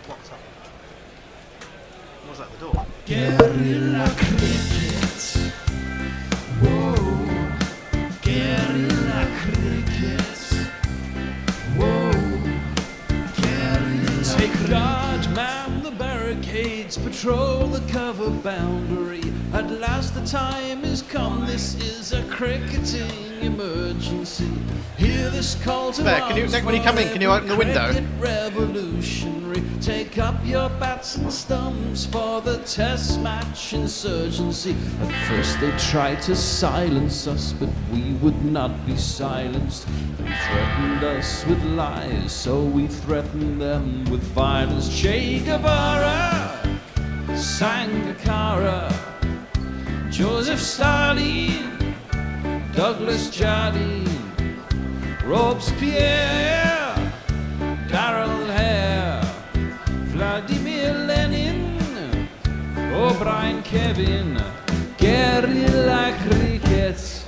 What's up? What's at the door? Guerrilla cricket. Whoa. Guerrilla cricket. Whoa. Guerrilla. Take guard, man the barricades, patrol the cover boundary. At last the time is come. This is a cricketing emergency. Hear this call to There, arms. when you come in, can you open the window? Cricket revolutionary. Take up your bats and stumps for the test match insurgency. At first they tried to silence us, but we would not be silenced. They threatened us with lies, so we threatened them with violence. Che Guevara, Sangakkara, Joseph Stalin, Douglas Jardine, Robespierre, Darrell Hare, Vladimir Lenin, O'Brien Kevin, guerrilla cricket.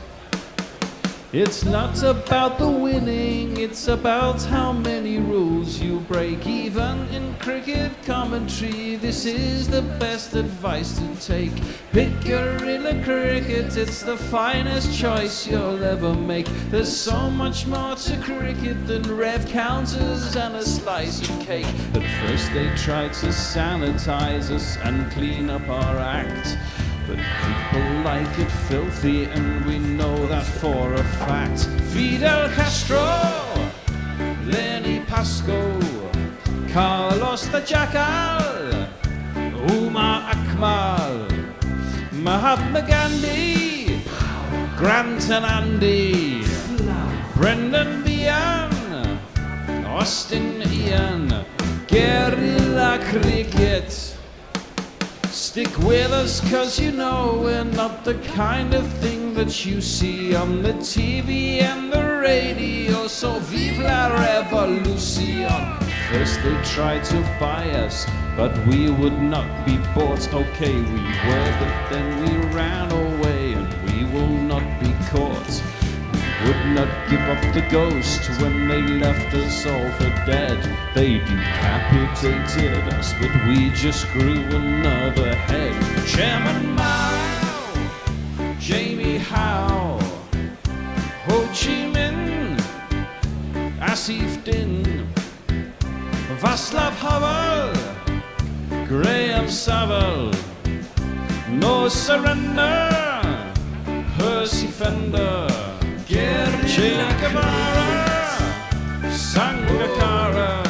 It's not about the winning, it's about how many rules you break. Even in cricket commentary, this is the best advice to take. Pick guerrilla cricket, it's the finest choice you'll ever make. There's so much more to cricket than rev counters and a slice of cake. At first they tried to sanitize us and clean up our act, but people like it filthy, and we know that for a fact. Fidel Castro, Lenny Pascoe, Carlos the Jackal, Umar Akmal, Mahatma Gandhi, Grant and Andy, Brendan Behan, Austin Ian, guerrilla cricket. Stick with us, cause you know we're not the kind of thing that you see on the TV and the radio. So vive la revolution. First they tried to buy us, but we would not be bought. Okay, we were, but then we ran away, and we will not be caught. We would not give up the ghost when they left us all for dead. They decapitated us, but we just grew another head. Chairman Mao, Jamie Howe, Ho Chi Minh, Asif Din, Václav Havel, Graham Saville, No Surrender, Percy Fender, Che Guevara, Sangakkara,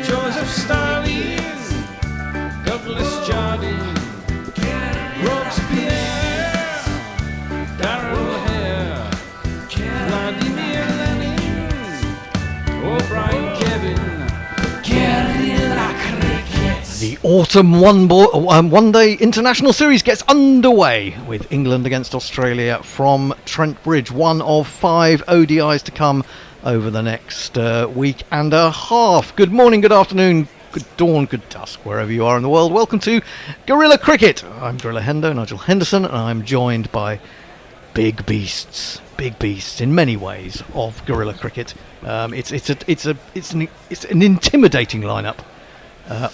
Joseph Stalin, Douglas Jardine, Robespierre, Darrell Hare, Vladimir Lenin, O'Brien Kevin, guerrilla cricket. The autumn one-day international series gets underway with England against Australia from Trent Bridge. One of 5 ODIs to come over the next week and a half. Good morning, good afternoon, good dawn, good dusk, wherever you are in the world. Welcome to Guerrilla Cricket. I'm Gorilla Hendo, Nigel Henderson, and I'm joined by big beasts in many ways of Guerilla Cricket. It's an intimidating lineup.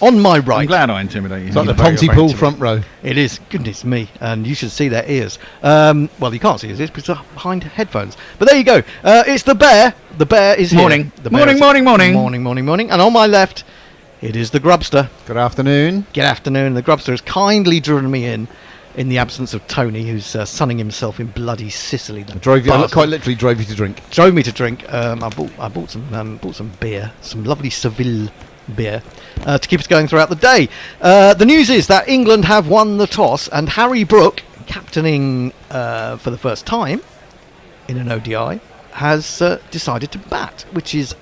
On my right, I'm glad I intimidate you. It's like the Very, very Pontypool intimidating. front row. It is, goodness me, and you should see their ears. Well, you can't see his ears because they're behind headphones. But there you go. It's the Bear. The Bear is here. Morning. The Bear Morning. And on my left, it is the Grubster. Good afternoon. Good afternoon. The Grubster has kindly driven me in the absence of Tony, who's sunning himself in bloody Sicily. I quite literally drove you to drink. Drove me to drink. I bought some beer, some lovely Seville beer, to keep us going throughout the day. The news is that England have won the toss, and Harry Brook, captaining for the first time in an ODI, has decided to bat, which is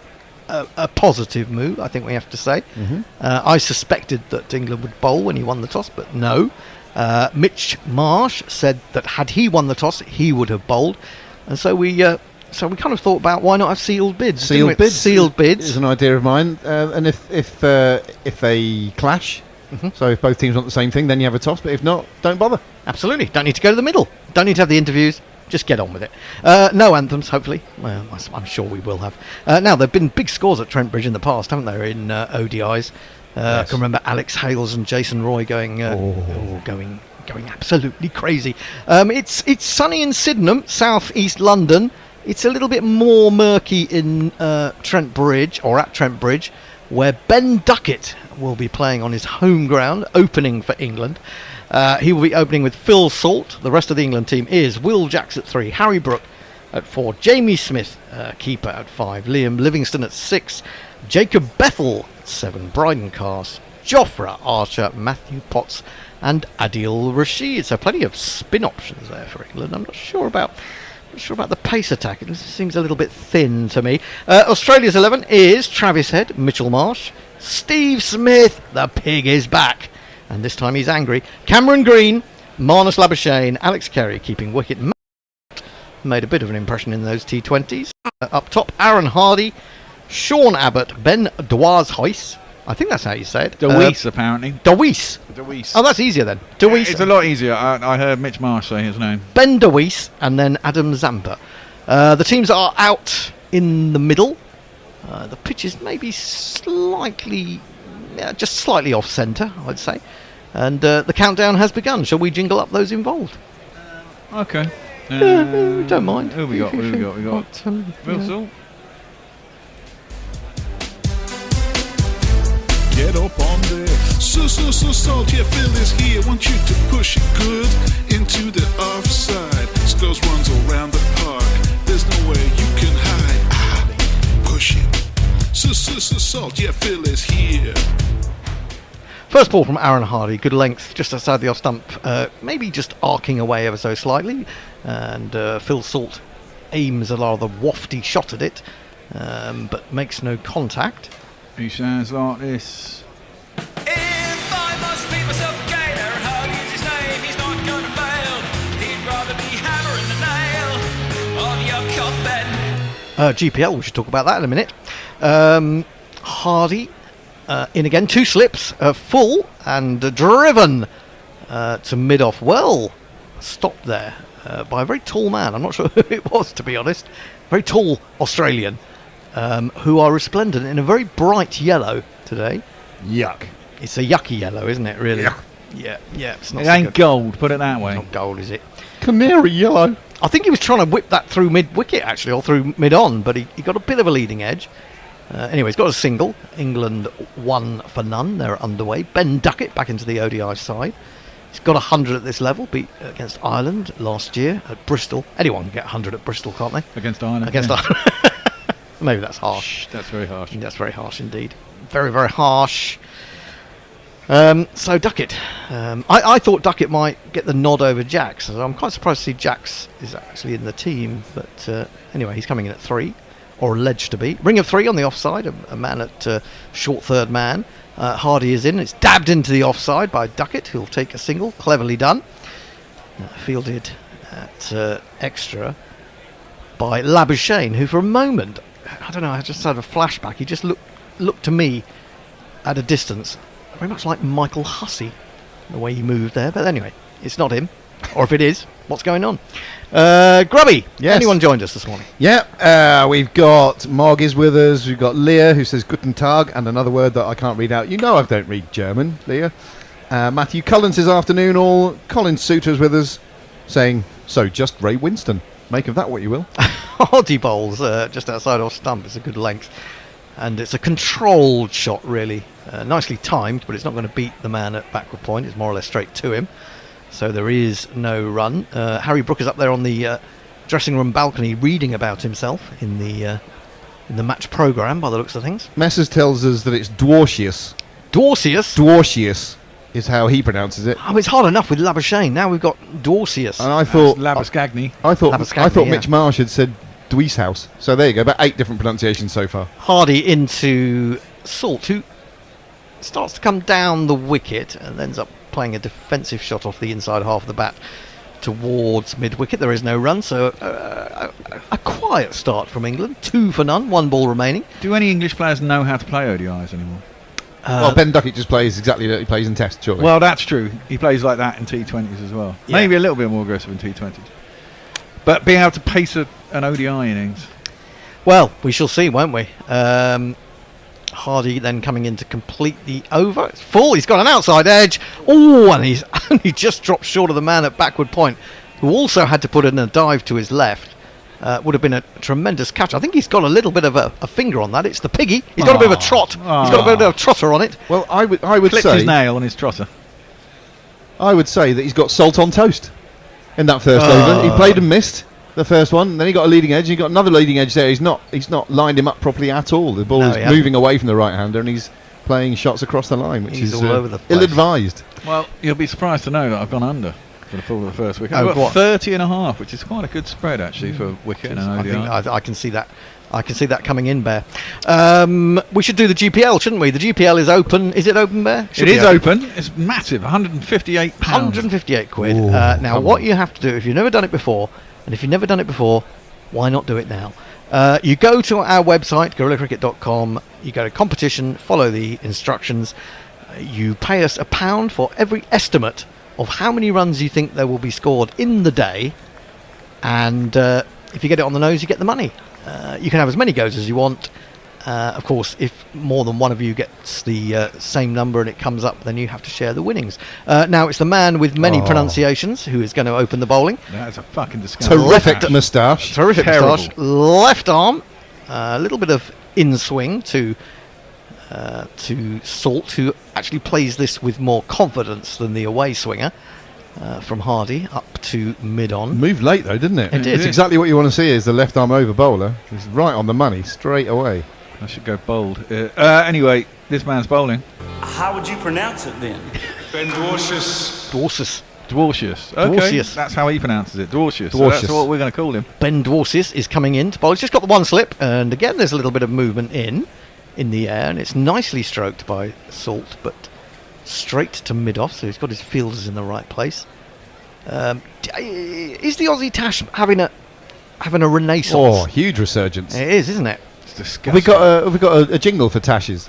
a positive move, I think we have to say. Mm-hmm. I suspected that England would bowl when he won the toss, but no. Mitch Marsh said that had he won the toss, he would have bowled, and so we kind of thought about why not have sealed bids. Sealed bids is an idea of mine, and if they clash, so if both teams want the same thing, then you have a toss. But if not, don't bother. Absolutely, don't need to go to the middle. Don't need to have the interviews. Just get on with it. No anthems, hopefully. Well, I'm sure we will have. Now, there have been big scores at Trent Bridge in the past, haven't there, in ODIs? I can remember Alex Hales and Jason Roy going going absolutely crazy. It's sunny in Sydenham, south east London. It's a little bit more murky in Trent Bridge, or at Trent Bridge, where Ben Duckett will be playing on his home ground, opening for England. He will be opening with Phil Salt. The rest of the England team is Will Jacks at 3, Harry Brook at 4, Jamie Smith, keeper, at 5, Liam Livingston at 6, Jacob Bethel at 7, Bryden Cast, Jofra Archer, Matthew Potts and Adil Rashid. So plenty of spin options there for England. I'm not sure about the pace attack. It seems a little bit thin to me. Australia's 11 is Travis Head, Mitchell Marsh, Steve Smith, the pig is back, and this time he's angry, Cameron Green, Marnus Labuschagne, Alex Carey keeping wicket. Made a bit of an impression in those T20s. Up top, Aaron Hardy, Sean Abbott, Ben Dwarshuis. I think that's how you say it. DeWeese, apparently. DeWeese. DeWeese. Oh, that's easier then. DeWeese. It's a lot easier. I heard Mitch Marsh say his name. Ben DeWeese and then Adam Zampa. The teams are out in the middle. The pitch is maybe slightly, just slightly off centre, I'd say. And the countdown has begun. Shall we jingle up those involved? Okay. Don't mind. Who we got? We got Phil Salt. Get up on there. So salt, yeah, Phil is here. Want you to push it good into the offside. Skulls runs around the park. There's no way you can hide. Push it. So salt, yeah, Phil is here. First ball from Aaron Hardy, good length, just outside the off stump, maybe just arcing away ever so slightly, and Phil Salt aims a rather wafty shot at it, but makes no contact. He sounds like this. If I must beat myself a gator, and Hardy is his name, he's not gonna fail. He'd rather be hammering the nail on your coffin. GPL, we should talk about that in a minute. Hardy in again, 2 slips, full and driven to mid-off. Well, stopped there by a very tall man. I'm not sure who it was, to be honest. Very tall Australian, who are resplendent in a very bright yellow today. Yuck. It's a yucky yellow, isn't it, really? Yuck. Yeah. It's not It so ain't good. gold, put it that way. It's not gold, is it? Canary yellow. I think he was trying to whip that through mid-wicket, actually, or through mid-on, but he got a bit of a leading edge. Anyway, he's got a single. England 1 for none. They're underway. Ben Duckett back into the ODI side. He's got 100 at this level, beat against Ireland last year at Bristol. Anyone can get 100 at Bristol, can't they? Against Ireland. Against yeah. Ireland. Maybe that's harsh. Shh, that's very harsh. That's very harsh indeed. Very, very harsh. So Duckett. I thought Duckett might get the nod over Jacks. So I'm quite surprised to see Jacks is actually in the team. But anyway, he's coming in at 3. Or alleged to be. Ring of 3 on the offside, a man at short third man. Hardy is in. It's dabbed into the offside by Duckett, who'll take a single. Cleverly done. Fielded at extra by Labuschagne, who for a moment, I don't know, I just had a flashback. He just looked to me at a distance, very much like Michael Hussey, the way he moved there. But anyway, it's not him. Or if it is, what's going on? Grubby, Yes. Anyone joined us this morning? Yeah, we've got Marg is with us. We've got Leah, who says Guten Tag, and another word that I can't read out. You know I don't read German, Leah. Matthew Cullen says afternoon all. Colin Suter's with us, saying, so just Ray Winston. Make of that what you will. Hardy bowls just outside off stump. It's a good length. And it's a controlled shot, really. Nicely timed, but it's not going to beat the man at backward point. It's more or less straight to him. So there is no run. Harry Brook is up there on the dressing room balcony reading about himself in the match programme, by the looks of things. Messers tells us that it's Dwarcius. Dorcius? Dwarcius is how he pronounces it. Oh, it's hard enough with Labuschagne. Now we've got Dorcius. And I thought Labuschagne. I thought Labuschagne, Mitch Marsh had said Dweeshouse. So there you go, about 8 different pronunciations so far. Hardy into Salt, who starts to come down the wicket and ends up playing a defensive shot off the inside half of the bat towards mid-wicket. There is no run, so a quiet start from England. 2 for none, 1 ball remaining. Do any English players know how to play ODIs anymore? Well, Ben Duckett just plays exactly that he plays in Tests, surely. Well, that's true. He plays like that in T20s as well. Yeah. Maybe a little bit more aggressive in T20s. But being able to pace an ODI innings. Well, we shall see, won't we? Hardy then coming in to complete the over. It's full. He's got an outside edge. Oh, and he's only just dropped short of the man at backward point, who also had to put in a dive to his left. Would have been a tremendous catch. I think he's got a little bit of a finger on that. It's the piggy. He's got a bit of a trot. He's got a bit of a trotter on it. Well, I would Clipped say his nail on his trotter. I would say that he's got salt on toast in that first over. He played and missed the first one, then he got a leading edge. He got another leading edge there. He's not lined him up properly at all. The ball is moving away from the right hander, and he's playing shots across the line, which He's is all over the place. ill-advised. Well, you'll be surprised to know that I've gone under for the full of the first wicket. Oh, I've got what? 30.5, which is quite a good spread actually for wicket and I ODI. think I can see that. I can see that coming in, Bear. We should do the GPL, shouldn't we? The GPL is open. Is it open, Bear? It is open. It's massive. £158. 158 quid. Ooh, Now, come what on. you have to do, if you've never done it before, and if you've never done it before, why not do it now? You go to our website, gorillacricket.com, you go to competition, follow the instructions, you pay us £1 for every estimate of how many runs you think there will be scored in the day, and if you get it on the nose, you get the money. You can have as many goes as you want. Of course, if more than one of you gets the same number and it comes up, then you have to share the winnings. Now, it's the man with many pronunciations who is going to open the bowling. That's a fucking disgusting. Terrific moustache. Terrific Terrible. moustache. Left arm. A little bit of in-swing to Salt, who actually plays this with more confidence than the away swinger. From Hardy up to mid-on. Moved late though, didn't it? It did. It's exactly what you want to see is the left arm over bowler. He's right on the money straight away. I should go bold. Anyway, this man's bowling. How would you pronounce it then? Bendwashes. Dwarsis. Dwarcius. Okay, Dwarcius. that's how he pronounces it. Dwarcius. So Dwarcius. that's what we're going to call him. Ben Dwarsis is coming in to bowl. He's just got the one slip, and again there's a little bit of movement in the air, and it's nicely stroked by Salt, but straight to mid-off, so he's got his fielders in the right place. Is the Aussie Tash having a renaissance? Oh, huge resurgence. It is, isn't it? It's disgusting. Have we got a jingle for Tashes?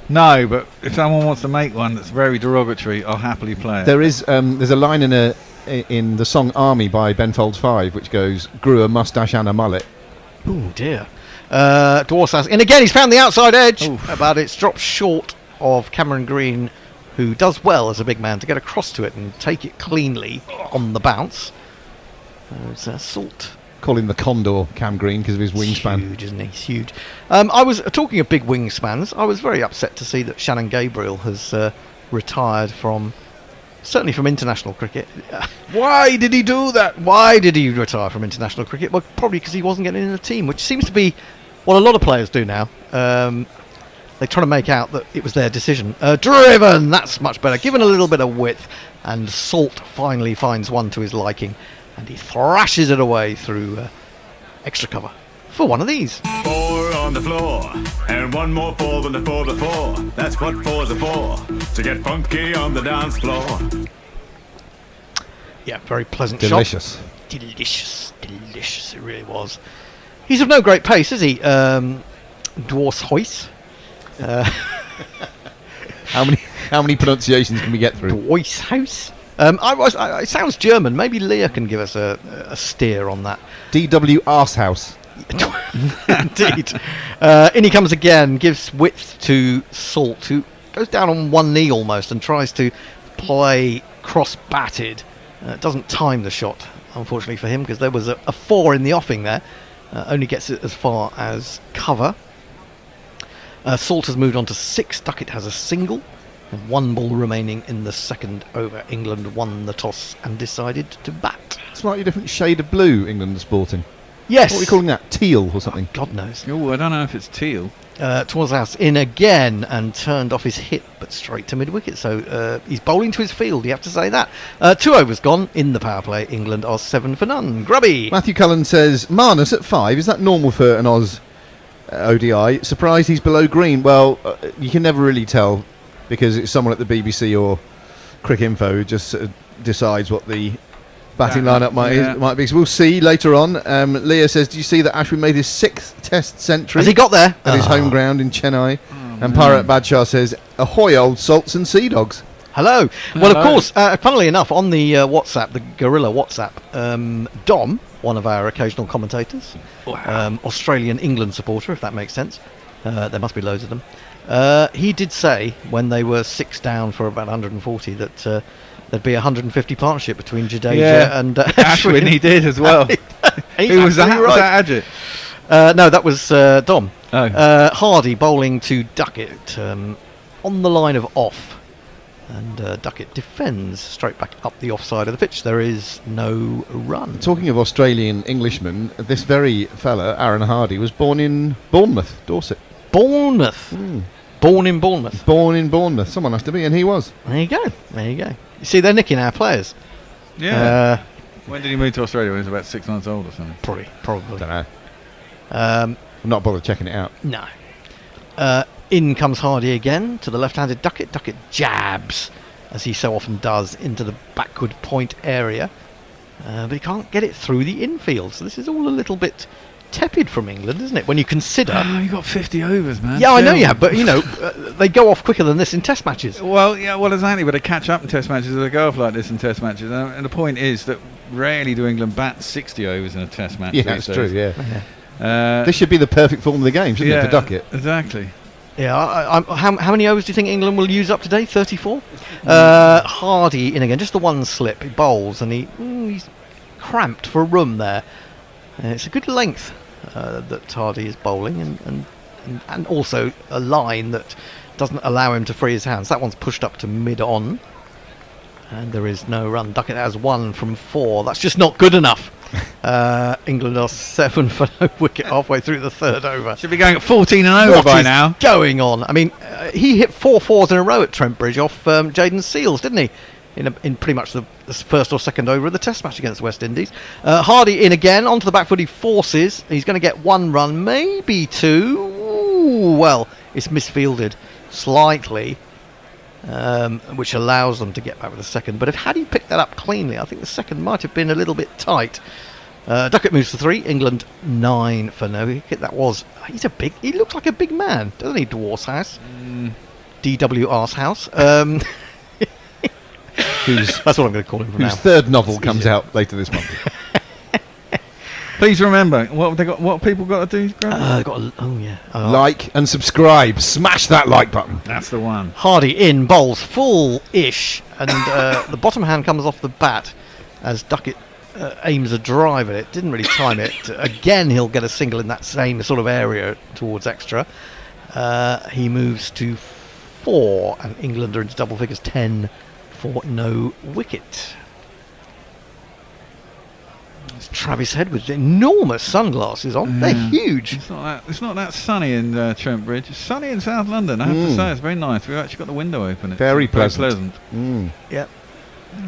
No, but if someone wants to make one that's very derogatory, I'll happily play it. There is there's a line in the song Army by Ben Folds 5 which goes, grew a mustache and a mullet. Oh dear. Dwarsis, and again he's found the outside edge, Oof. but it's dropped short of Cameron Green, who does well as a big man to get across to it and take it cleanly on the bounce. It's Salt. Call him the Condor, Cam Green, because of his wingspan. Huge, isn't he? He's huge. I was talking of big wingspans. I was very upset to see that Shannon Gabriel has retired certainly from international cricket. Why did he do that? Why did he retire from international cricket? Well, probably because he wasn't getting in the team, which seems to be what a lot of players do now. They try to make out that it was their decision. Driven, that's much better. Given a little bit of width, and Salt finally finds one to his liking, and he thrashes it away through extra cover for one of these. 4 on the floor, and one more 4 than the 4 before. That's what 4's are for, to get funky on the dance floor. Yeah, very pleasant Delicious. shot. Delicious, it really was. He's of no great pace, is he? Dwarfs Hoyce. How many pronunciations can we get through? Dwarfs House. It sounds German. Maybe Leah can give us a steer on that. DW Arsehouse. Indeed. In he comes again, gives width to Salt, who goes down on one knee almost and tries to play cross-batted. Doesn't time the shot, unfortunately for him, because there was a 4 in the offing there. Only gets it as far as cover. Salt has moved on to 6. Duckett has a single. And 1 ball remaining in the second over. England won the toss and decided to bat. Slightly different shade of blue England are sporting. Yes. What are we calling that? Teal or something? God knows. Oh, I don't know if it's teal. Towards house in again and turned off his hit, but straight to mid-wicket. So he's bowling to his field, you have to say that. 2 overs gone in the power play. England are 7 for none. Grubby. Matthew Cullen says, Marnus at 5, is that normal for an Oz ODI? Surprised he's below Green. Well, you can never really tell because it's someone at the BBC or Crick Info who just decides what the batting lineup might be. So we'll see later on. Leah says, do you see that Ashwin made his 6th test century Has he got there? at his home ground in Chennai? And Pirate Badshaw says, ahoy old salts and sea dogs. Hello. Well, of course, funnily enough, on the WhatsApp, the Gorilla WhatsApp, Dom, one of our occasional commentators, Australian England supporter, if that makes sense. There must be loads of them. He did say when they were 6 down for about 140 that there'd be a 150 partnership between Jadeja and Ashwin. He did as well. Who was that? Right. Was that Ajit? No, that was Dom. Oh. Hardy bowling to Duckett on the line of off. And Duckett defends straight back up the offside of the pitch. There is no run. Talking of Australian Englishmen, this very fella, Aaron Hardy, was born in Bournemouth, Dorset. Bournemouth. Born in Bournemouth. Born in Bournemouth. Someone has to be, and he was. There you go. There you go. You see, they're nicking our players. Yeah. When did he move to Australia? When he was about 6 months old or something? Probably. Don't know. I'm not bothered checking it out. No. In comes Hardy again to the left-handed Duckett. Duckett jabs, as he so often does, into the backward point area. But he can't get it through the infield. So this is all a little bit tepid from England, isn't it? When you consider... You got 50 overs, man. Yeah, I know you have, but, they go off quicker than this in Test matches. Well, exactly, but they catch up in Test matches, or they go off like this in Test matches. And the point is that rarely do England bat 60 overs in a Test match. Yeah, that's true, yeah. Yeah. This should be the perfect form of the game, shouldn't it, for Duckett? Exactly. Yeah, how many overs do you think England will use up today? 34? Hardy in again, just the one slip. He bowls and he's cramped for room there. It's a good length that Hardy is bowling, and also a line that doesn't allow him to free his hands. That one's pushed up to mid-on, and there is no run. Duckett has 1 from 4. That's just not good enough. England are 7 for no wicket halfway through the third over. Should be going at 14 and over by now. Going on? I mean, he hit 4 fours in a row at Trent Bridge off Jaden Seals, didn't he? In pretty much the first or second over of the Test match against West Indies. Hardy in again, onto the back foot. He forces. He's going to get 1 run, maybe 2. Ooh, well, it's misfielded slightly, which allows them to get back with the second. But had he picked that up cleanly, I think the second might have been a little bit tight. Duckett moves to 3. England 9 for no wicket. That was. He looks like a big man, doesn't he? Dwarf's house. DWR's house. That's what I'm going to call him from now. Whose third novel comes out later this month. Please remember what people got to do. Like and subscribe. Smash that like button. That's the one. Hardy in, bowls full-ish, and the bottom hand comes off the bat as Duckett aims a drive at it. Didn't really time it. Again, he'll get a single in that same sort of area towards extra. He moves to 4, and England are into double figures, 10 for no wicket. It's Travis Head with enormous sunglasses on. They're huge. It's not that sunny in Trent Bridge. It's sunny in South London, I have to say. It's very nice. We've actually got the window open. It's very pleasant. Yeah.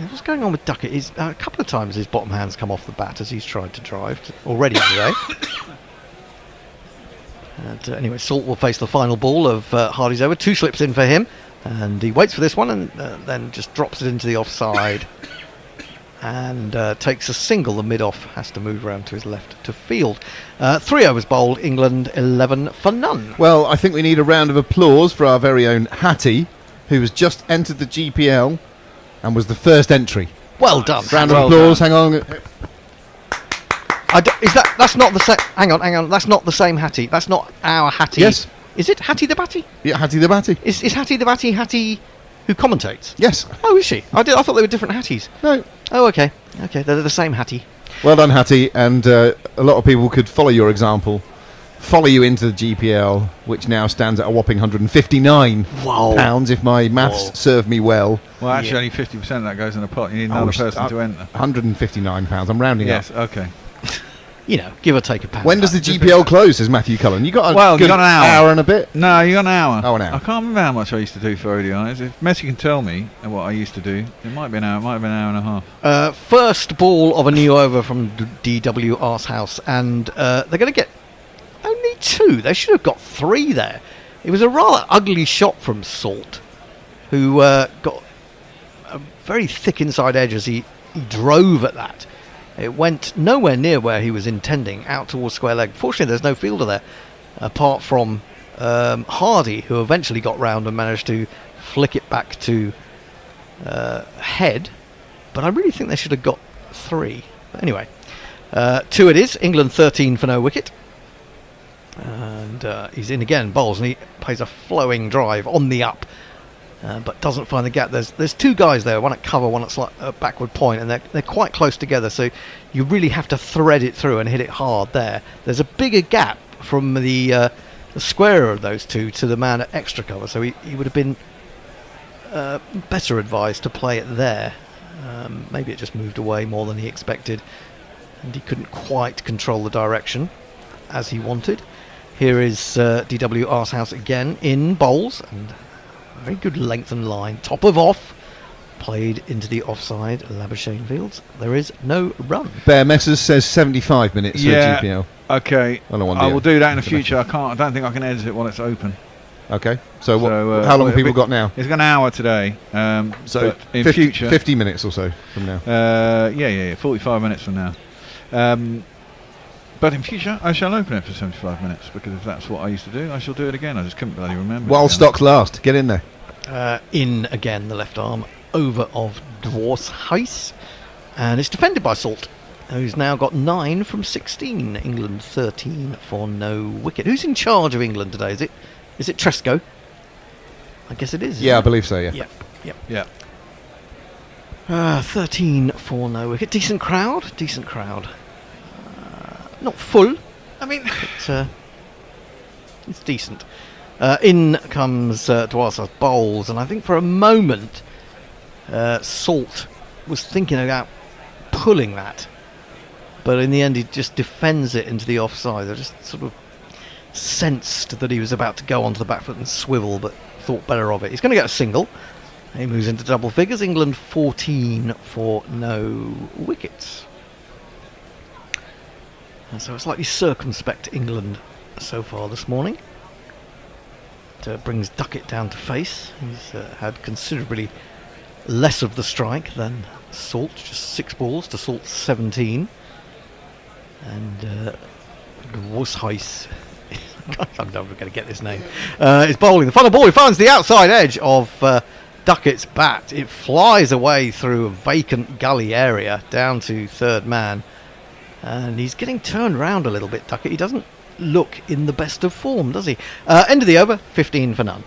What's going on with Duckett is a couple of times his bottom hand's come off the bat as he's tried to drive already today. And anyway, Salt will face the final ball of Hardy's over. 2 slips in for him, and he waits for this one and then just drops it into the offside and takes a single. The mid-off has to move around to his left to field. 3 overs bowled, England 11 for none. Well, I think we need a round of applause for our very own Hattie, who has just entered the GPL and was the first entry. Well done. Round of applause, hang on. That's not the same. Hang on. That's not the same Hattie. That's not our Hattie. Yes. Is it Hattie the Batty? Yeah, Hattie the Batty. Is Hattie the Batty Hattie who commentates? Yes. Oh, is she? I thought they were different Hatties. No. Oh, okay. Okay, they're the same Hattie. Well done, Hattie, and a lot of people could follow your example, follow you into the GPL, which now stands at a whopping £159, if my maths serve me well. Well, actually, only 50% of that goes in a pot. You need another person to enter. £159. I'm rounding up. Yes, okay. Give or take a pound. When does the GPL close, says Matthew Cullen? You got a good an hour and a bit? No, you got an hour. Oh, an hour. I can't remember how much I used to do for ODIs. If Messi can tell me what I used to do, it might be an hour. It might have been an hour and a half. First ball of a new over from DWR's house, and they're going to get only 2. They should have got 3 there. It was a rather ugly shot from Salt, who got a very thick inside edge as he drove at that. It went nowhere near where he was intending, out towards square leg. Fortunately, there's no fielder there, apart from Hardy, who eventually got round and managed to flick it back to Head. But I really think they should have got 3. But anyway, 2 it is. England 13 for no wicket. And he's in again, bowls, and he plays a flowing drive on the up, but doesn't find the gap. There's two guys there, one at cover, one at backward point, and they're quite close together, so you really have to thread it through and hit it hard there. There's a bigger gap from the square of those two to the man at extra cover, so he would have been better advised to play it there. Maybe it just moved away more than he expected, and he couldn't quite control the direction as he wanted. Here is DW Arsehouse again in bowls, and a very good length and line. Top of off, played into the offside Labuschagne Fields. There is no run. Bear Messers says 75 minutes for GPL. Okay. I will do that in the future. I don't think I can edit it while it's open. Okay. So how long have people got now? It's got an hour today. So in 50, future, 50 minutes or so from now. 45 minutes from now. But in future, I shall open it for 75 minutes, because if that's what I used to do, I shall do it again. I just couldn't bloody remember. While stocks last, get in there. In again, the left arm over of Dwarshuis, and it's defended by Salt, who's now got 9 from 16. England 13 for no wicket. Who's in charge of England today? Is it Tresco? I guess it is. Yeah, I believe so. Yeah. Yep. 13 for no wicket. Decent crowd. Not full. I mean, but, it's decent. In comes Dwarshuis bowls, and I think for a moment Salt was thinking about pulling that, but in the end he just defends it into the offside. I just sort of sensed that he was about to go onto the back foot and swivel, but thought better of it. He's going to get a single. He moves into double figures. England 14 for no wickets. And so a slightly circumspect England so far this morning. It brings Duckett down to face. He's had considerably less of the strike than Salt, just 6 balls to Salt's 17. And Dwarshuis, I'm never going to get this name, is bowling the final ball. He finds the outside edge of Duckett's bat. It flies away through a vacant gully area down to third man. And he's getting turned round a little bit, Duckett. He doesn't look in the best of form, does he? End of the over, 15 for none.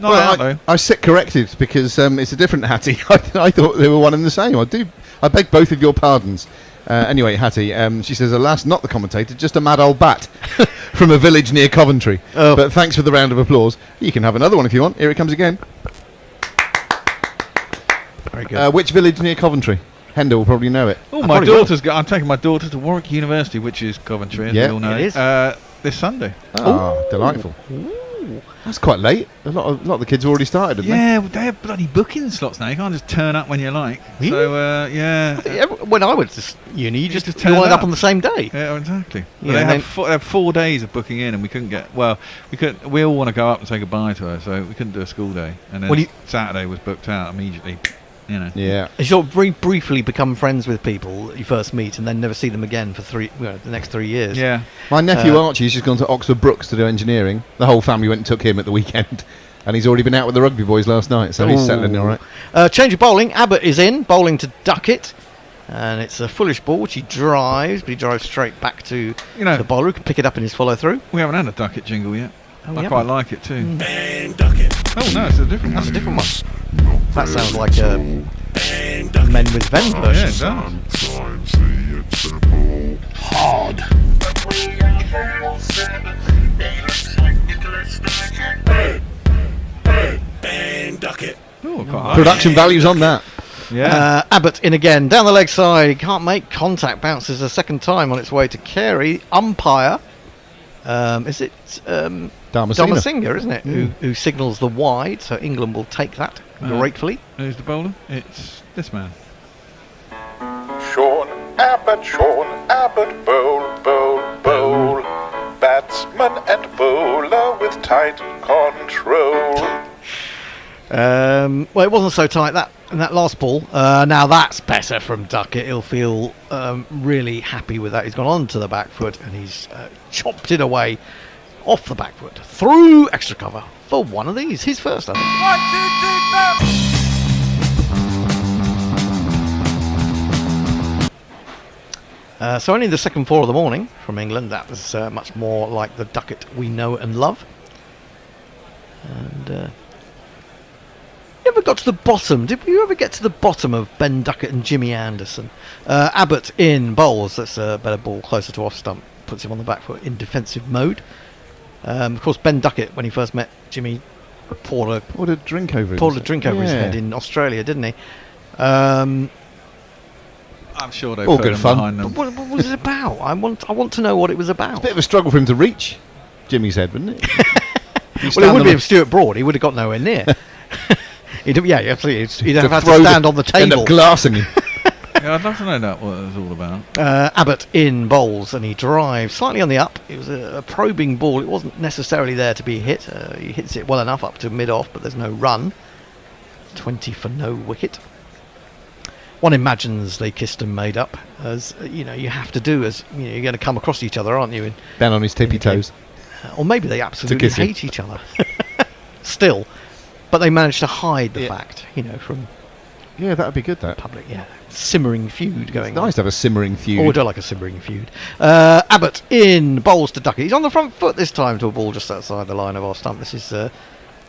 I sit corrected because it's a different Hattie. I thought they were one and the same. I beg both of your pardons. Anyway, Hattie, she says, alas, not the commentator, just a mad old bat from a village near Coventry. Oh. But thanks for the round of applause. You can have another one if you want. Here it comes again. Very good. Which village near Coventry? Hender will probably know it. Oh, I'm taking my daughter to Warwick University, which is Coventry, as we all know. It is. This Sunday. Oh, delightful. Ooh. That's quite late. A lot of the kids have already started, haven't Yeah, well, they have bloody booking slots now. You can't just turn up when you like. Really? So, yeah. When I went to uni, you just turn lined up up on the same day. Yeah, exactly. Yeah, They and have 4 days of booking in, and we couldn't get. Well, we all want to go up and say goodbye to her, so we couldn't do a school day. And then Saturday was booked out immediately. You know. Yeah. You sort of very briefly become friends with people that you first meet, and then never see them again for the next 3 years. Yeah. My nephew Archie's just gone to Oxford Brookes to do engineering. The whole family went and took him at the weekend, and he's already been out with the rugby boys last night, so he's settling all right. Change of bowling. Abbott is in, bowling to Duckett, and it's a foolish ball which he drives, but he drives straight back to the bowler who can pick it up in his follow through. We haven't had a Duckett jingle yet. I yeah. quite like it too. And Duckett. Oh no, it's a different one. That's a different one. That sounds like a Men with Ven Yeah, version. it does. Sometimes the inevitable hard. And Duckett. Oh, quite like Production values on that. it. Yeah. Abbott in again, down the leg side. He can't make contact. Bounces a second time on its way to Carey. Umpire. Is it Dharmasingha, isn't it? Who signals the wide, so England will take that gratefully. Who's the bowler? It's this man. Sean Abbott, bowl, bowl, bowl. Batsman and bowler with tight control. Well, it wasn't so tight in that last ball. Now that's better from Duckett. He'll feel really happy with that. He's gone on to the back foot and he's chopped it away off the back foot through extra cover for one of these. His first, I think. 1, 2, 3, 4. So only the second 4 of the morning from England. That was much more like the Duckett we know and love. And never got to the bottom. Did we ever get to the bottom of Ben Duckett and Jimmy Anderson? Abbott in bowls. That's a better ball closer to off stump. Puts him on the back foot in defensive mode. Of course, Ben Duckett, when he first met Jimmy, poured a drink over his head in Australia, didn't he? I'm sure they All put good him fun. behind them. What was it about? I want to know what it was about. It's a bit of a struggle for him to reach Jimmy's head, wouldn't it? Well, it would be if Stuart Broad. He would have got nowhere near. Yeah, absolutely. He'd have had to stand on the End table. up glassing him. Yeah, I'd love to know that what it was all about. Abbott in bowls, and he drives slightly on the up. It was a probing ball. It wasn't necessarily there to be hit. He hits it well enough up to mid-off, but there's no run. 20 for no wicket. One imagines they kissed and made up, as you have to do, as you're going to come across each other, aren't you? Down on his tippy toes. Or maybe they absolutely kiss him. hate each other. Still, but they managed to hide the fact, from Yeah, that would be good, that. public. Yeah, simmering feud going It's on. nice to have a simmering feud. Oh, I do like a simmering feud. Abbott in bowls to Duckett. He's on the front foot this time to a ball just outside the line of our stump. This is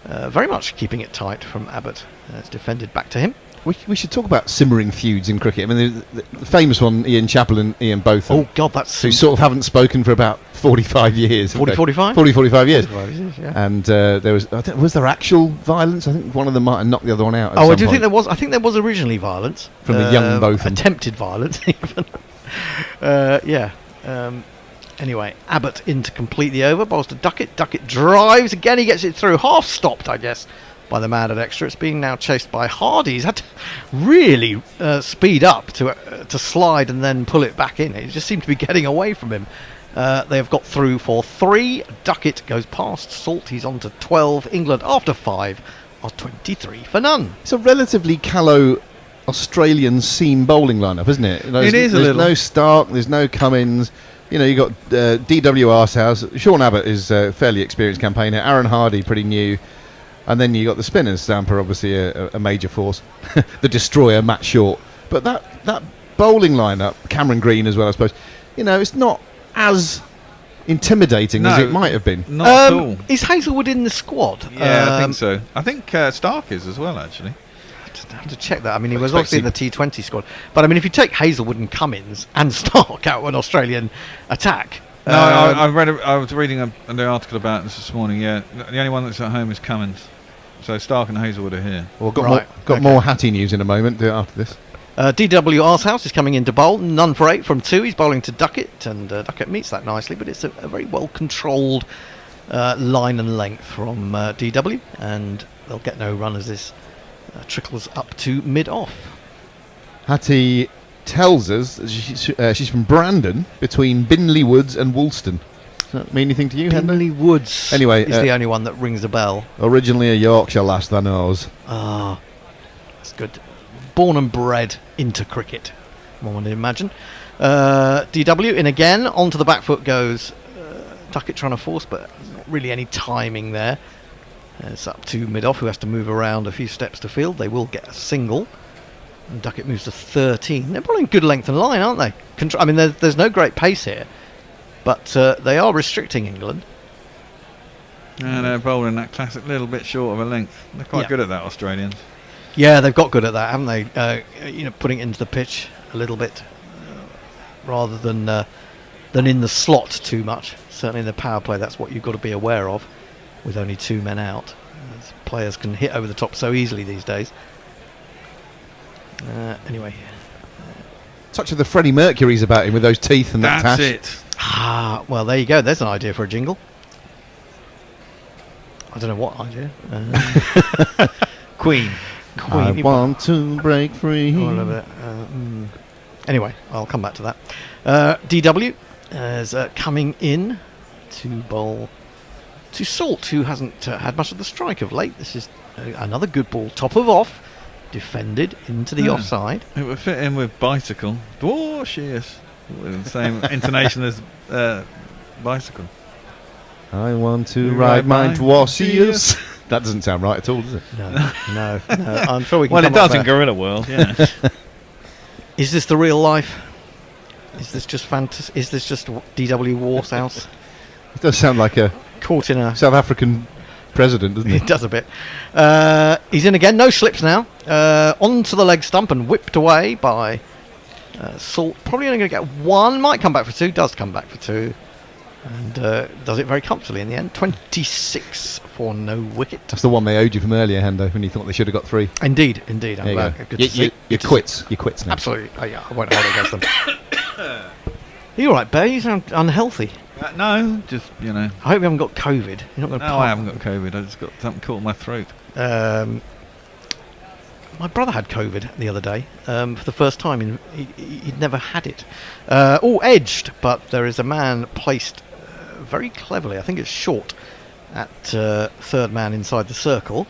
very much keeping it tight from Abbott. It's defended back to him. We should talk about simmering feuds in cricket. I mean, the famous one, Ian Chappell and Ian Botham. Oh, God, that's... who sort of haven't spoken for about 45 years. 40, 45? 40, 45 years. 45 years, yeah. And there was there actual violence? I think one of them might have knocked the other one out. At Oh, I some do point. think there was. I think there was originally violence From the young Botham. attempted violence, even. Yeah. Anyway, Abbott in to complete the over. Bowls to Duckett. Duckett drives again. He gets it through. Half stopped, I guess, by the man at extra. It's being now chased by Hardy. He's had to really speed up to slide and then pull it back in. It just seemed to be getting away from him. They have got through for 3. Duckett goes past Salt. He's on to 12. England, after 5, are 23 for none. It's a relatively callow Australian seam bowling lineup, isn't it? It is a There's little. no Stark, there's no Cummins. You got DW Arsehouse. Sean Abbott is a fairly experienced campaigner. Aaron Hardy, pretty new. And then you got the spinners. Stamper, obviously a major force. The destroyer, Matt Short. But that bowling lineup, Cameron Green as well, I suppose. It's not as intimidating as it might have been. Not at all. Is Hazelwood in the squad? Yeah, I think so. I think Stark is as well, actually. I have to check that. I mean, he I was expect obviously in the T20 squad. But I mean, if you take Hazelwood and Cummins and Stark out of an Australian attack. No, I was reading an article about this morning. Yeah, the only one that's at home is Cummins. So Stark and Hazelwood are here. Well, got Right, more Hattie news in a moment. Do it after this. DW Arsehouse is coming in to bowl. None for 8 from 2. He's bowling to Duckett, and Duckett meets that nicely. But it's a very well controlled line and length from DW, and they'll get no run as this trickles up to mid-off. Hattie tells us that she's from Brandon, between Binley Woods and Woolston. Does that mean anything to you, Henry? Binley Woods Anyway, is the only one that rings a bell. Originally a Yorkshire lass, that knows. Ah, that's good. Born and bred into cricket, one would imagine. DW in again, onto the back foot goes Duckett trying to force, but not really any timing there. It's up to mid-off, who has to move around a few steps to field. They will get a single. And Duckett moves to 13. They're bowling good length and line, aren't they? I mean, there's no great pace here, but they are restricting England. And they're bowling that classic little bit short of a length. They're quite good at that, Australians. Yeah, they've got good at that, haven't they? Putting it into the pitch a little bit rather than in the slot too much. Certainly in the power play, that's what you've got to be aware of. With only 2 men out, as players can hit over the top so easily these days. Anyway, Touch of the Freddie Mercury's about him with those teeth and that That's tash. it. well, there you go. There's an idea for a jingle. I don't know what idea. Queen. I want to break free. Oh, I love it. Anyway, I'll come back to that. DW is coming in to bowl to Salt, who hasn't had much of the strike of late. This is another good ball. Top of off. Defended into the offside. It would fit in with bicycle. Dwarcius. With the same intonation as bicycle. I want to You ride ride my my Dwarcius. That doesn't sound right at all, does it? No. I'm sure we can Well, it come up does in with Gorilla World, yeah. Is this the real life? Is this just Is this just DW Warsaus It does sound like a caught in a? South African president, doesn't It it? does a bit. He's in again. No slips now. Onto the leg stump and whipped away by Salt. Probably only going to get one. Might come back for two. Does come back for two. And does it very comfortably in the end. 26 for no wicket. That's the one they owed you from earlier, Hendo, when you thought they should have got 3. Indeed. There I'm you glad. go. Good to see. You're quits. You're quits now. Absolutely. Oh, yeah, I won't hold it against them. Are you all right, Bear? You sound unhealthy. No, just, you know. I hope you haven't got COVID. You're not going to. No, I haven't got COVID. I just got something caught in my throat. My brother had COVID the other day for the first time. He'd never had it. All edged, but there is a man placed very cleverly. I think it's short at third man inside the circle.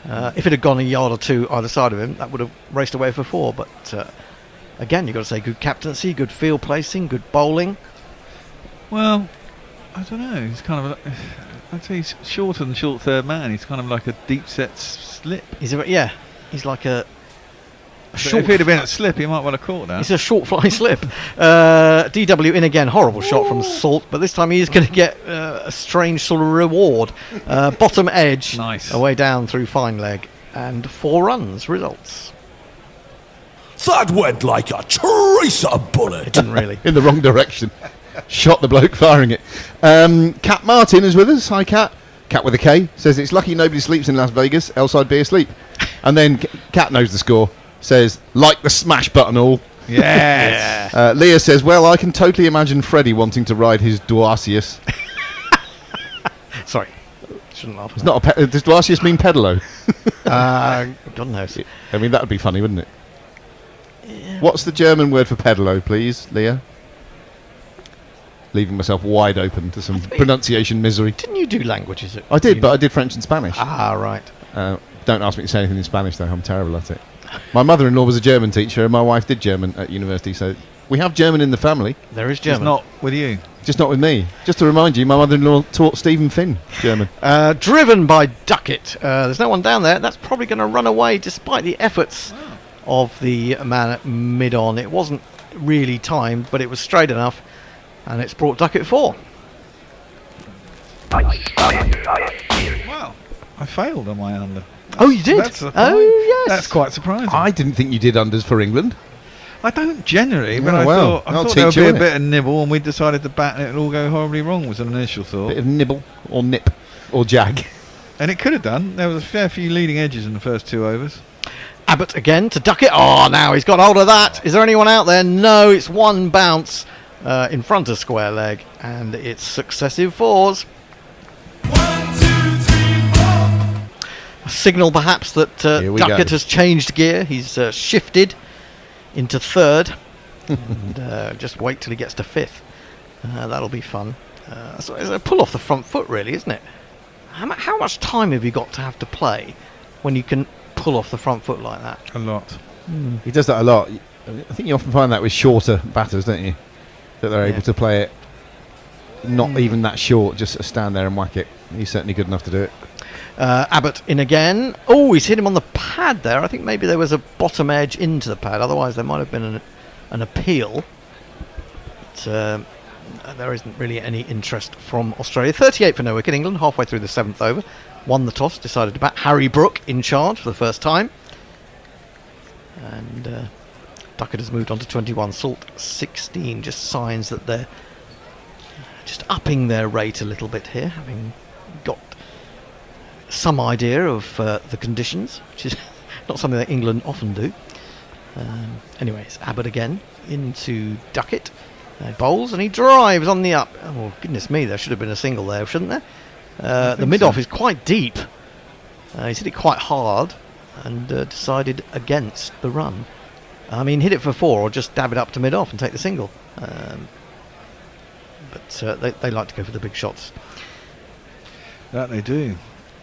If it had gone a yard or two either side of him, that would have raced away for 4. But again, you've got to say good captaincy, good field placing, good bowling. Well, I don't know. He's kind of, I'd say he's shorter than short third man. He's kind of like a deep set slip. He's like a So if he'd have been at slip, he might well have caught that. It's a short fly slip. DW in again. Horrible shot from Salt, but this time he is going to get a strange sort of reward. Bottom edge, Nice. away down through fine leg, and 4 runs. Results. That went like a tracer bullet. It didn't really. In the wrong direction. Shot the bloke firing it. Cat Martin is with us. Hi, Cat. Cat with a K says it's lucky nobody sleeps in Las Vegas, else I'd be asleep. And then Cat knows the score. Says like the smash button all. Yes. Leah says, well, I can totally imagine Freddie wanting to ride his Duarcius. Sorry, shouldn't laugh. It's not a does Duarcius mean pedalo? God knows. I mean, that would be funny, wouldn't it? Yeah. What's the German word for pedalo, please, Leah? Leaving myself wide open to some pronunciation misery. Didn't you do languages? I did, but I did French and Spanish. Ah, right. Don't ask me to say anything in Spanish, though. I'm terrible at it. My mother-in-law was a German teacher, and my wife did German at university, so we have German in the family. There is Just German. not with you. Just not with me. Just to remind you, my mother-in-law taught Stephen Finn German. Driven by Duckett. There's no one down there. That's probably going to run away despite the efforts of the man at mid-on. It wasn't really timed, but it was straight enough, and it's brought Duckett 4. Wow. I failed on my under. Oh, you did? That's Yes. That's quite surprising. I didn't think you did unders for England. I don't generally, but Oh, I well. thought, I I'll thought there would teach be you, a innit? bit of nibble, and we decided to bat and it would all go horribly wrong was an initial thought. Bit of nibble or nip or jag. And it could have done. There was a fair few leading edges in the first 2 overs. Abbott again to Duckett. Oh, now he's got hold of that. Is there anyone out there? No, it's one bounce in front of square leg, and it's successive 4s. A signal perhaps that Here we Duckett go. has changed gear. He's shifted into 3rd. And just wait till he gets to 5th. That'll be fun. So it's a pull off the front foot, really, isn't it? How much time have you got to have to play when you can pull off the front foot like that? A lot. He does that a lot. I think you often find that with shorter batters, don't you? That they're able to play it not even that short, just stand there and whack it. He's certainly good enough to do it. Abbott in again. Oh, he's hit him on the pad there. I think maybe there was a bottom edge into the pad. Otherwise, there might have been an appeal. But, there isn't really any interest from Australia. 38 for no wicket. England halfway through the 7th over. Won the toss, decided to bat. Harry Brook in charge for the first time. And Duckett has moved on to 21. Salt 16. Just signs that they're just upping their rate a little bit here, having got some idea of the conditions, which is not something that England often do. Anyways, Abbott again into Duckett. Bowls and he drives on the up. Oh, goodness me, there should have been a single there, shouldn't there? The mid-off is quite deep. He's hit it quite hard and decided against the run. I mean, hit it for 4 or just dab it up to mid-off and take the single. But they like to go for the big shots. That they do.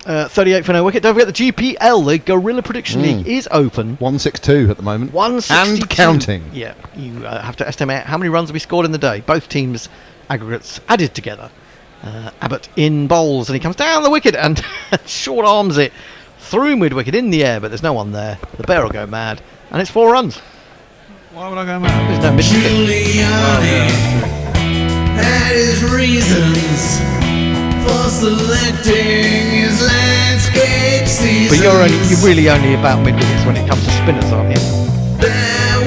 38 for no wicket. Don't forget the GPL, the Gorilla Prediction League, is open. 162 at the moment. 162. And counting. Yeah, you have to estimate how many runs have we scored in the day. Both teams' aggregates added together. Abbott in bowls, and he comes down the wicket and short arms it through mid-wicket in the air, but there's no one there. The bear will go mad, and it's 4 runs. Why would I go mad? There's no mid-wicket. Giuliani had his reasons for selecting his landscape seasons. But you're really only about mid-wickets when it comes to spinners, aren't you?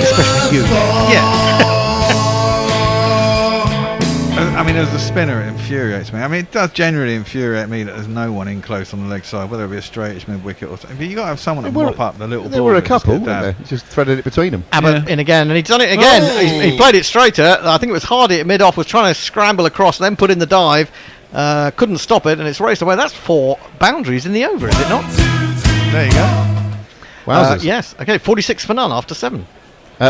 Especially you. Yeah. I mean, as a spinner, it infuriates me. I mean, it does generally infuriate me that there's no one in close on the leg side, whether it be a straightish mid-wicket or something. But you got to have someone to mop up the little There ball. were a that just couple, get weren't dabbed. there? Just threaded it between them. Abbott in again, and he's done it again. Oh. He played it straighter. I think it was Hardy at mid-off, was trying to scramble across, then put in the dive. Couldn't stop it, and it's raced away. That's 4 boundaries in the over, is it not? There you go. Wowzers. Yes. Okay, 46 for none after 7.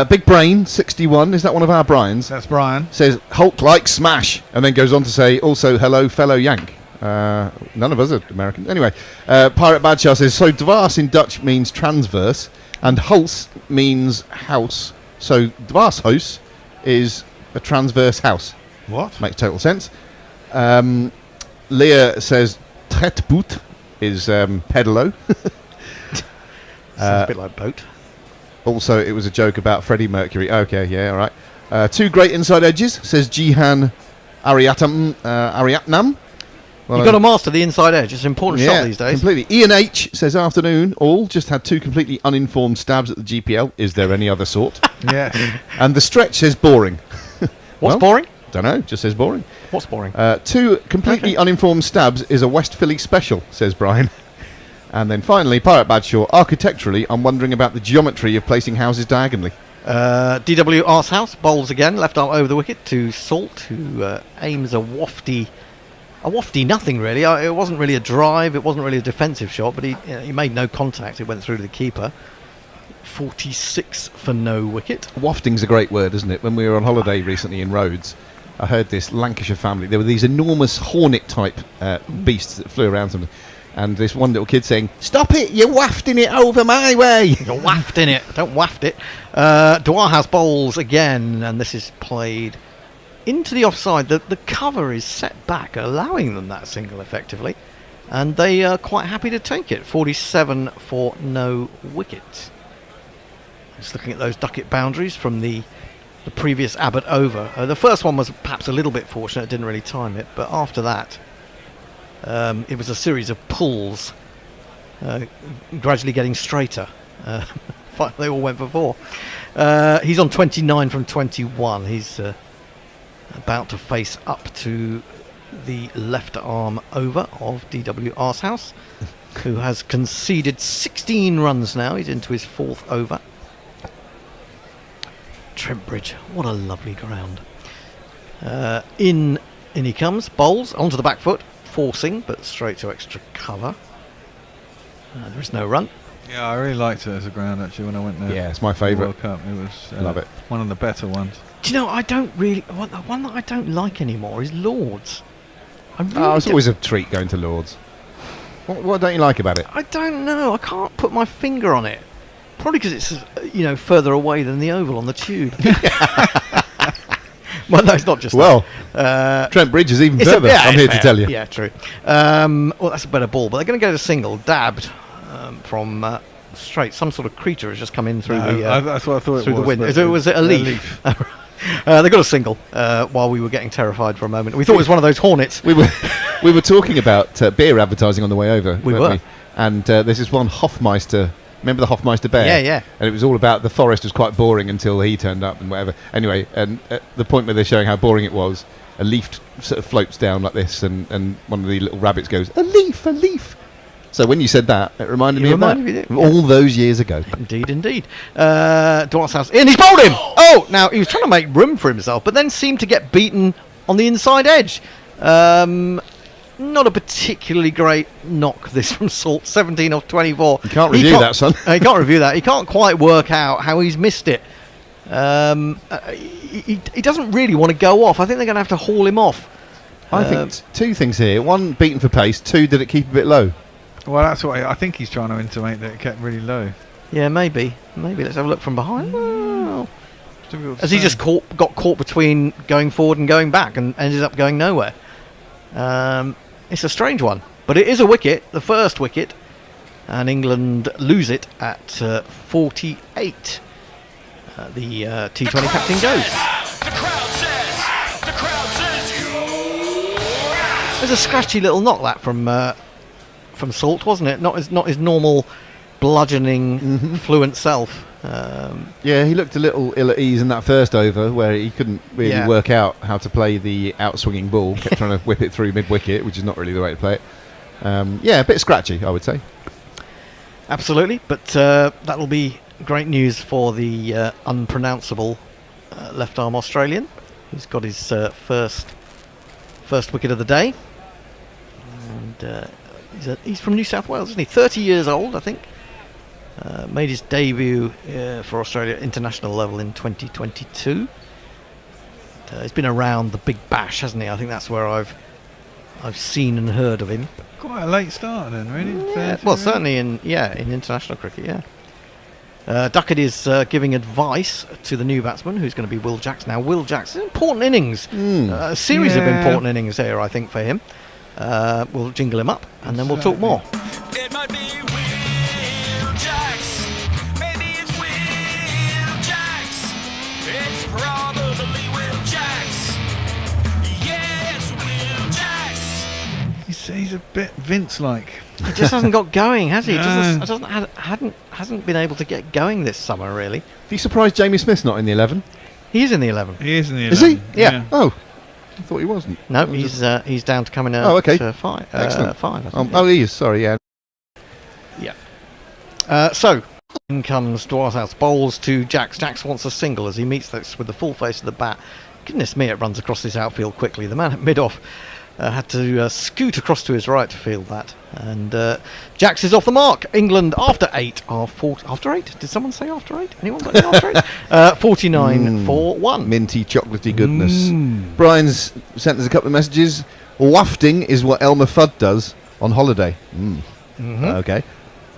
Big Brain 61, is that one of our Brians? That's Brian. Says Hulk like smash, and then goes on to say also hello fellow Yank. None of us are American. Anyway, Pirate Badshaw says so Dwars in Dutch means transverse, and Huls means house. So Dwarshuis is a transverse house. What? Makes total sense. Leah says Tretboot is pedalo. Sounds a bit like boat. Also, it was a joke about Freddie Mercury. Okay, yeah, all right. 2 great inside edges, says Jihan Ariatnam. Well, You've got to master the inside edge. It's an important shot these days. Completely. Ian H says afternoon. All just had 2 completely uninformed stabs at the GPL. Is there any other sort? Yeah. And the stretch says boring. What's boring? Don't know. Just says boring. What's boring? 2 completely uninformed stabs is a West Philly special, says Brian. And then finally, Pirate Badshaw. Architecturally, I'm wondering about the geometry of placing houses diagonally. DW Arsehouse bowls again, left arm over the wicket to Salt, who aims a wafty nothing really. It wasn't really a drive, it wasn't really a defensive shot, but he made no contact. It went through to the keeper. 46 for no wicket. Wafting's a great word, isn't it? When we were on holiday recently in Rhodes, I heard this Lancashire family. There were these enormous hornet-type beasts that flew around them. And this one little kid saying, "Stop it! You're wafting it over my way!" You're wafting it. Don't waft it. Dwar House bowls again, and this is played into the offside. The cover is set back, allowing them that single effectively. And they are quite happy to take it. 47 for no wicket. Just looking at those ducket boundaries from the previous Abbott over. The first one was perhaps a little bit fortunate, it didn't really time it, but after that it was a series of pulls, gradually getting straighter. They all went for 4. He's on 29 from 21. He's about to face up to the left arm over of DW Arsehouse, who has conceded 16 runs now. He's into his 4th over. Trent Bridge, what a lovely ground. In he comes, bowls onto the back foot, forcing, but straight to extra cover. There is no run. Yeah, I really liked it as a ground actually when I went there. Yeah, it's my favourite. World Cup. It was Love it. One of the better ones. Do you know, I don't really... the one that I don't like anymore is Lords. I really It's don't- always a treat going to Lords. What don't you like about it? I don't know. I can't put my finger on it. Probably because it's further away than the Oval on the tube. Well, no, it's not just Well, that. Trent Bridge is even It's further. I'm it's here to fair. tell you. Yeah, true. Well, that's a better ball, but they're going to go to single, dabbed from straight. Some sort of creature has just come in through that's what I thought through it the was. wind. but Was it a leaf? They got a single while we were getting terrified for a moment. We thought it was one of those hornets. We were talking about beer advertising on the way over. We weren't were. And there's this one Hofmeister. Remember the Hofmeister bear? Yeah, yeah. And it was all about the forest was quite boring until he turned up and whatever. Anyway, and at the point where they're showing how boring it was, a leaf sort of floats down like this, and one of the little rabbits goes, "A leaf, a leaf." So when you said that, it reminded me of that. reminded me, All those years ago. Indeed. Dwight's house in. He's bowled him. Oh, now he was trying to make room for himself, but then seemed to get beaten on the inside edge. Not a particularly great knock, this from Salt. 17 off 24. You can't review that, son. He can't review that. He can't quite work out how he's missed it. He doesn't really want to go off. I think they're going to have to haul him off. I think 2 things here. 1, beaten for pace. 2, did it keep a bit low? Well, that's what I think he's trying to intimate, that it kept really low. Yeah, maybe. Let's have a look from behind. Well, It's difficult to has he say. just got caught between going forward and going back and ended up going nowhere? It's a strange one, but it is a wicket, the first wicket, and England lose it at 48. the T20 captain goes. The crowd says There's a scratchy little knock that from Salt, wasn't it? Not his normal bludgeoning fluent self. Yeah, he looked a little ill at ease in that first over where he couldn't really work out how to play the outswinging ball. Kept trying to whip it through mid-wicket, which is not really the way to play it. Yeah, a bit scratchy, I would say. Absolutely, but that'll be great news for the unpronounceable left-arm Australian, who's got his first wicket of the day. And he's from New South Wales, isn't he? 30 years old, I think. Made his debut for Australia at international level in 2022. He's been around the Big Bash, hasn't he? I think that's where I've seen and heard of him. Quite a late start then, really. Yeah, well, certainly in international cricket, yeah. Duckett is giving advice to the new batsman, who's going to be Will Jacks. Now, Will Jacks, important innings, a series of important innings here, I think, for him. We'll jingle him up, and then we'll talk more. it might be Will Jacks. Maybe it's Will Jacks. It's probably Will Jacks. Yes, Will Jacks. He's a bit Vince-like. He just hasn't got going, has he? No. Hasn't been able to get going this summer, really. Are you surprised Jamie Smith's not in the 11? He is in the 11. He is in the 11. Is he? Yeah. Oh, I thought he wasn't. No, he's down to coming out. Oh, okay. Five. Excellent. 5. I think, Oh, he is. Sorry, yeah. So, in comes Dwarhouse, bowls to Jacks. Jacks wants a single as he meets this with the full face of the bat. Goodness me, it runs across this outfield quickly. The man at mid-off had to scoot across to his right to field that. And Jacks is off the mark. England after 8 are after 8? Did someone say after 8? Anyone got after 8? 49 for 1. Minty, chocolatey goodness. Brian's sent us a couple of messages. Wafting is what Elmer Fudd does on holiday. Okay.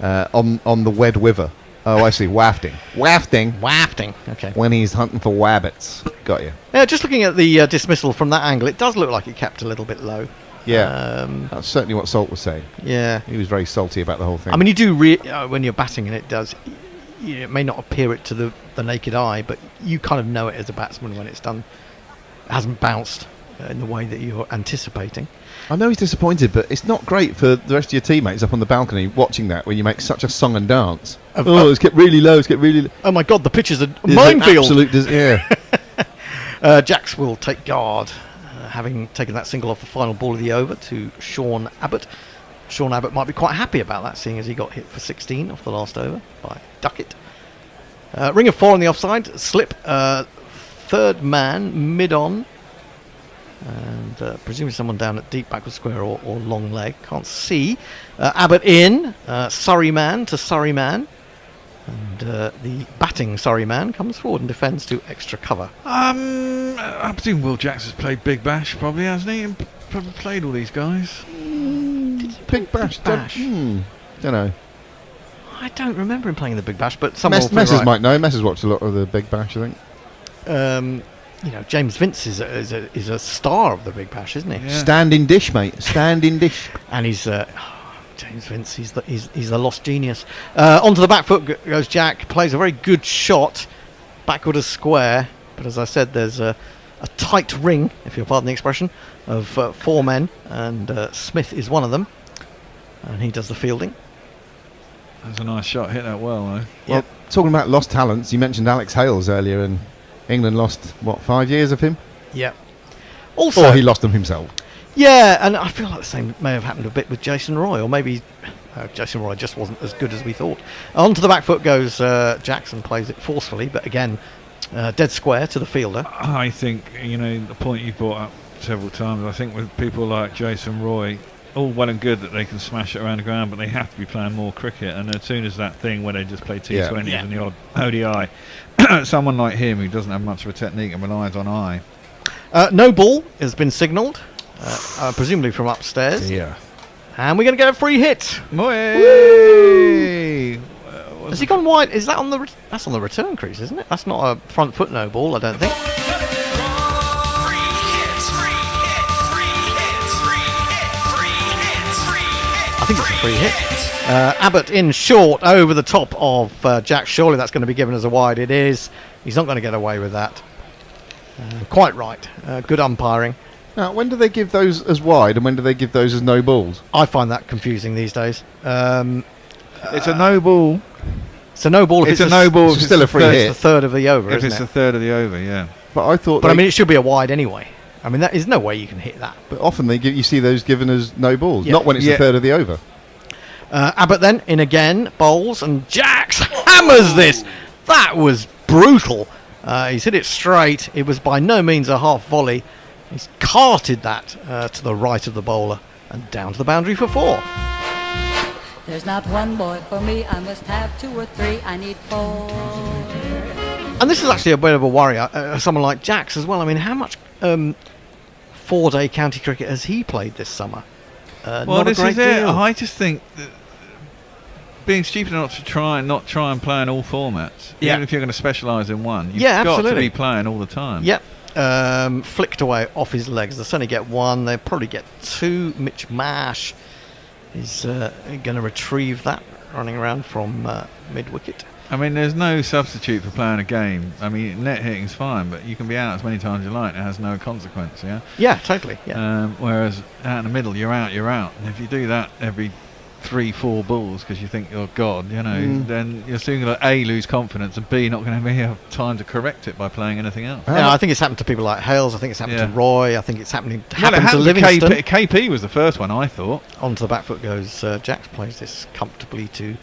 On the Wed River. Oh, I see. Wafting. Wafting. Okay. When he's hunting for wabbits. Got you. Yeah, just looking at the dismissal from that angle, it does look like it kept a little bit low. Yeah. That's certainly what Salt was saying. Yeah. He was very salty about the whole thing. I mean, you do when you're batting, and it may not appear it to the naked eye, but you kind of know it as a batsman when it's done. It hasn't bounced in the way that you're anticipating. I know he's disappointed, but it's not great for the rest of your teammates up on the balcony watching that when you make such a song and dance. It's get really low, Oh my God, the pitch is a minefield. Yeah. Jacks will take guard, having taken that single off the final ball of the over to Sean Abbott. Sean Abbott might be quite happy about that, seeing as he got hit for 16 off the last over by Duckett. Ring of 4 on the offside, slip, third man, mid-on. And presumably someone down at deep backward square or long leg. Can't see. Abbott in. Surrey man to Surrey man. And the batting Surrey man comes forward and defends to extra cover. I presume Will Jacks has played Big Bash, probably, hasn't he? Probably played all these guys. Big Bash. Don't know. I don't remember him playing the Big Bash, but someone Messers might know. Messers watched a lot of the Big Bash, I think. James Vince is a star of the Big Bash, isn't he? Yeah. Standing dish, mate. Standing dish. And he's James Vince. He's the lost genius. Onto the back foot goes Jack. Plays a very good shot, backward as square. But as I said, there's a tight ring, if you'll pardon the expression, of 4 men, and Smith is one of them, and he does the fielding. That's a nice shot. Hit that well, though. Well, talking about lost talents, you mentioned Alex Hales earlier, and England lost, 5 years of him? Yeah. Also, or he lost them himself. Yeah, and I feel like the same may have happened a bit with Jason Roy, or maybe Jason Roy just wasn't as good as we thought. Onto the back foot goes Jackson, plays it forcefully, but again, dead square to the fielder. I think, the point you brought up several times, I think with people like Jason Roy, all well and good that they can smash it around the ground, but they have to be playing more cricket. And as soon as that thing where they just play T20s and the odd ODI, someone like him who doesn't have much of a technique and relies on eye. No ball has been signalled, presumably from upstairs. Yeah. And we're going to get a free hit. Has he gone wide? Is that on the? That's on the return crease, isn't it? That's not a front foot no ball, I don't think. I think it's a free hit. Abbott in short over the top of Jack. Surely that's going to be given as a wide. It is. He's not going to get away with that. Quite right. Good umpiring. Now, when do they give those as wide and when do they give those as no balls? I find that confusing these days. It's a no ball. It's a no ball. It's a no ball. It's still a free It's hit. the third of the over, If isn't it's it? a third of the over, yeah. But I thought. But I mean, it should be a wide anyway. I mean, there's no way you can hit that. But often you see those given as no balls, Yeah. not when it's a third of the over. Abbott then in again, bowls, and Jax hammers this. That was brutal. He's hit it straight. It was by no means a half volley. He's carted that to the right of the bowler and down to the boundary for 4. There's not one boy for me, I must have 2 or 3, I need 4. And this is actually a bit of a worry, someone like Jax as well. I mean, how much 4-day county cricket has he played this summer? Well, not this a great is it. deal. I just think that being stupid enough to try and play in all formats, Yeah. even if you're going to specialise in one, you've Yeah, got to absolutely. be playing all the time. Yep. Flicked away off his legs. They'll certainly get 1. They'll probably get 2. Mitch Marsh is going to retrieve that, running around from mid-wicket. I mean, there's no substitute for playing a game. I mean, net hitting's fine, but you can be out as many times as you like. It has no consequence, yeah? Yeah, totally. Yeah. Whereas out in the middle, you're out. And if you do that every 3-4 balls because you think you're God, then you're soon going to A, lose confidence, and B, not going to have time to correct it by playing anything else. Yeah, I think it's happened to people like Hales. I think it's happened to Roy. I think it's happened to happened Livingston. KP was the first one, I thought. Onto the back foot goes Jax. Plays this comfortably to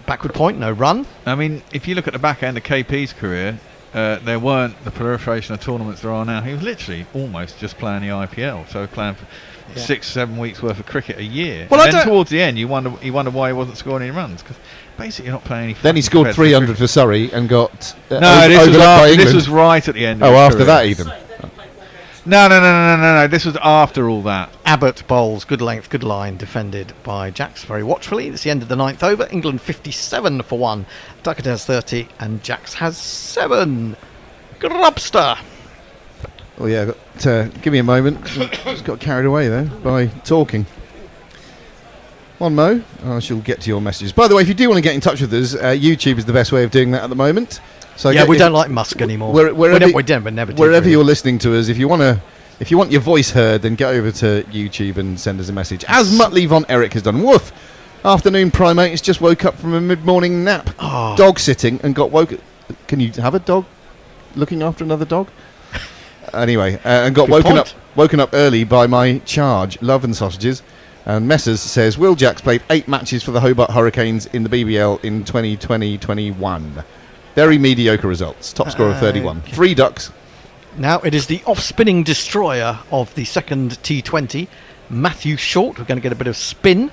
backward point. No run. I mean, if you look at the back end of KP's career, there weren't the proliferation of tournaments there are now. He was literally almost just playing the IPL, so playing for 6-7 weeks worth of cricket a year. Well, and then towards the end, he wondered why he wasn't scoring any runs, because basically you're not playing any. Then he scored 300 for Surrey and got this was right at the end. Oh, of his after career. that even. No. This was after all that. Abbott bowls, good length, good line, defended by Jax very watchfully. It's the end of the 9th over. England 57 for 1. Duckett has 30 and Jax has 7. Grubster. Oh yeah, give me a moment. Just got carried away there by talking. One Mo, I shall get to your messages. By the way, if you do want to get in touch with us, YouTube is the best way of doing that at the moment. So Yeah, we don't like Musk anymore. Wherever we don't, but never did. wherever really. you're listening to us, if you want your voice heard, then get over to YouTube and send us a message. As Muttley Von Erich has done. Woof! Afternoon primate has just woke up from a mid-morning nap. Oh. Dog sitting and got woken. Can you have a dog looking after another dog? Anyway, and got Good woken up early by my charge, love and sausages. And Messers says, Will Jacks played 8 matches for the Hobart Hurricanes in the BBL in 2020-21. Very mediocre results. Top score of 31. 3 ducks. Now it is the off-spinning destroyer of the second T20, Matthew Short. We're going to get a bit of spin.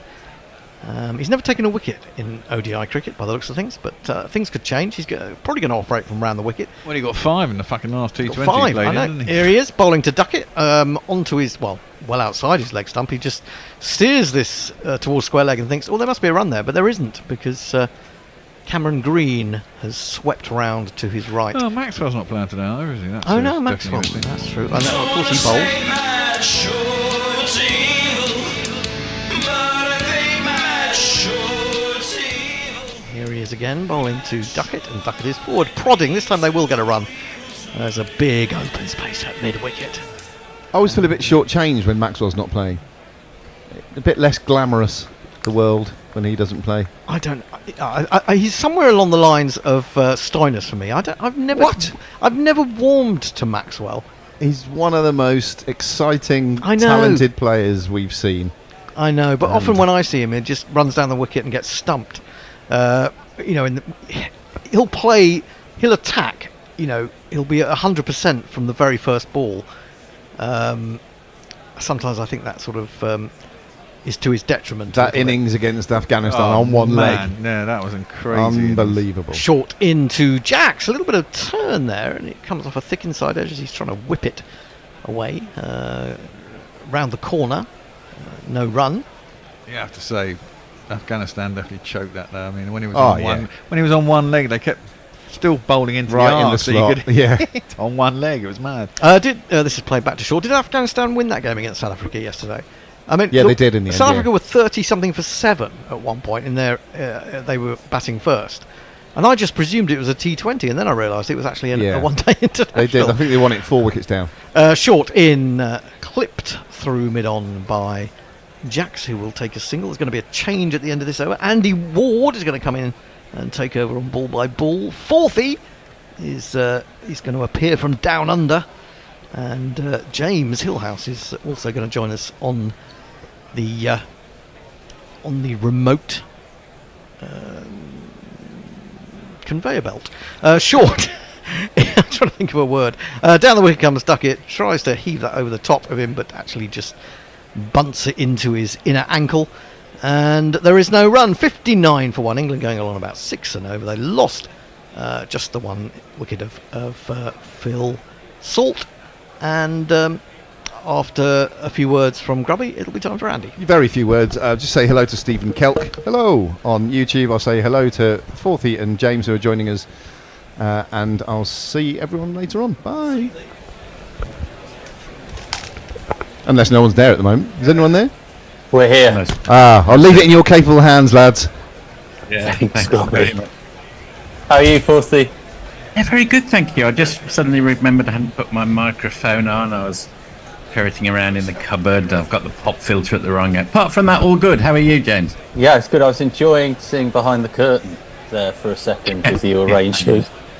He's never taken a wicket in ODI cricket by the looks of things, but things could change. He's probably going to operate from round the wicket. Well, he got 5 in the fucking last T20 Got 5, played, I know. didn't he? Here he is, bowling to Duckett, onto his, well outside his leg stump. He just steers this towards square leg and thinks, oh, there must be a run there, but there isn't, because Cameron Green has swept round to his right. Oh, Maxwell's not playing today either, is he? That's Oh, no, definitely Maxwell. interesting. That's true. And of course he bowls. Here he is again, bowling to Duckett, and Duckett is forward, prodding. This time they will get a run. There's a big open space at mid-wicket. I always feel a bit short-changed when Maxwell's not playing. A bit less glamorous, the world, when he doesn't play. I don't. He's somewhere along the lines of Stoinis for me. I've never warmed to Maxwell. He's one of the most exciting, I know. talented players we've seen. I know, but often when I see him, he just runs down the wicket and gets stumped. He'll play, he'll attack. He'll be at 100% from the very first ball. Sometimes I think that sort of is to his detriment. That innings against Afghanistan Oh, on one leg. Yeah, that was crazy. Unbelievable. Short into Jax. A little bit of turn there, and it comes off a thick inside edge as he's trying to whip it away. Round the corner. No run. You have to say, Afghanistan definitely choked that though. I mean, when he was Oh, on one leg, they kept still bowling into Right the in the arse, so you slot, could yeah. hit on one leg. It was mad. This is played back to short. Did Afghanistan win that game against South Africa yesterday? I mean, Yeah, they did in the end, South yeah. Africa were 30-something for 7 at one point in their. They were batting first, and I just presumed it was a T20, and then I realised it was actually a one-day international. They did. I think they won it 4 wickets down. Short in, clipped through mid-on by Jacks, who will take a single. There's going to be a change at the end of this over. Andy Ward is going to come in and take over on ball by ball. Fourthie is he's going to appear from down under, and James Hillhouse is also going to join us on the remote conveyor belt. Short. I'm trying to think of a word. Down the wicket comes Duckett, tries to heave that over the top of him, but actually just bunts it into his inner ankle, and there is no run. 59 for 1. England going along about 6 and over. They lost just the 1 wicket of Phil Salt, and after a few words from Grubby, it'll be time for Andy. Very few words. Just say hello to Stephen Kelk. Hello on YouTube. I'll say hello to Forthy and James, who are joining us, and I'll see everyone later on. Bye. Unless no one's there at the moment. Is anyone there? We're here. I'll leave it in your capable hands, lads. Yeah, thanks, Grubby. How are you, Forthy? Yeah, very good, thank you. I just suddenly remembered I hadn't put my microphone on. I was ferreting around in the cupboard. I've got the pop filter at the wrong end. Apart from that, all good. How are you, James? Yeah, it's good. I was enjoying seeing behind the curtain there for a second with you arranged.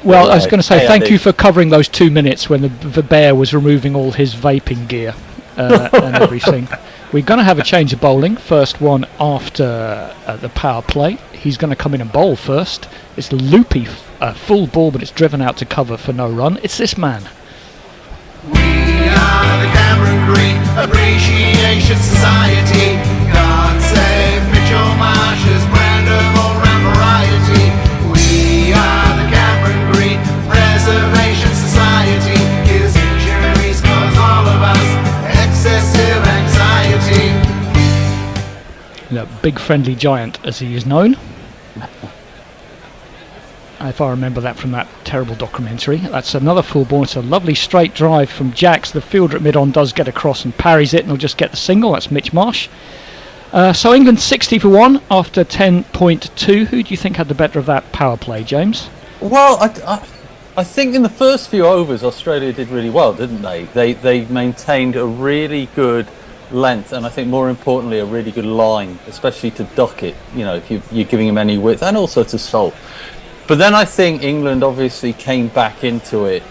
Well, I was going to say thank you for covering those 2 minutes when the bear was removing all his vaping gear and everything. We're going to have a change of bowling. First one after the power play. He's going to come in and bowl first. It's a loopy full ball, but it's driven out to cover for no run. It's this man. We are the Cameron Green Appreciation Society. God save Mitchell Marsh's brand of all-round variety. We are the Cameron Green Preservation Society. His injuries cause all of us excessive anxiety. The big friendly giant, as he is known. If I remember that from that terrible documentary. That's another full ball. It's a lovely straight drive from Jacks. The fielder at mid-on does get across and parries it, and he'll just get the single. That's Mitch Marsh. So England 60 for 1 after 10.2. Who do you think had the better of that power play, James? Well, I think in the first few overs Australia did really well, didn't they? They maintained a really good length, and I think more importantly a really good line, especially to Duckett, if you're giving him any width, and also to Salt. But then I think England obviously came back into it,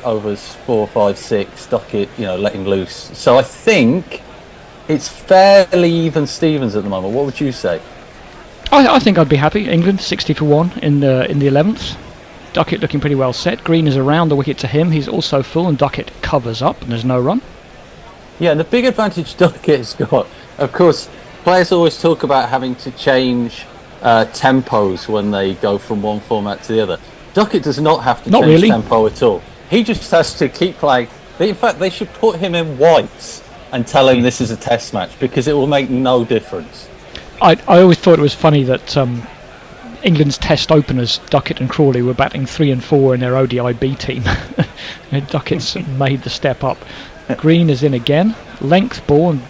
overs 4, 5, 6, Duckett, letting loose. So I think it's fairly even Stevens at the moment. What would you say? I think I'd be happy. England 60 for 1 in the 11th. Duckett looking pretty well set. Green is around the wicket to him. He's also full, and Duckett covers up, and there's no run. Yeah, and the big advantage Duckett's got, of course, players always talk about having to change tempos when they go from one format to the other. Duckett does not have to change tempo at all. He just has to keep playing. In fact, they should put him in whites and tell him this is a test match, because it will make no difference. I always thought it was funny that England's test openers, Duckett and Crawley, were batting 3 and 4 in their ODI B team. Duckett's made the step up. Green is in again, length ball, and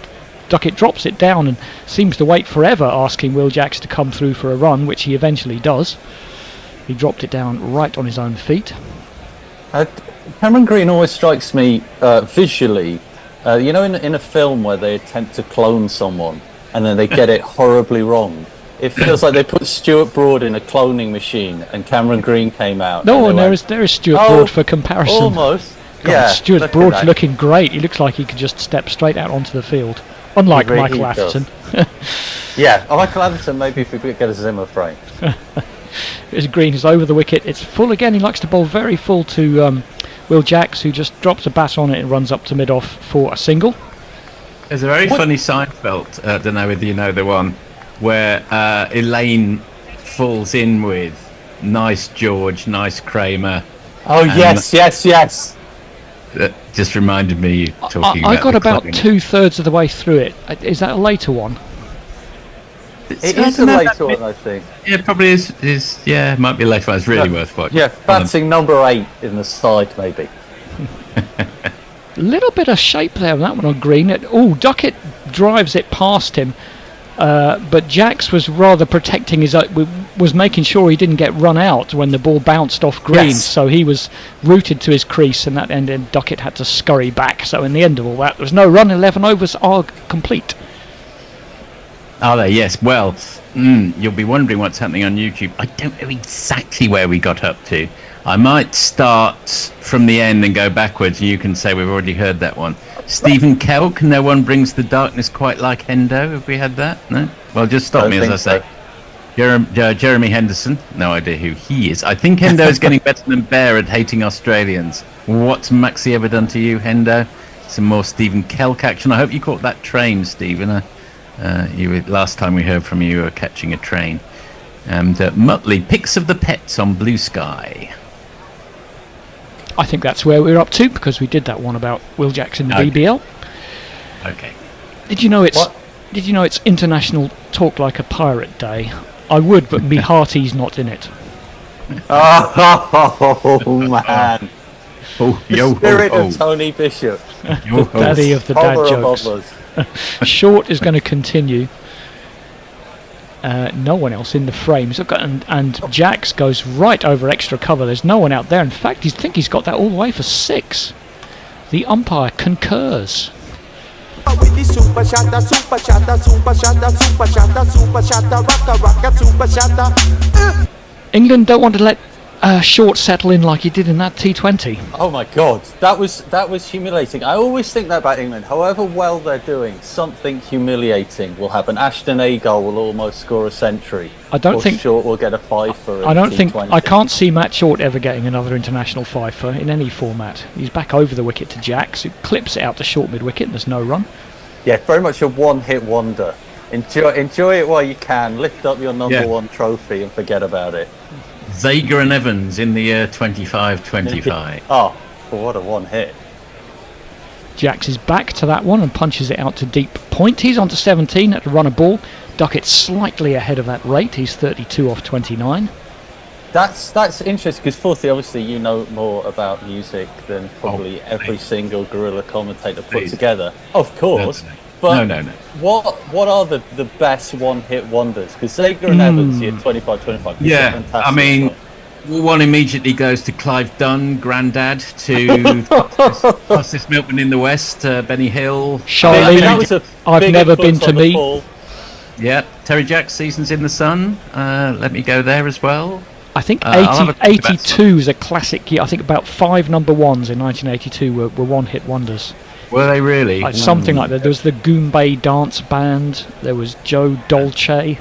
Duckett drops it down and seems to wait forever, asking Will Jacks to come through for a run, which he eventually does. He dropped it down right on his own feet. Cameron Green always strikes me visually, in a film where they attempt to clone someone and then they get it horribly wrong. It feels like they put Stuart Broad in a cloning machine and Cameron Green came out. No, and there is Stuart Broad for comparison. Almost. God, yeah, Stuart Broad's looking great. He looks like he could just step straight out onto the field. Unlike Michael Atherton. Yeah, Michael Atherton, maybe if we could get a Zimmer frame. Green is over the wicket. It's full again. He likes to bowl very full to Will Jacks, who just drops a bat on it and runs up to mid-off for a single. There's a very funny Seinfeld, I don't know whether you know the one, where Elaine falls in with nice George, nice Kramer. Oh, yes. That just reminded me you talking about I got about 2/3 of the way through it. Is that a later one? It is a later one, I think. Yeah, it probably is. Yeah, it might be a later one. It's really worth watching. Yeah, batting number 8 in the side, maybe. A little bit of shape there on that one on Green. Duckett drives it past him. But Jax was rather protecting was making sure he didn't get run out when the ball bounced off green. Yes. So he was rooted to his crease, and that ended. Duckett had to scurry back. So in the end of all that, there was no run. 11 overs are complete. Are they? Yes. Well, you'll be wondering what's happening on YouTube. I don't know exactly where we got up to. I might start from the end and go backwards, and you can say we've already heard that one. Stephen Kelk, no one brings the darkness quite like Hendo. Have we had that? No? Well, just stop me as I say. Jeremy Henderson, no idea who he is. I think Hendo is getting better than Bear at hating Australians. What's Maxi ever done to you, Hendo? Some more Stephen Kelk action. I hope you caught that train, Stephen. Last time we heard from you, you were catching a train. And Muttley, pics of the pets on Blue Sky. I think that's where we're up to, because we did that one about Will Jackson in the BBL. Okay. Did you know it's International Talk Like a Pirate Day? I would, but me hearty's not in it. Oh man! The spirit of Tony Bishop, Daddy of the dad jokes. Short is going to continue. No one else in the frames, and Jax goes right over extra cover. There's no one out there. In fact, I think he's got that all the way for 6. The umpire concurs. England don't want to let Short settle in like he did in that T20. Oh my God, that was humiliating. I always think that about England. However well they're doing, something humiliating will happen. Ashton Agar will almost score a century. I don't think Short will get a 5 for. I can't see Matt Short ever getting another international 5 for in any format. He's back over the wicket to Jax, who clips it out to short mid wicket. And there's no run. Yeah, very much a one-hit wonder. Enjoy it while you can. Lift up your number one trophy and forget about it. Zager and Evans in the year 25-25. Oh, what a one hit. Jax is back to that one and punches it out to deep point. He's on to 17 at a run a ball. Duckett slightly ahead of that rate. He's 32 off 29. That's interesting because, fourthly, obviously you know more about music than probably every single guerrilla commentator put together. Of course. But no. What are the best one-hit wonders? Because Zager and Evans, you're 25-25. Yeah, I mean, one immediately goes to Clive Dunn, Grandad, to fastest milkman in the West, Benny Hill. Charlene, I've never been to me. Yeah, Terry Jack's Seasons in the Sun. Let me go there as well. I think 82 is a classic year. I think about 5 number ones in 1982 were one-hit wonders. Were they really? Something like that. There was the Goombay Dance Band. There was Joe Dolce.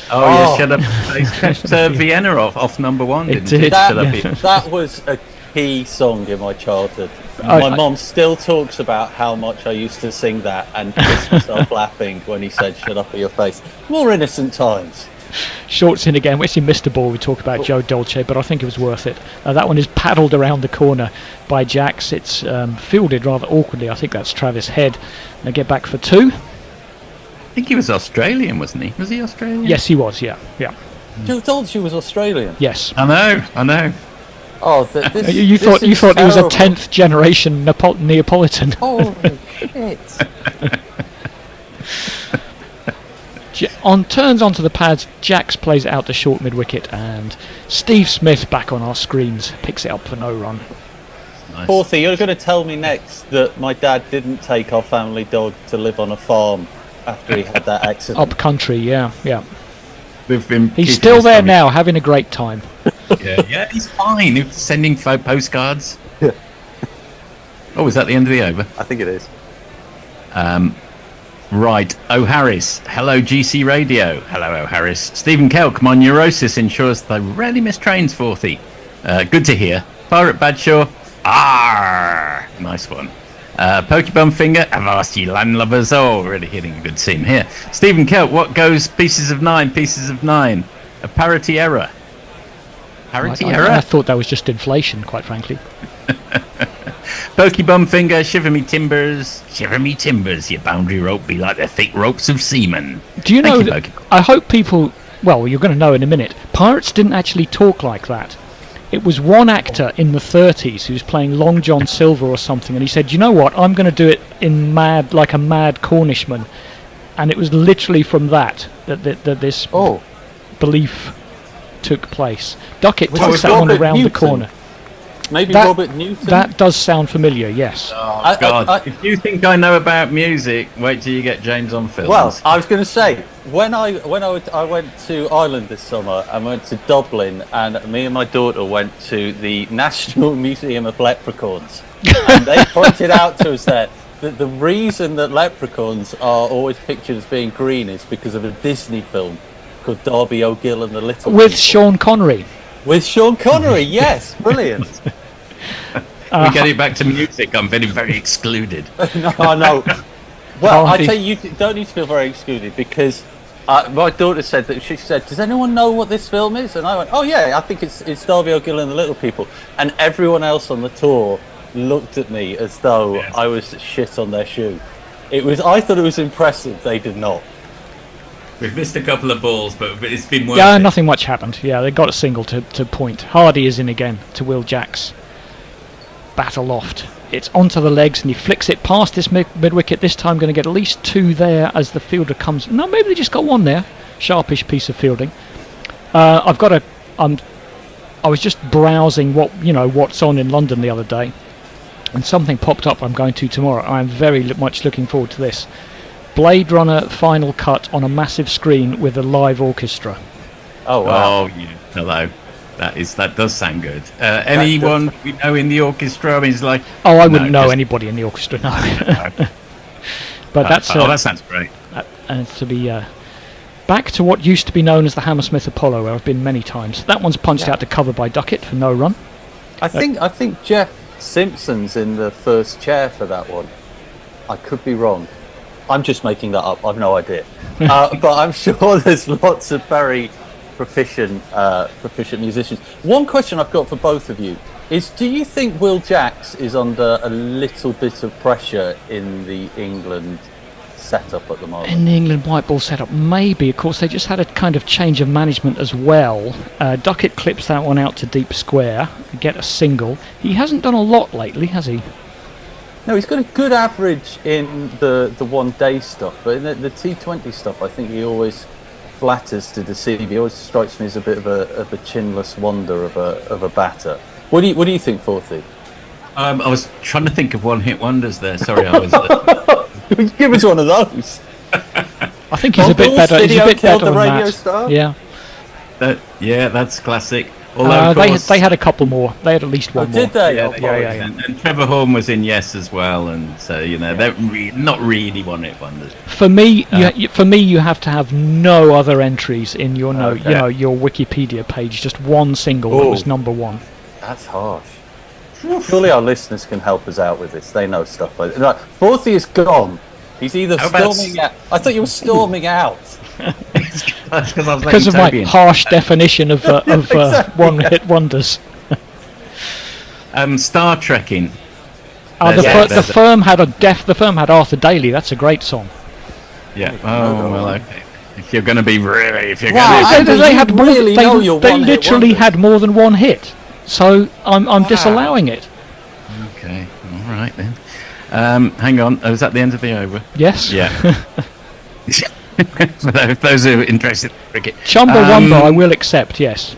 Oh, yeah, Shut Up. They kept Vienna off number one, didn't it? That was a key song in my childhood. My mom still talks about how much I used to sing that and kiss myself laughing when he said, "Shut up, or your face." More innocent times. Shorts in again. We've seen Mr. Ball. We talk about Joe Dolce, but I think it was worth it. That one is paddled around the corner by Jax. It's fielded rather awkwardly. I think that's Travis Head. They get back for 2. I think he was Australian, wasn't he? Was he Australian? Yes, he was. Yeah. Joe Dolce was Australian. Yes. I know. Oh, you thought he was a 10th generation Neapolitan. Oh shit. Turns onto the pads, Jax plays it out to short mid-wicket, and Steve Smith back on our screens picks it up for no run. Nice. Porthy, you're going to tell me next that my dad didn't take our family dog to live on a farm after he had that accident. Up country, yeah. He's still there now, having a great time. Yeah, he's fine. He's sending postcards. Yeah. Oh, is that the end of the over? I think it is. Right, O'Harris. Hello, GC Radio. Hello, O'Harris. Stephen Kelk, my neurosis ensures that I rarely miss trains, Forthy. Good to hear. Pirate Badshaw. Nice one. Pokebum Finger. Avast ye landlubbers. Oh, really hitting a good seam here. Stephen Kelk, what goes pieces of 9? A parity error. I thought that was just inflation, quite frankly. Pokebum Finger, shiver me timbers, your boundary rope be like the thick ropes of seamen. Do you know, I hope people, well, you're going to know in a minute, pirates didn't actually talk like that. It was one actor in the 30s who was playing Long John Silver or something, and he said, "You know what? I'm going to do it in like a mad Cornishman," and it was literally from that this belief took place. Duckett takes that one around the corner. Maybe Robert Newton. That does sound familiar. Yes. Oh God! If you think I know about music, wait till you get James on film. Well, I was going to say when I went to Ireland this summer and went to Dublin, and me and my daughter went to the National Museum of Leprechauns, and they pointed out to us that the reason that leprechauns are always pictured as being green is because of a Disney film called Darby O'Gill and the Little with People. Sean Connery. With Sean Connery, yes, brilliant. We get it back to music. I'm feeling very excluded. No. Well, I tell you don't need to feel very excluded because my daughter said that she said, "Does anyone know what this film is?" And I went, "Oh yeah, I think it's Darby O'Gill and the Little People." And everyone else on the tour looked at me as though I was shit on their shoe. I thought it was impressive. They did not. We've missed a couple of balls, but it's been worth Yeah, it. nothing much happened. Yeah, they got a single to point. Hardy is in again to Will Jacks. Bat aloft. It's onto the legs and he flicks it past this mid-wicket. This time going to get at least two there as the fielder comes. No, maybe they just got one there. Sharpish piece of fielding. I was just browsing what's on in London the other day, and something popped up I'm going to tomorrow. I'm very much looking forward to this. Blade Runner final cut on a massive screen with a live orchestra. Oh wow! Oh yeah, hello. That does sound good. Anyone we know in the orchestra? I mean, it's like. Oh, I wouldn't know anybody in the orchestra. No. But that's. That sounds great. And to be back to what used to be known as the Hammersmith Apollo, where I've been many times. That one's punched out to cover by Duckett for no run. I think Jeff Simpson's in the first chair for that one. I could be wrong. I'm just making that up. I've no idea. But I'm sure there's lots of very proficient musicians. One question I've got for both of you is, do you think Will Jacks is under a little bit of pressure in the England setup at the moment? In the England white ball setup, maybe. Of course, they just had a kind of change of management as well. Duckett clips that one out to deep square, get a single. He hasn't done a lot lately, has he? No, he's got a good average in the one-day stuff, but in the T20 stuff, I think he always flatters to deceive. He always strikes me as a bit of a chinless wonder of a batter. What do you think, Forthy? I was trying to think of one-hit wonders there. Sorry, I was. Give us one of those. I think he's a bit better. He's a bit better than that. Star? Yeah. Yeah, that's classic. Although they had a couple more. They had at least one more. Did they? Yeah. And Trevor Horn was in Yes as well, and so they're not really one-hit wonders. For me, you have to have no other entries in your your Wikipedia page. Just one single that was number one. That's harsh. Surely our listeners can help us out with this. They know stuff like that. Right, Forthy is gone. He's either storming out. I thought you were storming out. Because of my harsh definition of one-hit wonders. Star Trekking. The firm had Arthur Daly. That's a great song. Yeah. Oh well, okay. If you're going to be really, they literally had more than one hit. So I'm disallowing it. Okay. All right then. Hang on. Was that the end of the over? Yes. Yeah. For those who are interested in cricket. Chumbawamba I will accept, yes.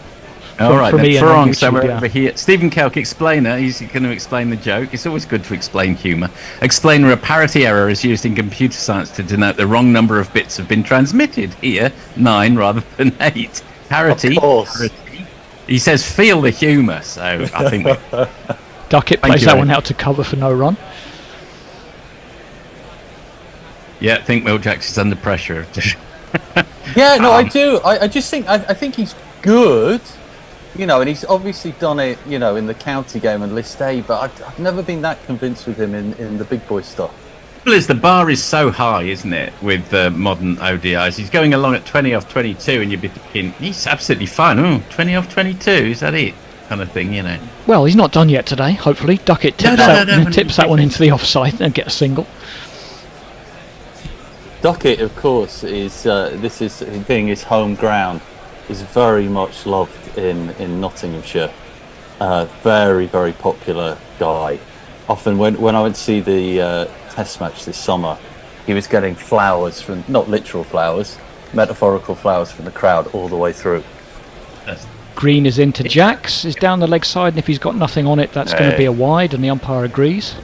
All right, then. Farong, so we're over here. Stephen Kelk, explainer. He's going to explain the joke. It's always good to explain humour. Explainer, a parity error is used in computer science to denote the wrong number of bits have been transmitted. Here, 9 rather than 8. Parity. Of course. Parity. He says, feel the humour. So I think Duckett plays that one out to cover for no run. Yeah, I think Will Jacks is under pressure. Yeah, no, I do. I just think I think he's good, and he's obviously done it, in the county game and List A. But I've never been that convinced with him in the big boy stuff. Well, the bar is so high, isn't it, with modern ODIs? He's going along at 20 off 22, and you'd be thinking he's absolutely fine. Oh, 20 off 22, is that it? Kind of thing, Well, he's not done yet today. Hopefully, Duckett tips that one into the offside and get a single. Duckett, of course, is this is being his home ground, is very much loved in Nottinghamshire. Very, very popular guy. Often when I went to see the test match this summer, he was getting flowers from, not literal flowers, metaphorical flowers from the crowd all the way through. Green is into Jacks, is down the leg side, and if he's got nothing on it, that's going to be a wide, and the umpire agrees.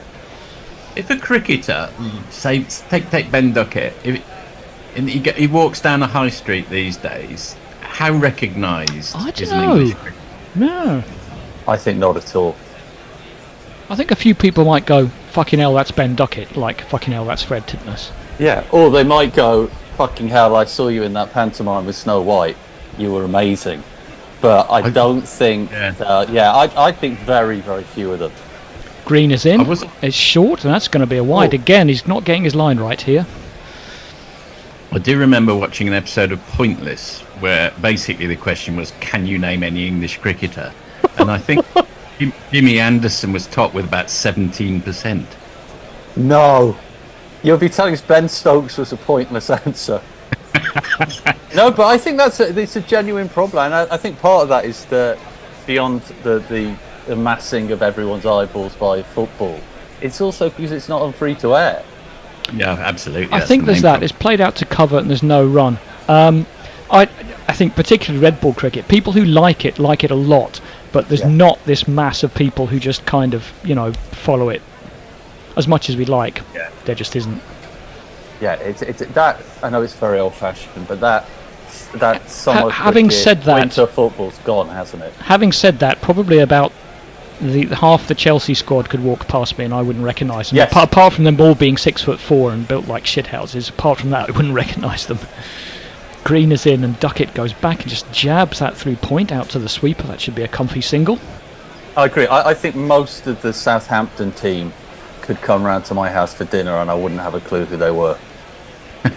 If a cricketer, say, take Ben Duckett, he walks down a high street these days, how recognised is an English cricketer? No. I think not at all. I think a few people might go, fucking hell, that's Ben Duckett, like, fucking hell, that's Fred Titmus. Yeah, or they might go, fucking hell, I saw you in that pantomime with Snow White, you were amazing. But I don't think, I think very, very few of them. Green is in, it's short, and that's going to be a wide. Again, he's not getting his line right here. I do remember watching an episode of Pointless, where basically the question was, can you name any English cricketer? And I think Jimmy Anderson was top with about 17%. No. You'll be telling us Ben Stokes was a pointless answer. No, but I think it's a genuine problem. And I think part of that is that beyond the amassing of everyone's eyeballs by football, it's also because it's not on free to air. Yeah, absolutely. I think there's that. It's played out to cover and there's no run. I think particularly red ball cricket, people who like it a lot, but there's not this mass of people who just kind of, follow it as much as we like. Yeah. There just isn't. Yeah, it's that. I know it's very old-fashioned, but that summer having cricket, said that, winter football's gone, hasn't it? Having said that, probably about the half the Chelsea squad could walk past me and I wouldn't recognise them. Yes. Apart from them all being 6'4" and built like shithouses, apart from that, I wouldn't recognise them. Green is in and Duckett goes back and just jabs that through point out to the sweeper. That should be a comfy single. I agree. I think most of the Southampton team could come round to my house for dinner and I wouldn't have a clue who they were.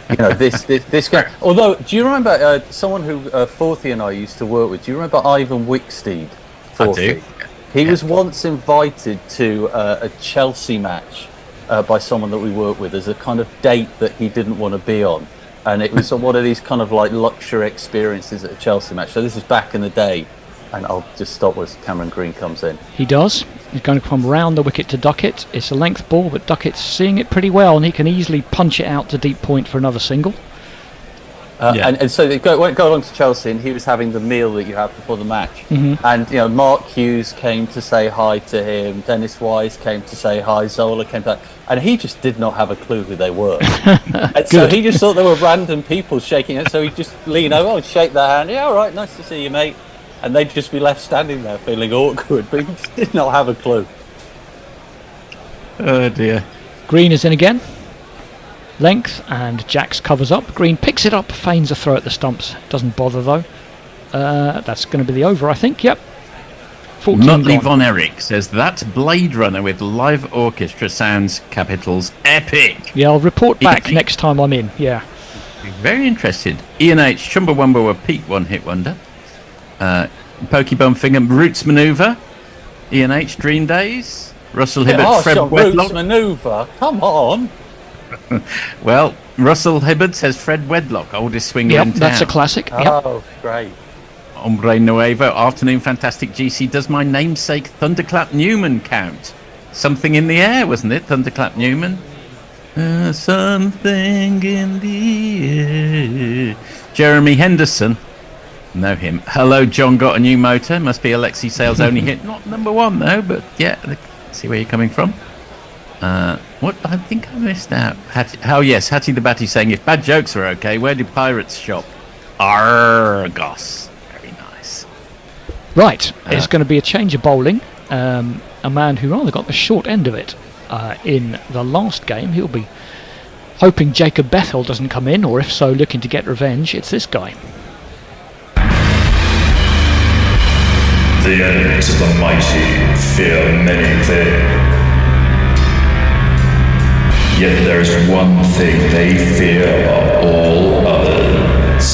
This guy. Although, do you remember someone who Forthy and I used to work with? Do you remember Ivan Wicksteed? Forthy? I do. He was once invited to a Chelsea match by someone that we worked with as a kind of date that he didn't want to be on. And it was one of these kind of like luxury experiences at a Chelsea match. So this is back in the day. And I'll just stop as Cameron Green comes in. He does. He's going to come round the wicket to Duckett. It's a length ball, but Duckett's seeing it pretty well, and he can easily punch it out to deep point for another single. And so they go along to Chelsea, and he was having the meal that you have before the match. Mm-hmm. And Mark Hughes came to say hi to him. Dennis Wise came to say hi. Zola came back, and he just did not have a clue who they were. And so he just thought they were random people shaking it. So he'd just lean over, shake their hand. Yeah, all right, nice to see you, mate. And they'd just be left standing there feeling awkward, but he just did not have a clue. Oh dear. Green is in again. Length, and Jacks covers up. Green picks it up, feigns a throw at the stumps. Doesn't bother though. That's going to be the over, I think. Yep. 14 Nutley gone. Von Erich says that Blade Runner with live orchestra sounds capitals epic. Yeah, I'll report back next time I'm in. Yeah. Very interested. Ian H. Chumbawamba were peak one-hit wonder. Pokebone Finger, Roots Maneuver, Ian H. Dream Days, Russell Hibbert, Fred Wedlock. Roots Maneuver, come on. Well, Russell Hibbert says Fred Wedlock, oldest swinger in town. That's a classic. Oh, great. Hombre Nuevo, Afternoon Fantastic GC. Does my namesake Thunderclap Newman count? Something in the air, wasn't it? Thunderclap Newman. Something in the air. Jeremy Henderson. Know him. Hello, John got a new motor. Must be Alexi Sale's only hit. Not number one though, but yeah, see where you're coming from. What? I think I missed out. Hattie the Batty saying, if bad jokes are okay, where do pirates shop? Argos. Very nice. Right, it's going to be a change of bowling. A man who rather got the short end of it in the last game. He'll be hoping Jacob Bethel doesn't come in, or if so, looking to get revenge. It's this guy. The enemies of the mighty fear many things. Yet there is one thing they fear above all others.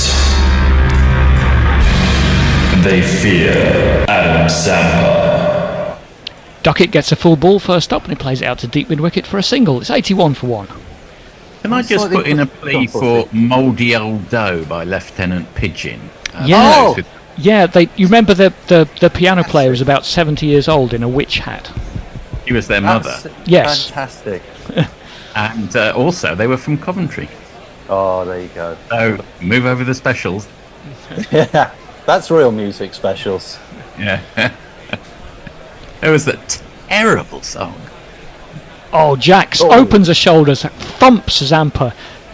They fear Adam Zampa. Duckett gets a full ball first up and he plays it out to deep mid wicket for a single. It's 81 for 1. Can I just put in a plea for Mouldy Old Dough by Lieutenant Pigeon? Yeah, you remember the piano player was about 70 years old in a witch hat. He was their mother. Yes. Fantastic. And also, they were from Coventry. Oh, there you go. So, move over the specials. Yeah, that's real music specials. Yeah. It was that terrible song. Oh, Jax opens the shoulders, thumps Zampa.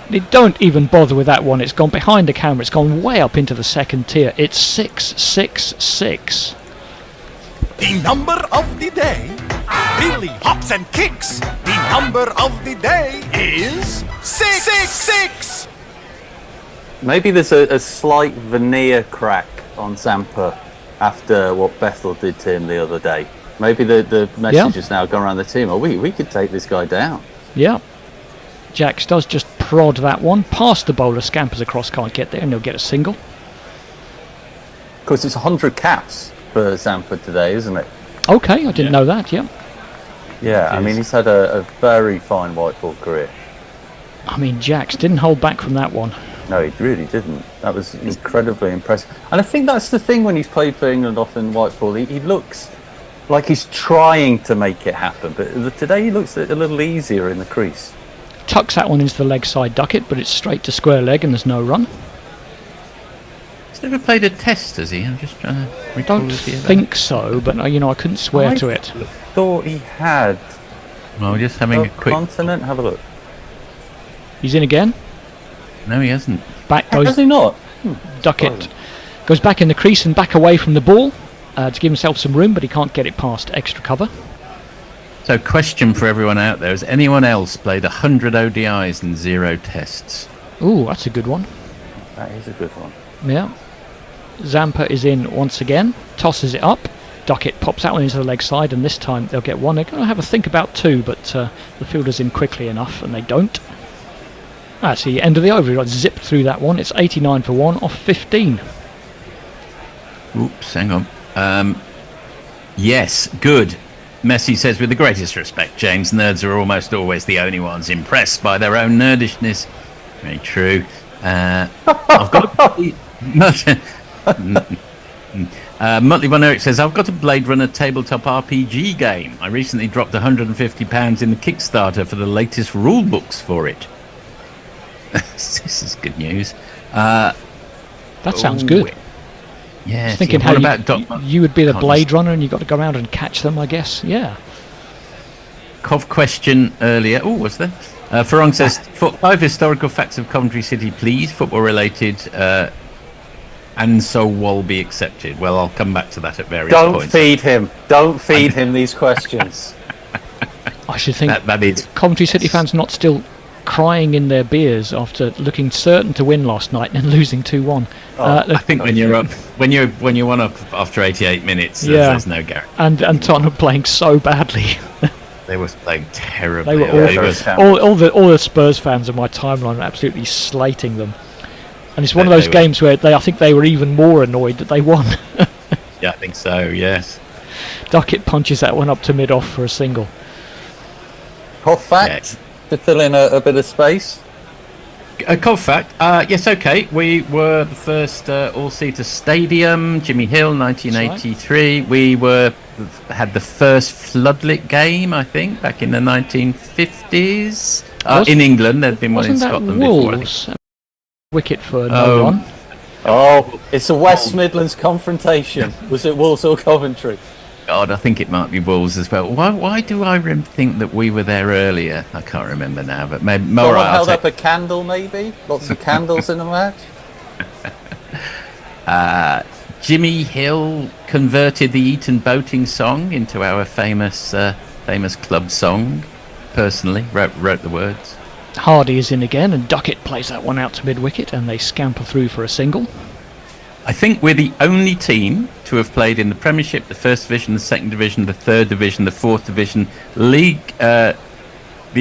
They don't even bother with that one. It's gone behind the camera. It's gone way up into the second tier. It's 666. The number of the day really hops and kicks. The number of the day is 666. Maybe there's a slight veneer crack on Zampa after what Bethel did to him the other day. Maybe the message has now gone around the team. Oh, we could take this guy down. Yeah. Jax does just prod that one past the bowler, scampers across, can't get there, and he'll get a single. Of course, it's 100 caps for Zampa today, isn't it? Okay, I didn't know that, yeah. Yeah, I mean, he's had a very fine white ball career. I mean, Jax didn't hold back from that one. No, he really didn't. That was incredibly impressive. And I think that's the thing when he's played for England off in white ball. He looks like he's trying to make it happen, but today he looks a little easier in the crease. Tucks that one into the leg side ducket, but it's straight to square leg and there's no run. He's never played a test, has he? I'm just trying to recall. Don't think so, but I couldn't swear to it. Thought he had. Well, just having a quick continent. Have a look. He's in again. No, he hasn't. Back goes. Has he not? Ducket goes back in the crease and back away from the ball to give himself some room, but he can't get it past extra cover. So, question for everyone out there: has anyone else played 100 ODIs and 0 tests? Ooh, that's a good one. That is a good one. Yeah. Zampa is in once again, tosses it up. Ducket pops that one into the leg side, and this time they'll get one. They're going to have a think about two, but the fielder's in quickly enough, and they don't. That's the end of the over. He got zipped through that one. It's 89 for 1 off 15. Oops, hang on. Yes, good. Messi says, with the greatest respect, James, nerds are almost always the only ones impressed by their own nerdishness. Very true. I've got Muttley Von Erich says, I've got a Blade Runner tabletop RPG game. I recently dropped £150 in the Kickstarter for the latest rule books for it. This is good news. That sounds good. Yeah, I was thinking what how about you would be the Blade Runner and you've got to go around and catch them, I guess. Yeah. Cov question earlier. Oh, was there? Farong says, 5 historical facts of Coventry City, please, football related, and so will be accepted. Well, I'll come back to that at various points. Don't feed him. Don't feed him these questions. I should think that is Coventry City fans not still crying in their beers after looking certain to win last night and then losing 2-1. I think when you're up, when you won up after 88 minutes, there's no guarantee. And Tottenham playing so badly. They were playing terribly. They were awful. All the Spurs fans on my timeline were absolutely slating them. And it's one of those games where I think they were even more annoyed that they won. Yeah, I think so. Yes. Ducket punches that one up to mid-off for a single. Hot fact to fill in a bit of space. A cold fact, yes, okay. We were the first all-seater stadium, Jimmy Hill, 1983. Right. We had the first floodlit game, I think, back in the 1950s. In England, there'd been one in Scotland before. Wicket for no run. Oh, it's a West Midlands confrontation. Was it Wolves or Coventry? God, I think it might be Wolves as well. Why do I think that we were there earlier? I can't remember now, but maybe someone held up a candle, maybe? Lots of candles in the match? Jimmy Hill converted the Eton boating song into our famous club song. Personally, wrote the words. Hardy is in again, and Ducket plays that one out to mid-wicket, and they scamper through for a single. I think we're the only team to have played in the Premiership, the First Division, the Second Division, the Third Division, the Fourth Division, League, the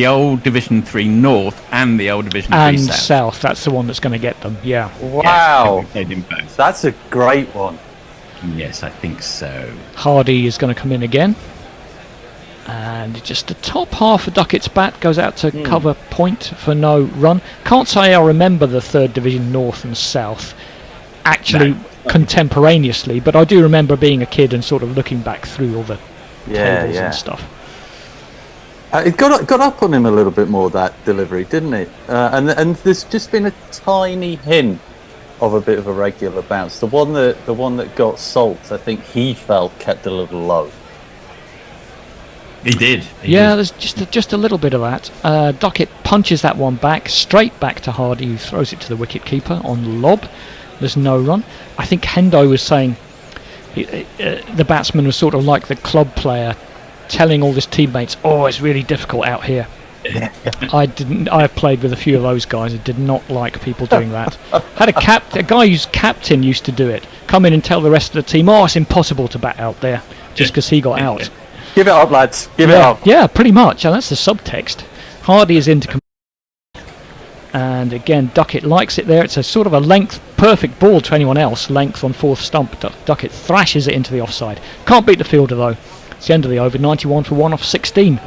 old Division 3 North, and the old Division 3 South. And South, that's the one that's going to get them, yeah. Wow, yes, that's a great one. Yes, I think so. Hardy is going to come in again. And just the top half of Ducket's bat goes out to cover point for no run. Can't say I remember the Third Division North and South. Actually, contemporaneously, but I do remember being a kid and sort of looking back through all the tables and stuff. It got up on him a little bit more, that delivery, didn't it? And there's just been a tiny hint of a bit of a regular bounce. The one that got Salt, I think he felt kept a little low. He did. There's just a little bit of that. Duckett punches that one back, straight back to Hardy, who throws it to the wicket keeper on lob. There's no run. I think Hendo was saying the batsman was sort of like the club player telling all his teammates, "Oh, it's really difficult out here." I played with a few of those guys. I did not like people doing that. Had a guy who's captain used to do it. Come in and tell the rest of the team, "Oh, it's impossible to bat out there," just because he got out. Give it up, lads. Give it up. Yeah, pretty much. And that's the subtext. Hardy is into and again, Duckett likes it there. It's a sort of a length, perfect ball to anyone else. Length on fourth stump. Duckett thrashes it into the offside. Can't beat the fielder though. It's the end of the over. 91 for 1 off 16.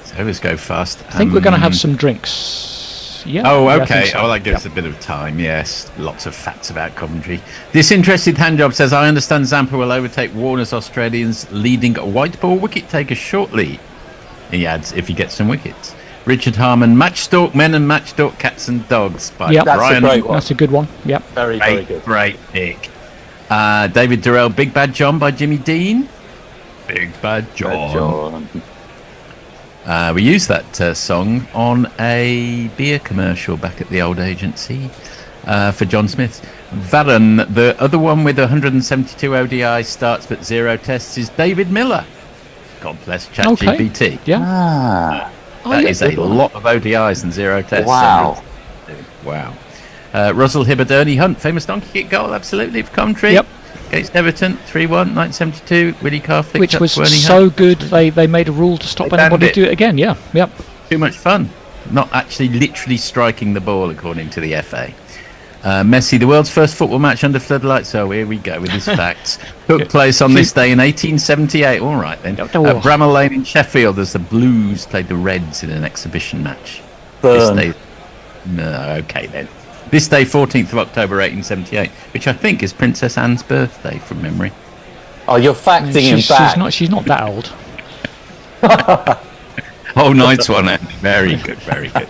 So let's go fast. I think we're going to have some drinks. Yeah. Oh, yeah, okay. so. That gives us a bit of time. Yes, lots of facts about Coventry. Disinterested Handjob says, I understand Zampa will overtake Warner's Australians leading white ball wicket taker shortly. He adds, if he gets some wickets. Richard Harmon, Matchstalk Men and Matchstalk Cats and Dogs by Brian. That's a good one. Yep. Very good. Great pick. David Durrell, Big Bad John by Jimmy Dean. Big Bad John. We used that song on a beer commercial back at the old agency for John Smith. Varun, the other one with 172 ODI starts but 0 tests is David Miller. God bless ChatGPT. Yeah. That is a lot of ODIs and 0 tests. Wow. Wow. Russell Hibbert, Ernie Hunt, famous donkey kick goal, absolutely, for Coventry. Yep. Against Everton, 3-1, 1972. Willie Carr flicked Which up was to Ernie so Hunt. good, they made a rule to stop anybody do it again. Yeah. Yep. Too much fun. Not actually literally striking the ball, according to the FA. Messi, the world's first football match under floodlights. So here we go with his facts. Took place on this day in 1878. All right then. At Bramall Lane in Sheffield, as the Blues played the Reds in an exhibition match. This day, okay then. This day, 14th of October, 1878, which I think is Princess Anne's birthday from memory. Oh, you're facting him back. She's not that old. Oh, nice one, Andy. Very good, very good.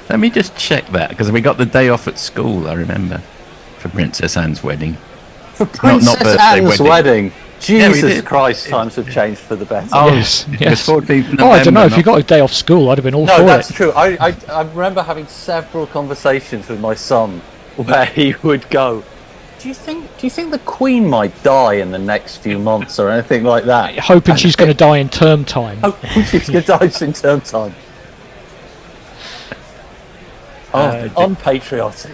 Let me just check that, because we got the day off at school, I remember, for Princess Anne's wedding. For Princess Anne's wedding? Jesus Christ, times have changed for the better. Oh, yes. Oh, I don't know, if you got a day off school, I'd have been all for it. No, that's true. I remember having several conversations with my son where he would go, do you think the Queen might die in the next few months or anything like that? Hoping she's going to die in term time. Hoping she's going to die in term time. Oh, unpatriotic.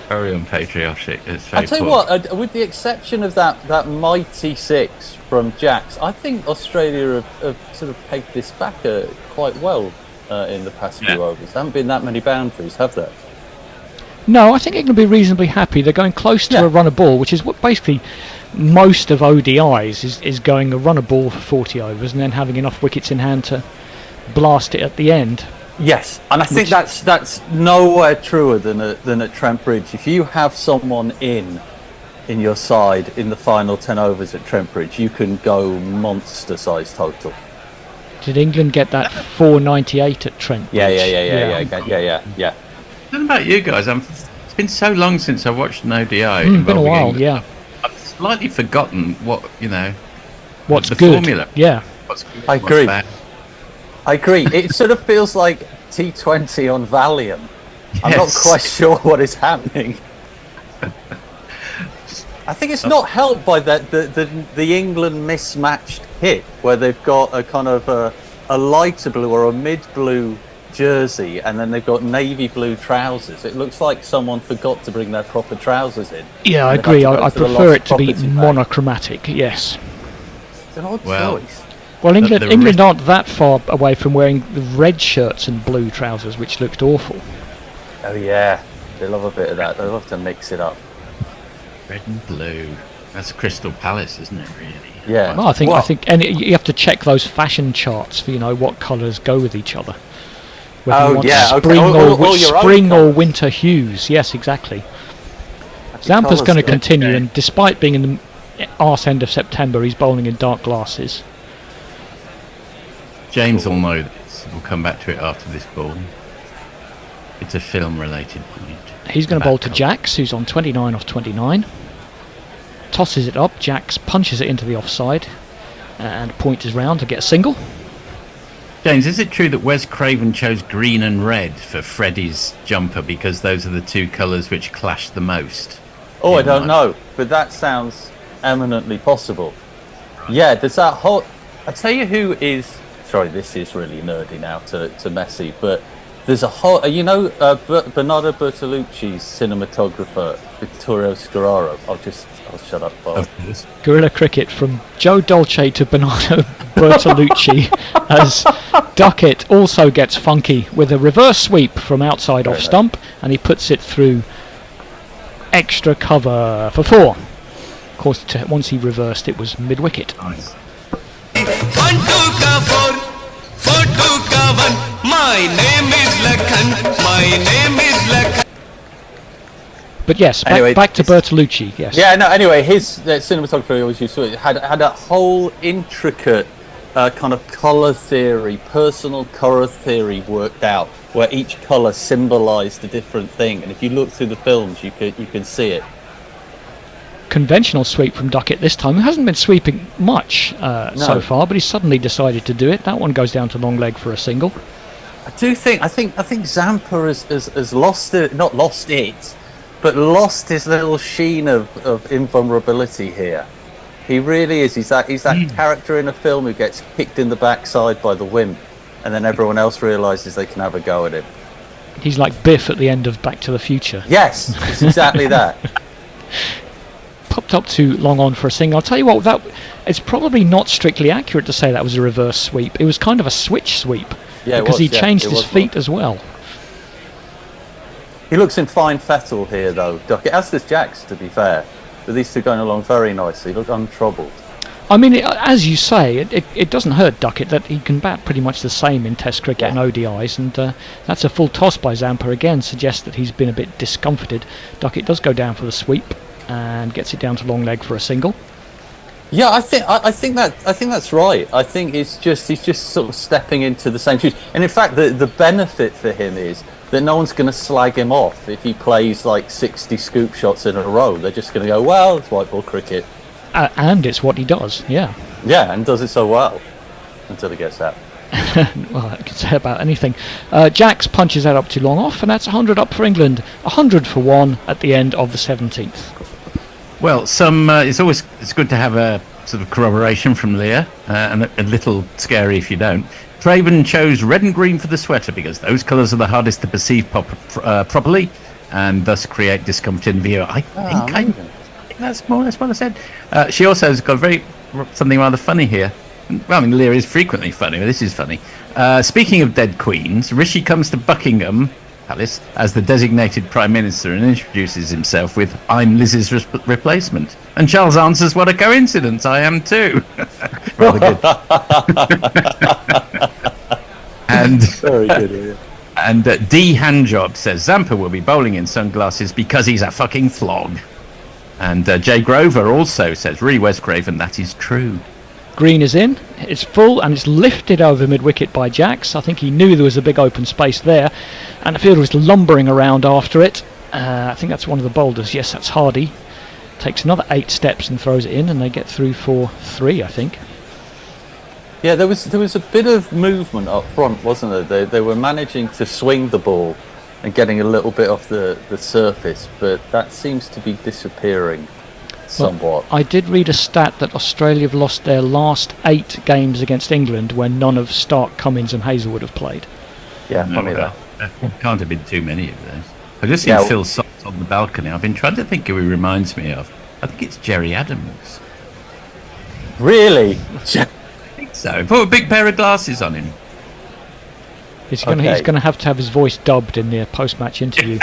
Very unpatriotic. I tell you what, with the exception of that mighty 6 from Jacks, I think Australia have sort of pegged this back quite well in the past few overs. There haven't been that many boundaries, have there? No, I think it can be reasonably happy. They're going close to a run of ball, which is what basically most of ODIs is going a run of ball for 40 overs and then having enough wickets in hand to blast it at the end. Yes, and I think that's nowhere truer than at Trent Bridge. If you have someone in your side in the final 10 overs at Trent Bridge, you can go monster-sized total. Did England get that 498 at Trent Bridge? Yeah. I don't know about you guys. It's been so long since I watched an ODI. Been a while, England. yeah. I've slightly forgotten what's the good. formula. Yeah. What's good, I agree. What's bad. I agree. It sort of feels like T20 on Valium. I'm not quite sure what is happening. I think it's not helped by the England mismatched kit, where they've got a kind of a lighter blue or a mid-blue jersey, and then they've got navy blue trousers. It looks like someone forgot to bring their proper trousers in. Yeah, I agree. I prefer it to be monochromatic. Yes. It's an odd choice. Well, England aren't that far away from wearing the red shirts and blue trousers, which looked awful. Oh yeah, they love a bit of that. They love to mix it up. Red and blue. That's Crystal Palace, isn't it? Really? Yeah. Well, I think, and you have to check those fashion charts for what colours go with each other. Whether you want spring or winter hues. Yes, exactly. Zampa's going to colours, continue, okay. and despite being in the arse end of September, he's bowling in dark glasses. James will know this. We'll come back to it after this ball. It's a film-related point. He's going to bowl to Back Jacks, who's on 29 off 29. Tosses it up. Jacks punches it into the offside, and point is round to get a single. James, is it true that Wes Craven chose green and red for Freddie's jumper because those are the two colours which clash the most? Oh, I don't know, but that sounds eminently possible. Yeah, there's that whole... I tell you who is... Sorry, this is really nerdy now to Messi, but there's a whole... Bernardo Bertolucci's cinematographer, Vittorio Scarraro. I'll shut up, Bob. Guerrilla cricket from Joe Dolce to Bernardo Bertolucci as Duckett also gets funky with a reverse sweep from outside off stump, and he puts it through extra cover for 4. Of course, once he reversed, it was mid-wicket. Nice. 1 2 ka 4 4 2 ka 1. My name is Lakhan. My name is Lakhan. But yes, Anyway, back to Bertolucci. Yes. Yeah, no, anyway, his cinematography always used to had a whole intricate kind of colour theory, personal colour theory worked out, where each colour symbolised a different thing. And if you look through the films, you can see it. Conventional sweep from Duckett this time. He hasn't been sweeping much so far, but he's suddenly decided to do it. That one goes down to long leg for a single. I think Zampa has lost it, not lost it, but lost his little sheen of invulnerability here. He really is. He's that character in a film who gets kicked in the backside by the wind, and then everyone else realises they can have a go at him. He's like Biff at the end of Back to the Future. Yes, it's exactly that. Popped up too long on for a single. I'll tell you what, it's probably not strictly accurate to say that was a reverse sweep. It was kind of a switch sweep, because he changed his feet as well. He looks in fine fettle here, though, Duckett, as does Jacks, to be fair. But these two going along very nicely, look untroubled. I mean, as you say, it doesn't hurt Duckett that he can bat pretty much the same in Test cricket and ODIs, and that's a full toss by Zampa again, suggests that he's been a bit discomforted. Duckett does go down for the sweep and gets it down to long leg for a single. Yeah, I think that's right. I think he's just sort of stepping into the same shoes. And in fact, the benefit for him is that no one's going to slag him off if he plays like 60 scoop shots in a row. They're just going to go, well, it's white ball cricket. And it's what he does, yeah. Yeah, and does it so well until he gets out. Well, I can say about anything. Jacks punches that up too long off, and that's 100 up for England. 100 for 1 at the end of the 17th. Well, it's good to have a sort of corroboration from Leah, and a little scary if you don't. Craven chose red and green for the sweater because those colours are the hardest to perceive properly, and thus create discomfort in the viewer. I think that's more or less what I said. She also has got something rather funny here. Well, I mean, Leah is frequently funny, but this is funny. Speaking of dead queens, Rishi comes to Buckingham Palace as the designated Prime Minister and introduces himself with, "I'm Liz's replacement." And Charles answers, "What a coincidence, I am too." Rather good. And very good. And D Handjob says Zampa will be bowling in sunglasses because he's a fucking flog. And Jay Grover also says, "Really, Wes Craven, that is true." Green is in, it's full, and it's lifted over mid-wicket by Jacks. I think he knew there was a big open space there, and the fielder was lumbering around after it. I think that's one of the boulders. Yes, that's Hardy. Takes another 8 steps and throws it in, and they get through for 3, I think. Yeah, there was a bit of movement up front, wasn't there? They were managing to swing the ball and getting a little bit off the surface, but that seems to be disappearing somewhat. Well, I did read a stat that Australia have lost their last 8 games against England when none of Stark, Cummins and Hazelwood have played. Yeah, funny that. Can't have been too many of those. I've just seen Phil Sox on the balcony. I've been trying to think who he reminds me of. I think it's Jerry Adams. Really? I think so. Put a big pair of glasses on him. He's going to have his voice dubbed in the post-match interview.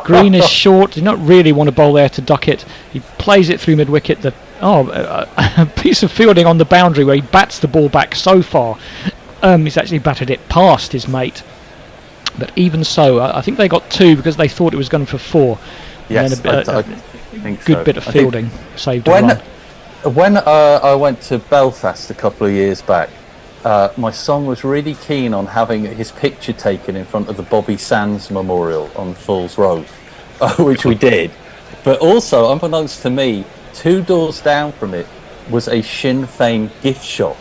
Green is short. Did not really want to bowl there to Duckett. He plays it through mid-wicket. A piece of fielding on the boundary where he bats the ball back so far. He's actually batted it past his mate. But even so, I think they got 2 because they thought it was going for 4. Yes, and then I think good so. bit of I think fielding saved a run. When I went to Belfast a couple of years back, my son was really keen on having his picture taken in front of the Bobby Sands Memorial on Falls Road, which we did. But also, unbeknownst to me, 2 doors down from it was a Sinn Féin gift shop.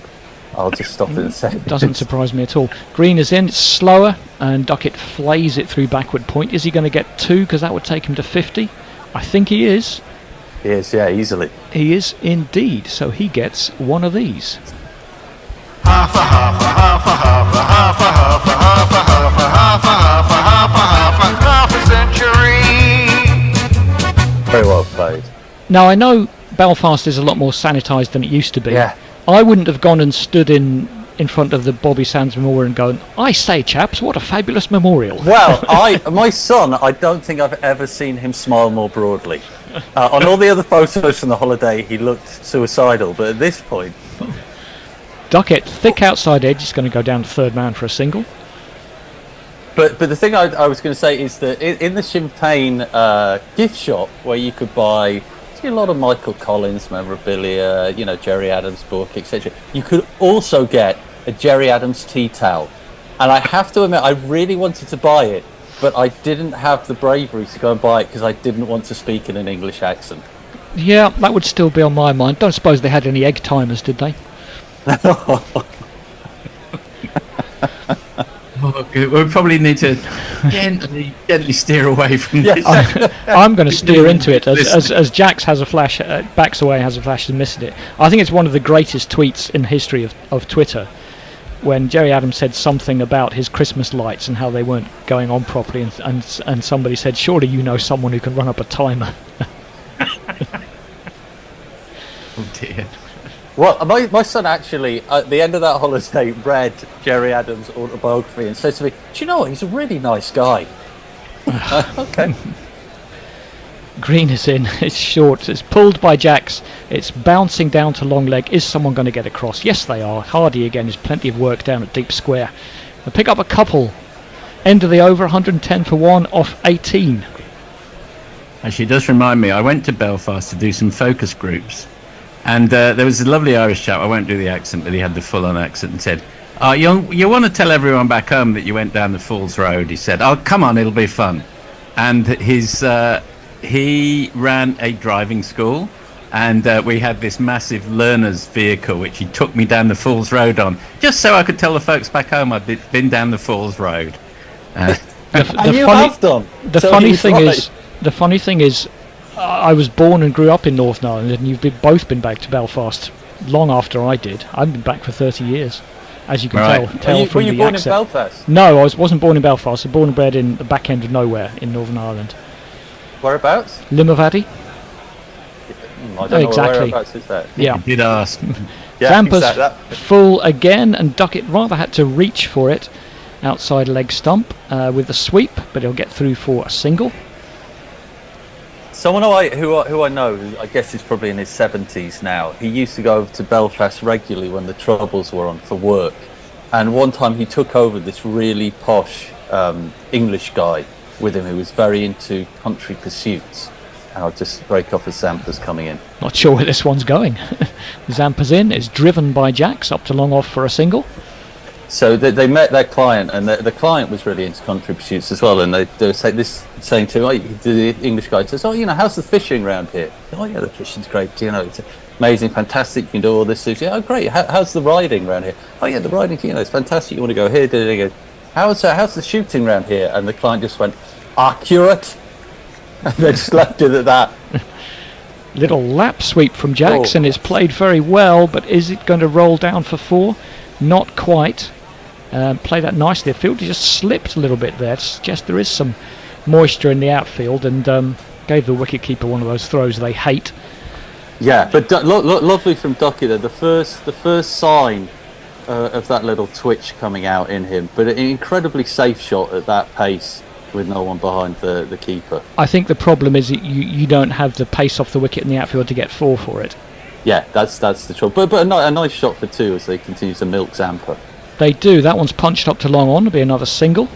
I'll just stop it and say it. Doesn't surprise me at all. Green is in, it's slower, and Duckett flays it through backward point. Is he going to get 2? Because that would take him to 50. I think he is. He is, yeah, easily. He is indeed. So he gets one of these. Half a half a half a half a half a half a half a half a half a half a half a half a half a century. Very well played. Now, I know Belfast is a lot more sanitised than it used to be. Yeah. I wouldn't have gone and stood in front of the Bobby Sands Memorial and gone, I say, chaps, what a fabulous memorial. Well, my son, I don't think I've ever seen him smile more broadly. On all the other photos from the holiday, he looked suicidal, but at this point... Duckett, thick outside edge, is going to go down to third man for a single. But the thing I was going to say is that in the Sinn Féin gift shop, where you could buy a lot of Michael Collins memorabilia, Jerry Adams book, etc., you could also get a Jerry Adams tea towel. And I have to admit, I really wanted to buy it, but I didn't have the bravery to go and buy it because I didn't want to speak in an English accent. Yeah, that would still be on my mind. Don't suppose they had any egg timers, did they? We probably need to gently steer away from this. I'm going to steer into it as Jax has a flash, backs away, has a flash and missed it. I think it's one of the greatest tweets in the history of Twitter, when Jerry Adams said something about his Christmas lights and how they weren't going on properly, and somebody said, surely you know someone who can run up a timer. Oh dear. Well, my son actually, at the end of that holiday, read Jerry Adams' autobiography and said to me, do you know what, he's a really nice guy. Okay. Green is in, it's short, it's pulled by Jax, it's bouncing down to long leg. Is someone going to get across? Yes, they are. Hardy again, there's plenty of work down at deep square. They pick up a couple. End of the over, 110 for 1 off 18. Actually, it does remind me, I went to Belfast to do some focus groups. And there was a lovely Irish chap, I won't do the accent, but he had the full-on accent and said, you want to tell everyone back home that you went down the Falls Road? He said, oh, come on, it'll be fun. And he ran a driving school, and we had this massive learner's vehicle, which he took me down the Falls Road on, just so I could tell the folks back home I'd been down the Falls Road. The funny thing is, I was born and grew up in Northern Ireland, and you've both been back to Belfast long after I did. I've been back for 30 years, as you can tell from the accent. Were you born in Belfast? No, I wasn't born in Belfast. I was born and bred in the back end of nowhere in Northern Ireland. Whereabouts? Limavady. I don't know whereabouts is that. Yeah. You did ask. Zampa's full again, and Duckett rather had to reach for it. Outside leg stump with the sweep, but he'll get through for a single. Someone who I know, who I guess is probably in his 70s now, he used to go over to Belfast regularly when the Troubles were on for work. And one time he took over this really posh English guy with him who was very into country pursuits. And I'll just break off as Zampa's coming in. Not sure where this one's going. Zampa's in, is driven by Jax up to long off for a single. So they met their client, and the client was really into country pursuits as well. And they were saying to him, the English guy says, how's the fishing around here? Oh, yeah, the fishing's great. It's amazing, fantastic. You can do all this. Yeah, oh, great. How's the riding around here? Oh, yeah, the riding, it's fantastic. You want to go here? They go, how's the shooting around here? And the client just went, accurate. And they just left it at that. Little lap sweep from Jax, and it's played very well, but is it going to roll down for 4? Not quite. Play that nicely. The field just slipped a little bit there to suggest there is some moisture in the outfield, and gave the wicketkeeper one of those throws they hate. Yeah, but lovely from Ducky there. The first sign of that little twitch coming out in him, but an incredibly safe shot at that pace with no one behind the keeper. I think the problem is that you don't have the pace off the wicket in the outfield to get 4 for it. Yeah, that's the trouble. But a nice shot for 2 as they continue to milk Zampa. They do. That one's punched up to long on. It'll be another single.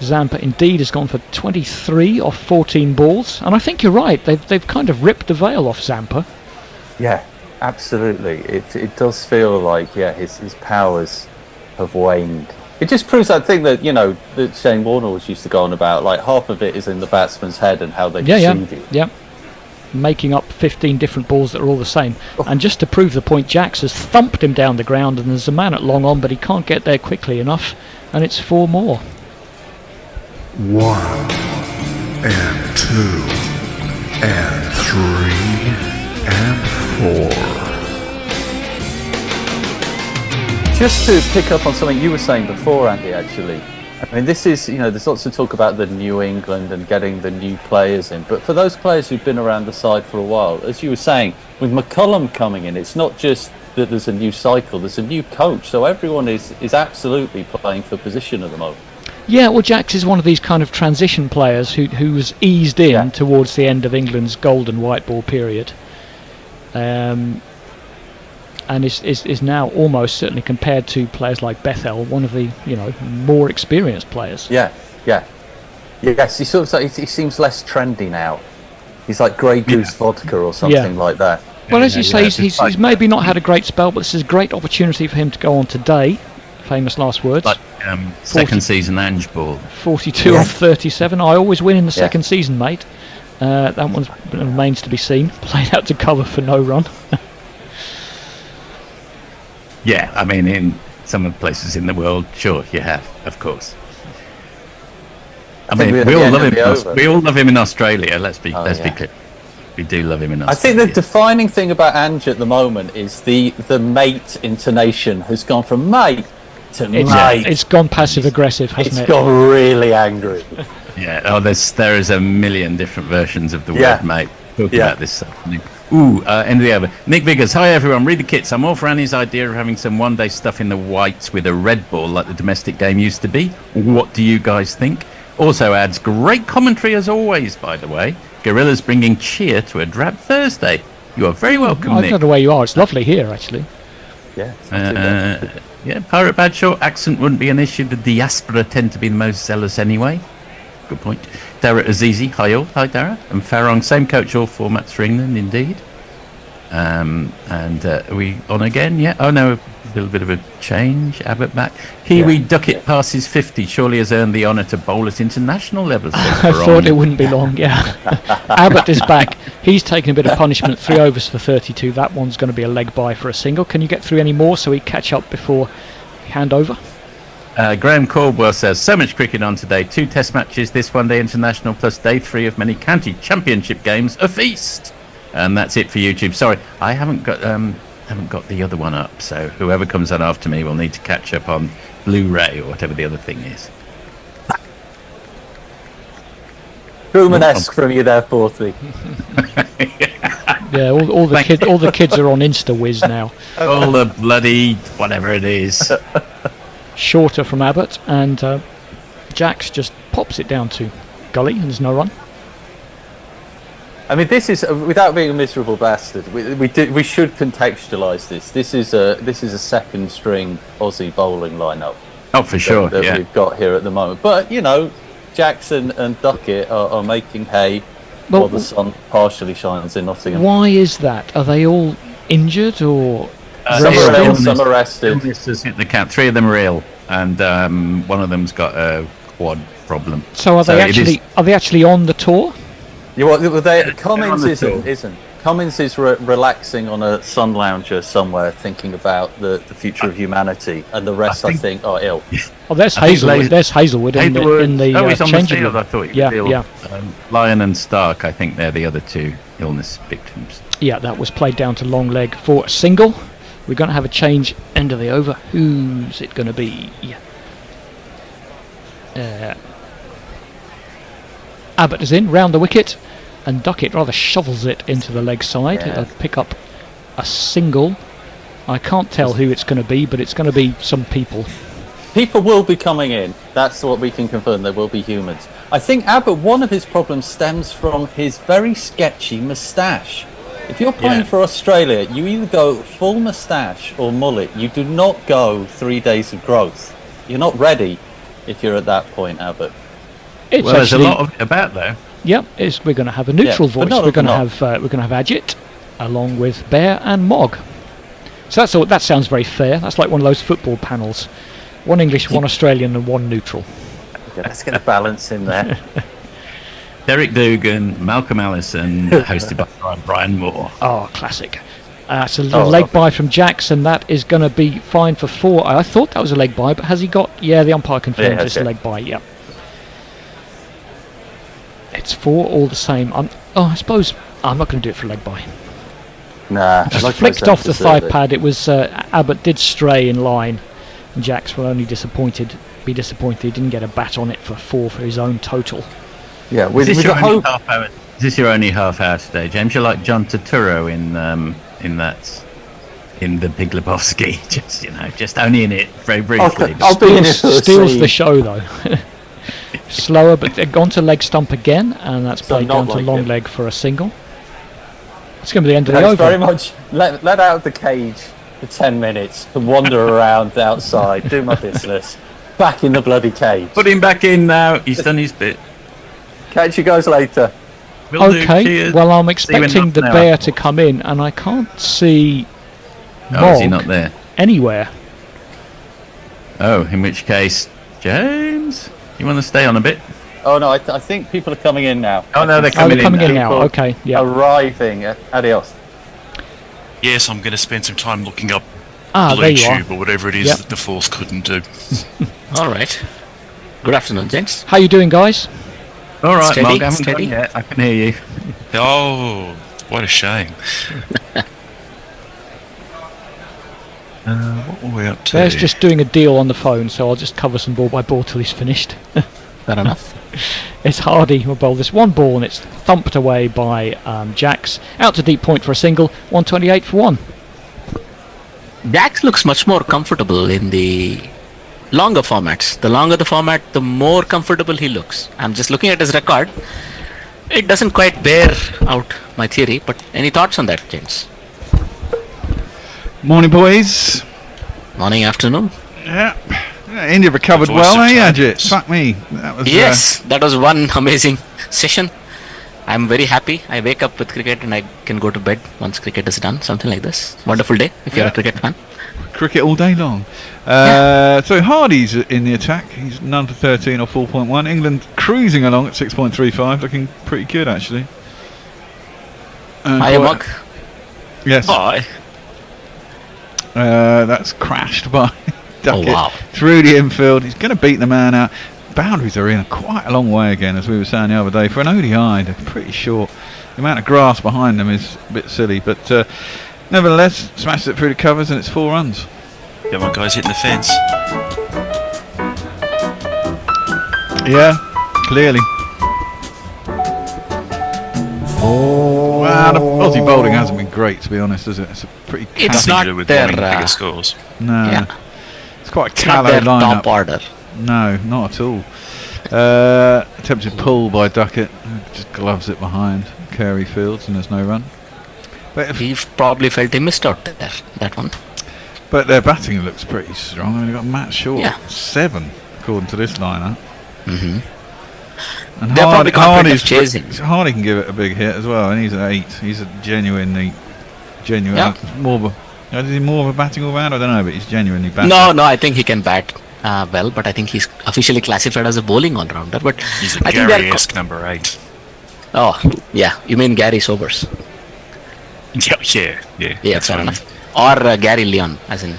Zampa indeed has gone for 23 off 14 balls, and I think you're right. They've kind of ripped the veil off Zampa. Yeah, absolutely. It does feel like his powers have waned. It just proves that thing that that Shane Warner was used to go on about. Like half of it is in the batsman's head and how they perceive you. Yeah. Making up 15 different balls that are all the same. And just to prove the point, Jax has thumped him down the ground, and there's a man at long on, but he can't get there quickly enough, and it's 4 more. 1 and 2 and 3 and 4. Just to pick up on something you were saying before, Andy, actually. I mean, this is, there's lots of talk about the New England and getting the new players in. But for those players who've been around the side for a while, as you were saying, with McCullum coming in, it's not just that there's a new cycle, there's a new coach. So everyone is absolutely playing for position at the moment. Yeah, well, Jax is one of these kind of transition players who was eased in towards the end of England's golden white ball period. And is now almost certainly, compared to players like Bethel, one of the more experienced players. Yes, he sort of he seems less trendy now. He's like Grey Goose vodka or something like that. Well, as you say, he's maybe not had a great spell, but this is a great opportunity for him to go on today. Famous last words. Like second season Ange ball. 42 off 37. I always win in the second season, mate. That one remains to be seen. Played out to cover for no run. Yeah, I mean, in some of the places in the world, sure, you have, of course. I mean, we all love him in Australia. Let's be clear. We do love him in Australia. I think the defining thing about Ange at the moment is the mate intonation has gone from mate to mate. It's gone passive aggressive, hasn't it? It's gone really angry. Yeah. Oh, there is a million different versions of the word mate. Talk about this afternoon. End of the over. Nick Viggers, hi everyone, read the kits. I'm all for Annie's idea of having some one-day stuff in the whites with a red ball like the domestic game used to be. What do you guys think? Also adds, great commentary as always, by the way. Gorillas bringing cheer to a drab Thursday. You are very welcome, Nick. I know the way you are. It's lovely here, actually. Yeah. Pirate Badshaw, accent wouldn't be an issue. The diaspora tend to be the most zealous anyway. Good point. Dara Azizi, hi all. Hi Dara. And Farong, same coach, all formats for England, indeed. Are we on again? Yeah. Oh no, a little bit of a change. Abbott back. Kiwi Duckett passes 50. Surely has earned the honour to bowl at international levels. I thought it wouldn't be long. Yeah. Abbott is back. He's taken a bit of punishment. 3 overs for 32. That one's going to be a leg bye for a single. Can you get through any more so we catch up before hand over? Graham Caldwell says, so much cricket on today. 2 test matches, this one day international, plus day 3 of many county championship games. A feast! And that's it for YouTube. Sorry, I haven't got the other one up, so whoever comes on after me will need to catch up on Blu-ray or whatever the other thing is. Truman-esque from you there, Forthy. Yeah, all the kids are on InstaWiz now. All the bloody whatever it is. Shorter from Abbott, and Jax just pops it down to gully, and there's no run. I mean, this is without being a miserable bastard. We should contextualise this. This is a second string Aussie bowling lineup. Oh, for sure. That we've got here at the moment. But Jackson and Duckett are making hay while the sun partially shines in Nottingham. Why is that? Are they all injured or? Some are rested. Illnesses hit the count. 3 of them are ill, and one of them's got a quad problem. So are they actually on the tour? Cummins isn't. Cummins is relaxing on a sun lounger somewhere, thinking about the future of humanity, and the rest, I think are ill. Oh, there's Hazelwood. There's Hazelwood in the he's on the changing field. room. I thought Yeah. Lyon and Stark, I think they're the other 2 illness victims. Yeah, that was played down to long leg for a single. We're going to have a change end of the over. Who's it going to be? Abbott is in, round the wicket, and Duckett rather shovels it into the leg side. It'll pick up a single. I can't tell who it's going to be, but it's going to be some people. People will be coming in. That's what we can confirm. There will be humans. I think Abbott, one of his problems stems from his very sketchy moustache. If you're playing for Australia, you either go full moustache or mullet. You do not go 3 days of growth. You're not ready if you're at that point, Abbott. It's well, there's a actually- lot of it about though. Yep, we're going to have a neutral Yeah, but voice. not We're going to enough. have Ajit, along with Bear and Mog. So that's all. That sounds very fair. That's like one of those football panels: one English, one Australian, and one neutral. Okay, let's get a balance in there. Derek Dugan, Malcolm Allison, hosted by Brian Moore. Oh, classic. It's a leg bye from Jackson. That is going to be fine for 4. I thought that was a leg bye, but has he got... Yeah, the umpire confirmed it's a leg bye, yep. It's 4 all the same. I suppose I'm not going to do it for a leg bye. Nah. Just flicked off the thigh pad. It was... Abbott did stray in line. And Jax will only be disappointed he didn't get a bat on it for 4 for his own total. Yeah, Is this your only half hour? Is this your only half hour today, James? You're like John Turturro in the Big Lebowski. Just only in it very briefly. I'll be in it for the Steals scene. the show though. Slower, but they've gone to leg stump again, and that's So played not down to like long it. leg for a single. It's going to be the end of the That's over. very much let out of the cage for 10 minutes to wander around outside, do my business. Back in the bloody cage. Put him back in now. He's done his bit. Catch you guys later. Will do. Okay, Cheers. well I'm See you in expecting half the an hour. bear to come in, and I can't see Oh, is he Mog not there? anywhere. Oh, in which case, James, you want to stay on a bit? Oh no, I think people are coming in now. Oh no, they're Oh, coming they're coming in in now. People Okay, yeah. Arriving. Adios. Yes, I'm going to spend some time looking up Ah, there you are. Bluetooth or whatever it is Yep. that the Force couldn't do. All right. Good afternoon, gents. How you doing, guys? All right, Steady, Mark, I haven't steady. gone yet. I can hear you. Oh, what a shame. What were we up to? Bear's just doing a deal on the phone, so I'll just cover some ball by ball till he's finished. Fair enough. It's Hardy who will bowl this one ball, and it's thumped away by Jax. Out to deep point for a single, 128 for 1. Jax looks much more comfortable in the longer formats. The longer the format, the more comfortable he looks. I'm just looking at his record. It doesn't quite bear out my theory, but any thoughts on that, gents? Morning, boys. Morning, afternoon. Yeah. India recovered Voice well, of eh, silence. Ajit? Fuck me. That was, Yes, that was one amazing session. I'm very happy. I wake up with cricket and I can go to bed once cricket is done. Something like this. Wonderful day if you're a cricket fan. cricket all day long. So Hardy's in the attack. He's none for 13 or 4.1. England cruising along at 6.35, looking pretty good actually. Hi, Mug. Yes. Hi. That's crashed by Duckett wow. through the infield. He's going to beat the man out. Boundaries are in quite a long way again, as we were saying the other day. For an ODI, they're pretty short. The amount of grass behind them is a bit silly, but nevertheless, smashes it through the covers and it's 4 runs. Come on, guys, hitting the fence. Yeah, clearly. Wow, the Aussie bowling hasn't been great, to be honest, has it? It's a pretty It's Nothing not to do with their, wanting bigger scores. No, yeah. it's quite a It's not callow their lineup. top order. No, not at all. Attempted pull by Duckett, who just gloves it behind Carey Fields, and there's no run. But He probably felt he missed out there, that one. But their batting looks pretty strong. I mean, they've got Matt Short, Yeah. 7, according to this lineup. Mm-hmm. And They're probably confident of chasing. Hardy can give it a big hit as well, and he's at 8. He's a genuine. Yeah. More of a. Is he more of a batting all round? I don't know, but he's genuinely batting. No, I think he can bat well, but I think he's officially classified as a bowling all-rounder. But He's I a think they're Gary-esque number 8. Oh, yeah. You mean Gary Sobers? Yeah, Yeah, that's fair fine. enough. Or Gary Leon, as in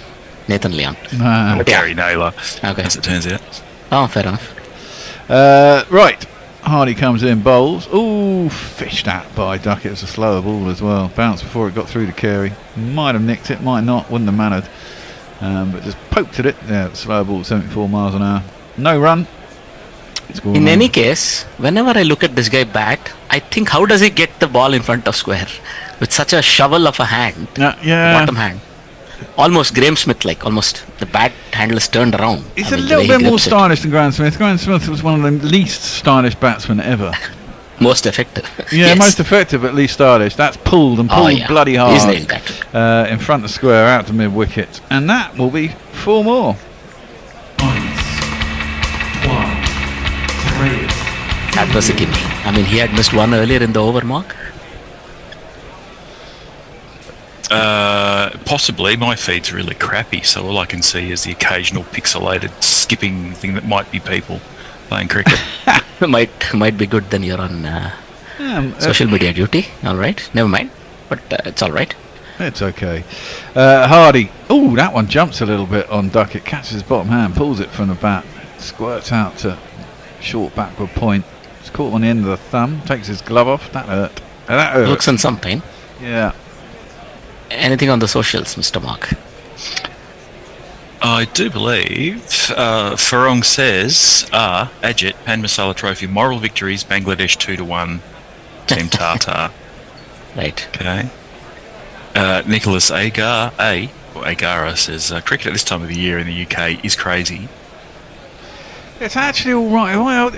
Nathan Leon. Nah. Or Gary Naylor, Okay. as it turns out. Oh, fair enough. Right. Hardy comes in, bowls. Ooh, fished at by Duckett. It was a slower ball as well. Bounced before it got through to Carey. Might have nicked it, might not. Wouldn't have mattered. But just poked at it. Yeah, slower ball, 74 miles an hour. No run. In any case, whenever I look at this guy bat, I think, how does he get the ball in front of square with such a shovel of a hand, yeah. bottom hand, almost Graham Smith like, almost the bat handle is turned around. He's I a mean, the little way he bit more grips it. stylish than Graham Smith. Graham Smith was one of the least stylish batsmen ever. Most effective. Yeah, Yes. most effective, at least stylish. That's pulled and pulled yeah. bloody He's hard nailed that. in front of square, out to mid wicket, and that will be 4 more. 1, 2, 3, That was a gimme. I mean, he had missed one earlier in the over mark. Possibly. My feed's really crappy, so all I can see is the occasional pixelated skipping thing that might be people playing cricket. might be good. Then you're on social media duty. All right, never mind. But it's all right. It's okay. Hardy. Oh, that one jumps a little bit on Duckett. Catches his bottom hand, pulls it from the bat, squirts out to short backward point. It's caught on the end of the thumb. Takes his glove off. That hurt. That hurt. Looks in some pain. Yeah. Anything on the socials, Mr. Mark? I do believe Farong says, Ajit, Pan Masala Trophy, moral victories, Bangladesh 2-1, Team Tata. Right. Okay. Nicholas Agara says, cricket at this time of the year in the UK is crazy. It's actually all right. Well,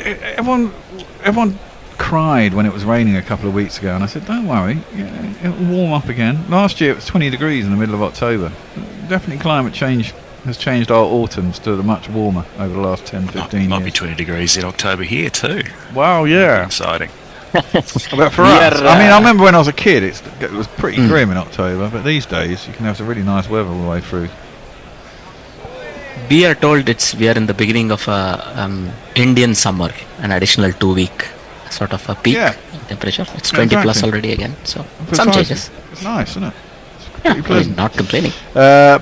everyone cried when it was raining a couple of weeks ago, and I said, don't worry, it'll warm up again. Last year it was 20 degrees in the middle of October. Definitely climate change has changed our autumns to much warmer over the last 10, 15 years. Might be 20 degrees in October here too. Wow, yeah. Exciting. But for us, I mean, I remember when I was a kid, it was pretty grim in October, but these days you can have some really nice weather all the way through. We are told we are in the beginning of Indian summer, an additional 2-week sort of a peak temperature. It's 20 plus already again, so some changes. It's nice, isn't it? Yeah, I mean, not complaining.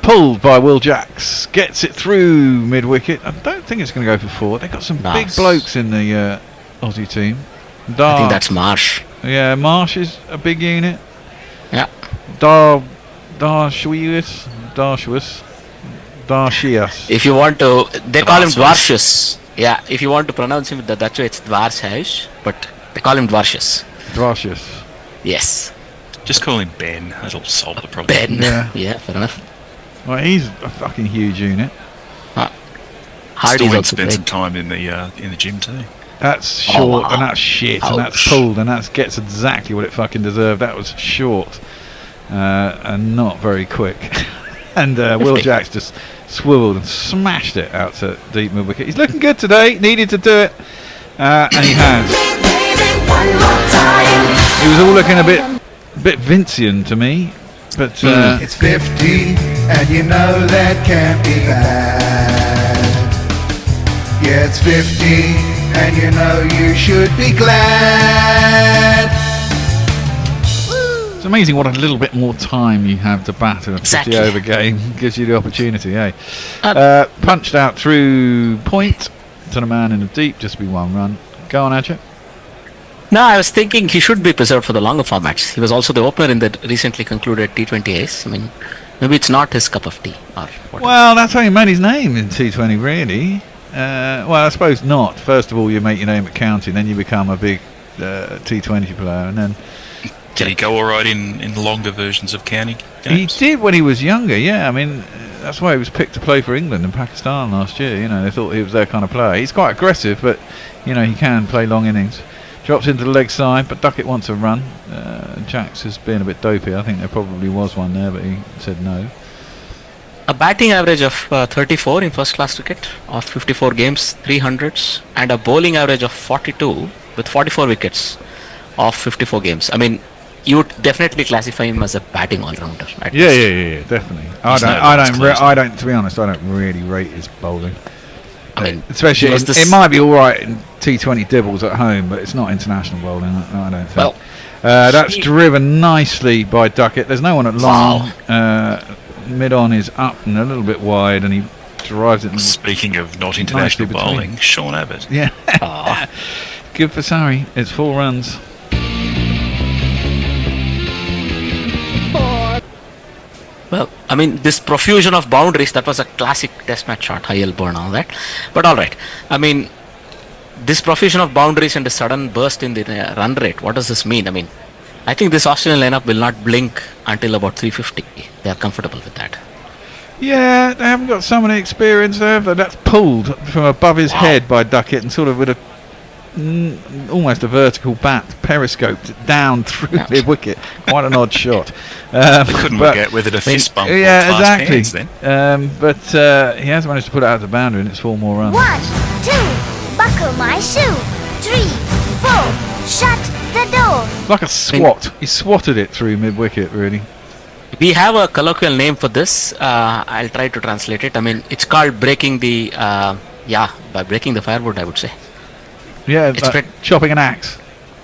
Pulled by Will Jacks, gets it through mid-wicket. I don't think it's going to go for 4. They've got some big blokes in the Aussie team. I think that's Marsh. Yeah, Marsh is a big unit. Yeah. Darshius. If you want to, they call him Dwarshus. Yeah, if you want to pronounce him that way, it's Dwarshus, but they call him Dwarshus. Dwarshus. Yes. Just call him Ben. That'll solve the problem. Ben. Yeah, fair enough. Well, he's a fucking huge unit. Still spend some time in the gym too. That's short and that's shit and that's pulled and that gets exactly what it fucking deserved. That was short and not very quick. And Will Jacks just swiveled and smashed it out to deep mid wicket. He's looking good today. Needed to do it, and he has. He was all looking a bit Vincian to me, but it's 50, and you know that can't be bad. Yeah, it's 50, and you know you should be glad. It's amazing what a little bit more time you have to bat in a 50 over game gives you the opportunity, eh? Punched out through point to the man in the deep, just be 1 run. Go on, Ajit. No, I was thinking he should be preserved for the longer formats. He was also the opener in the recently concluded T20 Ace. I mean, maybe it's not his cup of tea or whatever. Well, that's how you made his name in T20, really. Well, I suppose not. First of all, you make your name at county, then you become a big T20 player, and then. Did he go all right in longer versions of county He games? did when he was younger, yeah. I mean, that's why he was picked to play for England and Pakistan last year. You know, they thought he was their kind of player. He's quite aggressive, but, you know, he can play long innings. Drops into the leg side, but Duckett wants a run. Jacks is being a bit dopey. I think there probably was one there, but he said no. A batting average of 34 in first class cricket of 54 games, 300s, and a bowling average of 42 with 44 wickets of 54 games. I mean, you would definitely classify him as a batting all-rounder. Yeah, definitely. I don't. To be honest, I don't really rate his bowling. I mean, especially it might be all right in T20 dibbles at home, but it's not international bowling. I don't think. Well, that's driven nicely by Duckett. There's no one at long. Mid on is up and a little bit wide, and he drives it. Speaking of not international bowling, Sean Abbott. Yeah. Good for Surrey. It's 4 runs. Well, I mean, this profusion of boundaries, that was a classic test match shot, high elbow and all that. But all right. I mean, this profusion of boundaries and a sudden burst in the run rate, what does this mean? I mean, I think this Australian lineup will not blink until about 350. They are comfortable with that. Yeah, they haven't got so many experience there, but that's pulled from above his head by Duckett and sort of with a almost a vertical bat, periscoped down through the wicket. Quite an odd shot. They couldn't get with it a fist bump. Yeah, or exactly. hands then. But he has managed to put it out of the boundary, and it's 4 more runs. 1, 2, buckle my shoe. 3, Shut the door. Like a swat. He swatted it through mid-wicket, really. We have a colloquial name for this. I'll try to translate it. I mean, it's called breaking the, by breaking the firewood, I would say. Yeah, like chopping an axe.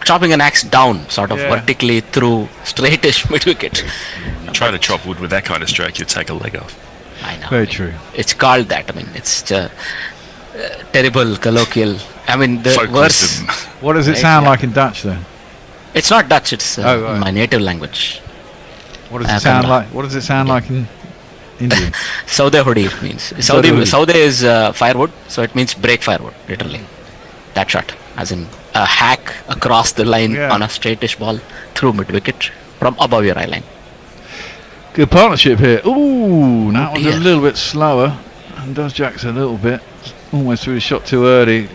Chopping an axe down, sort of Yeah. vertically through straightish mid-wicket. Try to chop wood with that kind of stroke, you'd take a leg off. I know. Very true. It's called that. I mean, it's terrible colloquial. I mean, the Folklism. words. What does it Right, sound yeah. like in Dutch, then? It's not Dutch. It's right. my native language. What does it sound like? What does it sound like in Indian? Saude hodi means. Saude is firewood, so it means break firewood, literally. That shot, as in a hack across the line on a straightish ball through mid-wicket from above your eye line. Good partnership here. Ooh, that one's a dear. little bit slower. And does Jacks a little bit. Almost threw the shot too early.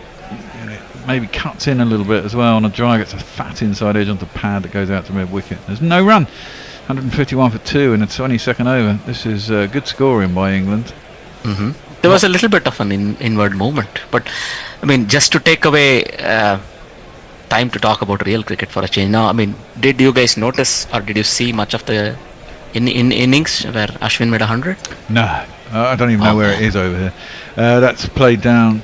And it maybe cuts in a little bit as well on a drive. Gets a fat inside edge onto pad that goes out to mid-wicket. There's no run. 151 for 2 in a 22nd over. This is good scoring by England. Mm-hmm. There was a little bit of an inward movement, but I mean, just to take away time to talk about real cricket for a change. Now, I mean, did you guys notice or did you see much of the in innings where Ashwin made 100? No, I don't even know where it is over here. That's played down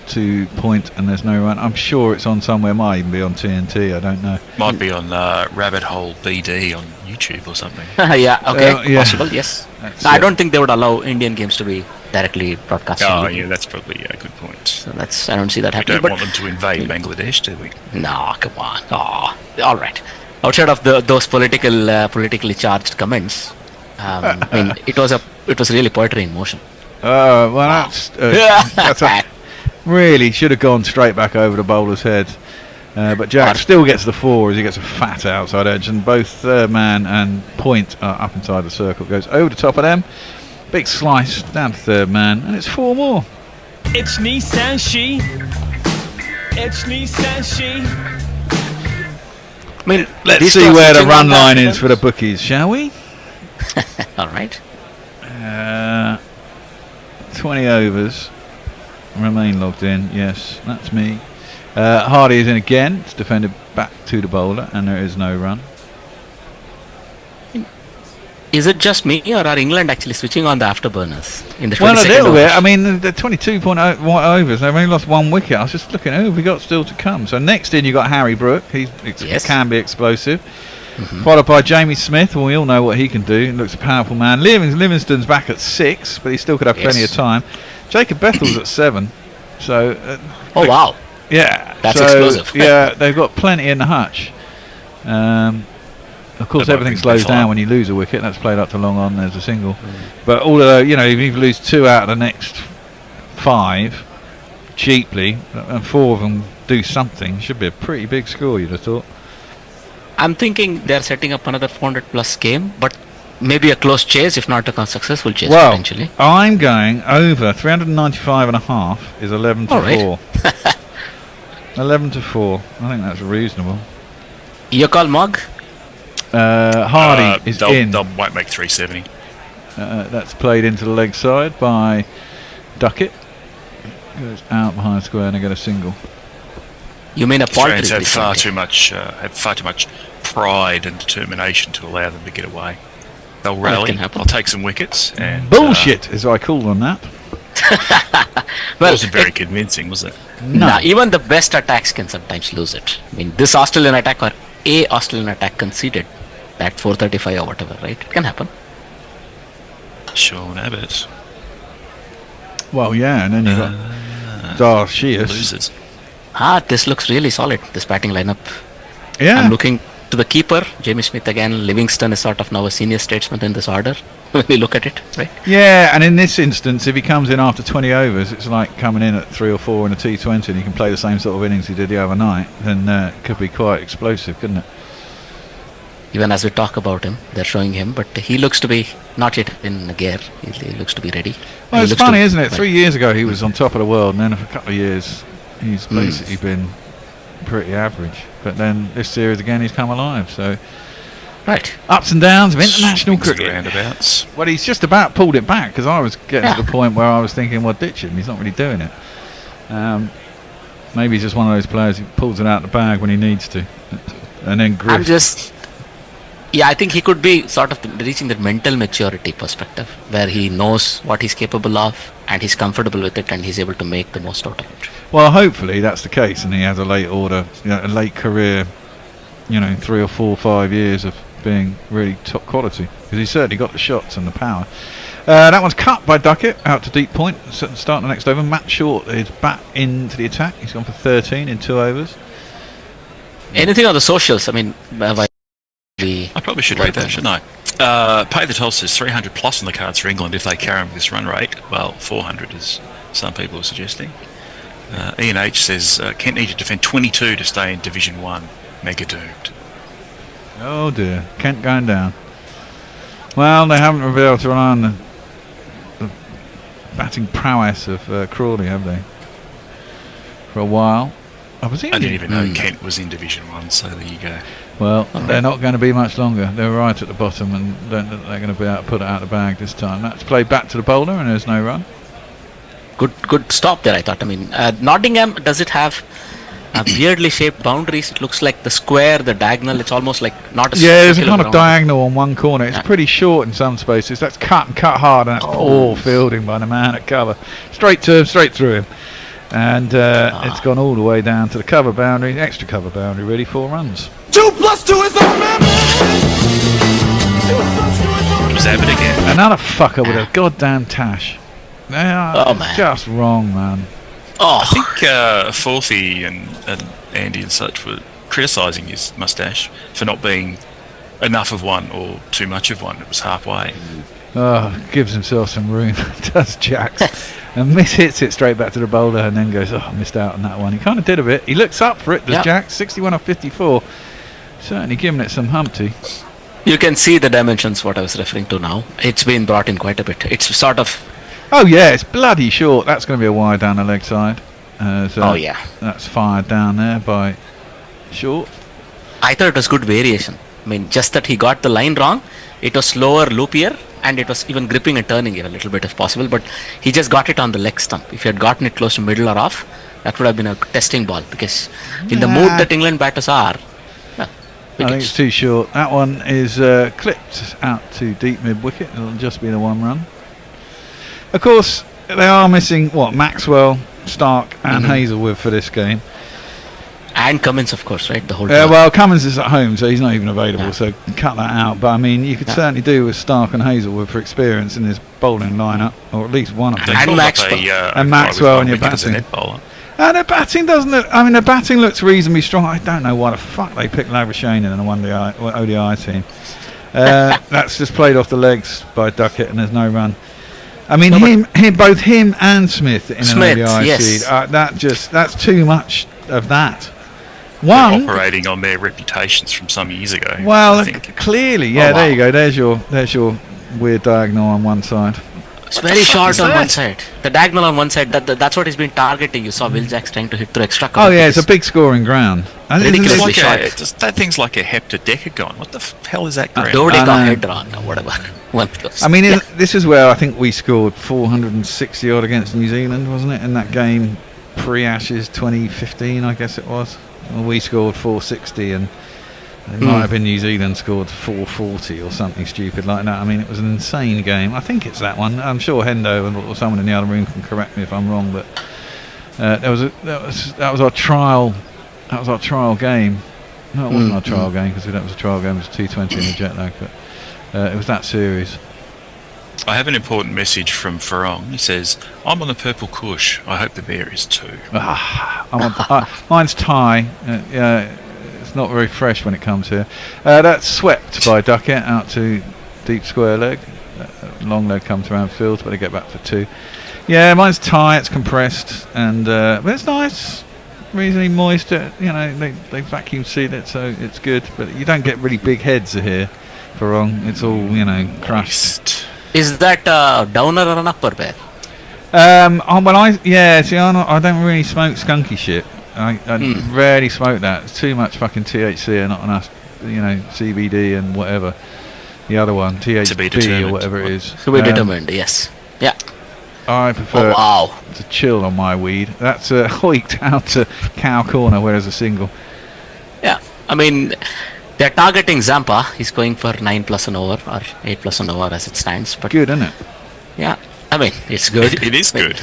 to point and there's no run. I'm sure it's on somewhere. Might even be on TNT. I don't know. Might be on Rabbit Hole BD on YouTube or something. Yeah, okay, yeah. possible, yes. No, I don't think they would allow Indian games to be directly broadcasted. Oh, yeah, that's probably a good point. So that's, I don't see that We happening. don't want them to invade Bangladesh, do we? No, come on. Oh, all right. Outside of those politically charged comments, I mean, it was really poetry in motion. Well, that's really should have gone straight back over the bowler's head. But Jack still gets the 4 as he gets a fat outside edge, and both third man and point are up inside the circle. Goes over the top of them. Big slice down to third man, and it's 4 more. It's Nissan She. It's Nissan She. I mean, let's see where the run line is for the bookies, shall we? All right. 20 overs remain logged in. Yes, that's me. Hardy is in again. It's defended back to the bowler, and there is no run. Is it just me, or are England actually switching on the afterburners in the 22nd Well, a little over? bit. I mean, the 22.0 overs, they've only lost 1 wicket. I was just looking, we got still to come. So next in, you got Harry Brook. He can be explosive. Followed by Jamie Smith. Well, we all know what he can do. He looks a powerful man. Livingston's back at 6, but he still could have plenty of time. Jacob Bethel's at 7. So. Oh, wow. Yeah. That's so, explosive. Yeah, they've got plenty in the hutch. Of course, everything slows down when you lose a wicket. That's played up to long on. There's a single. But although, if you lose 2 out of the next 5 cheaply, and 4 of them do something, should be a pretty big score, you'd have thought. I'm thinking they're setting up another 400 plus game, but maybe a close chase, if not a successful chase potentially. I'm going over 395.5 is 11 to 4. 11 to 4. I think that's reasonable. You call Mog? Hardy is in. They won't make 370. That's played into the leg side by Duckett. Goes out behind square and they get a single. You mean a Australians had far too much pride and determination to allow them to get away. They'll rally. I'll take some wickets. And bullshit, as I call on that. Well, wasn't very convincing, was it? No. Nah, even the best attacks can sometimes lose it. I mean, this Australian attack or a Australian attack conceded that 435 or whatever, right? It can happen. Sean Abbott. Well, yeah, and then you've got Darcius. Losers. This looks really solid, this batting lineup. Yeah. I'm looking to the keeper, Jamie Smith again. Livingston is sort of now a senior statesman in this order when we look at it, right? Yeah, and in this instance, if he comes in after 20 overs, it's like coming in at 3 or 4 in a T20 and he can play the same sort of innings he did the other night, then it could be quite explosive, couldn't it? Even as we talk about him, they're showing him, but he looks to be not yet in gear. He looks to be ready. Well, it's funny, isn't it? 3 years ago he was on top of the world, and then for a couple of years he's basically been pretty average. But then this series again he's come alive. So right, ups and downs of international cricket. Roundabouts. Well, he's just about pulled it back because I was getting to the point where I was thinking, well, ditch him. He's not really doing it. Maybe he's just one of those players who pulls it out the bag when he needs to, and then grifts. I think he could be sort of reaching that mental maturity perspective where he knows what he's capable of and he's comfortable with it and he's able to make the most out of it. Well, hopefully that's the case, and he has a late career, 3 or 4 or 5 years of being really top quality, because he's certainly got the shots and the power. That one's cut by Duckett out to deep point. Starting the next over. Matt Short is back into the attack. He's gone for 13 in 2 overs. Anything on the socials? I mean, I probably should read that, shouldn't I? Pay the Toss says 300 plus on the cards for England if they carry on with this run rate. Well, 400 as some people are suggesting. Ian H says Kent need to defend 22 to stay in Division 1. Mega doomed. Oh dear, Kent going down. Well, they haven't been able to rely on the batting prowess of Crawley, have they? For a while. I didn't even know Kent was in Division 1, so there you go. Well, they're not going to be much longer. They're right at the bottom, and they're going to be able to put it out of the bag this time. That's played back to the bowler, and there's no run. Good stop there, I thought. I mean, Nottingham, does it have weirdly shaped boundaries? It looks like the square, the diagonal, it's almost like not a there's a kind of diagonal on one corner. It's pretty short in some spaces. That's cut hard, and that's poor fielding by the man at cover. Straight through him. And it's gone all the way down to the cover boundary, extra cover boundary, really, 4 runs. 2 plus 2 is our member! Was Abbott again? Another fucker with a goddamn tash. They are just wrong, man. I think Forthy and Andy and such were criticising his moustache for not being enough of one or too much of one. It was halfway. Gives himself some room. Does Jacks. And hits it straight back to the bowler and then goes, I missed out on that one. He kind of did a bit. He looks up for it, does Jacks. 61 off 54. Certainly giving it some humpty. You can see the dimensions, what I was referring to now. It's been brought in quite a bit. It's sort of... Oh, yeah, it's bloody short. That's going to be a wide down the leg side. That's fired down there by Short. I thought it was good variation. I mean, just that he got the line wrong. It was slower, loopier, and it was even gripping and turning a little bit if possible. But he just got it on the leg stump. If he had gotten it close to middle or off, that would have been a testing ball. Because in the mood that England batters are, I think it's too short. That one is clipped out to deep mid wicket. It'll just be the 1 run. Of course, they are missing Maxwell, Stark, and Hazelwood for this game. And Cummins, of course, right? The whole. Well, Cummins is at home, so he's not even available. So cut that out. But I mean, you could certainly do with Stark and Hazelwood for experience in this bowling lineup, or at least one of them. And Maxwell. And Maxwell in your batting. And their batting doesn't look. I mean, their batting looks reasonably strong. I don't know why the fuck they picked Labuschagne in the ODI team. That's just played off the legs by Duckett, and there's no run. I mean, both him and Smith in an ODI seed. That's too much of that. They're operating on their reputations from some years ago. Well, clearly, there you go. There's your weird diagonal on one side. It's very short on one side. The diagonal on one side. That's what he's been targeting. You saw Will Jacks trying to hit through extra cover. Oh yeah, it's a big scoring ground. Ridiculously short. That thing's like a heptadecagon. What the hell is that ground? Dodecahedron or whatever. I mean, this is where I think we scored 460 odd against New Zealand, wasn't it? In that game pre-Ashes 2015, I guess it was. Well, we scored 460, and it might have been New Zealand scored 440 or something stupid like that. I mean, it was an insane game. I think it's that one. I'm sure Hendo or someone in the other room can correct me if I'm wrong, but that was our trial. That was our trial game. No, it wasn't our trial game, because that was a trial game. It was T20 in the jet lag, but it was that series. I have an important message from Farong. He says, I'm on the purple kush. I hope the bear is too. Mine's Thai. It's not very fresh when it comes here. That's swept by Duckett out to deep square leg. Long leg comes around field, but they get back for 2. Yeah, mine's Thai. It's compressed, and but it's nice. Reasonably moist. They vacuum sealed it, so it's good. But you don't get really big heads here. Farong. It's all crushed. Is that a downer or an upper bear? I don't really smoke skunky shit. I rarely smoke that. It's too much fucking THC and not enough, CBD and whatever. The other one, THB or whatever it is. To be determined, yes. Yeah. I prefer wow. to chill on my weed. That's a hoiked out to cow corner, whereas a single. Yeah, I mean, they're targeting Zampa. He's going for 9+ an over or 8+ an over as it stands. But good, isn't it? Yeah, I mean, it's good. It is good.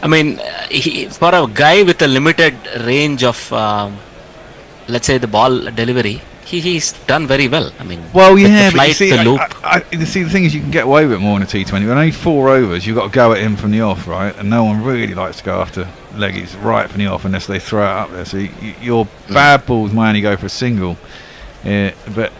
I mean, for a guy with a limited range of, let's say, the ball delivery, he's done very well. I mean, well, yeah, the flight, but you see, the loop. you see, the thing is, you can get away with it more in a T20. When only 4 overs, you've got to go at him from the off, right? And no one really likes to go after leggies right from the off unless they throw it up there. So your bad balls might only go for a single. But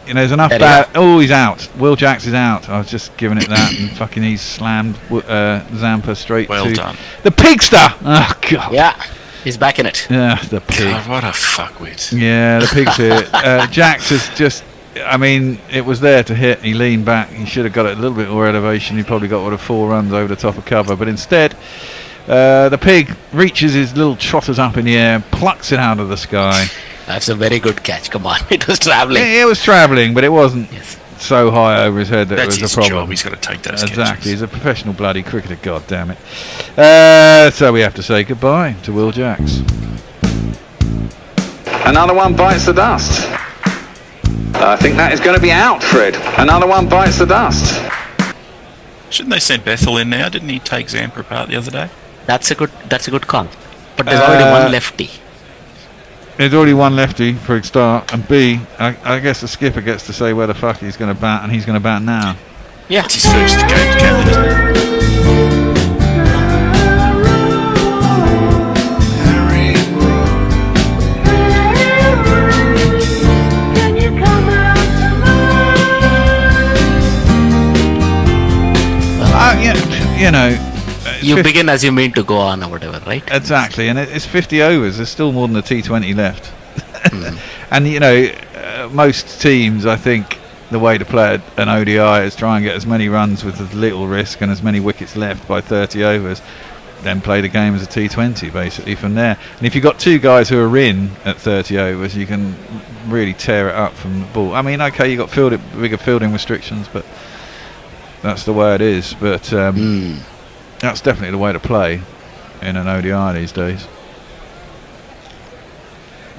there's enough bad. Oh, he's out. Will Jacks is out. I was just giving it that, and fucking he's slammed Zampa straight to done. the pigster. Oh god. Yeah. He's back in it. Yeah, the pig. God, what a fuckwit. Yeah, the pig's here. Jacks is just, I mean, it was there to hit. He leaned back. He should have got it a little bit more elevation. He probably got 4 runs over the top of cover. But instead, the pig reaches his little trotters up in the air, plucks it out of the sky. That's a very good catch. Come on. It was travelling. It was travelling, but it wasn't so high over his head that That's it was his a problem. job. He's got to take those Exactly. catches. He's a professional bloody cricketer, god damn it. So we have to say goodbye to Will Jacks. Another one bites the dust. I think that is going to be out, Fred. Another one bites the dust. Shouldn't they send Bethel in now? Didn't he take Zampa apart the other day? That's a good call. But there's already one lefty. There's already one lefty for a start, and B, I guess the skipper gets to say where the fuck he's going to bat, and he's going to bat now. Yeah. It's his first game captain, isn't it? You begin as you mean to go on or whatever, right? Exactly, and it's 50 overs. There's still more than a T20 left. And most teams, I think, the way to play an ODI is try and get as many runs with as little risk and as many wickets left by 30 overs. Then play the game as a T20 basically from there. And if you've got 2 guys who are in at 30 overs, you can really tear it up from the ball. I mean, okay, you've got bigger fielding restrictions, but that's the way it is. But that's definitely the way to play in an ODI these days.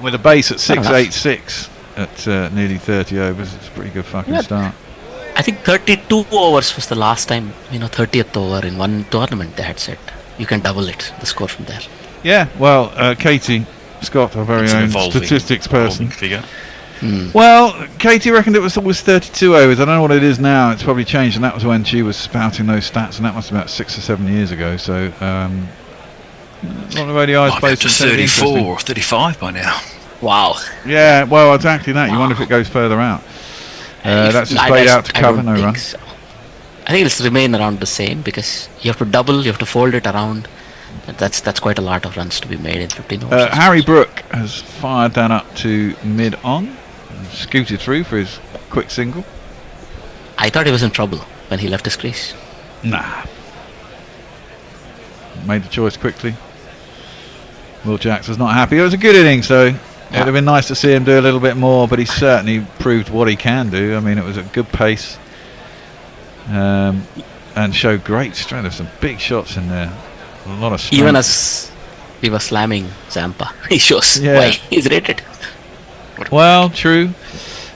With a base at 686 at nearly 30 overs, it's a pretty good fucking start. I think 32 overs was the last time, 30th over in one tournament they had said. You can double it, the score from there. Yeah, well, Katie Scott, our very own statistics person. Figure. Well, Katie reckoned it was 32 overs. I don't know what it is now. It's probably changed, and that was when she was spouting those stats, and that must be about 6 or 7 years ago. So, a lot of ODIs Might be up to 34 or 35 by now. Wow. Yeah, well, exactly that. You wonder if it goes further out. That's just played out to cover, no run. So. I think it'll remain around the same because you have to double, you have to fold it around. That's quite a lot of runs to be made in 15 overs. Harry Brook has fired that up to mid-on. Scooted through for his quick single. I thought he was in trouble when he left his crease. Nah. Made the choice quickly. Will Jacks was not happy. It was a good innings though. It would have been nice to see him do a little bit more, but he certainly proved what he can do. I mean, it was a good pace and showed great strength. There's some big shots in there. A lot of strength. Even as we were slamming Zampa, he shows why he's rated. Well, true.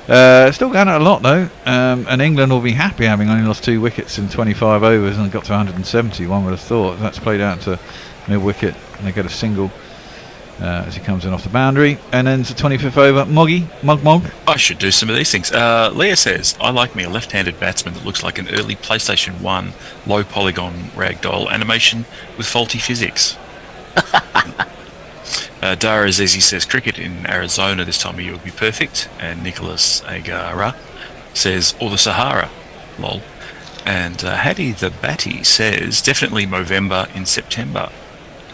Still going at a lot though, and England will be happy having only lost 2 wickets in 25 overs and got to 170. One would have thought that's played out to mid wicket, and they get a single as he comes in off the boundary, and then to 25th over. Mog. I should do some of these things. Leah says, I like me a left-handed batsman that looks like an early PlayStation 1 low polygon ragdoll animation with faulty physics. Dara Azizi says cricket in Arizona this time of year would be perfect, and Nicholas Agara says or the Sahara, lol. And Hattie the Batty says definitely Movember in September.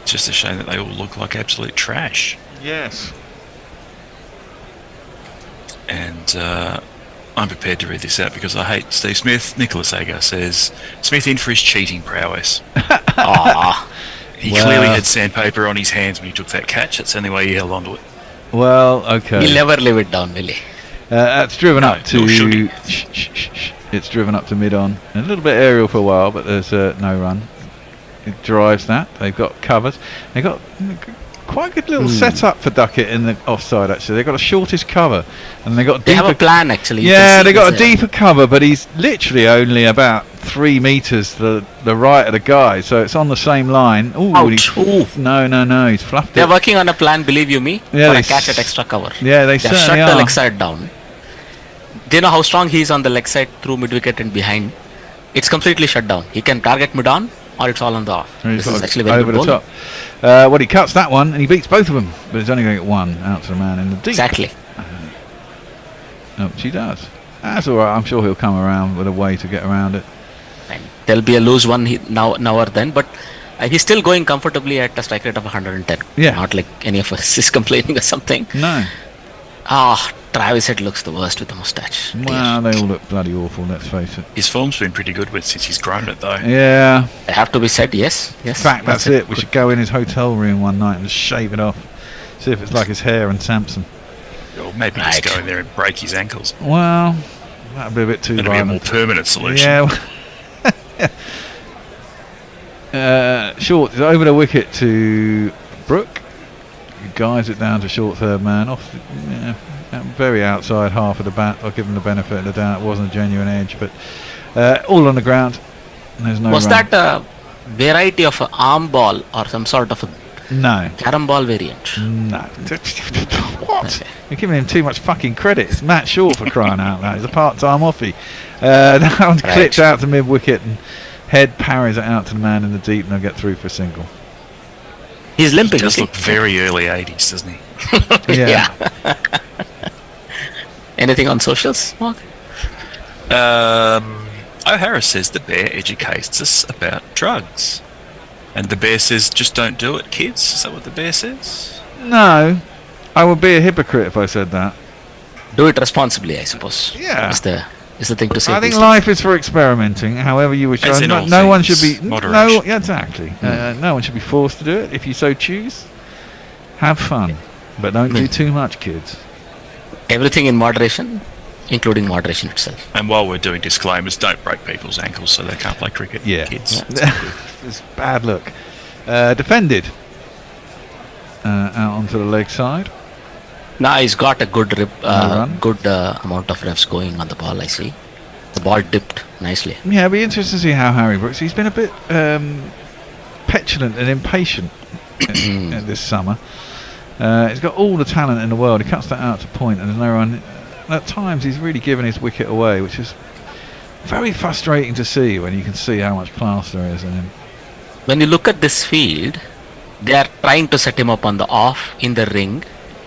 It's just a shame that they all look like absolute trash. Yes. And I'm prepared to read this out because I hate Steve Smith. Nicholas Agar says Smith in for his cheating prowess. He clearly had sandpaper on his hands when he took that catch. That's the only way he held onto it. Well, okay. He'll never live it down, will he? That's driven up to It's driven up to mid-on. A little bit aerial for a while, but there's no run. It drives that. They've got covers. They've got quite a good little setup for Duckett in the offside, actually. They've got a shortest cover. And they got They have a plan, actually. Yeah, they got a deeper cover, but he's literally only about 3 metres to the right of the guy. So it's on the same line. Ooh, No, he's fluffed They're it. working on a plan, believe you me, Yeah, for a catch at extra cover. Yeah, they They've shut certainly the are. leg side down. They know how strong he is on the leg side through mid-wicket and behind. It's completely shut down. He can target mid-on or it's all on the off. He's This is got actually very over good the bowling. top. Well, he cuts that one and he beats both of them, but he's only going to get one out to the man in the deep. Exactly. Which he does. That's all right. I'm sure he'll come around with a way to get around it. There'll be a loose one now or then, but he's still going comfortably at a strike rate of 110. Yeah. Not like any of us is complaining or something. No. Travis Head looks the worst with the moustache. Well, they all look bloody awful, let's face it. His form's been pretty good since he's grown it, though. Yeah. They have to be said, yes. In fact, that's it. We should go in his hotel room one night and just shave it off. See if it's like his hair and Samson. Or maybe just go in there and break his ankles. Well, that'd be a bit too That'd be a more violent. permanent solution. Yeah. Short is over the wicket to Brooke. He guides it down to short third man off very outside half of the bat. I'll give him the benefit of the doubt. It wasn't a genuine edge, but all on the ground. And there's no Was run. that a variety of an arm ball or some sort of a No. carom ball variant? No. What? You're giving him too much fucking credit. It's Matt Short for crying out loud. He's a part-time offie. That one's clipped out to mid-wicket and Head parries it out to the man in the deep and they'll get through for a single. He's limping. He does look very early 80s, doesn't he? Yeah. Anything on socials, Mark? O'Hara says the bear educates us about drugs. And the bear says, just don't do it, kids. Is that what the bear says? No. I would be a hypocrite if I said that. Do it responsibly, I suppose. Yeah. Is the thing to say. I think life is for experimenting, however you wish. As in all No one things, should be moderation. exactly. No one should be forced to do it. If you so choose, have fun, but don't do too much, kids. Everything in moderation, including moderation itself. And while we're doing disclaimers, don't break people's ankles so they can't play cricket. Yeah. Kids. It's bad luck. Defended out onto the leg side. Now he's got a good run. good amount of reps going on the ball, I see. The ball dipped nicely. Yeah, it'll be interesting to see how Harry Brooks. He's been a bit petulant and impatient this summer. He's got all the talent in the world. He cuts that out to point and there's no run. At times he's really given his wicket away, which is very frustrating to see when you can see how much class there is in him. When you look at this field, they are trying to set him up on the off in the ring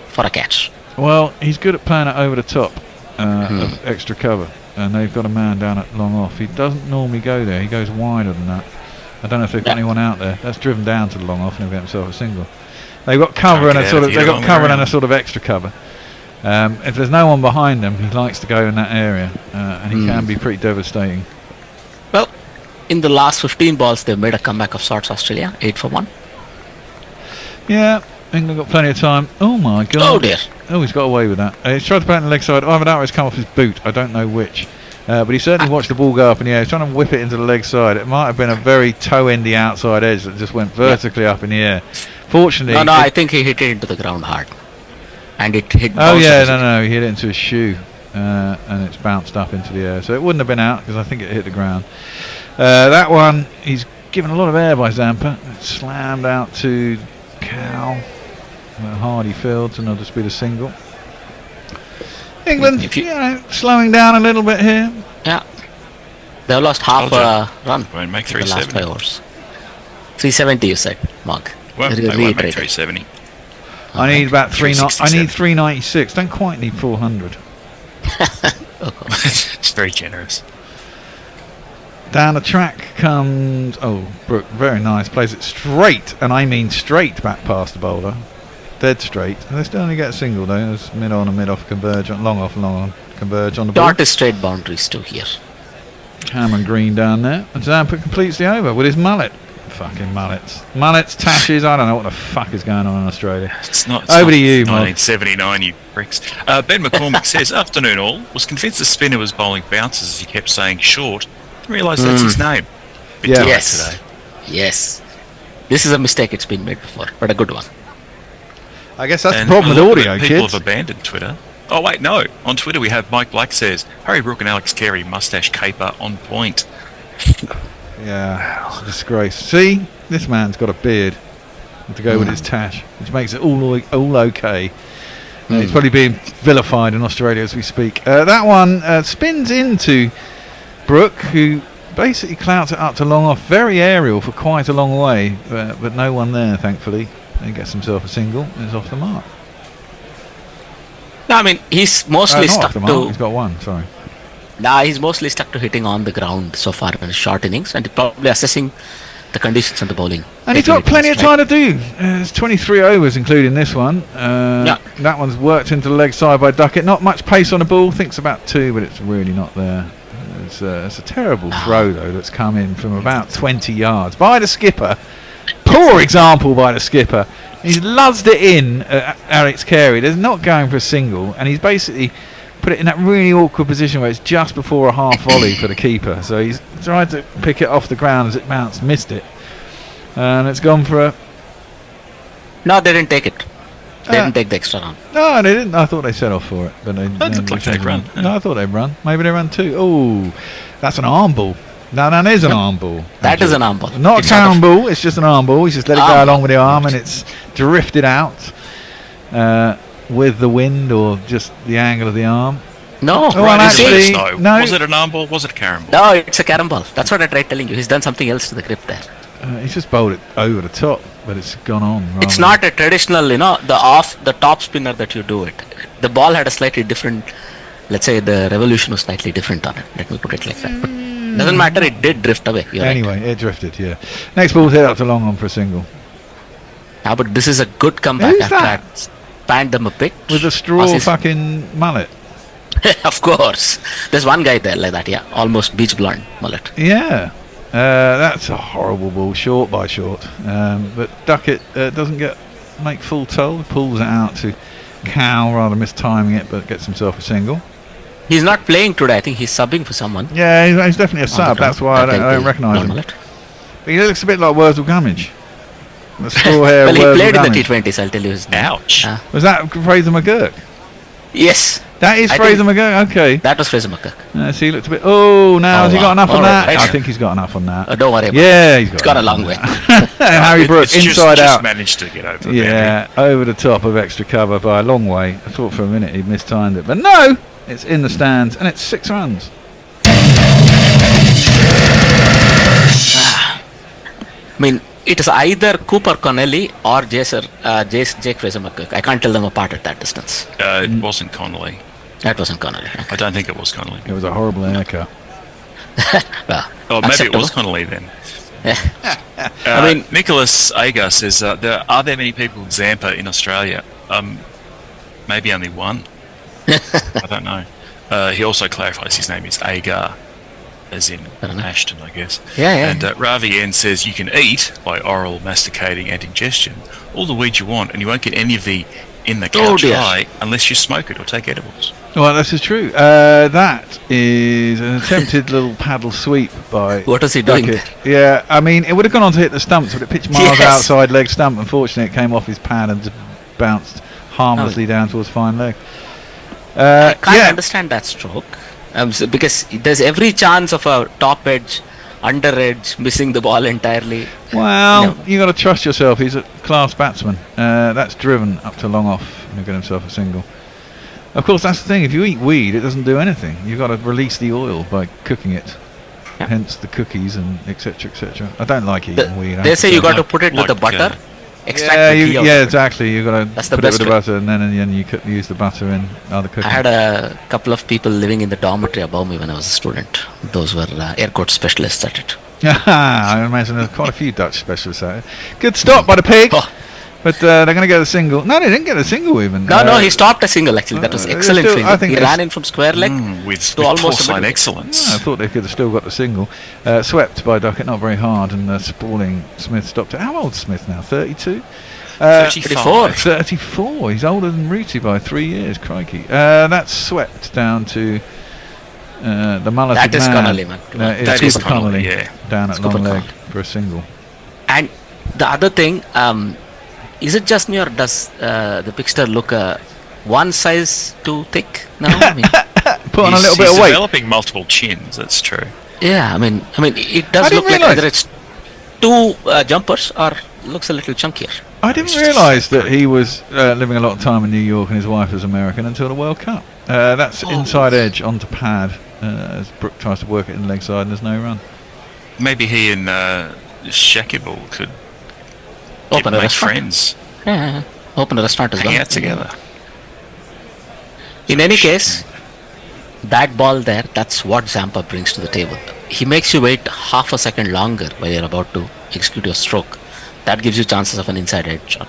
for a catch. Well, he's good at playing it over the top of extra cover, and they've got a man down at long off. He doesn't normally go there. He goes wider than that. I don't know if they've got anyone out there. That's driven down to the long off and he'll get himself a single. They've got cover and a sort of extra cover. If there's no one behind them, he likes to go in that area, and he can be pretty devastating. Well, in the last 15 balls, they've made a comeback of sorts. Australia 8 for 1. Yeah, England got plenty of time. Oh my god! Oh dear! Oh, he's got away with that. He's tried to play it on the leg side. Either that or it's come off his boot. I don't know which. But he certainly watched the ball go up in the air. He's trying to whip it into the leg side. It might have been a very toe-endy outside edge that just went vertically up in the air. Fortunately... No, I think he hit it into the ground hard. And it hit... Oh yeah, no, he hit it into his shoe. And it's bounced up into the air. So it wouldn't have been out because I think it hit the ground. That one, he's given a lot of air by Zampa. It's slammed out to Cow. Hardy fields and they'll just be the single. England, slowing down a little bit here. Yeah. They've lost half a run Won't make in the last 370. 5 overs. 370 you said, Mark. Well, they won't make 370. I need about 367. I need 396. Don't quite need 400. It's very generous. Down the track comes Brooke, very nice, plays it straight, and I mean straight back past the bowler. Dead straight. And they still only get a single though. There's mid on and mid off converge on, long off and long on converge on the ball. Dot is straight boundaries too here. Cameron Green down there. And Zampa completes the over with his mullet. fucking mullets. Mullets, tashes, I don't know what the fuck is going on in Australia. It's not. Over to you, Mark. 1979, you pricks. Ben McCormick says, "Afternoon all. Was convinced the spinner was bowling bounces as he kept saying short. Didn't realise that's his name." Bit tired Yes. today. Yes. This is a mistake. It's been made before, but a good one. I guess that's And the problem with a lot of audio, people kids. have abandoned Twitter. Oh wait, no. On Twitter we have Mike Black says, "Harry Brook and Alex Carey mustache caper on point." Yeah, it's a disgrace. See, this man's got a beard to go with his tash, which makes it all okay. He's probably being vilified in Australia as we speak. That one spins into Brook, who basically clouts it up to long off, very aerial for quite a long way, but no one there, thankfully. He gets himself a single and is off the mark. No, I mean, he's mostly Not stuck off the mark, to. he's got one, sorry. Nah, he's mostly stuck to hitting on the ground so far in his short innings, and probably assessing the conditions on the bowling. And he's got plenty of time to do. It's 23 overs, including this one. That one's worked into the leg side by Duckett. Not much pace on the ball. Thinks about 2, but it's really not there. It's a terrible throw, though, that's come in from about 20 yards by the skipper. Poor example by the skipper. He's luzzed it in at Alex Carey. There's not going for a single, and he's basically put it in that really awkward position where it's just before a half volley for the keeper. So he's tried to pick it off the ground as it bounced, missed it, and it's gone for a. No, they didn't take it. They didn't take the extra run. No, they didn't. I thought they set off for it, but they looked like they'd run. No, I thought they'd run. Maybe they ran 2. Oh, that's an arm ball. No, that is an arm ball. That is an arm ball. Not It's a not cannon ball. It's just an arm ball. He's just let it go along with the arm, and it's drifted out with the wind or just the angle of the arm. No, Oh, and actually, no. Was it an arm ball? Was it a carom ball? No, it's a carom ball. That's what I tried telling you. He's done something else to the grip there. He's just bowled it over the top, but it's gone on. It's not a traditional, the top spinner that you do it. The ball had a slightly different, let's say the revolution was slightly different on it. Let me put it like that. But doesn't matter, it did drift away. You're Anyway, it drifted, yeah. Next ball's hit up to long on for a single. Yeah, but this is a good comeback Who's after that? I spanned them a bit. With a straw Aussies. fucking mullet. Of course. There's one guy there like that, yeah. Almost beach blonde mullet. Yeah. That's a horrible ball, short by short. But Duckett doesn't make full toll. Pulls it out to Cow, rather mistiming it, but gets himself a single. He's not playing today. I think he's subbing for someone. Yeah, he's definitely a sub. That's why I don't recognise him. mullet. But he looks a bit like Wurzel Gummidge. The straw hair. Well, he Wurzel played in Gummidge. the T20s, I'll tell you his name. Ouch. Was that Fraser McGurk? Yes. That is I Fraser think McGurk. Okay. That was Fraser McGurk. See, he looked a bit. Oh, now has he got enough on that? Right. I think he's got enough on that. Don't worry about Yeah, it. he's got. It's got a enough long on way. that. Harry Brook It's inside just out. managed to get over the Yeah, over the top of extra cover by a long way. I thought for a minute he'd mistimed it, but no, it's in the stands and it's 6 runs. I mean, it is either Cooper Connelly or Jake Fraser McGurk. I can't tell them apart at that distance. It wasn't Connolly. That wasn't Connelly. I don't think it was Connolly. It was a horrible haircut. Well, Oh, maybe it acceptable. was Connolly then. I mean, Nicholas Agar says, are there many people with Zampa in Australia? Maybe only one. I don't know. He also clarifies his name is Agar, as in Ashton, I guess. Yeah. And Ravi N says you can eat, by oral, masticating and ingestion, all the weed you want, and you won't get any of the in the couch dear. high unless you smoke it or take edibles. Well, this is true. That is an attempted little paddle sweep by. What was he doing? Duckett. Yeah, I mean, it would have gone on to hit the stumps, but it pitched miles Yes. outside leg stump. Unfortunately, it came off his pad and just bounced harmlessly down towards fine leg. I can't understand that stroke. Because there's every chance of a top edge, under edge, missing the ball entirely. Well, you got to trust yourself. He's a class batsman. That's driven up to long off and he'll get himself a single. Of course, that's the thing. If you eat weed, it doesn't do anything. You've got to release the oil by cooking it. Hence the cookies and etc. etc. I don't like eating weed. They say you got to put it with the butter. Extract Yeah, the ghee out of it. exactly. You got to That's the put it with best the way. butter, and then you use the butter in other cooking. I had a couple of people living in the dormitory above me when I was a student. Those were air quote specialists at it. I imagine there's quite a few Dutch specialists out there. Good stop by the pig. But they're going to get a single. No, they didn't get a single even. No, he stopped a single actually. That was excellent still, fielding. He ran in from square leg with almost porcelain excellence. Yeah, I thought they could have still got the single. Swept by Duckett, not very hard, and Spaulding Smith stopped it. How old's Smith now? 32? 34. 34. He's older than Rooty by 3 years. Crikey. That's swept down to the mulleted That is man. Connolly, man. It's That is Cooper Connolly, Connolly down at long leg for a single. And the other thing, is it just me or does the Pixter look one size too thick now? I mean, put on a little bit of weight. He's developing multiple chins. That's true. Yeah, I mean, it does look like either it's two jumpers or looks a little chunkier. I didn't realise that he was living a lot of time in New York and his wife was American until the World Cup. That's inside edge onto pad as Brooke tries to work it in leg side and there's no run. Maybe he and Shakibul could Open a make restaurant. friends. Yeah, open a restaurant as well. Hang out together. In any case, that ball there, that's what Zampa brings to the table. He makes you wait half a second longer while you're about to execute your stroke. That gives you chances of an inside edge shot.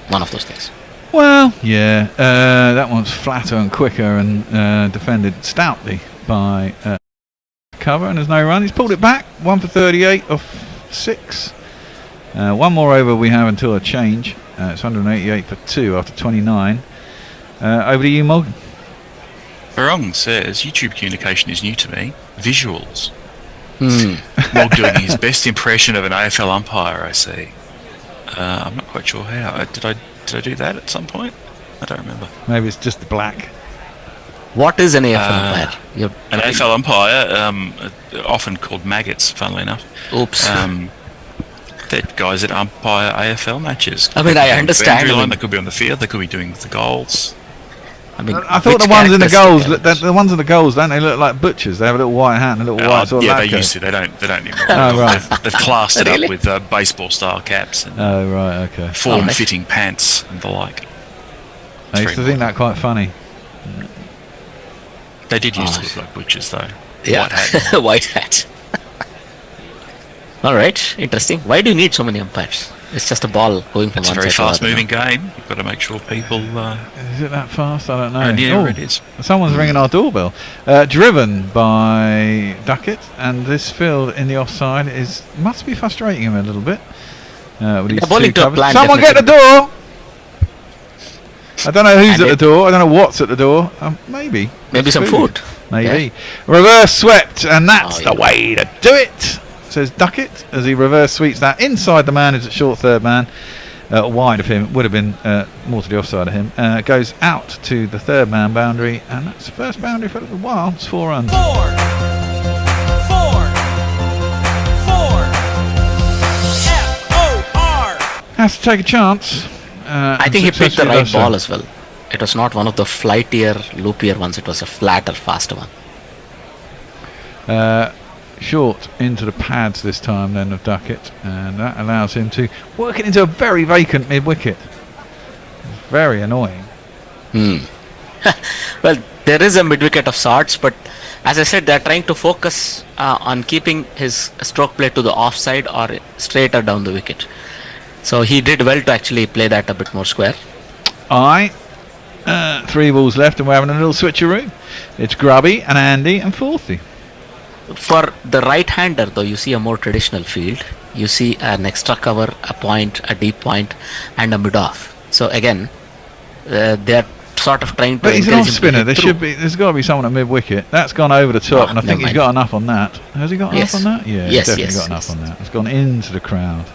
One of those things. Well, yeah, that one's flatter and quicker and defended stoutly by cover, and there's no run. He's pulled it back, 1 for 38 off 6. One more over we have until a change. It's 188 for 2 after 29. Over to you, Morgan. Barong says YouTube communication is new to me. Visuals. Mog doing his best impression of an AFL umpire, I see. I'm not quite sure how. Did I do that at some point? I don't remember. Maybe it's just the black. What is an AFL umpire? An AFL umpire, often called maggots, funnily enough. Oops. They're guys that umpire AFL matches. I mean, I understand. They could be on the field. They could be doing the goals. I mean, I thought the ones in the goals, don't they look like butchers? They have a little white hat and a little white sort of yeah, lacquer. they used to. They don't anymore. Oh, right. They've classed it Really? up with baseball-style caps and Oh, right, okay. form-fitting pants and the like. I used to think that quite funny. They did used to look like butchers, though. Yeah. White hat. White hat. All right, interesting. Why do you need so many umpires? It's just a ball going from It's a one very side to the fast-moving game. You've got to make sure people. Is it that fast? I don't know. Yeah, it is. Someone's ringing our doorbell. Driven by Duckett, and this field in the offside must be frustrating him a little bit. With these bowling two to a covers. plan, Someone get the door! I don't know who's And at the door. I don't know what's at the door. Maybe. Maybe some food. Maybe. Yeah. Reverse swept, and that's the yeah. way to do it, says Duckett, as he reverse sweeps that inside the man, who's at short third man. Wide of him, would have been more to the offside of him. Goes out to the third man boundary, and that's the first boundary for a little while. It's 4 runs. 4, 4, 4, F-O-R. Has to take a chance. I think he picked the right ball as well. It was not one of the flightier, loopier ones. It was a flatter, faster one. Short into the pads this time then of Duckett, and that allows him to work it into a very vacant mid-wicket. Very annoying. Well, there is a mid-wicket of sorts, but as I said, they're trying to focus on keeping his stroke play to the offside or straighter down the wicket. So he did well to actually play that a bit more square. 3 balls left, and we're having a little switcheroo. It's Grubby and Andy and Forthy. For the right-hander, though, you see a more traditional field. You see an extra cover, a point, a deep point, and a mid-off. So again, they're sort of trying to. But he's an encourage off him to spinner. hit through. There's got to be someone at mid-wicket. That's gone over the top, and I think never he's mind. got enough on that. Has he got Yes. enough on that? Yeah, Yes, he's definitely yes, got enough on that. It's gone into the crowd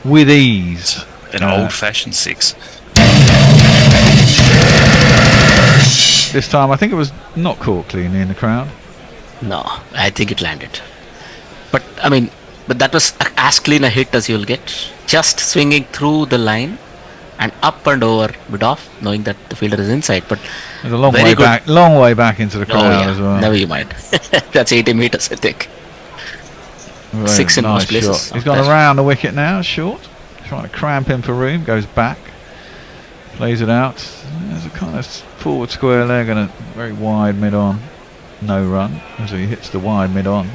with ease. An old-fashioned 6. This time, I think it was not caught cleanly in the crowd. No, I think it landed. But I mean, that was as clean a hit as you'll get. Just swinging through the line and up and over mid-off, knowing that the fielder is inside. But There's a long very way good. back, into the crowd as well. Never you mind. That's 80 meters, I think. Very 6 in nice most places. shot. He's gone around the wicket now, short. Trying to cramp him for room, goes back, plays it out. There's a kind of forward square leg and a very wide mid-on. No run, as he hits the wide mid-on.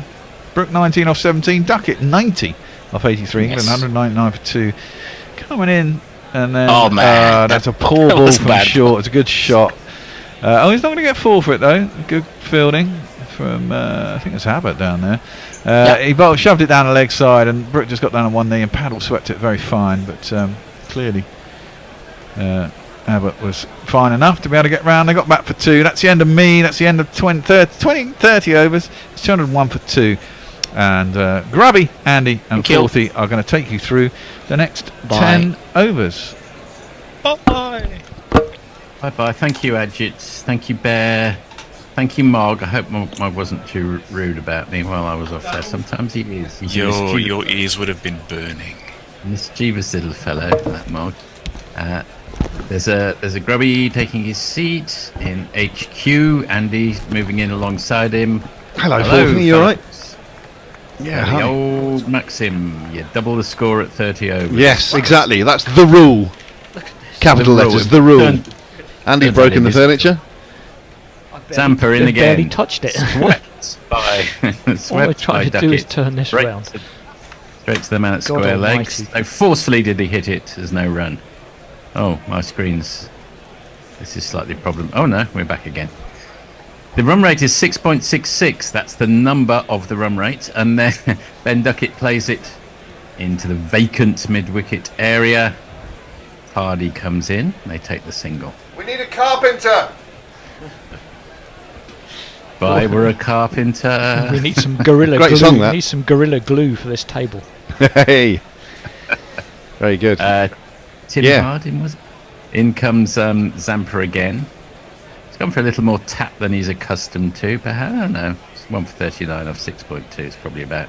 Brook 19 off 17, Duckett 90 off 83, England 199 for 2. Coming in And then, Oh, man. that's a poor That ball was from bad. short. It's a good shot. He's not going to get 4 for it though. Good fielding from I think it's Abbott down there. He shoved it down the leg side, and Brook just got down on one knee, and Paddle swept it very fine. But clearly, Abbott was fine enough to be able to get round. They got back for 2. That's the end of me. That's the end of 30 overs. It's 201 for 2. And Grubby, Andy, and Filthy are going to take you through the next 10 overs. Bye bye. Thank you, Adjits. Thank you, Bear. Thank you, Mog. I hope Mog wasn't too rude about me while I was off there. Sometimes he is. He's Your ears would have been burning. mischievous little fellow, that Mog. There's a Grubby taking his seat in HQ. Andy moving in alongside him. Hello, Filthy. You all right? Yeah, the old Maxim. You double the score at 30 overs. Yes, exactly. That's the rule. Capital letters, the rule. Andy's broken the furniture. Zampa in again. Barely touched it. Swept by All we're trying to do is turn this round. Straight to the man at God square almighty. legs. So forcefully did he hit it. There's no run. Oh, my screen's... This is slightly a problem. Oh no, we're back again. The run rate is 6.66. That's the number of the run rate. And then Ben Duckett plays it into the vacant mid-wicket area. Hardy comes in. They take the single. We need a carpenter. Bye, we're a carpenter. We need some gorilla Great glue. song, We that. need some gorilla glue for this table. Hey. Very good. Tim Harding was it? In comes Zampa again. He's gone for a little more tap than he's accustomed to, but I don't know. It's 1 for 39 off 6.2. It's probably about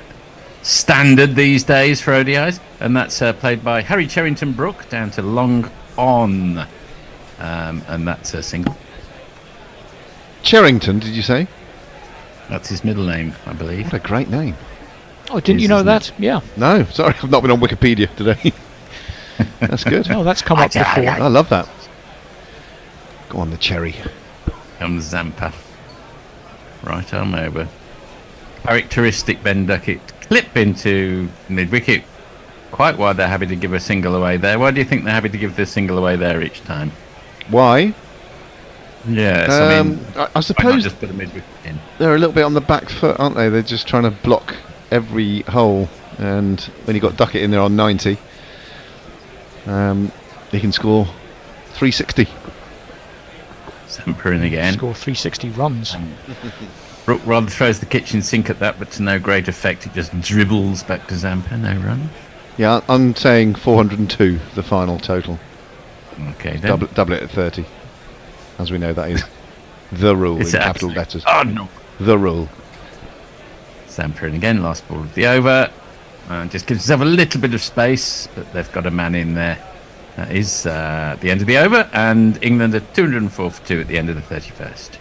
standard these days for ODIs. And that's played by Harry Cherrington Brook down to long on. And that's a single. Cherrington, did you say? That's his middle name, I believe. What a great name. Oh, didn't you know that? Yeah. No, sorry, I've not been on Wikipedia today. That's good. Oh, that's come up before. I love that. Go on, the cherry. Comes Zampa. Right arm over. Characteristic Ben Duckett. Clip into mid-wicket. Quite why they're happy to give a single away there. Why do you think they're happy to give the single away there each time? Why? Yes, I I mean... suppose just put a mid-wicket in. they're a little bit on the back foot, aren't they? They're just trying to block every hole. And when you've got Duckett in there on 90, he can score 360. Zampa in again. Score 360 runs. Brook rather throws the kitchen sink at that, but to no great effect. It just dribbles back to Zampa. No run. Yeah, I'm saying 402, the final total. Okay, then. Double it at 30. As we know, that is the rule It's in capital absolute- letters. Oh, no. The rule. Zampa in again. Last ball of the over. Just gives himself a little bit of space, but they've got a man in there. That is the end of the over, and England are 204 for 2 at the end of the 31st.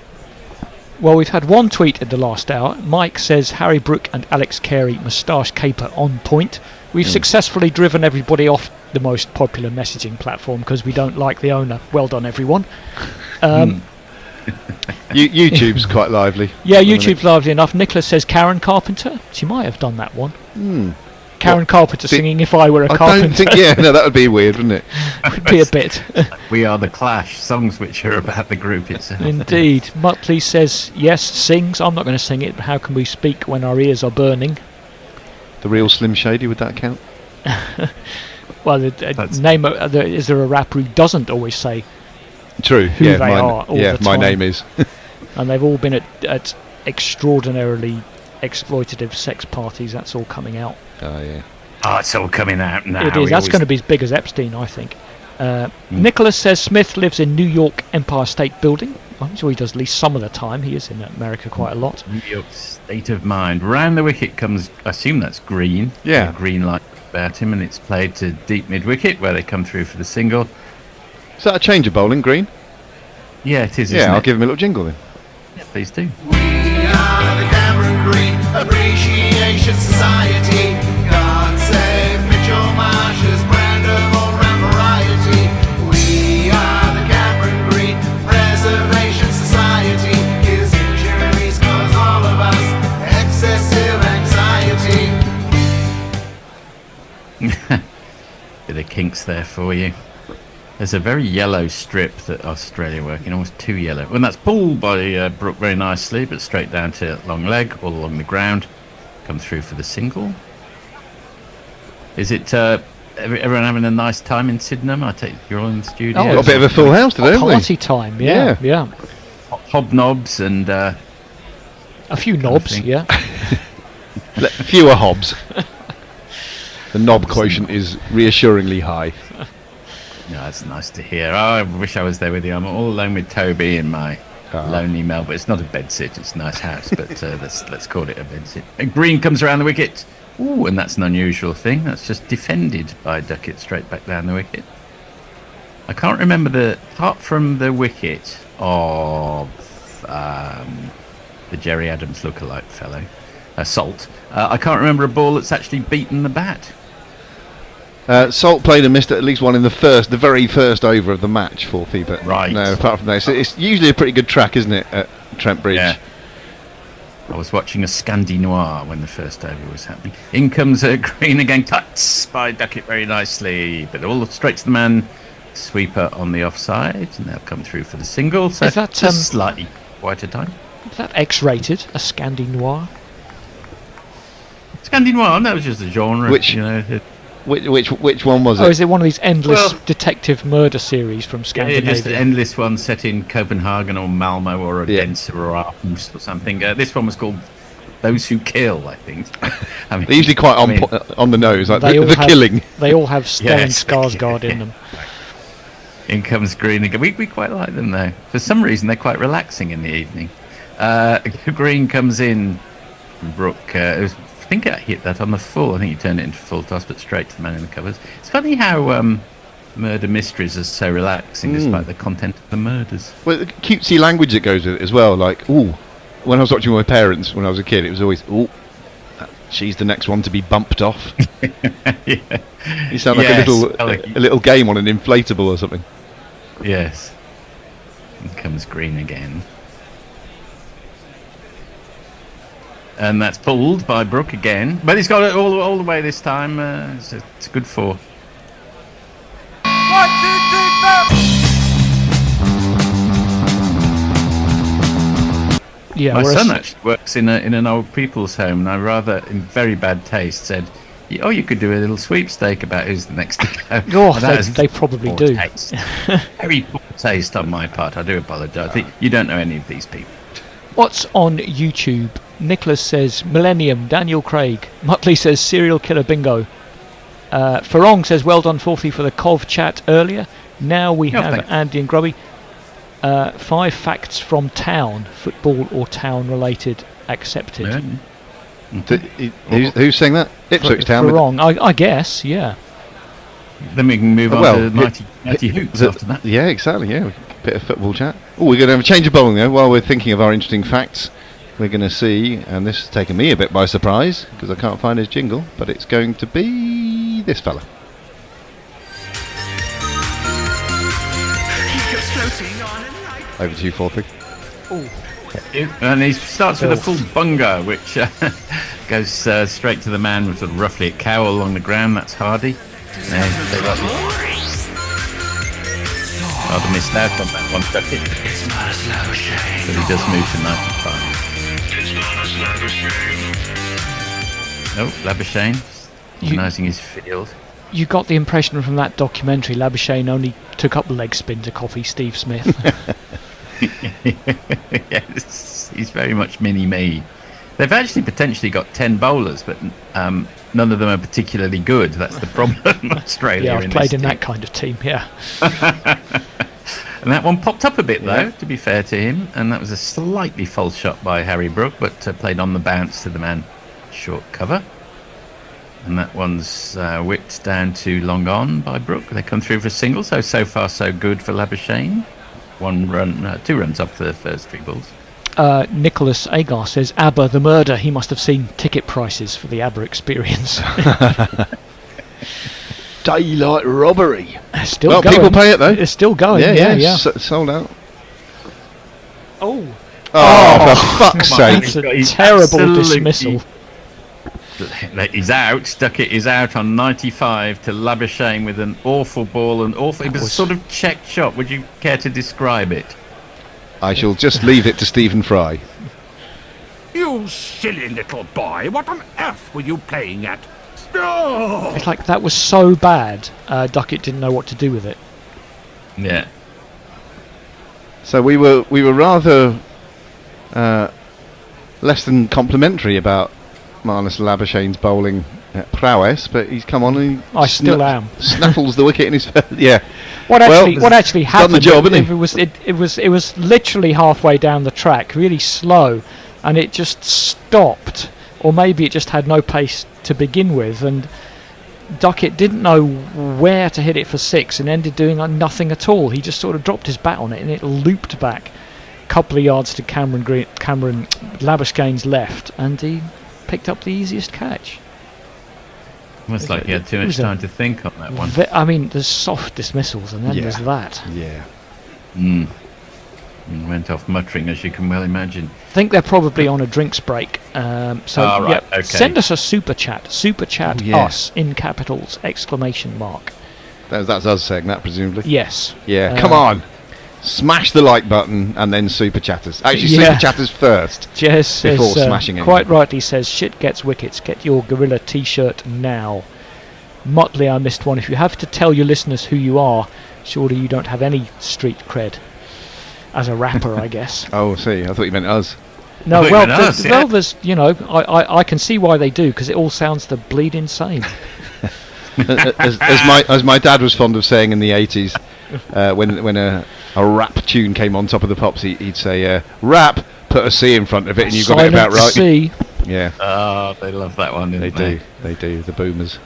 Well, we've had one tweet in the last hour. Mike says Harry Brook and Alex Carey moustache caper on point. We've successfully driven everybody off the most popular messaging platform because we don't like the owner. Well done, everyone. YouTube's quite lively. Yeah, YouTube's lively enough. Nicholas says Karen Carpenter. She might have done that one. Karen Carpenter singing "If I Were a Carpenter." I don't think. Yeah, no, that would be weird, wouldn't it? Would be a bit. We Are the Clash, songs which are about the group itself. Indeed. Muttley says yes, sings. I'm not going to sing it, but how can we speak when our ears are burning? The real Slim Shady, would that count? Well, is there a rapper who doesn't always say True. who Yeah, they are all the time? my name is. And they've all been at extraordinarily exploitative sex parties. That's all coming out. Oh yeah. Oh, it's all coming out now. It is. That's going to be as big as Epstein, I think. Nicholas says Smith lives in New York Empire State Building. I'm sure he does at least some of the time. He is in America quite a lot. New York state of mind. Round the wicket comes, I assume that's green. Yeah. A green light about him, and it's played to deep mid-wicket where they come through for the single. Is that a change of bowling, green? Yeah, it is, Yeah, isn't I'll it? give him a little jingle then. Yeah, please do. We are the Cameron Green Appreciation Society. God save Mitchell Marsh's brand of all-round variety. We are the Cameron Green Preservation Society. His injuries cause all of us excessive anxiety. Bit of kinks there for you. There's a very yellow strip that Australia working, almost too yellow. And that's pulled by Brooke very nicely, but straight down to long leg, all along the ground. Come through for the single. Is it everyone having a nice time in Sydenham? I take you're all in the studio. Oh, got a bit of a full house today, haven't we? Party time, yeah. Hobnobs and a few knobs, yeah. Fewer hobs. The knob quotient is reassuringly high. Yeah, that's nice to hear. Oh, I wish I was there with you. I'm all alone with Toby in my lonely Melbourne. It's not a bedsit, it's a nice house, but let's call it a bedsit. And Green comes around the wicket. Ooh, and that's an unusual thing. That's just defended by Duckett straight back down the wicket. I can't remember apart from the wicket of the Jerry Adams lookalike fellow, Salt. I can't remember a ball that's actually beaten the bat. Salt played and missed at least one in the very first over of the match for FIBA. Right. No, apart from that, it's usually a pretty good track, isn't it, at Trent Bridge? Yeah. I was watching a Scandi Noir when the first over was happening. In comes Green again, cuts by Duckett very nicely, but all straight to the man. Sweeper on the offside, and they'll come through for the single. So is that just slightly quieter time. Is that X-rated? A Scandi Noir? Scandi Noir? That was just a genre. Which one was it? Oh, is it one of these endless detective murder series from Scandinavia? Yeah, just an endless one set in Copenhagen or Malmo or Odense or Aarhus or something. This one was called Those Who Kill, I think. I mean, they're usually quite on the nose, like the killing. They all have Stellan Skarsgård in them. In comes Green again. We quite like them though. For some reason, they're quite relaxing in the evening. Green comes in. Brooke, I think I hit that on the full. I think he turned it into full toss, but straight to the man in the covers. It's funny how murder mysteries are so relaxing, despite the content of the murders. Well, the cutesy language that goes with it as well. Like, ooh, when I was watching with my parents when I was a kid, it was always, ooh, she's the next one to be bumped off. Yeah. You sound like a little game on an inflatable or something. Yes. In comes Green again. And that's pulled by Brooke again. But he's got it all the way this time. It's a good 4. 1, 2, 3, 4. Yeah, my son actually works in an old people's home, and I rather, in very bad taste, said, "Oh, you could do a little sweepstake about who's the next to go." Oh, they probably do. Very poor taste on my part. I do apologise. You don't know any of these people. What's on YouTube? Nicholas says Millennium, Daniel Craig. Muttley says Serial Killer Bingo. Farong says well done, fourthly, for the Cov chat earlier. Now we have Andy and Grubby. 5 facts from town, football or town related, accepted. Who's saying that? Ipswich Town. Farong, I guess, yeah. Then we can move on to Mighty Hoops after that. Yeah, exactly. Yeah, bit of football chat. Oh, we're going to have a change of bowling though. While we're thinking of our interesting facts, we're going to see, and this has taken me a bit by surprise because I can't find his jingle, but it's going to be this fella. Over to you, Forthy. And he starts with a full bunga, which goes straight to the man with sort of roughly a cow along the ground. That's Hardy. Rather missed out on that one, Duckett. But he does move to 95. No, Labuschagne organising his field. You got the impression from that documentary Labuschagne only took up leg spin to copy Steve Smith. Yes, he's very much mini-me. They've actually potentially got 10 bowlers, but none of them are particularly good. That's the problem, Australia. Yeah, I've played in that kind of team, yeah. And that one popped up a bit, though, to be fair to him. And that was a slightly false shot by Harry Brooke, but played on the bounce to the man short cover. And that one's whipped down to long on by Brooke. They come through for a single, so far so good for Labuschagne. 2 runs off the first 3 balls. Nicholas Agar says ABBA the murder. He must have seen ticket prices for the ABBA experience. Daylight robbery. Still going. People pay it though. It's still going. Yeah. Sold out. Oh, for fuck's sake! That's a terrible dismissal. He's out. Duckett is out on 95 to Labuschagne with an awful ball. It was a sort of check shot. Would you care to describe it? I shall just leave it to Stephen Fry. You silly little boy, what on earth were you playing at? Oh! It's like that was so bad, Duckett didn't know what to do with it. Yeah. So we were rather less than complimentary about Marnus Labuschagne's bowling prowess, but he's come on and he I still am. snaffles the wicket in his first. Yeah. What actually happened? Done the job, hasn't It was literally halfway down the track, really slow, and it just stopped, or maybe it just had no pace to begin with, and Duckett didn't know where to hit it for 6 and ended doing nothing at all. He just sort of dropped his bat on it and it looped back a couple of yards to Cameron Labuschagne's left, and he picked up the easiest catch. Almost like he had too much time to think on that one. I mean, there's soft dismissals, and then there's that. Yeah. And went off muttering, as you can well imagine. I think they're probably on a drinks break. Right, okay. Send us a super chat. Super chat us in capitals ! That's us saying that, presumably. Yes. Yeah. Come on. Smash the like button and then super chatters. Actually, super chatters first. Jez before says, smashing it. Quite rightly says, shit gets wickets. Get your Gorilla t-shirt now. Motley, I missed one. If you have to tell your listeners who you are, surely you don't have any street cred. As a rapper, I guess. Oh, see. I thought you meant us. No, there's, I can see why they do, because it all sounds the bleed insane. as my dad was fond of saying in the 80s, when a rap tune came on top of the pops, he'd say, rap, put a C in front of it, and you got it about right. C. Yeah. Oh, they love that one, didn't they? They do, the boomers.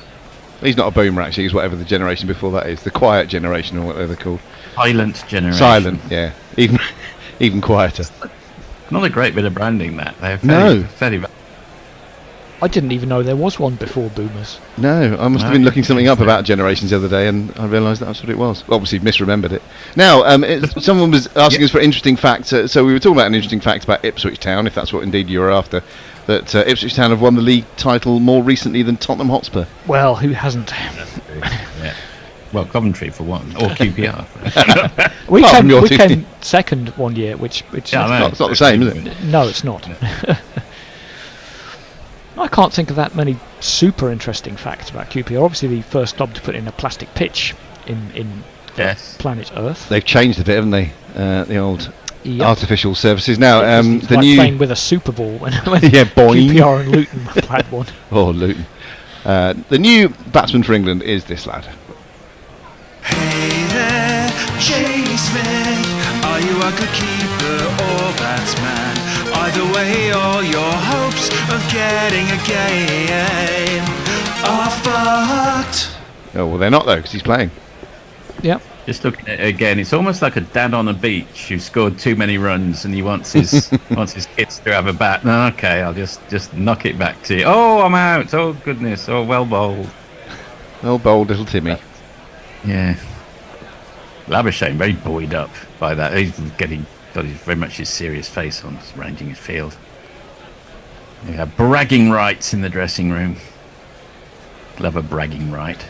He's not a boomer, actually. He's whatever the generation before that is. The quiet generation, or whatever they're called. Silent generation. Silent, yeah. Even quieter. Not a great bit of branding, that. They're fairly I didn't even know there was one before boomers. No, I must have been looking something up about generations the other day, and I realised that's what it was. Obviously, misremembered it. Now, someone was asking us for interesting facts. So we were talking about an interesting fact about Ipswich Town, if that's what indeed you were after. That Ipswich Town have won the league title more recently than Tottenham Hotspur. Well, who hasn't? Yeah. Well, Coventry for one, or QPR. we came second one year, which it's not the same, is it? No, it's not. I can't think of that many super interesting facts about QPR. Obviously, the first club to put in a plastic pitch in planet Earth. They've changed a bit, haven't they? The old artificial surfaces. Now, the like new playing with a Super Ball when boing. QPR and Luton had one. Oh, Luton. The new batsman for England is this lad. Hey there, Jamie Smith. Are you a good keeper or batsman? Either way, all your hopes of getting a game are fucked. Oh, well, they're not, though, because he's playing. Yep. Just looking at it again, it's almost like a dad on a beach who scored too many runs and he wants his kids to have a bat. No, okay, I'll just knock it back to you. Oh, I'm out. Oh, goodness. Oh, well bowled. Well bowled, little Timmy. Yeah. Labuschagne very buoyed up by that. He's got very much his serious face on, ranging his field. Yeah, bragging rights in the dressing room. Love a bragging right.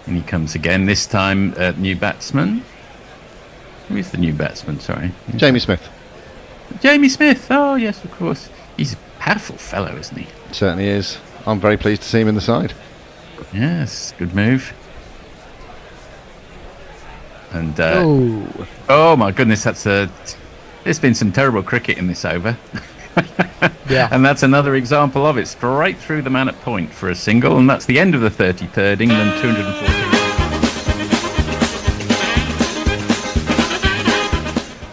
And he comes again, this time new batsman. Who is the new batsman, sorry? Jamie Smith. Jamie Smith, oh yes, of course. He's a powerful fellow, isn't he? Certainly is. I'm very pleased to see him in the side. Yes, good move. And oh my goodness, there's been some terrible cricket in this over. Yeah. And that's another example of it. Straight through the man at point for a single, and that's the end of the 33rd. England 240.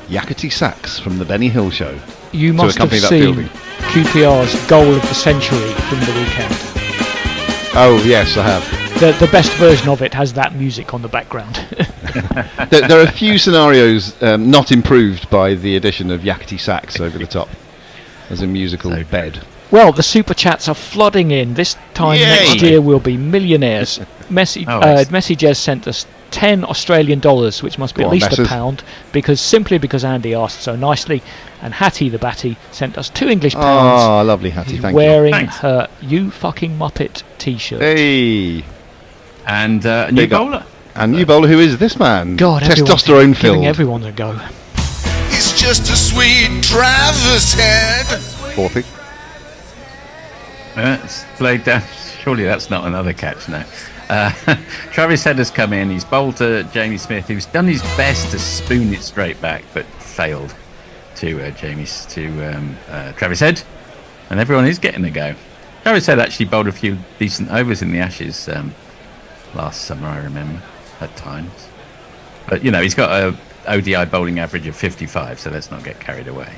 Yakety sax from the Benny Hill show. You must have seen QPR's goal of the century from the weekend. Oh yes, I have. The best version of it has that music on the background. There are a few scenarios not improved by the addition of Yakety sax over the top as a musical bed. Well, the super chats are flooding in. This time next year we'll be millionaires. Messi Jez sent us 10 Australian dollars, which must be at least £1, because Andy asked so nicely. And Hattie the Batty sent us 2 English pounds. Oh, lovely Hattie, She's thank you. wearing her "You Fucking Muppet" t-shirt. Hey. And a new bowler. And new bowler, who is this man? God, testosterone filled. Giving everyone a go. It's just a sweet driver's head. 40. It's played down. Surely that's not another catch now. Travis Head has come in. He's bowled to Jamie Smith, who's done his best to spoon it straight back, but failed to Travis Head. And everyone is getting a go. Travis Head actually bowled a few decent overs in the Ashes last summer, I remember, at times. But, you know, he's got a ODI bowling average of 55, so let's not get carried away.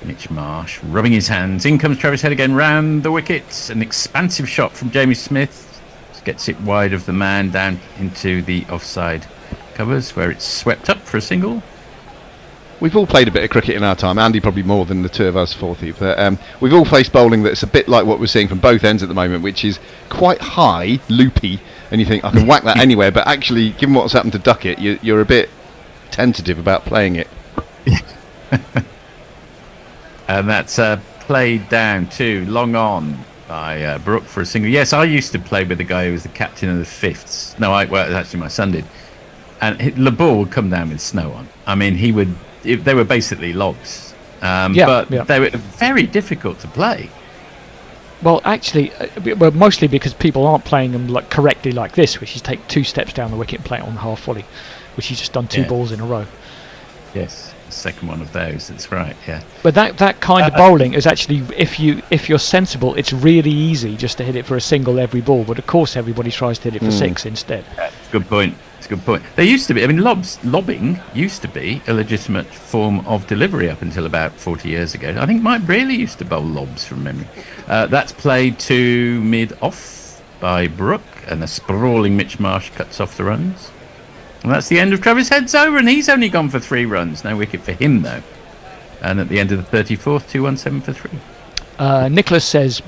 Mitch Marsh rubbing his hands. In comes Travis Head again round the wickets. An expansive shot from Jamie Smith. Just gets it wide of the man down into the offside covers where it's swept up for a single. We've all played a bit of cricket in our time. Andy probably more than the two of us, Forthy. But we've all faced bowling that's a bit like what we're seeing from both ends at the moment, which is quite high, loopy, and you think, I can whack that anywhere, but actually, given what's happened to Duckett, you're a bit tentative about playing it. And that's played down too, long on by Brooke for a single. Yes, I used to play with the guy who was the captain of the Fifths. No, actually my son did. And the ball would come down with snow on. I mean, they were basically logs. But they were very difficult to play. Well, actually, mostly because people aren't playing them correctly like this, which is take 2 steps down the wicket and play it on half volley, which he's just done 2 balls in a row. Yes, the second one of those. That's right. Yeah. But that kind of bowling is actually, if you're sensible, it's really easy just to hit it for a single every ball. But of course, everybody tries to hit it for 6 instead. That's a good point. It's a good point. There used to be, lobbing used to be a legitimate form of delivery up until about 40 years ago. I think Mike Brearley used to bowl lobs from memory. That's played to mid-off by Brooke, and a sprawling Mitch Marsh cuts off the runs. And that's the end of Travis Head's over, and he's only gone for 3 runs. No wicket for him, though. And at the end of the 34th, 217 for 3. Nicholas says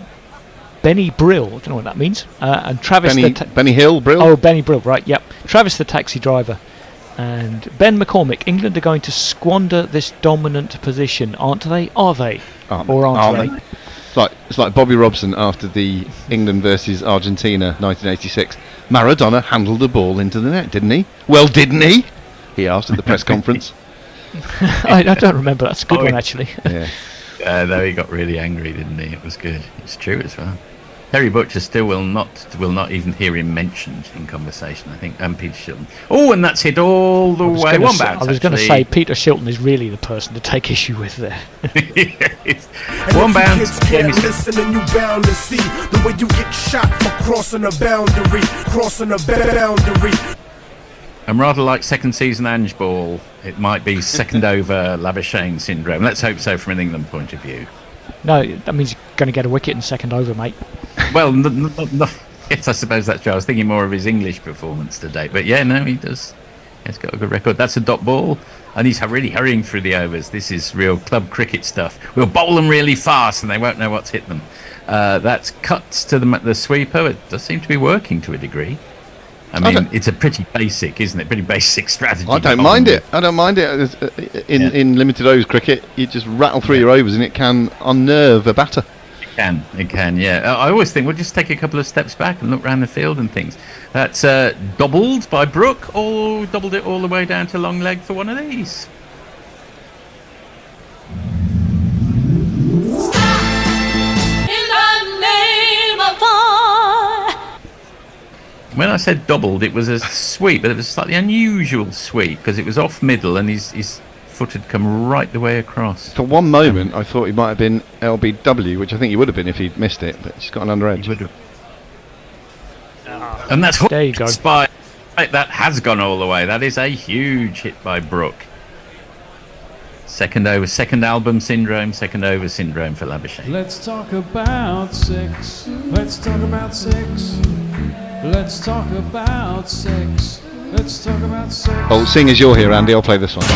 Benny Brill. I don't know what that means. And Travis Benny Hill, Brill? Oh, Benny Brill, right, yep. Travis the taxi driver. And Ben McCormick. England are going to squander this dominant position, aren't they? Are they? Aren't they? It's like Bobby Robson after the England versus Argentina 1986. Maradona handled the ball into the net, didn't he? Well, didn't he? He asked at the press conference. I don't remember. That's a good one, actually. Yeah. No, he got really angry, didn't he? It was good. It's true as well. Terry Butcher still will not even hear him mentioned in conversation, I think, and Peter Shilton. Oh, and that's hit all the way. One bounce. I was going to say Peter Shilton is really the person to take issue with there. One bounce. Listen and you bound to see the way you get shot for crossing a boundary, I'm rather like second season Ange Ball. It might be second over Labuschagne syndrome. Let's hope so from an England point of view. No, that means you're going to get a wicket in second over, mate. Well, yes, I suppose that's true. I was thinking more of his English performance today. But yeah, no, he does. He's got a good record. That's a dot ball, and he's really hurrying through the overs. This is real club cricket stuff. We'll bowl them really fast, and they won't know what's hit them. That's cuts to the sweeper. It does seem to be working to a degree. I mean, it's a pretty basic, isn't it? Pretty basic strategy. I don't mind it. In limited overs cricket, you just rattle through your overs and it can unnerve a batter. It can, yeah. I always think we'll just take a couple of steps back and look around the field and things. That's doubled by Brooke, doubled it all the way down to long leg for one of these. When I said doubled, it was a sweep, but it was a slightly unusual sweep because it was off middle and his foot had come right the way across. For one moment, I thought he might have been LBW, which I think he would have been if he'd missed it, but he's got an under edge. He would have. And that's there you go. That has gone all the way. That is a huge hit by Brooke. Second over, second album syndrome, second over syndrome for Labuschagne. Let's talk about sex. Let's talk about sex. Let's talk about sex. Let's talk about sex. Oh, seeing as you're here, Andy, I'll play this one.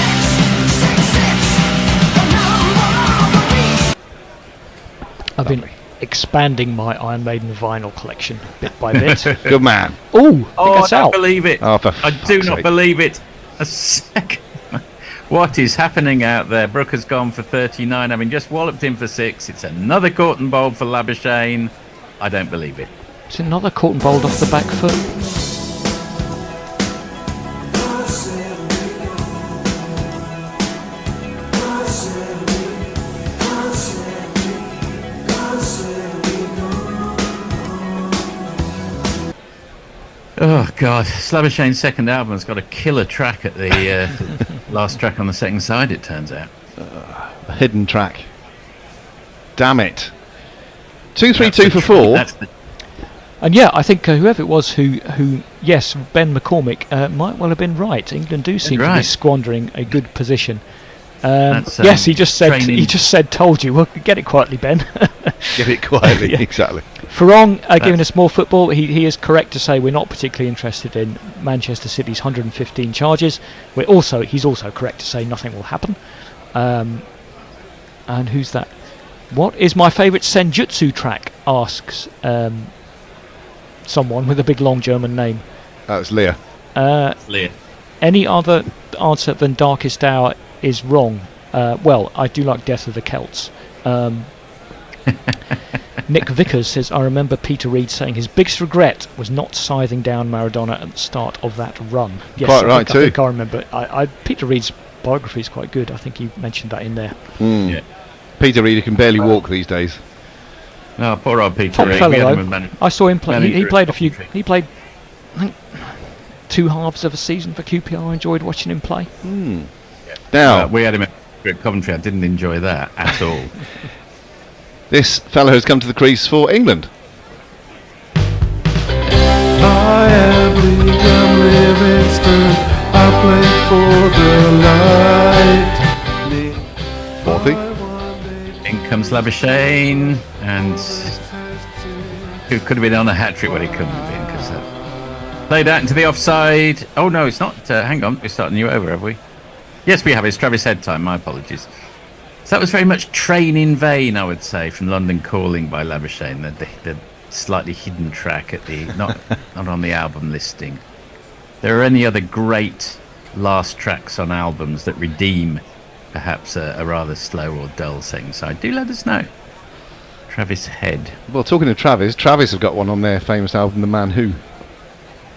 I've been expanding my Iron Maiden vinyl collection bit by bit. Good man. Oh, I that's don't out. believe it. Oh, for I do fuck's not sake. believe it. A second. What is happening out there? Brooke has gone for 39, having just walloped him for 6. It's another caught and bowled for Labuschagne. I don't believe it. It's another caught and bowled off the back foot. Oh God, Slabushaine's second album's got a killer track at the last track on the second side, it turns out. A hidden track. Damn it. 2-3-2 for 4. And yeah, I think whoever it was who yes, Ben McCormick might well have been right. England do seem to be squandering a good position. Yes, he just said, "Told you." Well, get it quietly, Ben. Get it quietly, exactly. Farong giving us more football. He is correct to say we're not particularly interested in Manchester City's 115 charges. He's also correct to say nothing will happen. And who's that? What is my favourite Senjutsu track? Asks someone with a big long German name. That's Leah. Leah. Any other answer than Darkest Hour is wrong. Well, I do like Death of the Celts. Nick Vickers says, I remember Peter Reid saying his biggest regret was not scything down Maradona at the start of that run. Yes, Quite right too. I think I remember. Peter Reid's biography is quite good. I think he mentioned that in there. Yeah. Peter Reid can barely walk these days. Oh, poor old Peter Top Reid. fellow, though. I saw him play. He played a few. He played, I think, 2 halves of a season for QPR. I enjoyed watching him play. Now we had him at Coventry. I didn't enjoy that at all. This fellow has come to the crease for England. I am Liam Livingston. I play for the light. Fourthy. In comes Labuschagne, and who could have been on a hat-trick, but he couldn't have been, because played out into the offside. Oh no, it's not. Hang on, we're starting you over, have we? Yes, we have. It's Travis Head time. My apologies. So that was very much Train in Vain, I would say, from London Calling by Labuschagne, the slightly hidden track at the not on the album listing. There are any other great last tracks on albums that redeem perhaps a rather slow or dull second side? Do let us know. Travis Head. Well, talking of Travis have got one on their famous album, The Man Who.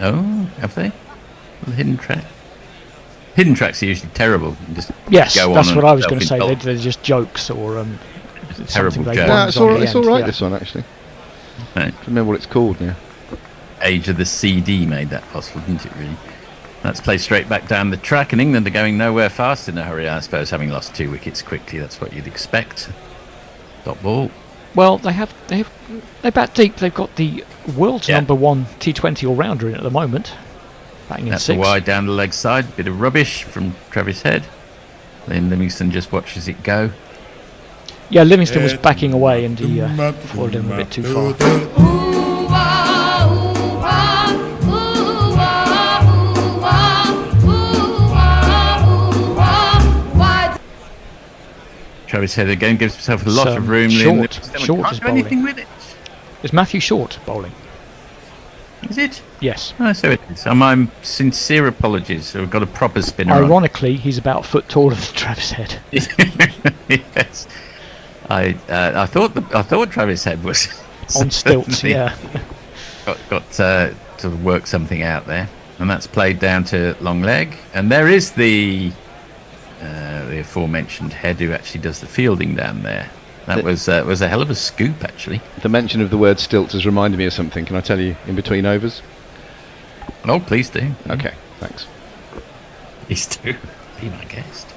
Oh, have they? The hidden track. Hidden tracks are usually terrible. Just yes, go that's on what I was going to say. self-indulge. they're just jokes or Terrible something they joke. want No, it's on all, the it's all end, right, yeah. this one, actually. Right. I don't remember what it's called now. Age of the CD made that possible, didn't it, really? Let's play straight back down the track, and England are going nowhere fast in a hurry, I suppose, having lost 2 wickets quickly. That's what you'd expect. Dot ball. Well, they bat deep. They've got the world's number 1 T20 all-rounder in at the moment. Batting in That's 6. a wide down the leg side. Bit of rubbish from Travis Head. Then Livingston just watches it go. Yeah, Livingston was backing away and he followed him a bit too far. Travis Head again gives himself a lot of room. Short Can't is do bowling. anything with it. Is Matthew Short bowling? Is it? Yes. Oh, so it is. My sincere apologies. We've got a proper spinner on. Ironically, he's about a foot taller than Travis Head. Yes. I thought Travis Head was on stilts. Yeah. got to work something out there, and that's played down to long leg. And there is the aforementioned Head who actually does the fielding down there. That was a hell of a scoop, actually. The mention of the word stilts has reminded me of something. Can I tell you in between overs? Oh, please do. Okay, thanks. Please do. Be my guest.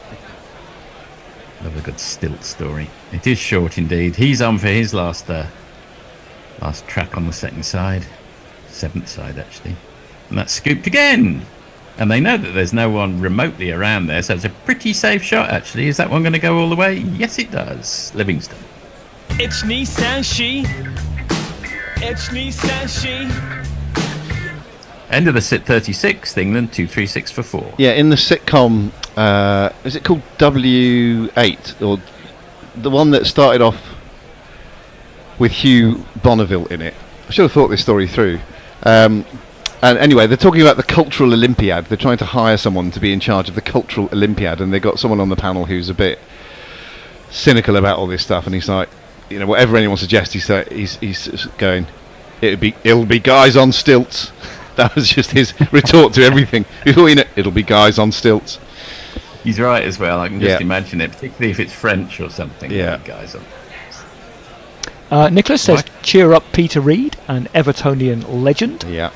Love a good stilt story. It is short indeed. He's on for his last track on the second side. 7th side, actually. And that's scooped again. And they know that there's no one remotely around there, so it's a pretty safe shot, actually. Is that one going to go all the way? Yes, it does. Livingston. It's Nissan She. It's Nissan She. End of the sit 36th, England 236 for 4. Yeah, in the sitcom, is it called W8 or the one that started off with Hugh Bonneville in it. I should have thought this story through. And anyway, they're talking about the Cultural Olympiad. They're trying to hire someone to be in charge of the Cultural Olympiad, and they've got someone on the panel who's a bit cynical about all this stuff, and he's like, you know, whatever anyone suggests, he's going, it'll be guys on stilts. That was just his retort to everything. It'll be guys on stilts. He's right as well. I can just imagine it, particularly if it's French or something. Yeah, guys on. Nicholas says, cheer up Peter Reid, an Evertonian legend. Yeah.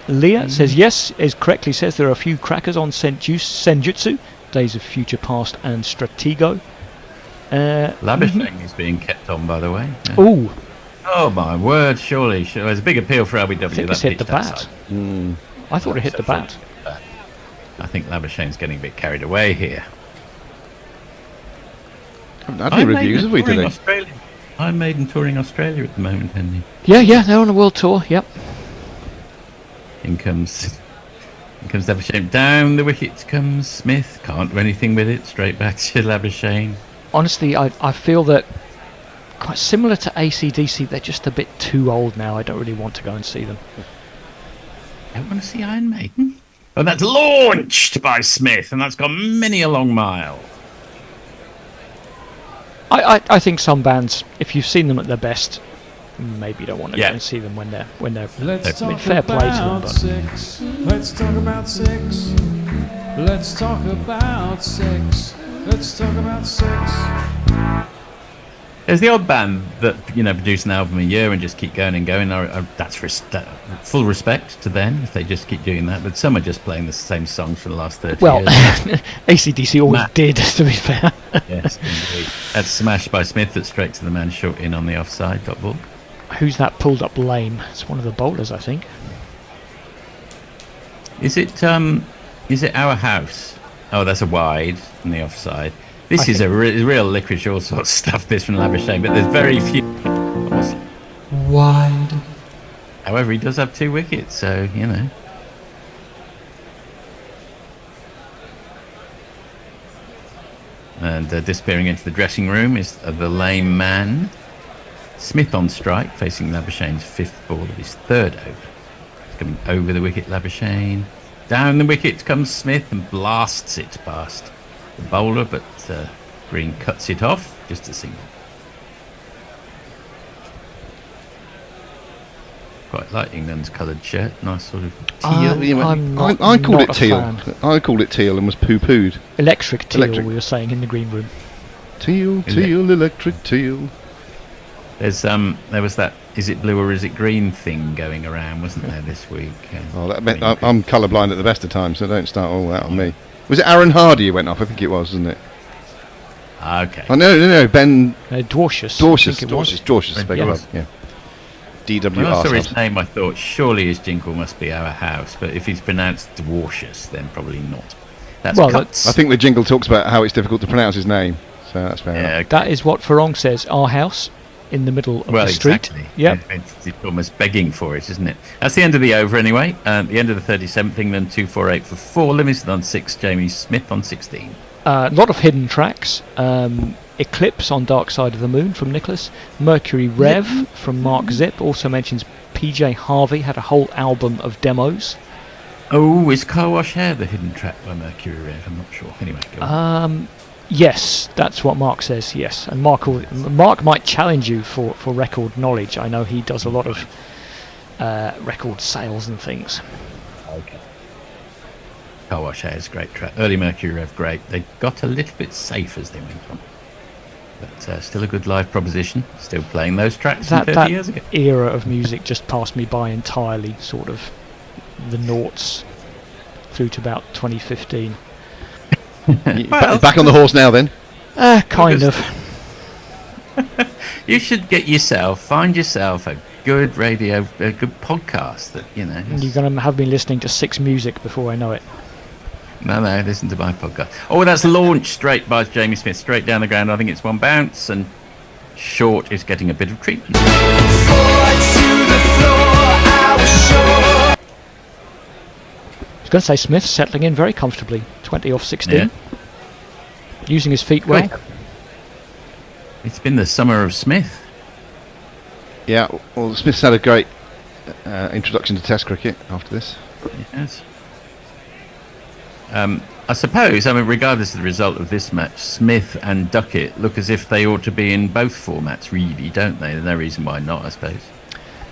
Leah says, yes, as correctly says, there are a few crackers on Senjutsu, Days of Future Past and Stratego. Labasheng is being kept on, by the way. Ooh. Oh my word, surely. There's a big appeal for LBW. I think it's hit the bat. I thought it hit the bat. I think Labasheng's getting a bit carried away here. Haven't had any reviews, have we, today? I'm Maiden touring Australia at the moment, Henry. Yeah, they're on a world tour, yep. In comes Labasheng. Down the wicket comes Smith. Can't do anything with it. Straight back to Labasheng. Honestly, I feel that quite similar to AC/DC, they're just a bit too old now. I don't really want to go and see them. I want to see Iron Maiden. Oh, that's launched by Smith, and that's gone many a long mile. I think some bands, if you've seen them at their best, maybe you don't want to go and see them when they're Let's talk fair play to them. about But sex. Let's talk about sex. Let's talk about sex. Let's talk about sex. There's the odd band that produce an album a year and just keep going and going. That's full respect to them if they just keep doing that. But some are just playing the same songs for the last 30 years. Well, AC/DC always did, to be fair. Yes, indeed. That's smashed by Smith. That's straight to the man short in on the offside. Dot ball. Who's that pulled up lame? It's one of the bowlers, I think. Is it Our House? Oh, that's a wide on the offside. This is a real licorice all sorts of stuff, this from Labasheng, but there's very few. Wide. However, he does have 2 wickets, so, And disappearing into the dressing room is the lame man. Smith on strike, facing Labasheng's 5th ball of his 3rd over. He's coming over the wicket, Labasheng. Down the wicket comes Smith and blasts it past the bowler, but Green cuts it off, just a single. Quite like England's coloured shirt, nice sort of teal. I called it teal. I called it teal and was poo-pooed. Electric teal, we were saying in the green room. Teal, electric teal. There was that is it blue or is it green thing going around, wasn't there, this week? I'm colourblind at the best of times, so don't start all that on me. Was it Aaron Hardy who went off? I think it was, wasn't it? Okay. Oh, no, Ben... Dwarcius. Dwarcius, beg your pardon, yeah. DWR. When I saw his name, I thought, surely his jingle must be Our House, but if he's pronounced Dwarcius, then probably not. That's cuts. I think the jingle talks about how it's difficult to pronounce his name, so that's fair enough. Okay. That is what Farong says, our house, in the middle of the street. Exactly. Yep. It's almost begging for it, isn't it? That's the end of the over anyway. The end of the 37th, England 248 for 4, Livingston on 6, Jamie Smith on 16. A lot of hidden tracks. Eclipse on Dark Side of the Moon from Nicholas. Mercury Rev from Mark Zip. Also mentions PJ Harvey had a whole album of demos. Oh, is Car Wash Hair the hidden track by Mercury Rev? I'm not sure. Anyway, go on. Yes, that's what Mark says, yes. And Mark might challenge you for record knowledge. I know he does a lot of record sales and things. Okay. Car Wash Hair is a great track. Early Mercury Rev, great. They got a little bit safe as they went on. But still a good live proposition. Still playing those tracks from 30 years ago. That era of music just passed me by entirely, sort of the noughts through to about 2015. Back on the horse now, then. Kind of. You should find yourself a good radio, a good podcast that You're going to have me listening to 6 music before I know it. No, listen to my podcast. Oh, that's launched straight by Jamie Smith, straight down the ground. I think it's one bounce, and Short is getting a bit of treatment. I was going to say Smith settling in very comfortably, 20 off 16. Yeah. Using his feet well. It's been the summer of Smith. Yeah, well, Smith's had a great introduction to Test cricket after this. Yes. I suppose, regardless of the result of this match, Smith and Duckett look as if they ought to be in both formats, really, don't they? There's no reason why not, I suppose.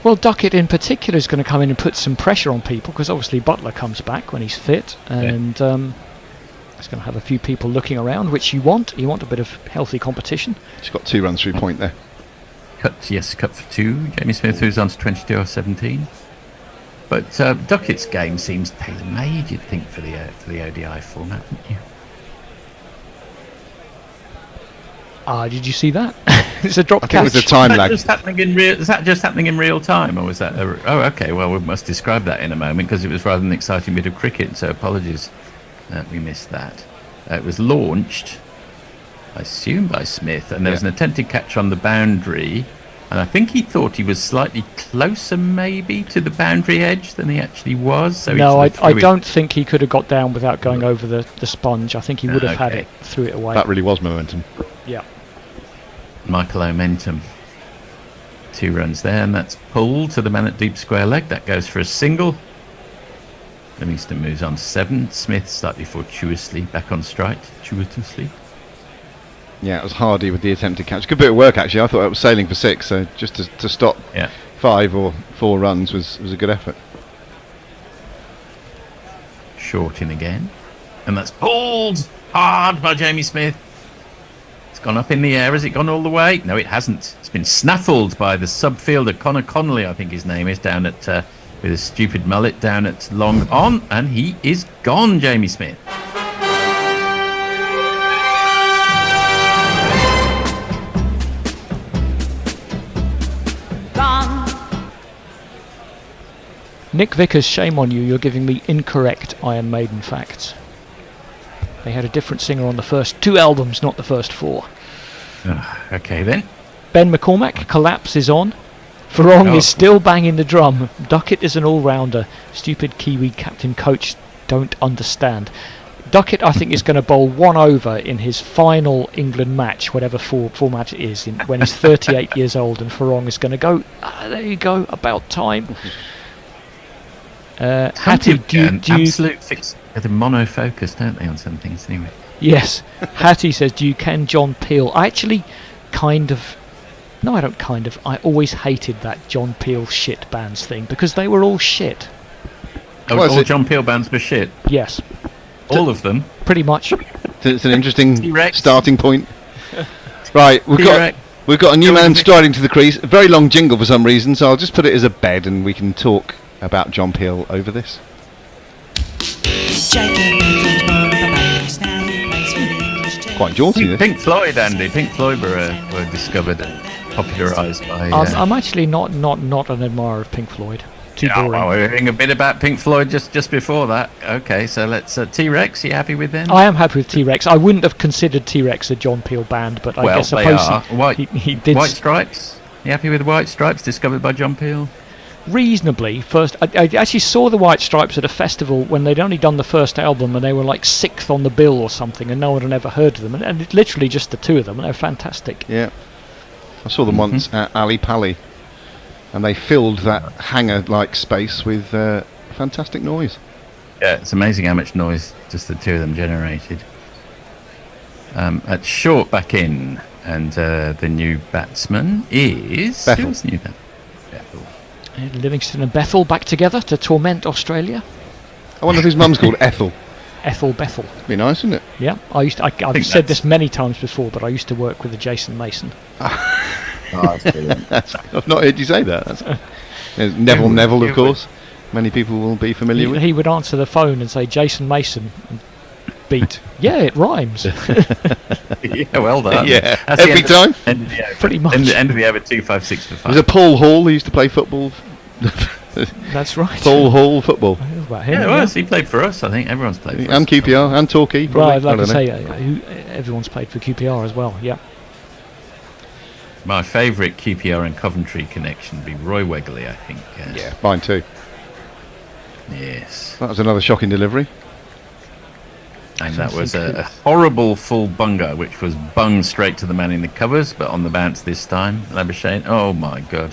Well, Duckett in particular is going to come in and put some pressure on people, because obviously Butler comes back when he's fit, and it's going to have a few people looking around, which you want. You want a bit of healthy competition. He's got 2 runs through point there. Cut for 2. Jamie Smith, who's on to 22 or 17. But Duckett's game seems tailor-made, you'd think, for the ODI format, wouldn't you? Did you see that? It's a drop I think catch. it was a time lag. Is that just happening in real time, or was that? Okay. Well, we must describe that in a moment, because it was rather an exciting bit of cricket. So apologies that we missed that. It was launched, I assume, by Smith, and there was an attempted catch on the boundary. And I think he thought he was slightly closer, maybe, to the boundary edge than he actually was. So no, I don't think he could have got down without going over the sponge. I think he would have had it, threw it away. That really was momentum. Yeah. Michael O'Mentum. 2 runs there, and that's pulled to the man at deep square leg. That goes for a single. Livingston moves on to 7. Smith slightly fortuitously back on strike. Yeah, it was Hardy with the attempted catch. Good bit of work, actually. I thought it was sailing for 6, so just to stop 5 or 4 runs was a good effort. Short in again. And that's pulled hard by Jamie Smith. It's gone up in the air. Has it gone all the way? No, it hasn't. It's been snaffled by the sub-fielder, Connor Connolly, I think his name is, down at with a stupid mullet down at long on. And he is gone, Jamie Smith. Nick Vickers, shame on you, you're giving me incorrect Iron Maiden facts. They had a different singer on the first 2 albums, not the first 4. Okay then. Ben McCormack, Collapse is on. Farong is still banging the drum. Duckett is an all-rounder. Stupid Kiwi captain coach don't understand. Duckett, I think, is going to bowl 1 over in his final England match, whatever format it is, when he's 38 years old, and Farong is going to go, there you go, about time. Hattie, do you absolute fix? They're monofocus, don't they, on some things anyway? Yes. Hattie says, do you ken John Peel? I actually no, I don't I always hated that John Peel shit bands thing, because they were all shit. All John Peel bands were shit? Yes. All of them? Pretty much. It's an interesting starting point. Right, we've got a new man striding to the crease. A very long jingle for some reason, so I'll just put it as a bed and we can talk about John Peel over this. Quite jaunty, this. Pink Floyd, Andy. Pink Floyd were discovered and popularised by... I'm actually not an admirer of Pink Floyd. Too boring. Well, we're hearing a bit about Pink Floyd just before that. Okay, so let's... T-Rex, you happy with them? I am happy with T-Rex. I wouldn't have considered T-Rex a John Peel band, but I guess he did... White Stripes? You happy with the White Stripes, discovered by John Peel? Reasonably. First, I actually saw the White Stripes at a festival when they'd only done the first album, and they were like 6th on the bill or something, and no one had ever heard of them, and it's literally just the 2 of them, and they're fantastic. Yeah, I saw them once at Ali Pali, and they filled that hangar-like space with fantastic noise. Yeah, it's amazing how much noise just the 2 of them generated. At short back in, and the new batsman is... Bethel. Who's new then? Bethel. Livingston and Bethel back together to torment Australia. I wonder if his mum's called Ethel. Ethel Bethel. Be nice, wouldn't it? Yeah, I've said this many times before, but I used to work with a Jason Mason. That's brilliant. I've not heard you say that. There's Neville, of course. Many people will be familiar with. He would answer the phone and say, Jason Mason. Beat. Yeah, it rhymes. Yeah, well done. Yeah, every time. Pretty much. End of the over 256 for 5. There's a Paul Hall who used to play football. That's right. Paul Hall football. About him, he played for us. I think everyone's played for us. And QPR and Torquay. Right, I'd like to say everyone's played for QPR as well. Yeah. My favourite QPR and Coventry connection would be Roy Wegley, I think. Yeah, mine too. Yes. That was another shocking delivery. And that was a horrible full bunger, which was bunged straight to the man in the covers, but on the bounce this time. Labuschagne, oh my god.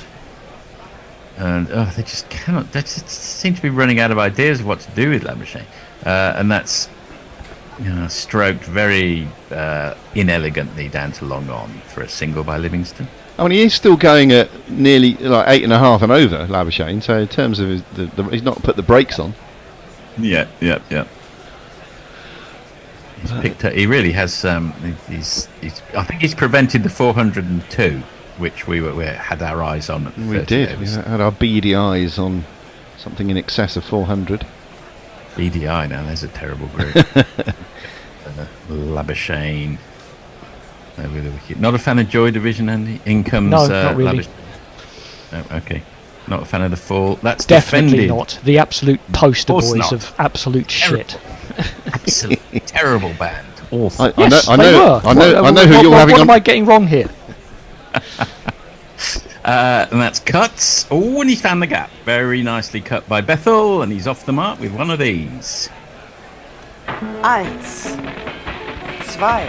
And they just cannot, they just seem to be running out of ideas of what to do with Labuschagne. And that's stroked very inelegantly down to long on for a single by Livingston. I mean, he is still going at nearly like 8.5 and over, Labuschagne. So in terms of he's not put the brakes on. Yeah. He's picked up. He really has. He's. I think he's prevented the 402, which we had our eyes on. At We did. We had our beady eyes on something in excess of 400. BDI now, there's a terrible group. Labuschagne over the wicket. Not a fan of Joy Division, Andy? In comes no, not really. Oh, okay. Not a fan of the fall. That's definitely defended. not. The absolute poster Of course boys not. of absolute shit. Absolutely terrible band. Awful. I know who you're having What on. am I getting wrong here? And that's cuts. Oh, and he found the gap. Very nicely cut by Bethel, and he's off the mark with one of these. 1, 2, 3,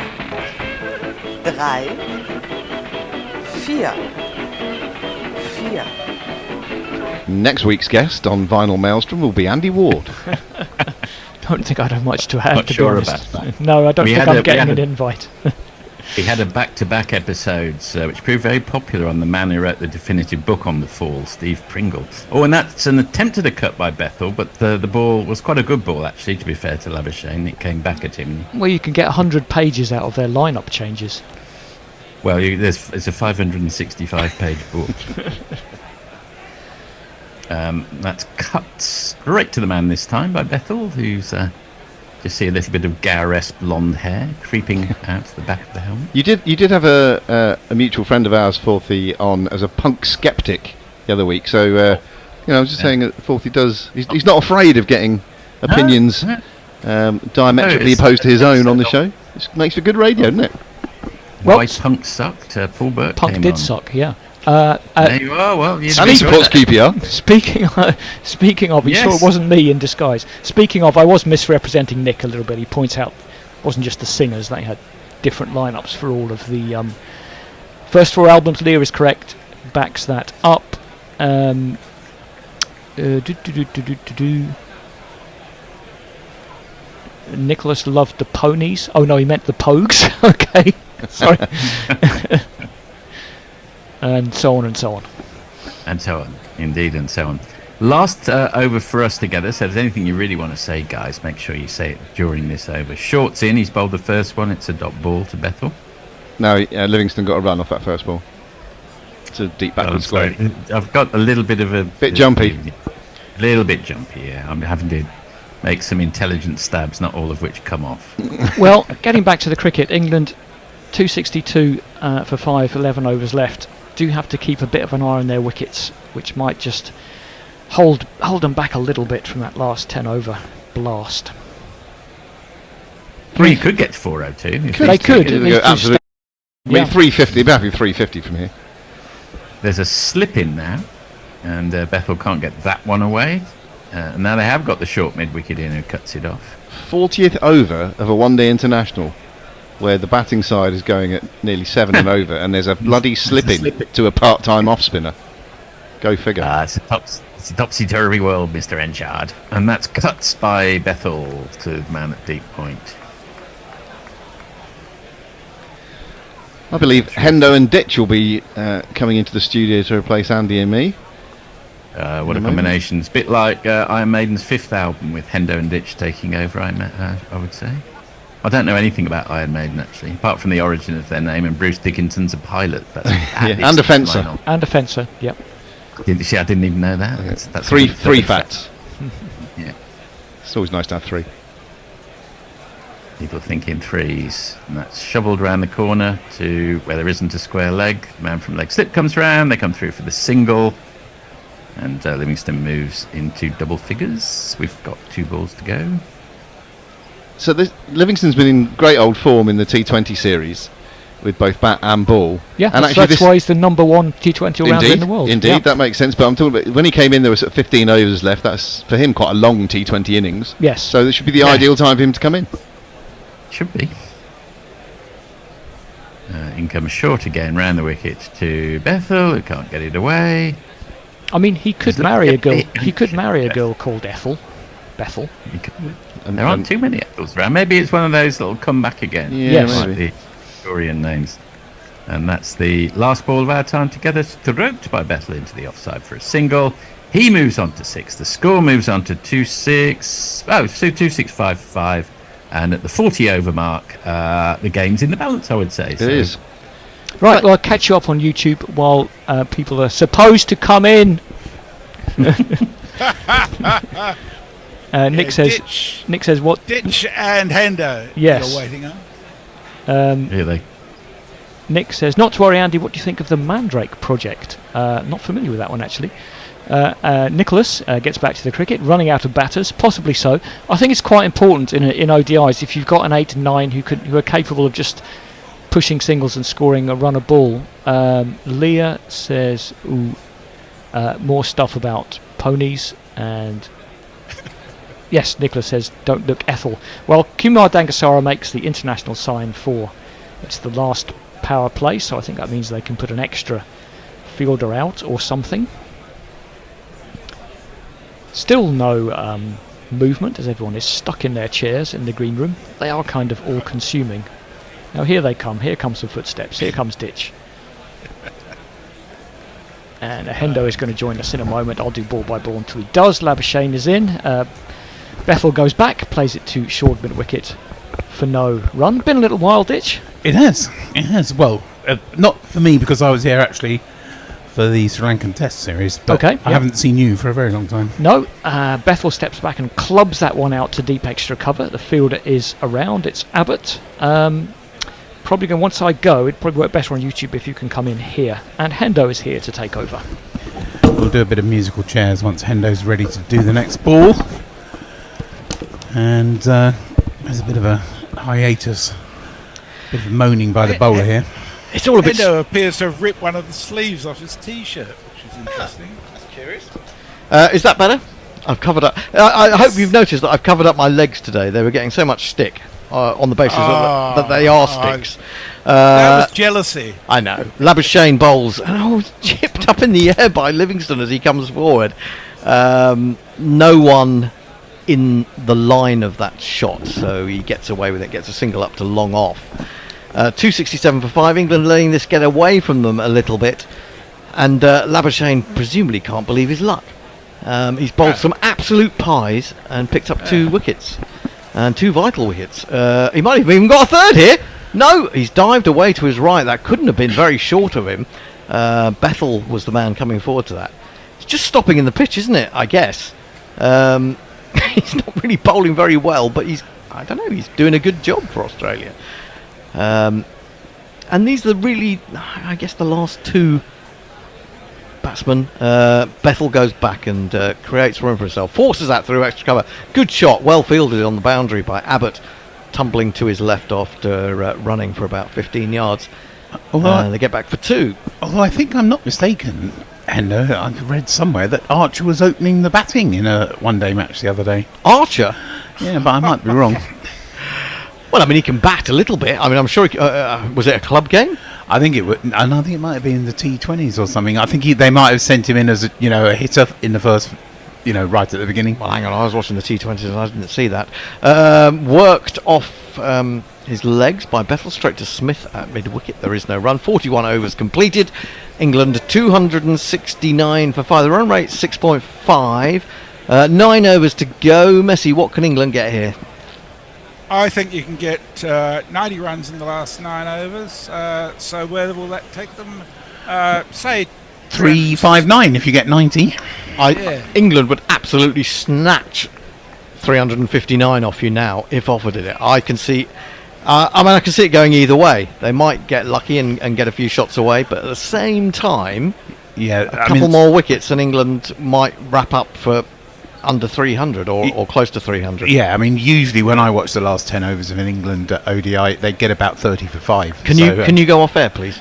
4. Next week's guest on Vinyl Maelstrom will be Andy Ward. Don't think I'd have much to add. Not to sure be honest. about that. No, I don't We think had I'm getting an invite. He had a back-to-back episodes, which proved very popular on the man who wrote the definitive book on the fall, Steve Pringle. Oh, and that's an attempt at a cut by Bethel, but the ball was quite a good ball, actually, to be fair to Labuschagne. It came back at him. Well, you can get 100 pages out of their lineup changes. Well, it's a 565-page book. That's cut straight to the man this time by Bethel, who's... just see a little bit of Gareth blonde hair creeping out the back of the helmet. You did have a mutual friend of ours, Forthy, on as a punk skeptic the other week. So I was just saying that Forthy he's not afraid of getting opinions diametrically opposed to his own on the show. It makes for good radio, doesn't it? Why punk sucked? Paul Burke Punk came did on. suck, yeah. There you are. Well, and he supports QPR. Speaking of, you sure it wasn't me in disguise. Speaking of, I was misrepresenting Nick a little bit. He points out it wasn't just the singers; they had different lineups for all of the first 4 albums. Lear is correct, backs that up. Nicholas loved the ponies. Oh no, he meant the Pogues. Okay, sorry. And so on and so on. And so on, indeed, and so on. Last over for us together. So if there's anything you really want to say, guys, make sure you say it during this over. Short's in. He's bowled the first one. It's a dot ball to Bethel. No, Livingston got a run off that first ball. It's a deep backward square. I've got a little bit of a... Bit jumpy. A little bit jumpy, yeah. I'm having to make some intelligent stabs, not all of which come off. Well, getting back to the cricket, England 262 for 5, 11 overs left. Do have to keep a bit of an eye on their wickets, which might just hold them back a little bit from that last 10 over blast. Well, you could get to 402. They could. Absolutely. I mean, 350. About 350 from here. There's a slip in now, and Bethel can't get that one away. Now they have got the short mid wicket in, who cuts it off. 40th over of a one-day international, where the batting side is going at nearly 7 and over, and there's a bloody slip-in to a part-time off-spinner. Go figure. It's a topsy-turvy world, Mr. Enchard. And that's cuts by Bethel to the man at deep point. I believe Hendo and Ditch will be coming into the studio to replace Andy and me. What a combination. It's a bit like Iron Maiden's 5th album with Hendo and Ditch taking over, I would say. I don't know anything about Iron Maiden, actually, apart from the origin of their name, and Bruce Dickinson's a pilot. That's and a fencer. And a fencer, yep. See, I didn't even know that. That's three facts. Yeah. It's always nice to have 3. People think in 3s. And that's shovelled around the corner to where there isn't a square leg. The man from leg slip comes round. They come through for the single. And Livingston moves into double figures. We've got 2 balls to go. So Livingston's been in great old form in the T20 series with both bat and ball. Yeah, and that's why he's the number 1 T20 all-rounder in the world. Indeed, that makes sense. But I'm talking about when he came in, there was 15 overs left. That's for him quite a long T20 innings. Yes. So this should be the ideal time for him to come in. Should be. In comes short again, round the wicket to Bethel, who can't get it away. I mean, he could marry a girl. He could marry a girl called Bethel. And there aren't too many Ethels around. Maybe it's one of those that'll come back again. Yeah, yes. maybe. The Victorian names. And that's the last ball of our time together, stroked by Bethel into the offside for a single. He moves on to 6. The score moves on to 2-6. Oh, so 2-6-5-5. And at the 40 over mark, the game's in the balance, I would say. It is. Right, well, I'll catch you up on YouTube while people are supposed to come in. Nick says. Ditch. Nick says what? Ditch and Hendo. Yes. You're waiting on. Really? Nick says, not to worry, Andy. What do you think of the Mandrake project? Not familiar with that one actually. Nicholas gets back to the cricket, running out of batters, possibly so. I think it's quite important in ODIs if you've got an 8 and 9 who are capable of just pushing singles and scoring a run a ball. Leah says, more stuff about ponies, and yes, Nicholas says, don't look Ethel. Well, Kumar Dangasara makes the international sign for it's the last power play, so I think that means they can put an extra fielder out or something. Still no movement, as everyone is stuck in their chairs in the green room. They are kind of all-consuming. Now here they come. Here comes some footsteps. Here comes Ditch. And Hendo is going to join us in a moment. I'll do ball by ball until he does. Labuschagne is in. Bethel goes back, plays it to short mid-wicket for no run. Been a little while, Ditch. It has. It has. Well, not for me because I was here actually for the Sri Lankan Test series, but Okay, I haven't seen you for a very long time. No, Bethel steps back and clubs that one out to deep extra cover. The fielder is around. It's Abbott. Probably going once I go, it'd probably work better on YouTube if you can come in here. And Hendo is here to take over. We'll do a bit of musical chairs once Hendo's ready to do the next ball. And there's a bit of a hiatus, bit of moaning by the bowler here. It's all a bit. Hendo appears to have ripped one of the sleeves off his T-shirt, which is interesting. That's curious. Is that better? I've covered up. I hope you've noticed that I've covered up my legs today. They were getting so much stick on the basis that they are sticks. That was jealousy. I know. Labuschagne bowls. Oh, chipped up in the air by Livingston as he comes forward. No one in the line of that shot, so he gets away with it. Gets a single up to long off. 267 for 5. England letting this get away from them a little bit, and Labuschagne presumably can't believe his luck. He's bowled some absolute pies and picked up 2 wickets, and 2 vital wickets. He might have even got a third here. No, he's dived away to his right. That couldn't have been very short of him. Bethel was the man coming forward to that. It's just stopping in the pitch, isn't it? I guess. He's not really bowling very well, but I don't know, he's doing a good job for Australia. And these are really, I guess, the last 2 batsmen. Bethel goes back and creates room for himself, forces that through extra cover. Good shot, well fielded on the boundary by Abbott, tumbling to his left after running for about 15 yards. They get back for 2. Although I think I'm not mistaken, Hendo, I read somewhere that Archer was opening the batting in a one-day match the other day. Archer? Yeah, but I might be wrong. Well, I mean, he can bat a little bit. I mean, I'm sure. Was it a club game? I think it would, and I think it might have been the T20s or something. I think they might have sent him in as a hitter in the first, right at the beginning. Well, hang on, I was watching the T20s and I didn't see that. Worked off his legs by Bethel, straight to Smith at mid-wicket. There is no run. 41 overs completed. England 269 for 5. The run rate 6.5. 9 overs to go. Messi, what can England get here? I think you can get 90 runs in the last 9 overs. So where will that take them? Say 359 if you get 90. England would absolutely snatch 359 off you now if offered it. I can see. I can see it going either way. They might get lucky and get a few shots away, but at the same time, a couple more wickets and England might wrap up for under 300 or close to 300. Yeah, I mean, usually when I watch the last 10 overs of an England ODI, they get about 30 for 5. Can you go off air, please?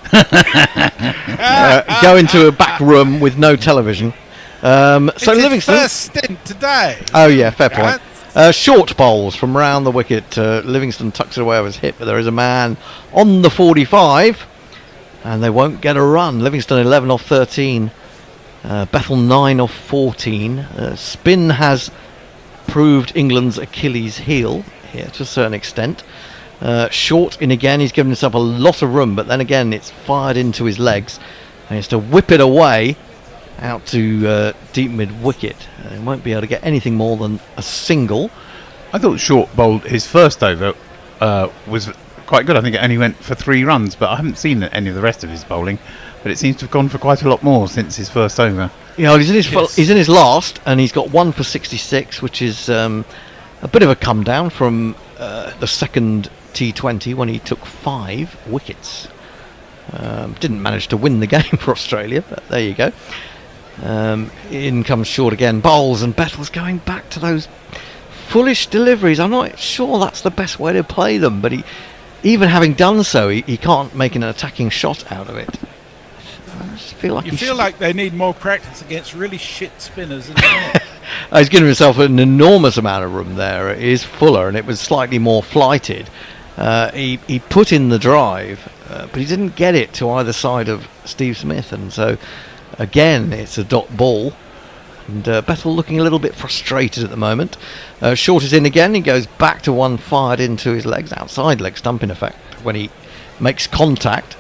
Go into a back room with no television. So it's Livingston. his first stint today. Oh yeah, fair point. Short bowls from round the wicket. Livingston tucks it away off his hip, but there is a man on the 45, and they won't get a run. Livingston 11 off 13. Bethel 9 off 14. Spin has proved England's Achilles heel here to a certain extent. Short in again, he's given himself a lot of room, but then again it's fired into his legs, and he has to whip it away out to deep mid wicket. He won't be able to get anything more than a single. I thought Short bowled his first over was quite good. I think it only went for 3 runs, but I haven't seen any of the rest of his bowling. But it seems to have gone for quite a lot more since his first over. Yeah, well, he's in his last, and he's got 1 for 66, which is a bit of a come down from the second T20 when he took 5 wickets. Didn't manage to win the game for Australia, but there you go. In comes Short again, bowls, and Bethel's going back to those foolish deliveries. I'm not sure that's the best way to play them, but even having done so, he can't make an attacking shot out of it. I just feel like they need more practice against really shit spinners. He's given himself an enormous amount of room there. It is fuller, and it was slightly more flighted. He put in the drive, but he didn't get it to either side of Steve Smith, and so again it's a dot ball. And Bethel looking a little bit frustrated at the moment. Short is in again. He goes back to one fired into his legs, outside leg stump in effect, when he makes contact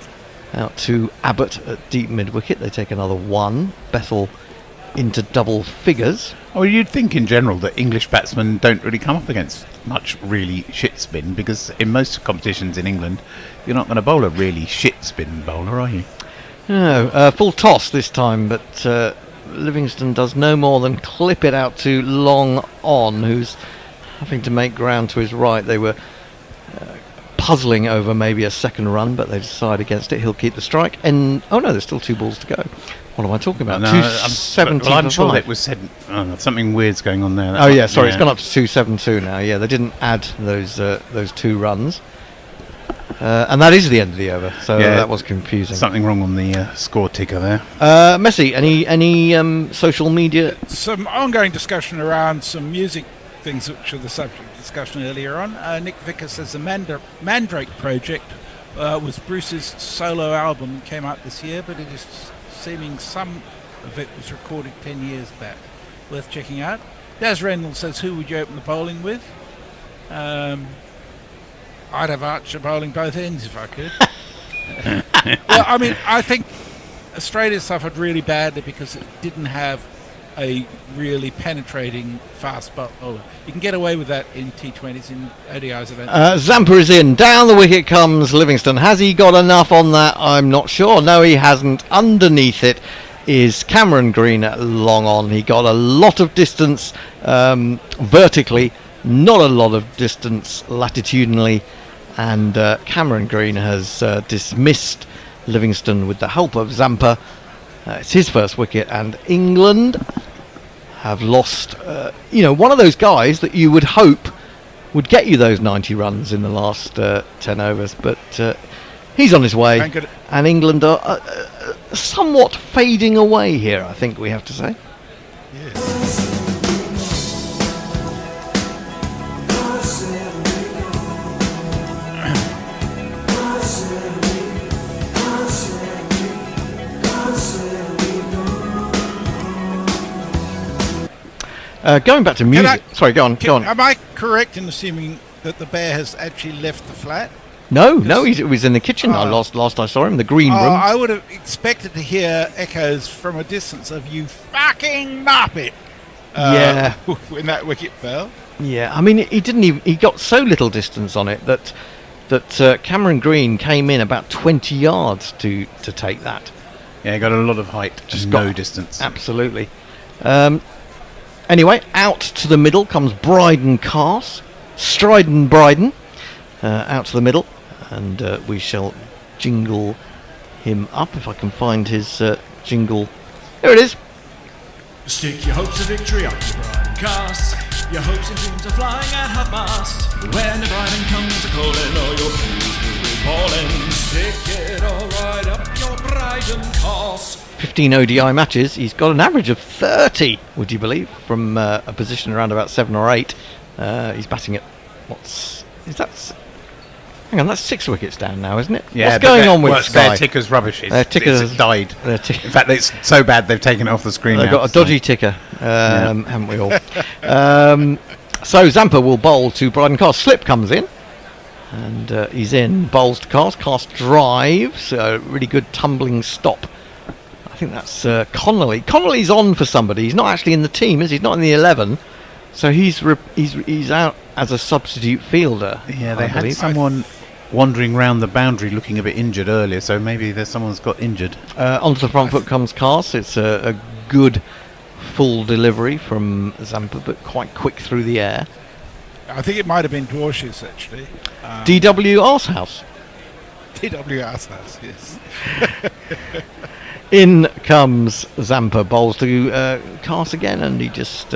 out to Abbott at deep mid wicket. They take another 1. Bethel into double figures. Well, you'd think in general that English batsmen don't really come up against much really shit spin, because in most competitions in England you're not going to bowl a really shit spin bowler, are you? No, full toss this time, but Livingston does no more than clip it out to Long On, who's having to make ground to his right. They were puzzling over maybe a second run, but they decide against it. He'll keep the strike. And oh no, there's still 2 balls to go. What am I talking about? 270. I'm sure it was said something weird's going on there. It's gone up to 272 now. Yeah, they didn't add those 2 runs. And that is the end of the over, so that was confusing. Something wrong on the score ticker there. Messi, any social media? Some ongoing discussion around some music things which were the subject of discussion earlier on. Nick Vickers says the Mandrake project was Bruce's solo album that came out this year, but it is seeming some of it was recorded 10 years back. Worth checking out. Daz Reynolds says, who would you open the bowling with? I'd have Archer bowling both ends if I could. Well, I mean, I think Australia suffered really badly because it didn't have a really penetrating fast bowler. You can get away with that in T20s, in ODIs events. Zampa is in. Down the wicket comes Livingston. Has he got enough on that? I'm not sure. No, he hasn't. Underneath it is Cameron Green at Long On. He got a lot of distance vertically, not a lot of distance latitudinally, and Cameron Green has dismissed Livingston with the help of Zampa. It's his first wicket, and England have lost one of those guys that you would hope would get you those 90 runs in the last 10 overs, but he's on his way, and England are somewhat fading away here, I think we have to say. Going back to music. Sorry, go on. Am I correct in assuming that the bear has actually left the flat? No, he was in the kitchen. Last I saw him, the green room. I would have expected to hear echoes from a distance of "you fucking muppet." When that wicket fell. Yeah, I mean, he didn't even. He got so little distance on it that Cameron Green came in about 20 yards to take that. Yeah, he got a lot of height, just no distance. Absolutely. Anyway, out to the middle comes Bryden Cars, Stryden Bryden, out to the middle, and we shall jingle him up if I can find his jingle. Here it is. Stick your hopes of victory up to Bryden Cars. Your hopes and dreams are flying at half mast. When the Bryden comes a calling, all your fears will be falling. Stick it all right up your Bryden Cars. 15 ODI matches, he's got an average of 30, would you believe, from a position around about 7 or 8. He's batting at hang on, that's 6 wickets down now, isn't it? Yeah, what's going on with Sky? Their ticker's rubbish. Their ticker's died. In fact, it's so bad they've taken it off the screen. They've got a dodgy ticker, haven't we all? So Zampa will bowl to Bryden Cast. Slip comes in, and he's in. Bowls to Cast. Cast drives. Really good tumbling stop. I think that's Connolly. Connolly's on for somebody. He's not actually in the team, is he? He's not in the 11. So he's out as a substitute fielder. Yeah, they had someone wandering round the boundary looking a bit injured earlier, so maybe someone's got injured. Onto the front foot comes Cast. It's a good full delivery from Zampa, but quite quick through the air. I think it might have been Dwarshuis, actually. DW Arsehouse. DW Arsehouse, yes. In comes Zampa, bowls to Cast again, and he just...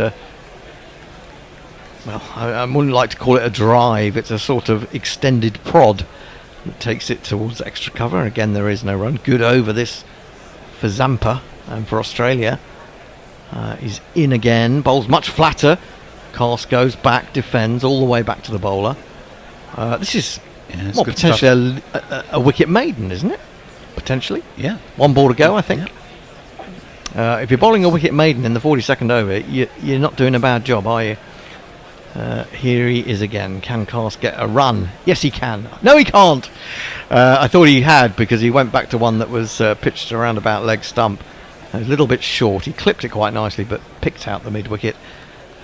I wouldn't like to call it a drive. It's a sort of extended prod that takes it towards extra cover. Again, there is no run. Good over this for Zampa and for Australia. He's in again. Bowls much flatter. Cast goes back, defends all the way back to the bowler. This is potentially a wicket maiden, isn't it? Potentially. Yeah. 1 ball to go, I think. Yeah. If you're bowling a wicket maiden in the 42nd over, you're not doing a bad job, are you? Here he is again. Can Cast get a run? Yes, he can. No, he can't. I thought he had, because he went back to one that was pitched around about leg stump. A little bit short. He clipped it quite nicely, but picked out the mid wicket.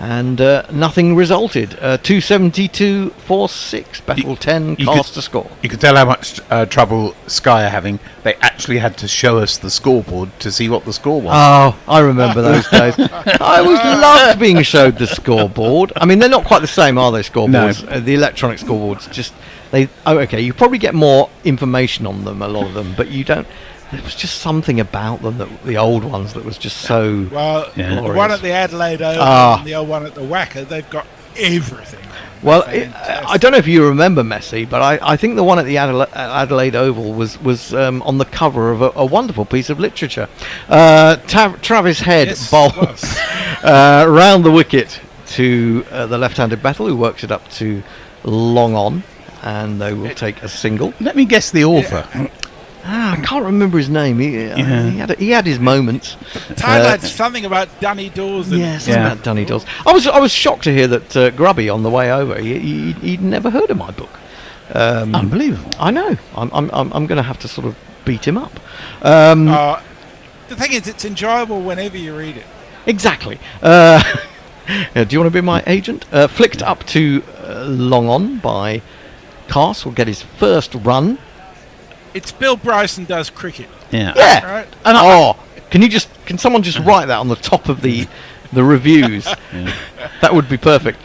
And nothing resulted. 272 for 6. Bethel 10. Cast to score. You could tell how much trouble Sky are having. They actually had to show us the scoreboard to see what the score was. Oh, I remember those days. I always loved being showed the scoreboard. I mean, they're not quite the same, are they, scoreboards? No. The electronic scoreboards, just... okay, you probably get more information on them, a lot of them, but you don't... There was just something about them, the old ones, that was just so... Well, the one at the Adelaide Oval and the old one at the Wacker, they've got everything. Well, I don't know if you remember, Messi, but I think the one at the Adelaide Oval was on the cover of a wonderful piece of literature. Travis Head bowls round the wicket to the left-handed Bethel, who works it up to long on, and they will take a single. Let me guess the author. I can't remember his name. He had his moments. Tyler, something about Dunny Dawes. Yes, about Dunny Dawes. I was shocked to hear that Grubby on the way over he'd never heard of my book. Unbelievable. I know. I'm going to have to sort of beat him up. The thing is, it's enjoyable whenever you read it. Exactly. Do you want to be my agent? Flicked up to long on by Cast. Will get his first run. It's Bill Bryson does cricket. Yeah. Right? Can someone just write that on the top of the reviews? That would be perfect.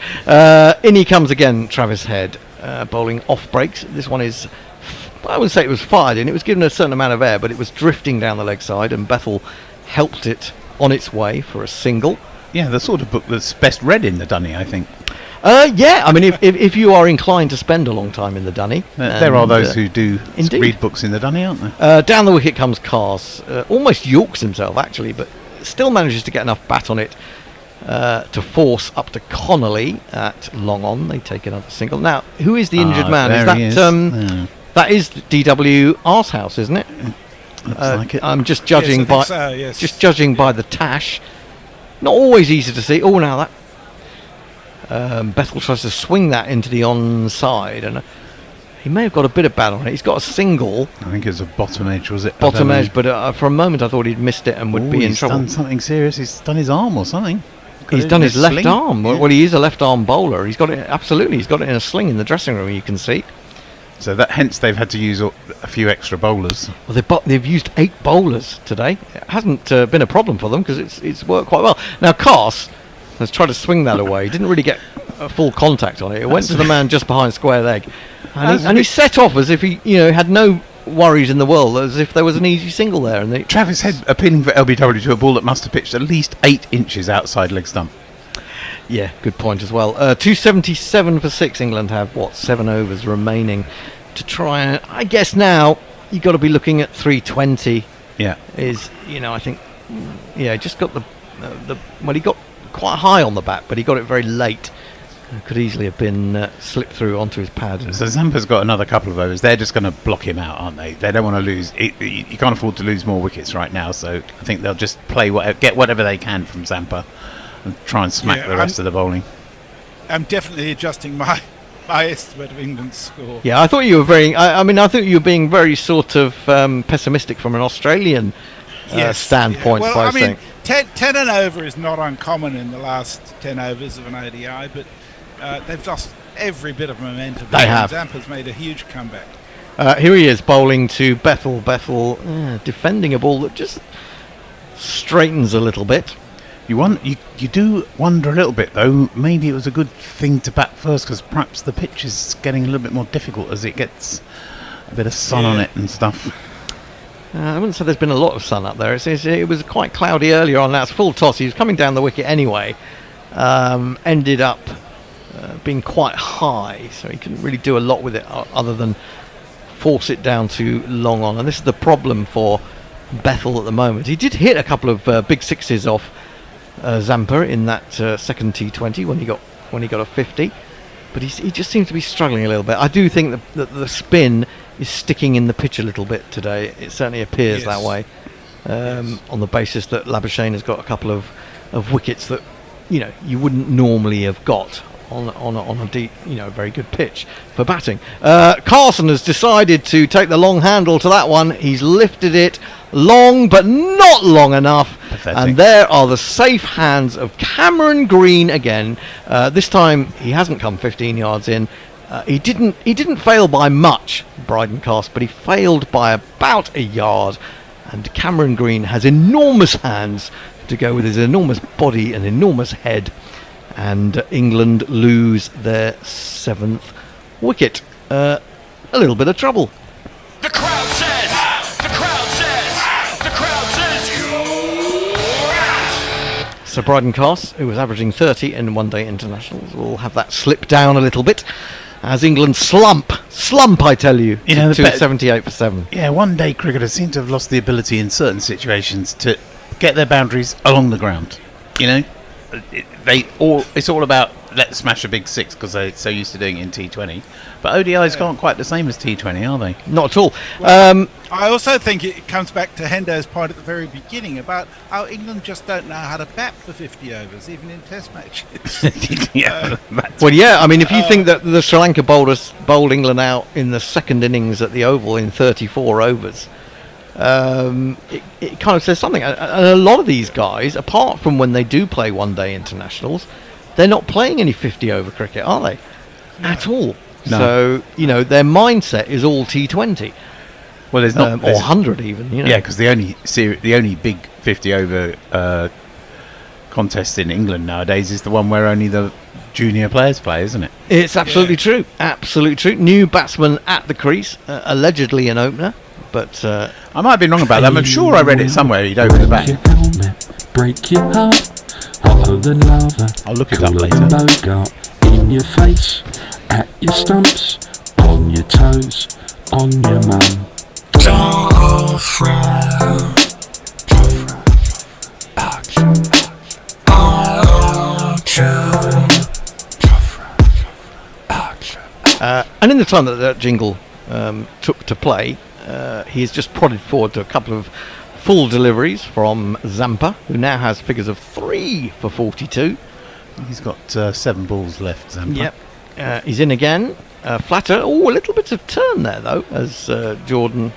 In he comes again, Travis Head, bowling off breaks. This one is, I wouldn't say it was fired in. It was given a certain amount of air, but it was drifting down the leg side, and Bethel helped it on its way for a single. Yeah, the sort of book that's best read in the Dunny, I think. I mean, if you are inclined to spend a long time in the Dunny... there are those who do read books in the Dunny, aren't there? Down the wicket comes Cars. Almost yorks himself, actually, but still manages to get enough bat on it to force up to Connolly at long on. They take another single. Now, who is the injured man? That is DW Arsehouse, isn't it? Looks like it. I'm just judging just judging by the tash. Not always easy to see. Oh, now that... Bethel tries to swing that into the onside, and he may have got a bit of bat on it. He's got a single. I think it was a bottom edge, was it? Bottom edge, but for a moment I thought he'd missed it and would be in trouble. He's done something serious. He's done his arm or something. He's done his left arm. Yeah. Well, he is a left arm bowler. He's got it, absolutely. He's got it in a sling in the dressing room, you can see. So hence they've had to use a few extra bowlers. Well, they've used 8 bowlers today. It hasn't been a problem for them because it's worked quite well. Now, Cars has tried to swing that away. He didn't really get full contact on it. It went to the man just behind square leg, and he set off as if he had no worries in the world, as if there was an easy single there. And Travis Head appealing for LBW to a ball that must have pitched at least 8 inches outside leg stump. Yeah, good point as well. 277 for 6. England have 7 overs remaining to try. And I guess now you've got to be looking at 320. Yeah, is I think just got the he got quite high on the bat, but he got it very late. Could easily have been slipped through onto his pad. So Zampa's got another couple of overs. They're just going to block him out, aren't they? They don't want to lose. You can't afford to lose more wickets right now, so I think they'll just get whatever they can from Zampa and try and smack the rest of the bowling. I'm definitely adjusting my estimate of England's score. Yeah, I thought you were very. I thought you were being very sort of pessimistic from an Australian standpoint. Well, by I mean, saying 10 and over is not uncommon in the last 10 overs of an ODI, but they've lost every bit of momentum. They have. Zampa's made a huge comeback. Here he is bowling to Bethel. Bethel defending a ball that just straightens a little bit. You do wonder a little bit though. Maybe it was a good thing to bat first because perhaps the pitch is getting a little bit more difficult as it gets a bit of sun on it and stuff. I wouldn't say there's been a lot of sun up there. It was quite cloudy earlier on. That's full toss. He was coming down the wicket anyway. Ended up being quite high, so he couldn't really do a lot with it other than force it down too long on. And this is the problem for Bethel at the moment. He did hit a couple of big sixes off Zampa in that second T20 when he got a 50, but he just seems to be struggling a little bit. I do think that the spin is sticking in the pitch a little bit today. It certainly appears that way, on the basis that Labuschagne has got a couple of wickets that you wouldn't normally have got on a deep, very good pitch for batting. Carson has decided to take the long handle to that one. He's lifted it long, but not long enough. Pathetic. And there are the safe hands of Cameron Green again. This time he hasn't come 15 yards in. He didn't fail by much, Bryden Cast, but he failed by about a yard. And Cameron Green has enormous hands to go with his enormous body and enormous head. And England lose their 7th wicket. A little bit of trouble. The crowd says, the crowd says, the crowd says you're out. So Bryden Cast, who was averaging 30 in one-day internationals, will have that slip down a little bit as England slump, I tell you, to 78 for 7. Yeah, one-day cricketers seem to have lost the ability in certain situations to get their boundaries along the ground. It's all about let's smash a big six because they're so used to doing it in T20. But ODIs aren't quite the same as T20, are they? Not at all. I also think it comes back to Hendo's point at the very beginning about how England just don't know how to bat for 50 overs, even in Test matches. If you think that the Sri Lanka bowlers bowled England out in the second innings at the Oval in 34 overs, it kind of says something. And a lot of these guys, apart from when they do play one-day internationals, they're not playing any 50-over cricket, are they? No. At all. No. So, their mindset is all T20. Well, there's not... or 100 even, Yeah, because the only big 50-over contest in England nowadays is the one where only the junior players play, isn't it? It's absolutely true. Absolutely true. New batsman at the crease, allegedly an opener. But I might have been wrong about that. I'm sure I read it somewhere. He'd open the bat. Break your heart, hotter than lava. I'll look it up later. Bogart in your face, at your stumps, on your toes, on your mum. And in the time that jingle took to play, he has just prodded forward to a couple of full deliveries from Zampa, who now has figures of 3 for 42. He's got 7 balls left, Zampa. Yep. He's in again. Flatter. Oh, a little bit of turn there, though, as Jofra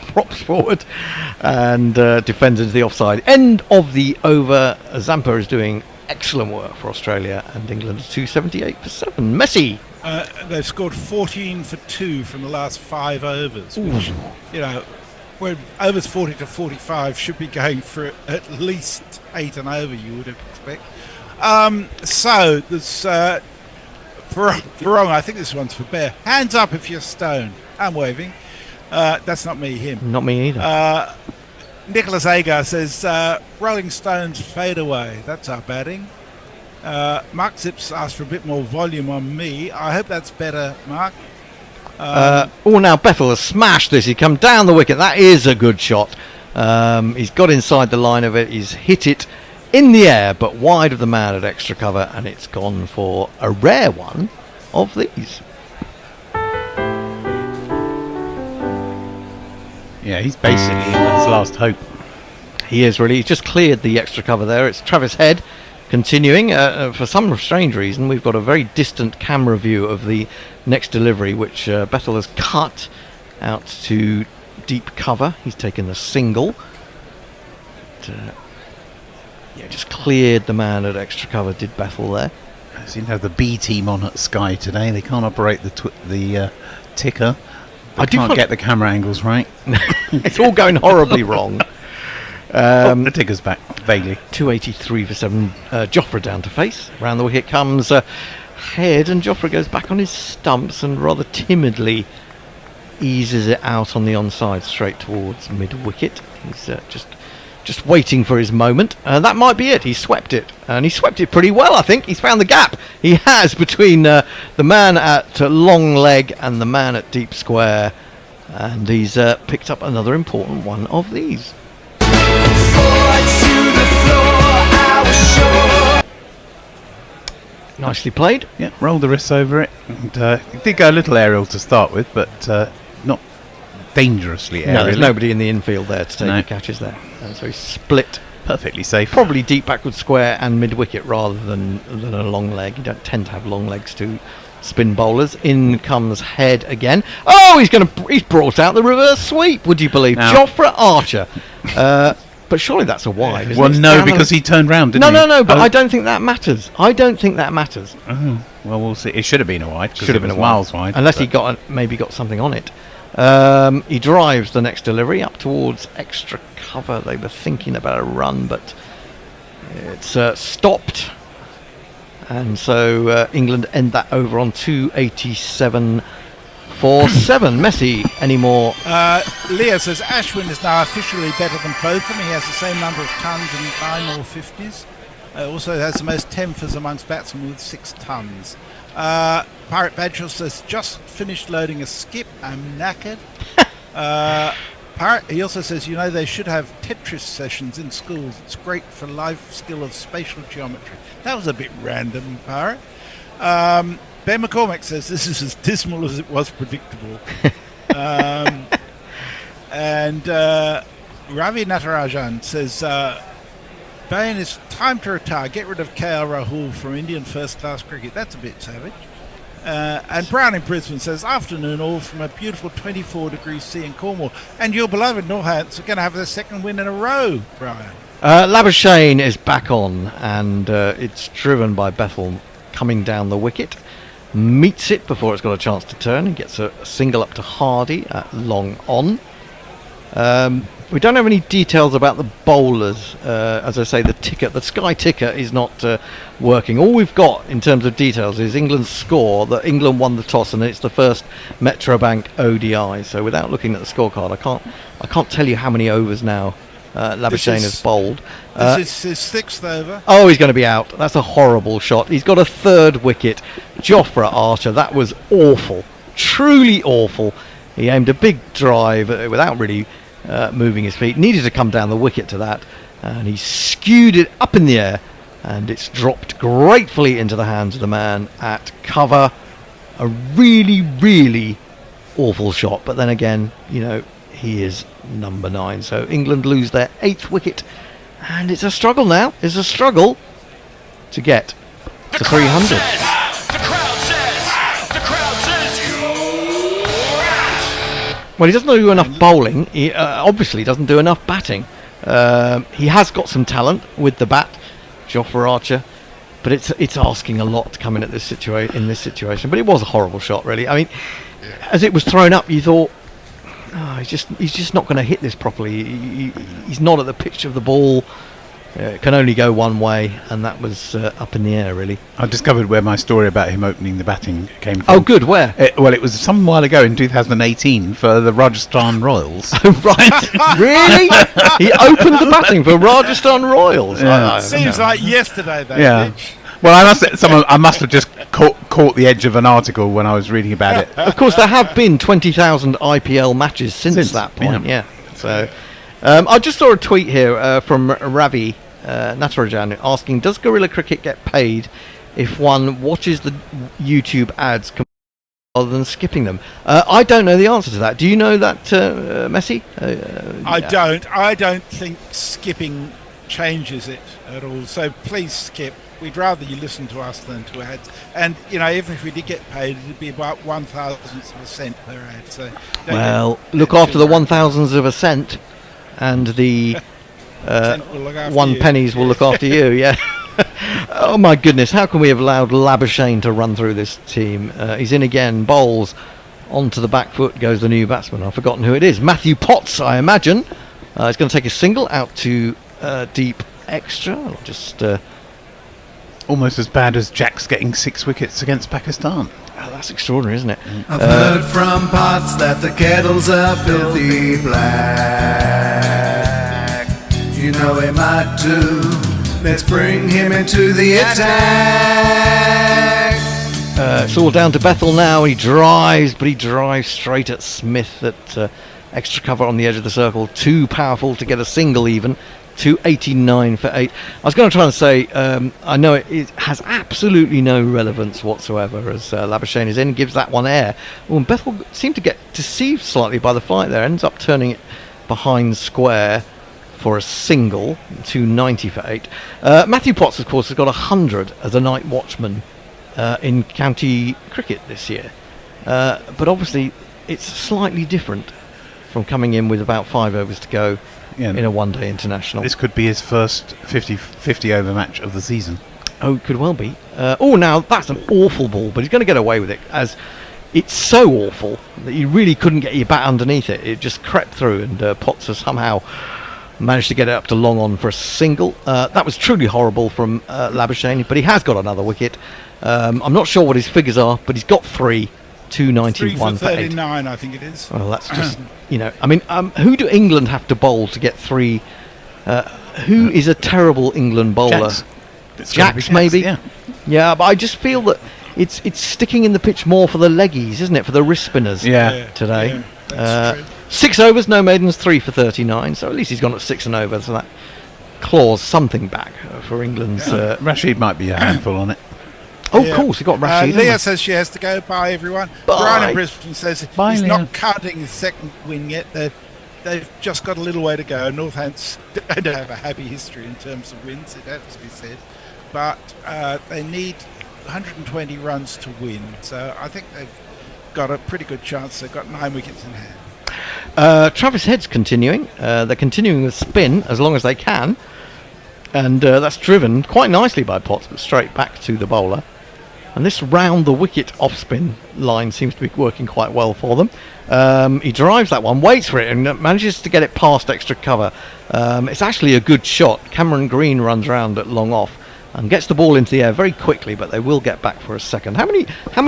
props forward and defends into the offside. End of the over. Zampa is doing excellent work for Australia, and England is 278 for 7. Messi. They've scored 14 for 2 from the last 5 overs, which, where overs 40 to 45 should be going for at least 8 and over, you would expect. So there's Barong, I think this one's for Bear. Hands up if you're stoned. I'm waving. That's not me, him. Not me either. Nicholas Agar says, Rolling Stones Fade Away. That's our batting. Mark Zips asked for a bit more volume on me. I hope that's better, Mark. Now Bethel has smashed this. He's come down the wicket. That is a good shot. He's got inside the line of it. He's hit it in the air, but wide of the man at extra cover, and it's gone for a rare one of these. Yeah, he's basically his last hope. He is really. He's just cleared the extra cover there. It's Travis Head continuing. For some strange reason, we've got a very distant camera view of the next delivery, which Bethel has cut out to deep cover. He's taken the single. Just cleared the man at extra cover, did Bethel there. I seem to have the B team on at Sky today. They can't operate the ticker. They can't get the camera angles right. It's all going horribly wrong. The ticker's back, vaguely. 283 for 7. Joffre down to face. Round the wicket comes Head, and Joffre goes back on his stumps and rather timidly eases it out on the onside, straight towards mid-wicket. He's just waiting for his moment. That might be it. He swept it, and he swept it pretty well, I think. He's found the gap. He has between the man at long leg and the man at deep square, and he's picked up another important one of these. Nicely played. Yeah, rolled the wrists over it. And, it did go a little aerial to start with, but not dangerously aerial. No, there's nobody in the infield there to take the catches there. And so he split. Perfectly safe. Probably deep backward square and mid-wicket rather than a long leg. You don't tend to have long legs to spin bowlers. In comes Head again. Oh, he's brought out the reverse sweep, would you believe? No. Joffre Archer. But surely that's a wide, isn't Well, it? no, because he turned round, didn't he? No, but I don't think that matters. Oh, well, we'll see. It should have been a wide. Should have been miles wide. Unless he maybe got something on it. He drives the next delivery up towards extra cover. They were thinking about a run, but it's stopped. And so England end that over on 287 for 7. Messi, any more? Leo says Ashwin is now officially better than Botham. He has the same number of tons and 9 more 50s. Also has the most 10-fers amongst batsmen with 6 tons. Pirate Badger says, just finished loading a skip. I'm knackered. He also says, they should have Tetris sessions in schools. It's great for life skill of spatial geometry. That was a bit random, Pirate. Ben McCormack says, this is as dismal as it was predictable. And Ravi Natarajan says, Bain, it's time to retire. Get rid of KL Rahul from Indian first-class cricket. That's a bit savage. And Brown in Brisbane says, afternoon all from a beautiful 24 degrees C in Cornwall. And your beloved Northants are going to have their second win in a row, Brian. Labuschagne is back on, and it's driven by Bethel coming down the wicket. Meets it before it's got a chance to turn and gets a single up to Hardy at long on. We don't have any details about the bowlers. As I say, the Sky ticker is not working. All we've got in terms of details is England's score, that England won the toss, and it's the first Metrobank ODI. So without looking at the scorecard, I can't tell you how many overs now Labuschagne has bowled. This is his 6th over. Oh, he's going to be out. That's a horrible shot. He's got a 3rd wicket. Joffre Archer, that was awful. Truly awful. He aimed a big drive without really moving his feet. Needed to come down the wicket to that. And he skewed it up in the air. And it's dropped gratefully into the hands of the man at cover. A really, really awful shot. But then again, he is number 9. So England lose their 8th wicket. And it's a struggle now. It's a struggle to get to 300. Well, he doesn't do enough bowling. He obviously doesn't do enough batting. He has got some talent with the bat, Joffre Archer, but it's asking a lot to come in at this in this situation. But it was a horrible shot, really. I mean, as it was thrown up, you thought, he's just not going to hit this properly. He's not at the pitch of the ball. It can only go one way, and that was up in the air, really. I discovered where my story about him opening the batting came from. Oh, good. Where? Well, it was some while ago in 2018 for the Rajasthan Royals. Oh, right. Really? He opened the batting for Rajasthan Royals. Yeah. Seems like yesterday, though. Yeah. Well, I must have just caught the edge of an article when I was reading about it. Of course, there have been 20,000 IPL matches since that point. Yeah. So, I just saw a tweet here from Ravi Natarajan asking, does guerrilla cricket get paid if one watches the YouTube ads rather than skipping them? I don't know the answer to that. Do you know that, Messi? I don't think skipping changes it at all. So please skip. We'd rather you listen to us than to ads. And if we did get paid, it'd be about 1,000th of a cent per ad. So look after the 1,000th of a cent, and the 1 pennies will look after you. Yeah. Oh my goodness! How can we have allowed Labuschagne to run through this team? He's in again. Bowls onto the back foot goes the new batsman. I've forgotten who it is. Matthew Potts, I imagine. He's going to take a single out to deep extra. I'll just. Almost as bad as Jack's getting 6 wickets against Pakistan. Oh, that's extraordinary, isn't it? I've heard from Potts that the kettles are filthy black. You know he might too. Let's bring him into the attack. It's all down to Bethel now. He drives, but he drives straight at Smith at extra cover on the edge of the circle. Too powerful to get a single even. 289 for 8. I was going to try and say, I know it has absolutely no relevance whatsoever as Labuschagne is in, gives that one air. Well, Bethel seemed to get deceived slightly by the flight there, ends up turning it behind square for a single. 290 for 8. Matthew Potts, of course, has got 100 as a night watchman in county cricket this year. But obviously, it's slightly different from coming in with about 5 overs to go. In a one-day international. This could be his first 50 over match of the season. Oh, it could well be. Now that's an awful ball, but he's going to get away with it, as it's so awful that you really couldn't get your bat underneath it. It just crept through, and Potts has somehow managed to get it up to long on for a single. That was truly horrible from Labuschagne, but he has got another wicket. I'm not sure what his figures are, but he's got 3. 291 for 39, I think it is. Well, that's just, who do England have to bowl to get 3? Who is a terrible England bowler? Jacks maybe? Yeah, but I just feel that it's sticking in the pitch more for the leggies, isn't it? For the wrist spinners today. Yeah, 6 overs, no maidens, 3 for 39, so at least he's gone at 6 and over, so that claws something back for England's... Rashid might be a handful on it. Oh, of course, he got Rashid. Leah says she has to go. Bye, everyone. Bye. Brian in Brisbane says he's Leah. not counting his second win yet. They've just got a little way to go. Northants don't have a happy history in terms of wins, it has to be said. But they need 120 runs to win. So I think they've got a pretty good chance. They've got 9 wickets in hand. Travis Head's continuing. They're continuing with spin as long as they can. And that's driven quite nicely by Potts, but straight back to the bowler. And this round the wicket off spin line seems to be working quite well for them. He drives that one, waits for it, and manages to get it past extra cover. It's actually a good shot. Cameron Green runs round at long off and gets the ball into the air very quickly, but they will get back for a second. How many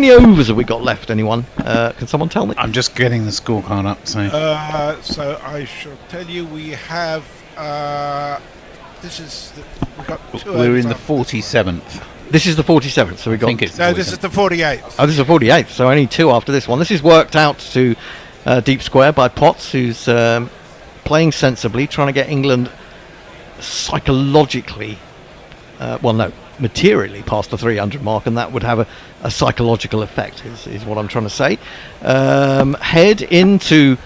overs have we got left, anyone? Can someone tell me? I'm just getting the scorecard up. So I shall tell you, we have... we've got 2 we're in the 47th. This is the 47th, so we got... this is the 48th. Oh, this is the 48th, so only 2 after this one. This is worked out to deep square by Potts, who's playing sensibly, trying to get England psychologically, materially past the 300 mark, and that would have a psychological effect, is what I'm trying to say. Head into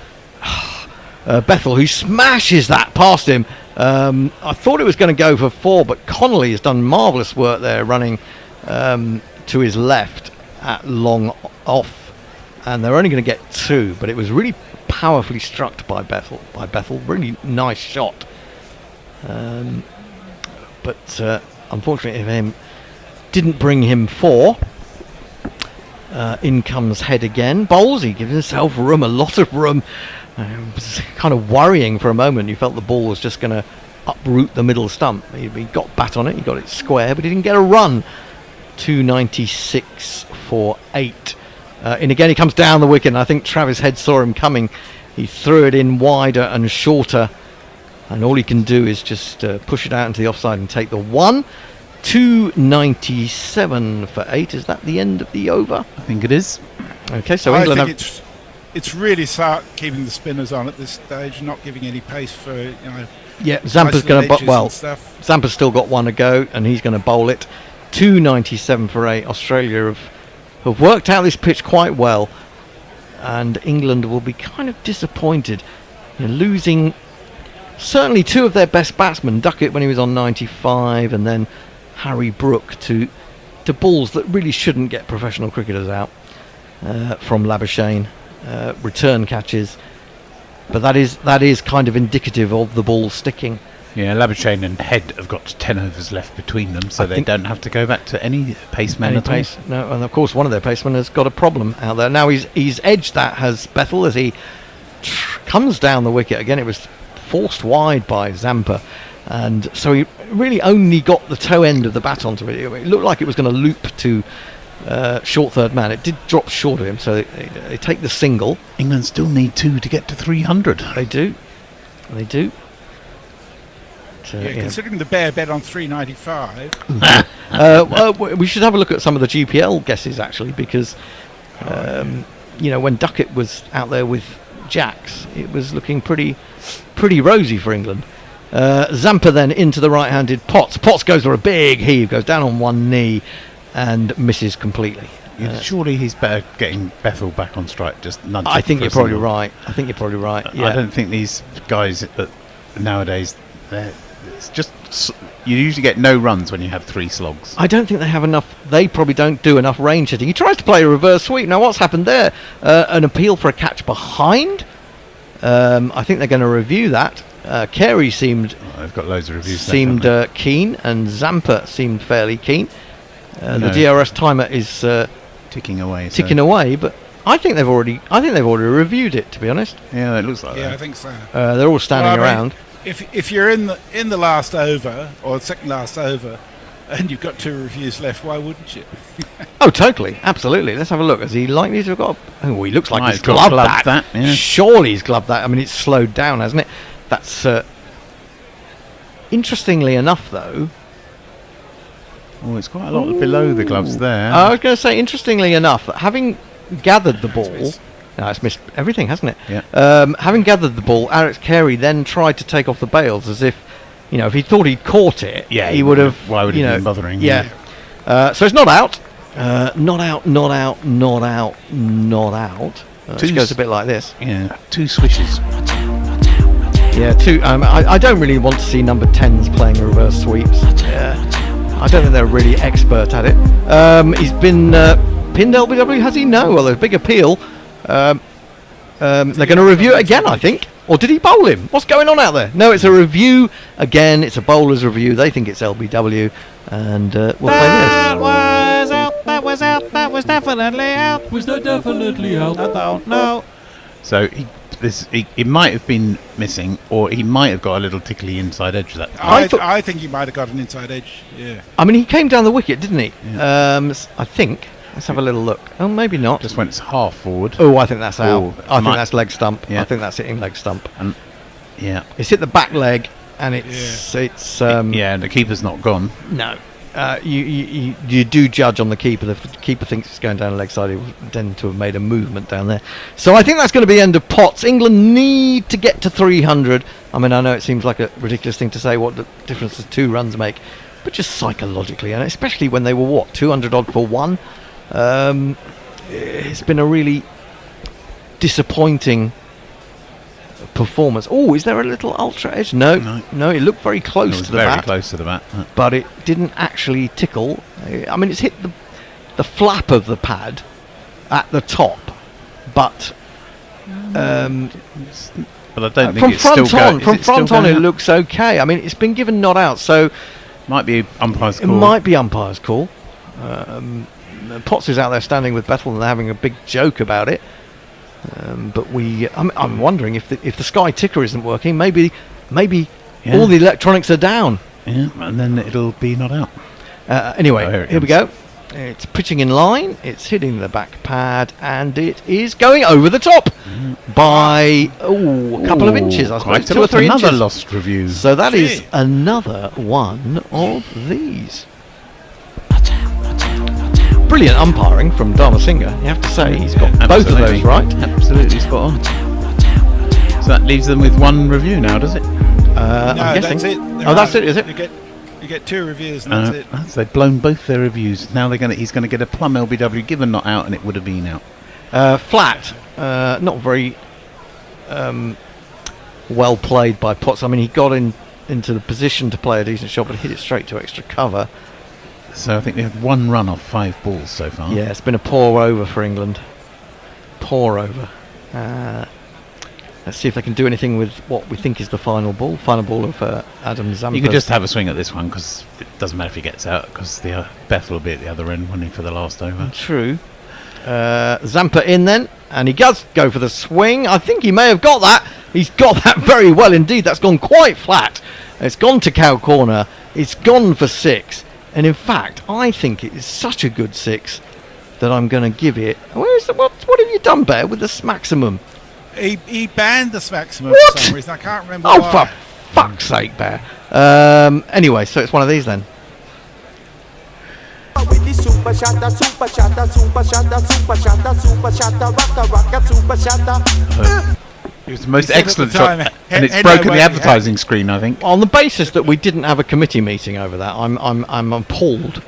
Bethel, who smashes that past him. I thought it was going to go for 4, but Connolly has done marvellous work there, running to his left at long off, and they're only going to get 2, but it was really powerfully struck by Bethel. Really nice shot, but unfortunately for him, didn't bring him 4. In comes Head again. Bowles, he gives himself room, a lot of room. It was kind of worrying for a moment. You felt the ball was just going to uproot the middle stump. He got bat on it, he got it square, but he didn't get a run. 296 for 8. In again, he comes down the wicket, and I think Travis Head saw him coming. He threw it in wider and shorter, and all he can do is just push it out into the offside and take the 1. 297 for 8. Is that the end of the over? I think it is. Okay, so I England think it's really keeping the spinners on at this stage, not giving any pace for Yeah, Zampa's going to Zampa's still got one to go, and he's going to bowl it. 297 for 8. Australia have worked out this pitch quite well, and England will be kind of disappointed, losing certainly two of their best batsmen, Duckett when he was on 95, and then Harry Brook to balls that really shouldn't get professional cricketers out from Labuschagne, return catches. But that is kind of indicative of the ball sticking. Yeah, Labuschagne and Head have got 10 overs left between them, so they don't have to go back to any paceman at all. No, and of course one of their pacemen has got a problem out there. Now he's edged that, has Bethel, as he comes down the wicket. Again, it was forced wide by Zampa, and so he really only got the toe end of the bat onto it. It looked like it was going to loop to short third man. It did drop short of him, so they take the single. England still need 2 to get to 300. They do. Considering the bare bet on 395. We should have a look at some of the GPL guesses actually, because when Duckett was out there with Jacks, it was looking pretty rosy for England. Zampa then into the right-handed Potts. Potts goes for a big heave, goes down on one knee and misses completely. Surely he's better getting Bethel back on strike. Just nudge. I think you're probably right. Yeah. I don't think these guys nowadays. It's just you usually get no runs when you have 3 slogs. I don't think they have enough. They probably don't do enough range hitting. He tries to play a reverse sweep. Now what's happened there? An appeal for a catch behind. I think they're going to review that. Carey seemed. They've got loads of reviews. Seemed keen, and Zampa seemed fairly keen. The DRS timer is ticking away. But I think they've already reviewed it. To be honest. Yeah, it looks like that. Yeah, I think so. They're all standing around. If you're in the last over or the second last over, and you've got 2 reviews left, why wouldn't you? Oh, totally, absolutely. Let's have a look. Is he likely to have got? Oh, he looks like he's gloved gloved that. Yeah. Surely he's gloved that. I mean, it's slowed down, hasn't it? That's interestingly enough, though. Oh, it's quite a lot below the gloves there. I was going to say, interestingly enough, having gathered the ball. No, it's missed everything, hasn't it? Yeah. Having gathered the ball, Alex Carey then tried to take off the bails as if, if he thought he'd caught it, he would have. Why would he been bothering? Yeah. So it's not out. Not out. It goes a bit like this. Yeah. 2 swishes. Yeah, 2. I don't really want to see number 10s playing reverse sweeps. I don't think they're really expert at it. He's been pinned LBW, has he? No. Well, there's a big appeal. They're going to review it again, I think. Or did he bowl him? What's going on out there? No, it's a review again. It's a bowler's review. They think it's LBW, and we'll play this. That was out. That was out. That was definitely out. Was that definitely out? I don't know. So he might have been missing, or he might have got a little tickly inside edge of that. I think he might have got an inside edge. Yeah. I mean, he came down the wicket, didn't he? Yeah. I think. Let's have a little look. Oh, maybe not. Just went half forward. Oh, I think that's out. I think that's leg stump. Yeah. I think that's hitting leg stump. Yeah. It's hit the back leg, and it's. Yeah, and the keeper's not gone. No. You do judge on the keeper. If the keeper thinks it's going down the leg side, he would tend to have made a movement down there. So I think that's going to be the end of Potts. England need to get to 300. I mean, I know it seems like a ridiculous thing to say what the difference does 2 runs make, but just psychologically, and especially when they were 200 odd for 1. It's been a really disappointing performance. Oh, is there a little ultra edge? No, it looked very close to the bat. Very close to the bat. But it didn't actually tickle. I mean, it's hit the flap of the pad at the top, but I don't think from it's front still on. From front on, it looks okay. I mean, it's been given not out, so might be umpire's call. It might be umpire's call. Potts is out there standing with Bethel, and they're having a big joke about it. But I'm wondering if the Sky ticker isn't working. Maybe all the electronics are down. Yeah, and then it'll be not out. Anyway, here we go. It's pitching in line. It's hitting the back pad, and it is going over the top by a couple of inches. I suppose 2 or 3 inches. Another lost review. So that is another one of these. Brilliant umpiring from Dharma Singh. You have to say he's got both of those right. Absolutely spot on. So that leaves them with 1 review now, does it? No, guessing. that's it. Oh, that's it, is it? You get 2 reviews, and that's it. So they've blown both their reviews. Now he's going to get a plum LBW given not out, and it would have been out. Flat, not very well played by Potts. I mean, he got into the position to play a decent shot, but hit it straight to extra cover. So I think they had 1 run off 5 balls so far. Yeah, it's been a poor over for England. Poor over. Let's see if they can do anything with what we think is the final ball. Final ball of Adam Zampa. You could just have a swing at this one because it doesn't matter if he gets out because Beth will be at the other end, won't he, for the last over. True. Zampa in then, and he does go for the swing. I think he may have got that. He's got that very well indeed. That's gone quite flat. It's gone to cow corner. It's gone for 6. And in fact, I think it is such a good 6 that I'm going to give it. What have you done, Bear, with the maximum? He banned the maximum What? for some reason. I can't remember Oh, why. for fuck's sake, Bear. Anyway, so it's one of these then. With the super shatter, super shatter, super shatter, super shatter, super shatter, rocka, super shatter. It was the most He said at excellent the shot, time, and it's head broken no the way, advertising screen, I think. On the basis that we didn't have a committee meeting over that, I'm appalled.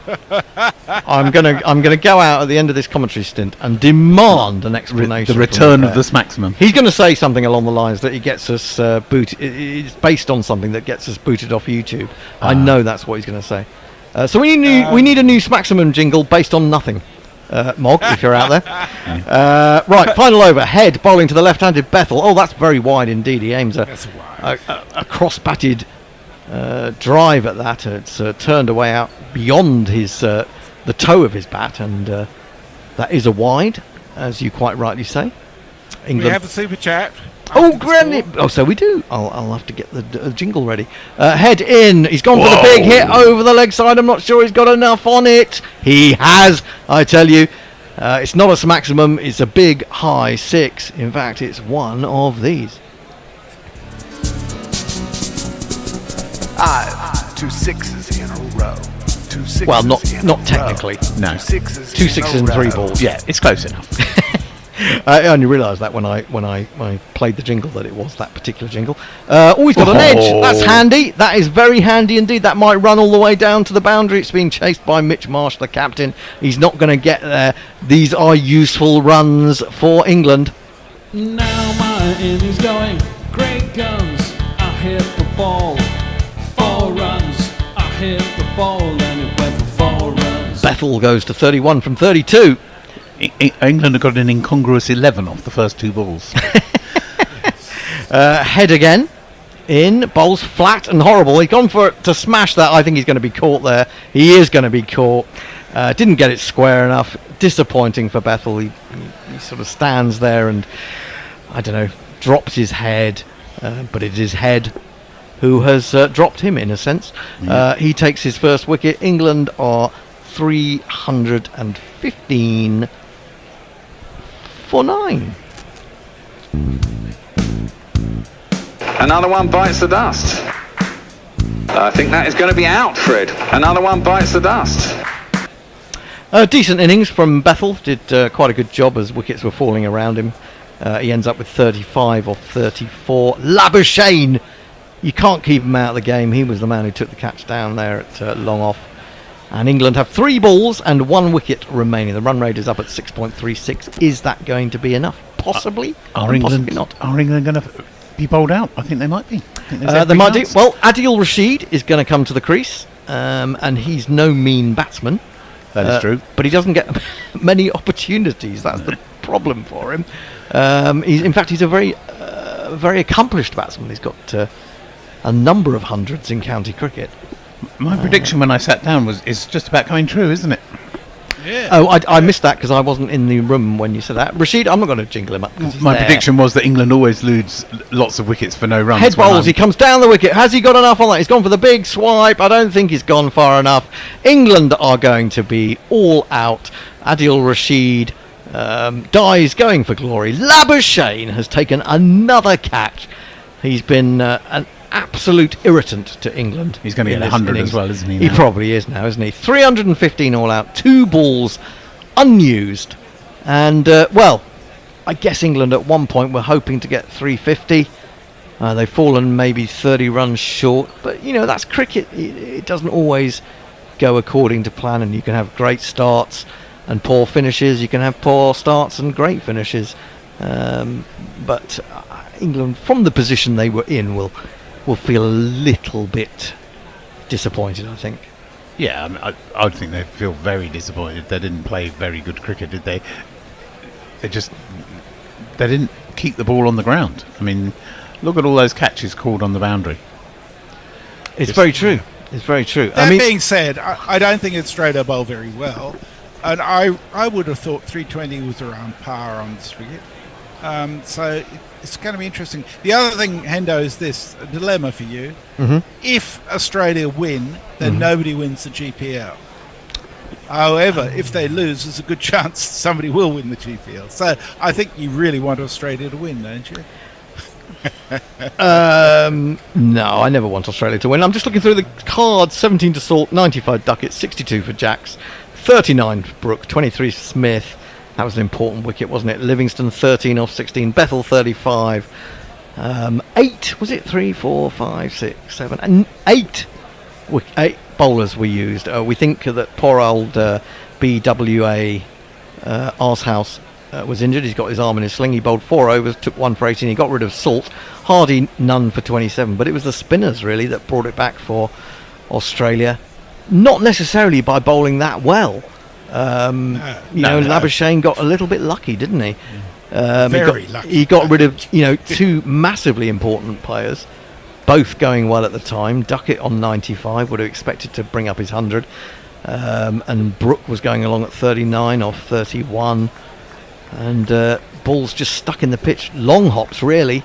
I'm gonna go out at the end of this commentary stint and demand an explanation. The return from of this maximum. He's going to say something along the lines that he gets us booted. It's based on something that gets us booted off YouTube. I know that's what he's going to say. So we need a new Smaximum jingle based on nothing. Mog, if you're out there. Right, final over. Head bowling to the left-handed Bethel. Oh, that's very wide indeed. He aims a cross-batted drive at that. It's turned away out beyond his the toe of his bat, and that is a wide, as you quite rightly say. England. We have a super chat. Oh, granny! Oh, so we do. I'll have to get the jingle ready. Head in. He's gone for the big hit over the leg side. I'm not sure he's got enough on it. He has, I tell you. It's not a maximum. It's a big high 6. In fact, it's one of these. 2 6s in a row. 2 6s. Well, not in a technically. row. No. 2 6s. 2 6s and 3 balls. Yeah, it's close enough. I only realised that when I played the jingle that it was that particular jingle. He's got an edge. That's handy. That is very handy indeed. That might run all the way down to the boundary. It's being chased by Mitch Marsh, the captain. He's not going to get there. These are useful runs for England. Now my innings going, great guns, I hit the ball, 4 runs, I hit the ball and it went for 4 runs. Bethel goes to 31 from 32. England have got an incongruous 11 off the first 2 balls. Head again. In. Bowls flat and horrible. He's gone for it to smash that. I think he's going to be caught there. He is going to be caught. Didn't get it square enough. Disappointing for Bethel. He sort of stands there and, I don't know, drops his head. But it is Head who has dropped him in a sense. He takes his first wicket. England are 315 for 9. Another one bites the dust. I think that is going to be out, Fred. Another one bites the dust. Decent innings from Bethel. Did quite a good job as wickets were falling around him. He ends up with 35 off 34. Labuschagne, you can't keep him out of the game. He was the man who took the catch down there at long off. And England have 3 balls and 1 wicket remaining. The run rate is up at 6.36. Is that going to be enough? Possibly. Are England not? Are England going to be bowled out? I think they might be. They might do. Well, Adil Rashid is going to come to the crease, and he's no mean batsman. That is true. But he doesn't get many opportunities. That's the problem for him. In fact, he's a very accomplished batsman. He's got a number of hundreds in county cricket. My prediction when I sat down is just about coming true, isn't it? Yeah. Oh, I missed that because I wasn't in the room when you said that. Rashid, I'm not going to jingle him up. My prediction was that England always lose lots of wickets for no runs. Head bowls, he comes down the wicket. Has he got enough on that? He's gone for the big swipe. I don't think he's gone far enough. England are going to be all out. Adil Rashid dies going for glory. Labuschagne has taken another catch. He's been an absolute irritant to England. He's going to get 100 as well, isn't he? He probably is now, isn't he? 315 all out, 2 balls unused. And, well, I guess England at one point were hoping to get 350. They've fallen maybe 30 runs short, but you know, that's cricket. It doesn't always go according to plan, and you can have great starts and poor finishes. You can have poor starts and great finishes. But England, from the position they were in, will feel a little bit disappointed, I think. Yeah, I would think they feel very disappointed. They didn't play very good cricket, did they? They didn't keep the ball on the ground. I mean, look at all those catches called on the boundary. It's very true. It's very true. That being said, I don't think Australia bowled very well, and I would have thought 320 was around par on this wicket. So it's going to be interesting. The other thing, Hendo, is this a dilemma for you. Mm-hmm. If Australia win, then nobody wins the GPL. However, if they lose, there's a good chance somebody will win the GPL. So I think you really want Australia to win, don't you? No, I never want Australia to win. I'm just looking through the cards. 17 to Salt, 95 Duckett, 62 for Jacks, 39 for Brook, 23 Smith. That was an important wicket, wasn't it? Livingston 13 off 16, Bethel 35. 8, was it? 3, 4, 5, 6, 7, and 8 bowlers we used. We think that poor old BWA Arshouse was injured. He's got his arm in his sling. He bowled 4 overs, took 1 for 18. He got rid of Salt. Hardy, none for 27. But it was the spinners, really, that brought it back for Australia. Not necessarily by bowling that well. Labuschagne got a little bit lucky, didn't he? Very lucky. He got rid of, 2 massively important players, both going well at the time. Duckett on 95 would have expected to bring up his 100, and Brook was going along at 39 off 31, and balls just stuck in the pitch. Long hops, really,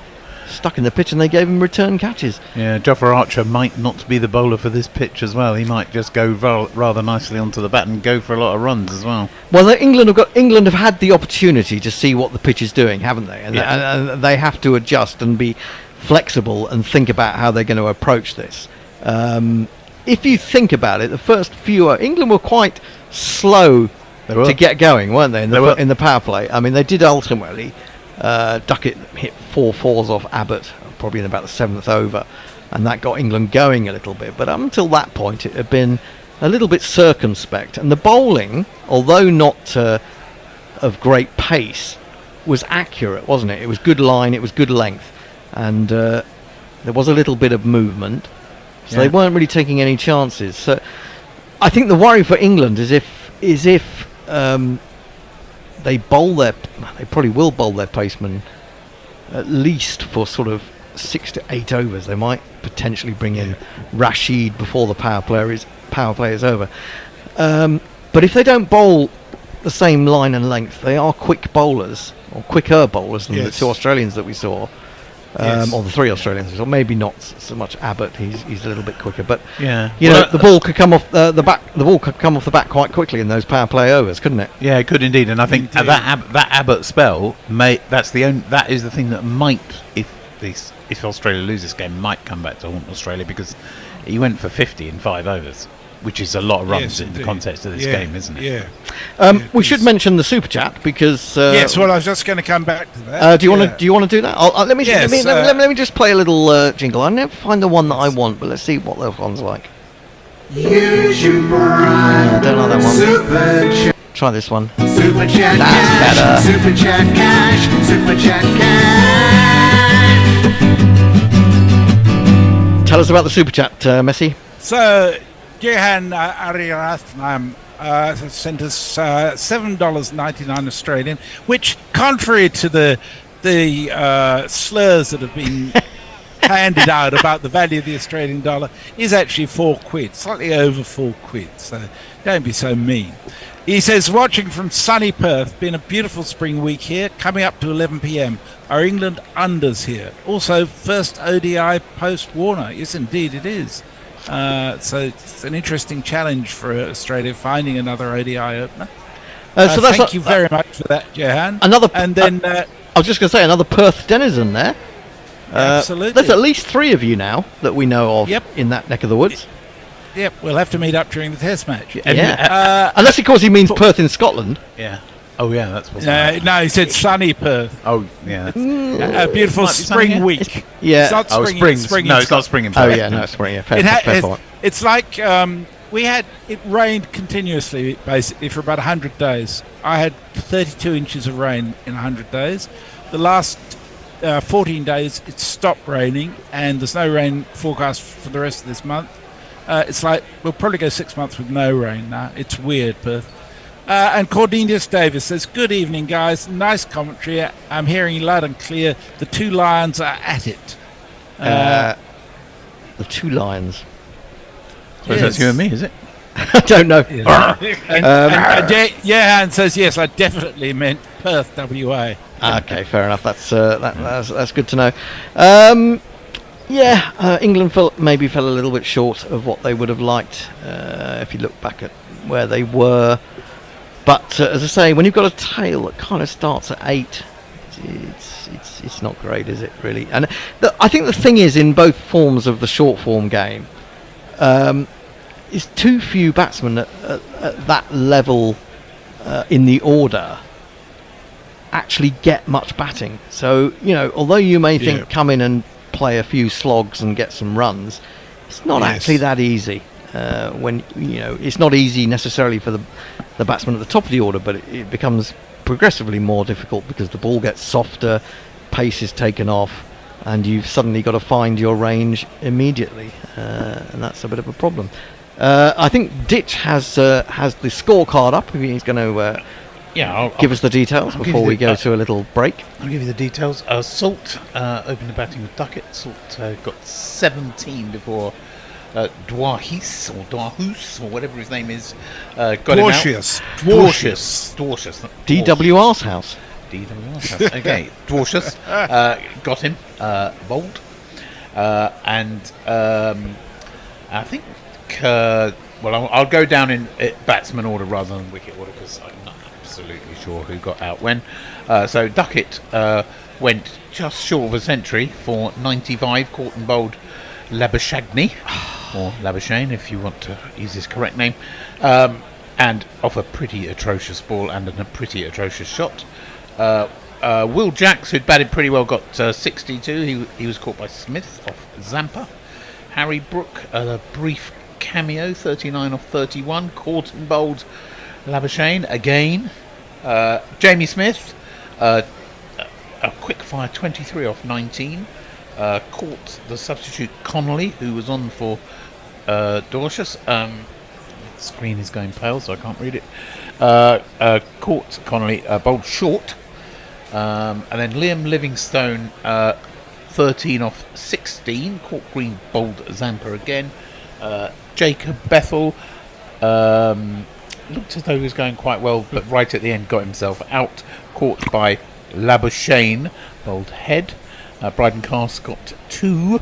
stuck in the pitch, and they gave him return catches. Yeah, Jofra Archer might not be the bowler for this pitch as well. He might just go rather nicely onto the bat and go for a lot of runs as well. Well, England have had the opportunity to see what the pitch is doing, haven't they? And they have to adjust and be flexible and think about how they're going to approach this. If you think about it, the first few England were quite slow to get going, weren't they? In the power play. I mean, they did ultimately. Duckett hit 4 fours off Abbott, probably in about the 7th over, and that got England going a little bit. But up until that point, it had been a little bit circumspect. And the bowling, although not of great pace, was accurate, wasn't it? It was good line, it was good length, and there was a little bit of movement. So they weren't really taking any chances. So I think the worry for England is if they probably will bowl their pacemen at least for sort of 6 to 8 overs. They might potentially bring in Rashid before the power play is over. But if they don't bowl the same line and length, they are quick bowlers, or quicker bowlers than the 2 Australians that we saw. Or the 3 Australians, or maybe not so much Abbott. He's a little bit quicker, but the ball could come off the back. The ball could come off the back quite quickly in those power play overs, couldn't it? Yeah, it could indeed. And I think that Abbott spell that is the thing that might, if Australia lose this game, might come back to haunt Australia, because he went for 50 in 5 overs. Which is a lot of runs in the context of this game, isn't it? We should mention the super chat, because yes. Well, I was just going to come back to that. Do you want to do that? Let me just play a little jingle. I never find the one that I want, but let's see what that one's like. Use your brain. Don't like that one. Super chat. Try this one. Super chat. That's better. Super chat cash. Super chat cash. Tell us about the super chat, Messi. So, Jehan Arirathnam sent us $7.99 Australian, which, contrary to the slurs that have been handed out about the value of the Australian dollar, is actually £4, slightly over £4. So don't be so mean. He says, watching from sunny Perth, been a beautiful spring week here, coming up to 11 p.m. Are England unders here? Also, first ODI post-Warner. Yes, indeed it is. So it's an interesting challenge for Australia, finding another ODI opener. Thank you very much for that, Jehan. I was just going to say, another Perth denizen there. Absolutely. There's at least 3 of you now that we know of in that neck of the woods. Yep, we'll have to meet up during the test match. Unless, of course, he means Perth in Scotland. Yeah. Oh yeah, that's what. No, he said sunny Perth. Oh yeah, a beautiful Might be sunny spring here. week. Yeah. It's not spring. spring. It's spring. No, it's not spring in Oh Perth. yeah, no, spring. Yeah, It's like it rained continuously, basically, for about 100 days. I had 32 inches of rain in 100 days. The last 14 days, it stopped raining, and there's no rain forecast for the rest of this month. It's like we'll probably go 6 months with no rain now. It's weird, Perth. And Cornelius Davis says, "Good evening, guys. Nice commentary. I'm hearing loud and clear. The two lions are at it." The two lions. Yes. That's you and me, is it? I don't know. And Johan says, "Yes, I definitely meant Perth, WA." Okay, fair enough. That's good to know. England maybe fell a little bit short of what they would have liked if you look back at where they were. But as I say, when you've got a tail that kind of starts at 8, it's not great, is it really? And I think the thing is, in both forms of the short form game, is too few batsmen at that level in the order actually get much batting. So, although you may think come in and play a few slogs and get some runs, it's not actually that easy. When it's not easy necessarily for the batsman at the top of the order, but it becomes progressively more difficult because the ball gets softer, pace is taken off, and you've suddenly got to find your range immediately, and that's a bit of a problem. I think Ditch has the scorecard up. He's going to give us the details before we go to a little break. I'll give you the details. Salt opened the batting with Duckett. Salt got 17 before Dwarhis or whatever his name is got Dwarcius. him out. Dwarcius. DWR's house. DWR's house. Okay, Dwarcius got him bowled, and I think I'll go down in batsman order rather than wicket order because I'm not absolutely sure who got out when. So Duckett went just short of a century for 95, caught and bowled Labuschagne, or Labuschagne if you want to use his correct name, and off a pretty atrocious ball and a pretty atrocious shot. Will Jacks, who'd batted pretty well, got 62. He was caught by Smith off Zampa. Harry Brook, a brief cameo, 39 off 31, caught and bowled Labuschagne again. Jamie Smith, a quick fire 23 off 19. Caught the substitute Connolly, who was on for Dwarcius. The screen is going pale, so I can't read it. Caught Connolly, bowled short. And then Liam Livingstone, 13 off 16. Caught Green, bowled Zampa again. Jacob Bethel looked as though he was going quite well, but right at the end got himself out. Caught by Labuschagne, bowled head. Bryden Cast got 2.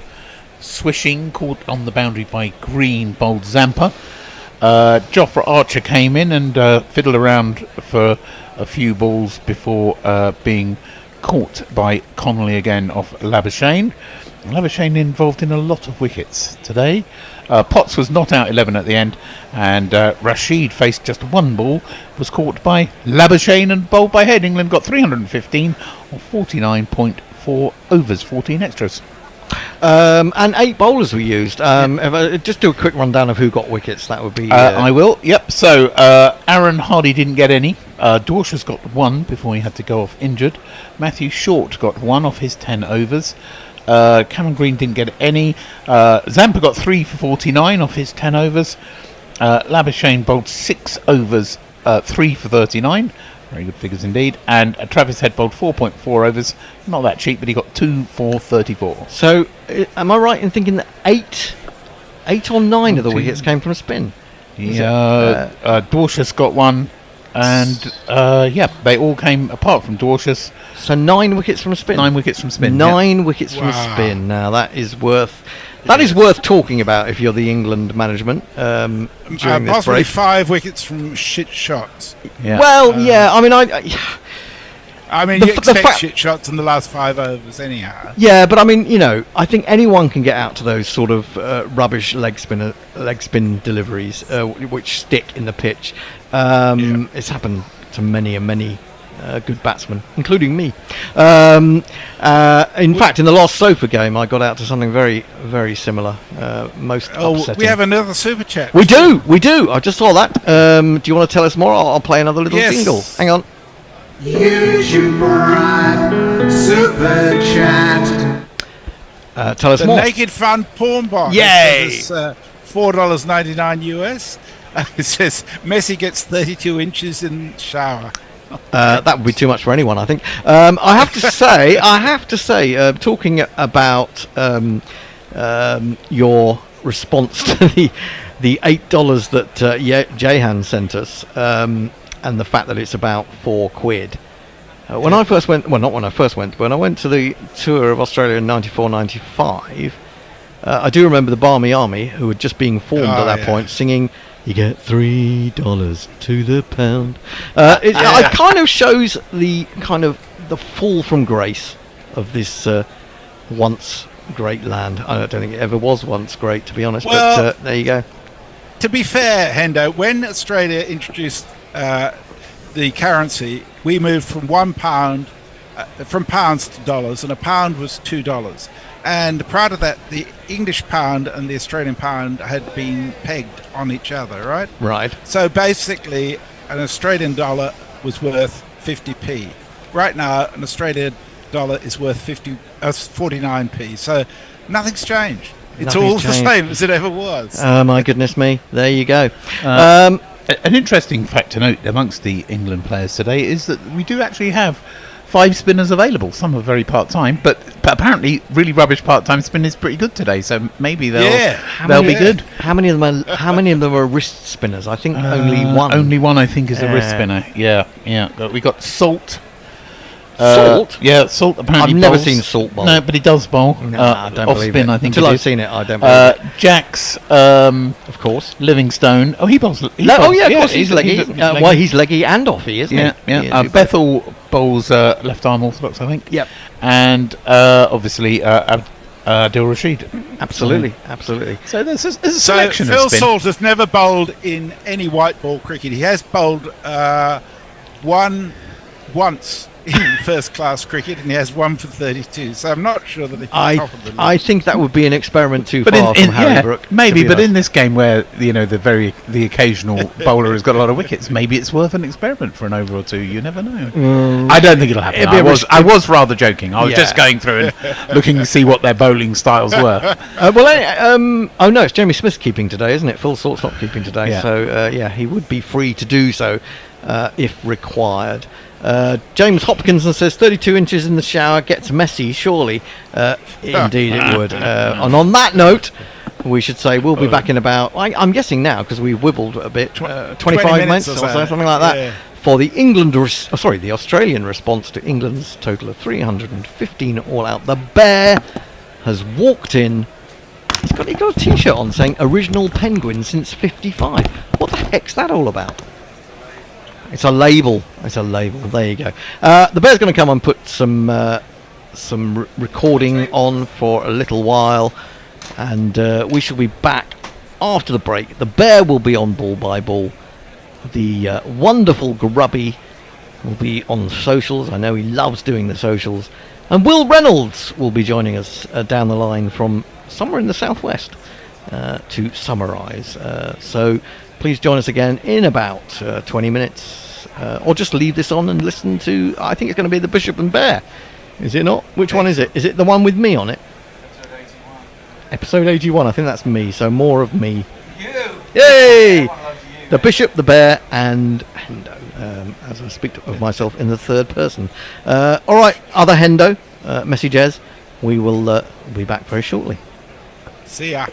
Swishing, caught on the boundary by Green, bowled Zampa. Jofra Archer came in and fiddled around for a few balls before being caught by Connolly again off Labuschagne. Labuschagne involved in a lot of wickets today. Potts was not out 11 at the end, and Rashid faced just one ball, was caught by Labuschagne and bowled by head. England got 315 or 49.4 overs, 14 extras. And 8 bowlers were used. If I just do a quick rundown of who got wickets, that would be... I will, yep. So, Aaron Hardy didn't get any. Dwarcius got 1 before he had to go off injured. Matthew Short got 1 off his 10 overs. Cameron Green didn't get any. Zampa got 3 for 49 off his 10 overs. Labuschagne bowled 6 overs, 3 for 39. Very good figures indeed. And Travis Head bowled 4.4 overs. Not that cheap, but he got 2 for 34. So, am I right in thinking that 8 or 9 of the wickets came from a spin? Yeah, Dwarcius got 1. And, they all came, apart from Dwarcius. So 9 wickets from a spin? 9 wickets from spin. 9 wickets from a spin. Now, that is worth talking about if you're the England management during this possibly break. 5 wickets from shit shots. Yeah. Well, I mean, you expect shit shots in the last 5 overs anyhow. Yeah, but I mean, I think anyone can get out to those sort of rubbish leg spin deliveries which stick in the pitch. It's happened to many and many good batsmen, including me. In fact, in the last sofa game, I got out to something very, very similar. Most upsetting. We have another super chat. We do. I just saw that. Do you want to tell us more? I'll play another little jingle. Hang on. Use your bright super chat. Tell us the more. Naked Fun Porn Bar. Yay! It's $4.99 US. It says Messi gets 32 inches in shower. That would be too much for anyone, I think. I have to say, talking about your response to the $8 that Jehan sent us, and the fact that it's about £4. When I first went, well, not when I first went, but when I went to the tour of Australia in 94-95, I do remember the Barmy Army, who were just being formed at that point, singing, "You get $3 to the pound." It kind of shows the fall from grace of this once great land. I don't think it ever was once great, to be honest. Well, but there you go. To be fair, Hendo, when Australia introduced the currency, we moved from £1 from pounds to dollars, and a pound was $2. And prior to that, the English pound and the Australian pound had been pegged on each other, right? Right. So basically, an Australian dollar was worth 50p. Right now, an Australian dollar is worth 49p. So nothing's changed. It's all the same as it ever was. Oh, my goodness me. There you go. An interesting fact to note amongst the England players today is that we do actually have 5 spinners available. Some are very part-time, but apparently really rubbish part-time spin is pretty good today, so maybe they'll be good. How many of them are wrist spinners? I think only one. Only one, I think, is a wrist spinner. Yeah. But we got Salt. Salt? Yeah, Salt apparently I've never bowls. seen Salt bowl. No, but he does bowl. No, I don't off believe spin, it. I think Until I've is. seen it, I don't believe it. Jack's, of course. Livingstone. Oh, he bowls. Of course he's leggy. Well, he's leggy and offy, isn't he? Yeah. Bethel bowls left arm orthodox, I think. Yep. And obviously Adil Rashid. Absolutely. So there's a selection Phil of spin. Salt has never bowled in any white ball cricket. He has bowled once in first class cricket, and he has one for 32. So I'm not sure that he's top of the list. I think that would be an experiment too far from Harry Brook. Maybe, but in this game where the occasional bowler has got a lot of wickets, maybe it's worth an experiment for an over or two. You never know. I don't think it'll happen. I was rather joking. I was just going through and looking to see what their bowling styles were. Oh no, it's Jamie Smith keeping today, isn't it? Phil Salt's not keeping today, Yeah. so he would be free to do so if required. James Hopkinson says 32 inches in the shower gets messy, surely. Indeed it would. And on that note, we should say we'll be back in about, I'm guessing now, because we've wibbled a bit, 25 minutes or so, something like that, for the the Australian response to England's total of 315 all out. The Bear has walked in. He's got a t-shirt on saying original Penguin since 55. What the heck's that all about? It's a label. There you go. The Bear's going to come and put some recording on for a little while, and we shall be back after the break. The Bear will be on Ball by Ball. The wonderful Grubby will be on socials. I know he loves doing the socials. And Will Reynolds will be joining us down the line from somewhere in the southwest to summarise. So please join us again in about 20 minutes. Or just leave this on and listen to, I think it's going to be the Bishop and Bear. Is it not? Which one is it? Is it the one with me on it? Episode 81. I think that's me, so more of me. Yay! The Bishop, the Bear, and Hendo, as I speak of myself in the third person. Alright, other Hendo, messages. We will be back very shortly. See ya.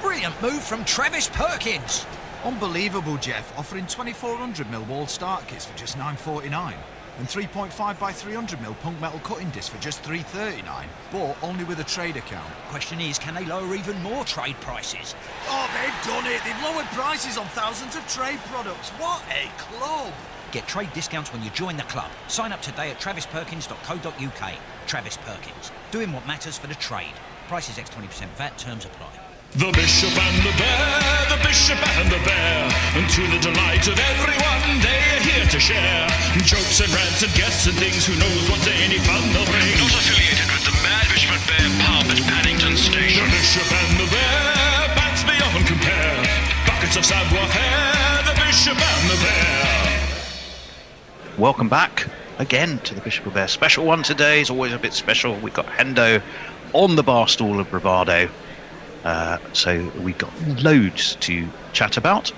Brilliant move from Travis Perkins. Unbelievable, Jeff, offering 2400mm walled start kits for just $9.49 and 3.5 by 300mm punk metal cutting discs for just $3.39, but only with a trade account. Question is, can they lower even more trade prices? Oh, they've done it! They've lowered prices on thousands of trade products. What a club! Get trade discounts when you join the club. Sign up today at travisperkins.co.uk. Travis Perkins, doing what matters for the trade. Prices x 20% VAT, terms apply. The Bishop and the Bear, the Bishop and the Bear. And to the delight of everyone, they're here to share jokes and rants and guests and things. Who knows what any fun they'll bring? Not affiliated with the Mad Bishop and Bear pub at Paddington Station. The Bishop and the Bear, bats beyond compare. Buckets of savoir-faire, the Bishop and the Bear. Welcome back again to the Bishop and Bear special one today. Is always a bit special. We've got Hendo on the bar stool of bravado. So we've got loads to chat about,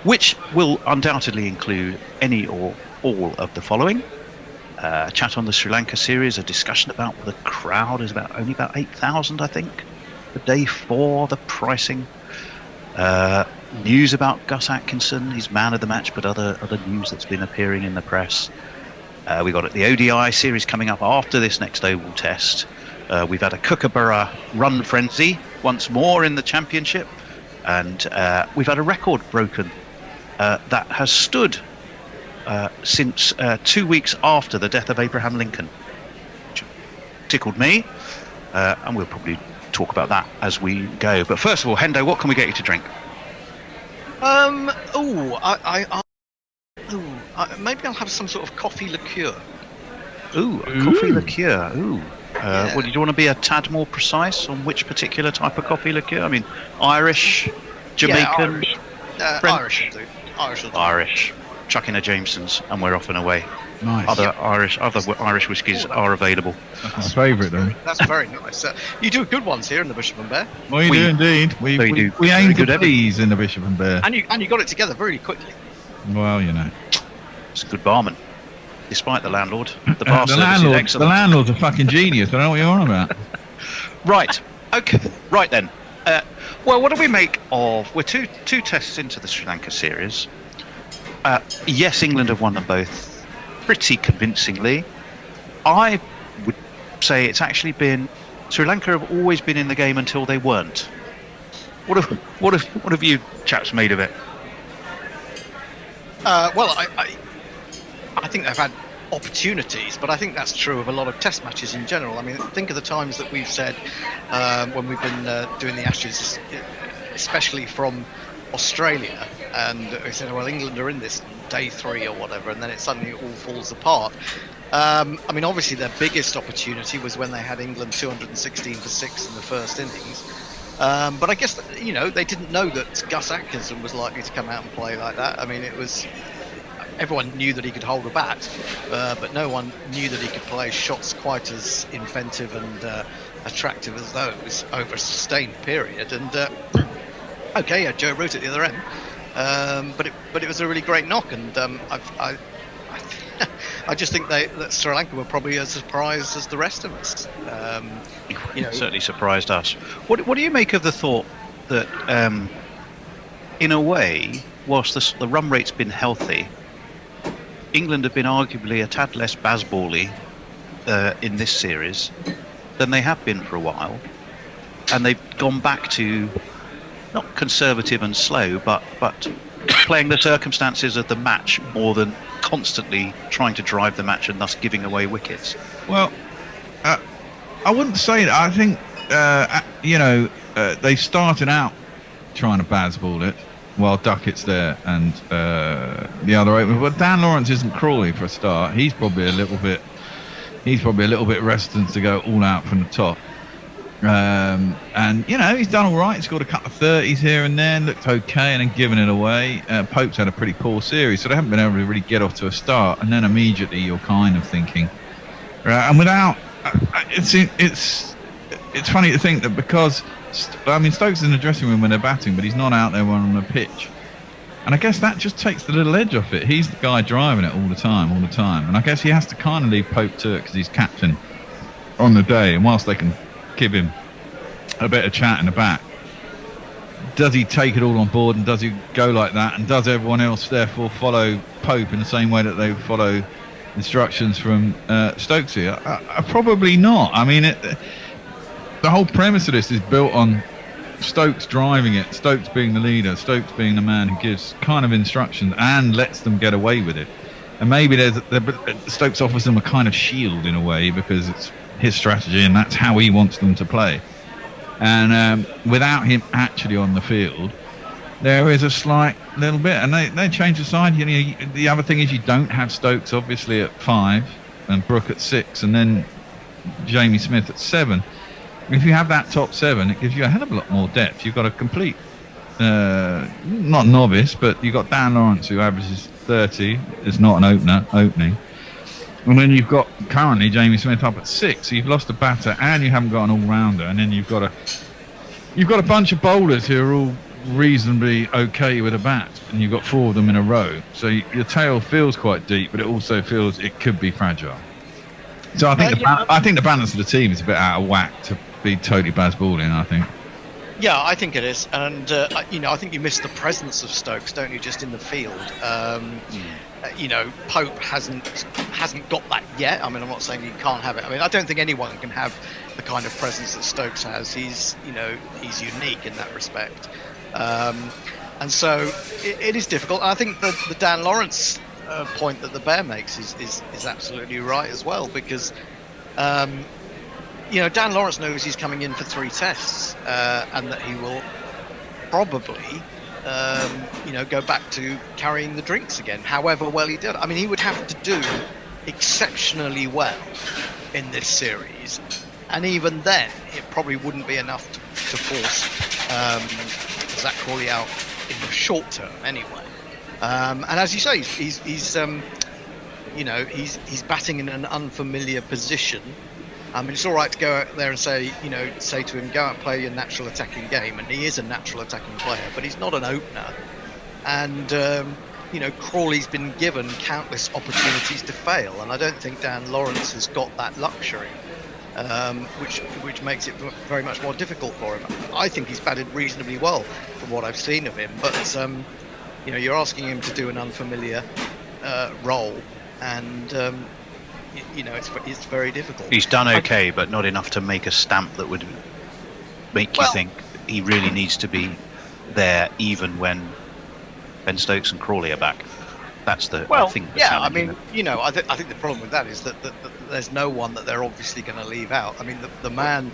which will undoubtedly include any or all of the following. Chat on the Sri Lanka series, a discussion about the crowd is only about 8,000, I think. The day 4, the pricing. News about Gus Atkinson, he's man of the match, but other news that's been appearing in the press. We got the ODI series coming up after this next Oval Test. We've had a Kookaburra run frenzy once more in the championship, and we've had a record broken that has stood since 2 weeks after the death of Abraham Lincoln, which tickled me, and we'll probably talk about that as we go. But first of all, Hendo, what can we get you to drink? Maybe I'll have some sort of coffee liqueur. Coffee liqueur. Well, do you want to be a tad more precise on which particular type of coffee liqueur? I mean, Irish, Jamaican, Irish will do. Irish. Chuck in a Jameson's, and we're off and away. Nice. Other Irish whiskies are available. That's my favourite, though. That's very nice. You do good ones here in the Bishop and Bear. We do indeed. We aim to please in the Bishop and Bear. And you got it together very quickly. Well, you know. It's a good barman, despite the landlord. The bar service is excellent. The landlord's a fucking genius. I don't know what you're on about. Right. Okay. Right then. Well, what do we make of? We're two tests into the Sri Lanka series. Yes, England have won them both pretty convincingly. I would say it's actually been Sri Lanka have always been in the game until they weren't. What have you chaps made of it? Well, I think they've had opportunities, but I think that's true of a lot of test matches in general. I mean, think of the times that we've said when we've been doing the Ashes, especially from Australia, and we said, well, England are in this day 3 or whatever, and then it suddenly all falls apart. I mean, obviously their biggest opportunity was when they had England 216 for 6 in the first innings. But I guess, they didn't know that Gus Atkinson was likely to come out and play like that. I mean, everyone knew that he could hold a bat, but no one knew that he could play shots quite as inventive and attractive as though it was over a sustained period. And okay, Joe Root at the other end, but it was a really great knock, and I just think that Sri Lanka were probably as surprised as the rest of us. Certainly surprised us. What do you make of the thought that, in a way, whilst the run rate's been healthy, England have been arguably a tad less baseball-y in this series than they have been for a while, and they've gone back to not conservative and slow, but playing the circumstances of the match more than constantly trying to drive the match and thus giving away wickets. Well, I wouldn't say that. I think they started out trying to baseball it while Duckett's there and the other opener. But Dan Lawrence isn't Crawley for a start. He's probably a little bit reticent to go all out from the top. And he's done all right. He's scored a couple of 30s here and there, looked okay, and then given it away. Pope's had a pretty poor series, so they haven't been able to really get off to a start. And then immediately you're kind of thinking, and without, it's funny to think that because Stokes is in the dressing room when they're batting, but he's not out there on the pitch. And I guess that just takes the little edge off it. He's the guy driving it all the time. And I guess he has to kind of leave Pope to it because he's captain on the day. And whilst they can give him a bit of chat in the back, does he take it all on board and does he go like that? And does everyone else therefore follow Pope in the same way that they follow instructions from Stokesy? Probably not. I mean, the whole premise of this is built on Stokes driving it, Stokes being the leader, Stokes being the man who gives kind of instructions and lets them get away with it. And maybe Stokes offers them a kind of shield in a way because it's his strategy and that's how he wants them to play. And without him actually on the field, there is a slight little bit, and they change the side. You know, the other thing is you don't have Stokes obviously at 5 and Brook at 6, and then Jamie Smith at 7. If you have that top 7, it gives you a hell of a lot more depth. You've got a complete, not novice, but you've got Dan Lawrence who averages 30, is not an opening. And then you've got currently Jamie Smith up at 6, so you've lost a batter and you haven't got an all-rounder, and then you've got a bunch of bowlers who are all reasonably okay with a bat, and you've got 4 of them in a row. So your tail feels quite deep, but it also feels it could be fragile. So I think I think the balance of the team is a bit out of whack to be totally Bazballing, I think. Yeah, I think it is, and I think you miss the presence of Stokes, don't you, just in the field? Pope hasn't got that yet. I mean, I'm not saying you can't have it. I mean, I don't think anyone can have the kind of presence that Stokes has. He's unique in that respect, and so it is difficult. And I think the Dan Lawrence point that the Bear makes is absolutely right as well, because Dan Lawrence knows he's coming in for 3 tests, and that he will probably go back to carrying the drinks again, however well he did. I mean, he would have to do exceptionally well in this series, and even then it probably wouldn't be enough to force Zach Crawley out in the short term anyway. And as you say, he's batting in an unfamiliar position. I mean, it's all right to go out there and say to him, go out and play your natural attacking game, and he is a natural attacking player, but he's not an opener. And Crawley's been given countless opportunities to fail, and I don't think Dan Lawrence has got that luxury, which makes it very much more difficult for him. I think he's batted reasonably well from what I've seen of him, but you're asking him to do an unfamiliar role, and it's very difficult. He's done okay, but not enough to make a stamp that would make you think he really needs to be there, even when Ben Stokes and Crawley are back. That's the thing. I mean, I think the problem with that is that there's no one that they're obviously going to leave out. I mean, the man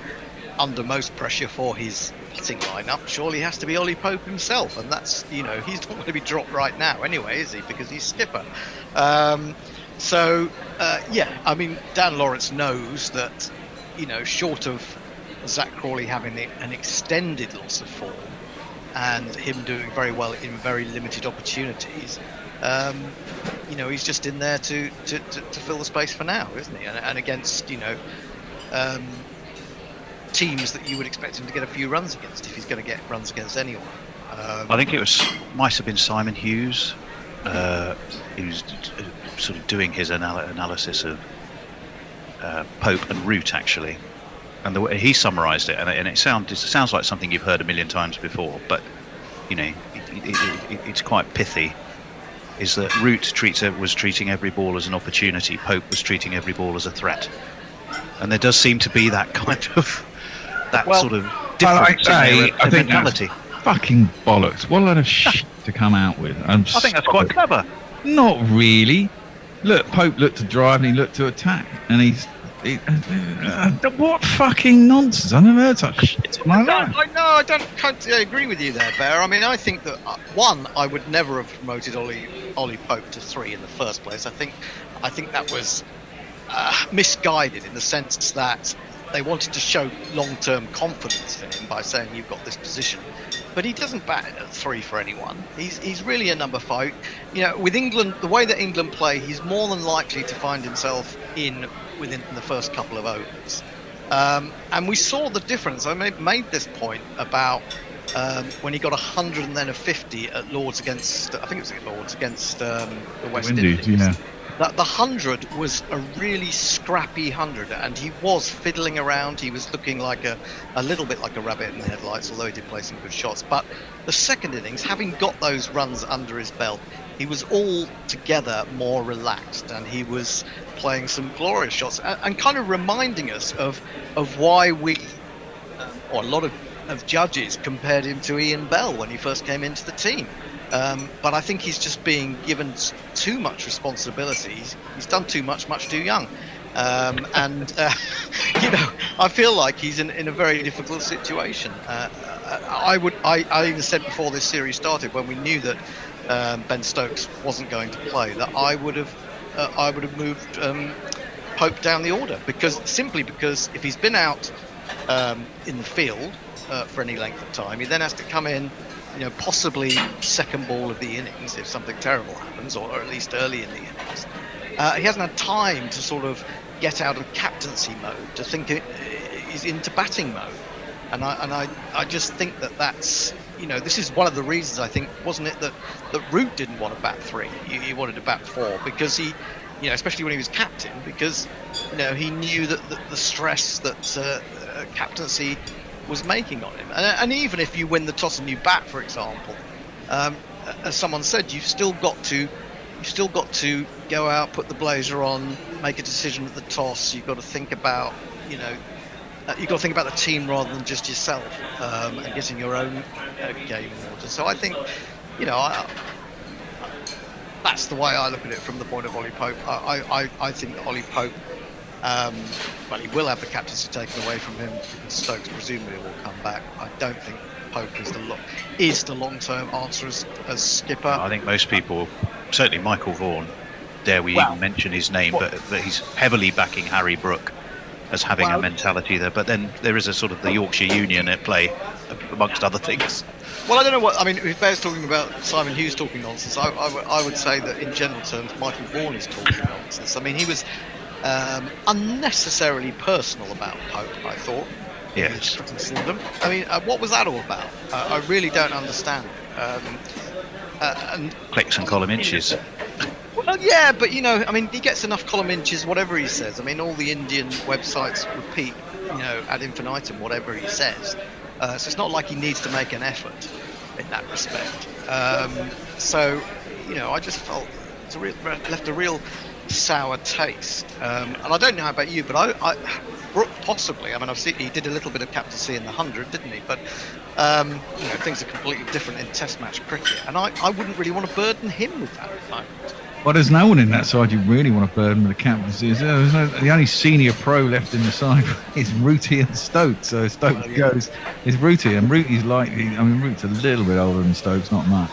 under most pressure for his batting lineup surely has to be Ollie Pope himself, and that's he's not going to be dropped right now anyway, is he? Because he's skipper. I mean, Dan Lawrence knows that, short of Zach Crawley having an extended loss of form and him doing very well in very limited opportunities, he's just in there to fill the space for now, isn't he? And against, teams that you would expect him to get a few runs against, if he's going to get runs against anyone. I think might have been Simon Hughes. He was sort of doing his analysis of Pope and Root, actually, and the way he summarised it, and it sounds like something you've heard a million times before, but it's quite pithy. Is that Root was treating every ball as an opportunity, Pope was treating every ball as a threat, and there does seem to be that kind of sort of difference in their mentality. Fucking bollocks! What a load of shit to come out with. I think that's quite clever. Not really. Look, Pope looked to drive and he looked to attack, and what fucking nonsense! I never heard such shit like that. I don't agree with you there, Bear. I mean, I think that I would never have promoted Ollie Pope to 3 in the first place. I think that was misguided in the sense that they wanted to show long-term confidence in him by saying you've got this position, but he doesn't bat at 3 for anyone. He's really a number 5. With England, the way that England play, he's more than likely to find himself within the first couple of overs. And we saw the difference. I made this point about when he got 100 and then a 50 at Lords against, I think it was at Lords against the West Indies. Yeah. That the 100 was a really scrappy 100, and he was fiddling around. He was looking like a little bit like a rabbit in the headlights, although he did play some good shots. But the second innings, having got those runs under his belt, he was altogether more relaxed, and he was playing some glorious shots and kind of reminding us of why or a lot of judges compared him to Ian Bell when he first came into the team. But I think he's just being given too much responsibility. He's done too much too young. I feel like he's in a very difficult situation. I even said before this series started, when we knew that Ben Stokes wasn't going to play, that I would have moved Pope down the order, because if he's been out in the field for any length of time, he then has to come in, possibly second ball of the innings if something terrible happens, or at least early in the innings. He hasn't had time to sort of get out of captaincy mode, to think he's into batting mode. And I just think that's, this is one of the reasons, I think, wasn't it, that Root didn't want to bat 3. He wanted to bat 4, because he, especially when he was captain, because, he knew that the stress that captaincy was making on him. And even if you win the toss and you bat, for example, as someone said, you've still got to go out, put the blazer on, make a decision at the toss. You've got to think about, you've got to think about the team rather than just yourself, and getting your own game in order. So I think, that's the way I look at it from the point of Ollie Pope. I think that Ollie Pope, he will have the captaincy taken away from him, because Stokes presumably will come back. I don't think Pope is the long-term answer as skipper. I think most people, certainly Michael Vaughan, dare we even mention his name, but he's heavily backing Harry Brook as having a mentality there. But then there is a sort of the Yorkshire Union at play, amongst other things. Well, I don't know what, if Bear's talking about Simon Hughes talking nonsense, I would say that in general terms, Michael Vaughan is talking nonsense. He was unnecessarily personal about Pope, I thought. Yes. What was that all about? I really don't understand it. Clicks and column inches. Well, yeah, but he gets enough column inches, whatever he says. All the Indian websites repeat, ad infinitum, whatever he says. So it's not like he needs to make an effort in that respect. I just felt left a real sour taste. And I don't know how about you, but Brook possibly. I've seen he did a little bit of captaincy in the 100, didn't he? But things are completely different in Test match cricket, and I wouldn't really want to burden him with that at the moment. Well, there's no one in that side you really want to burden with the captaincy. The only senior pro left in the side is Rooty and Stokes. So Stokes goes, it's Rooty, and Rooty's Root's a little bit older than Stokes, not much.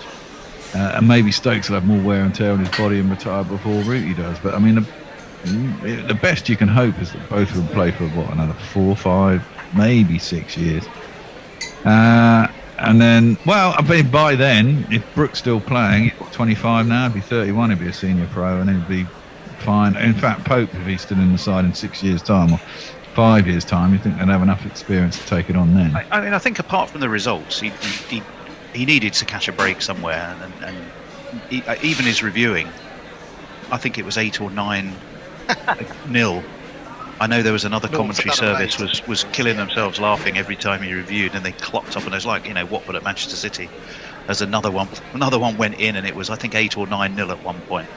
And maybe Stokes will have more wear and tear on his body and retire before Rooty does. But the best you can hope is that both of them play for another 4, 5, maybe 6 years. And then, by then, if Brook's still playing, he's 25 now, he'd be 31, he'd be a senior pro, and he'd be fine. In fact, Pope, if he's still in the side in 6 years' time or 5 years' time, you think they'd have enough experience to take it on then? I think apart from the results, he needed to catch a break somewhere, and even his reviewing, I think it was 8 or 9 nil. I know there was another commentary service was killing themselves laughing every time he reviewed, and they clocked up, and it was like, Watford at Manchester City. As another one went in, and it was, I think, 8 or 9 nil at one point.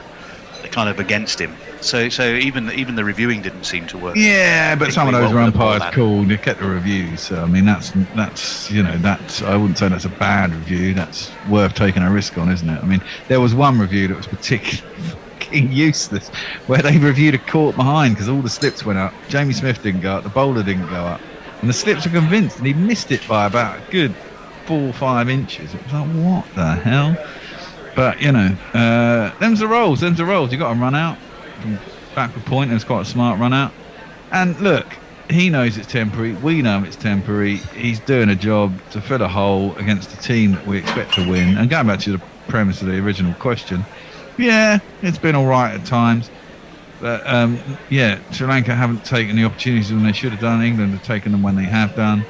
They're kind of against him. So even the reviewing didn't seem to work. Yeah, but some of those were umpires called. They kept the reviews. So that's I wouldn't say that's a bad review. That's worth taking a risk on, isn't it? There was one review that was particularly useless, where they reviewed a caught behind because all the slips went up. Jamie Smith didn't go up, the bowler didn't go up, and the slips were convinced, and he missed it by about a good 4 or 5 inches. It was like, what the hell? But them's the rolls. You got to run out from backward point. It was quite a smart run out, and look, he knows it's temporary, we know it's temporary. He's doing a job to fill a hole against a team that we expect to win. And going back to the premise of the original question, yeah, it's been all right at times, but Sri Lanka haven't taken the opportunities when they should have done. England have taken them when they have done,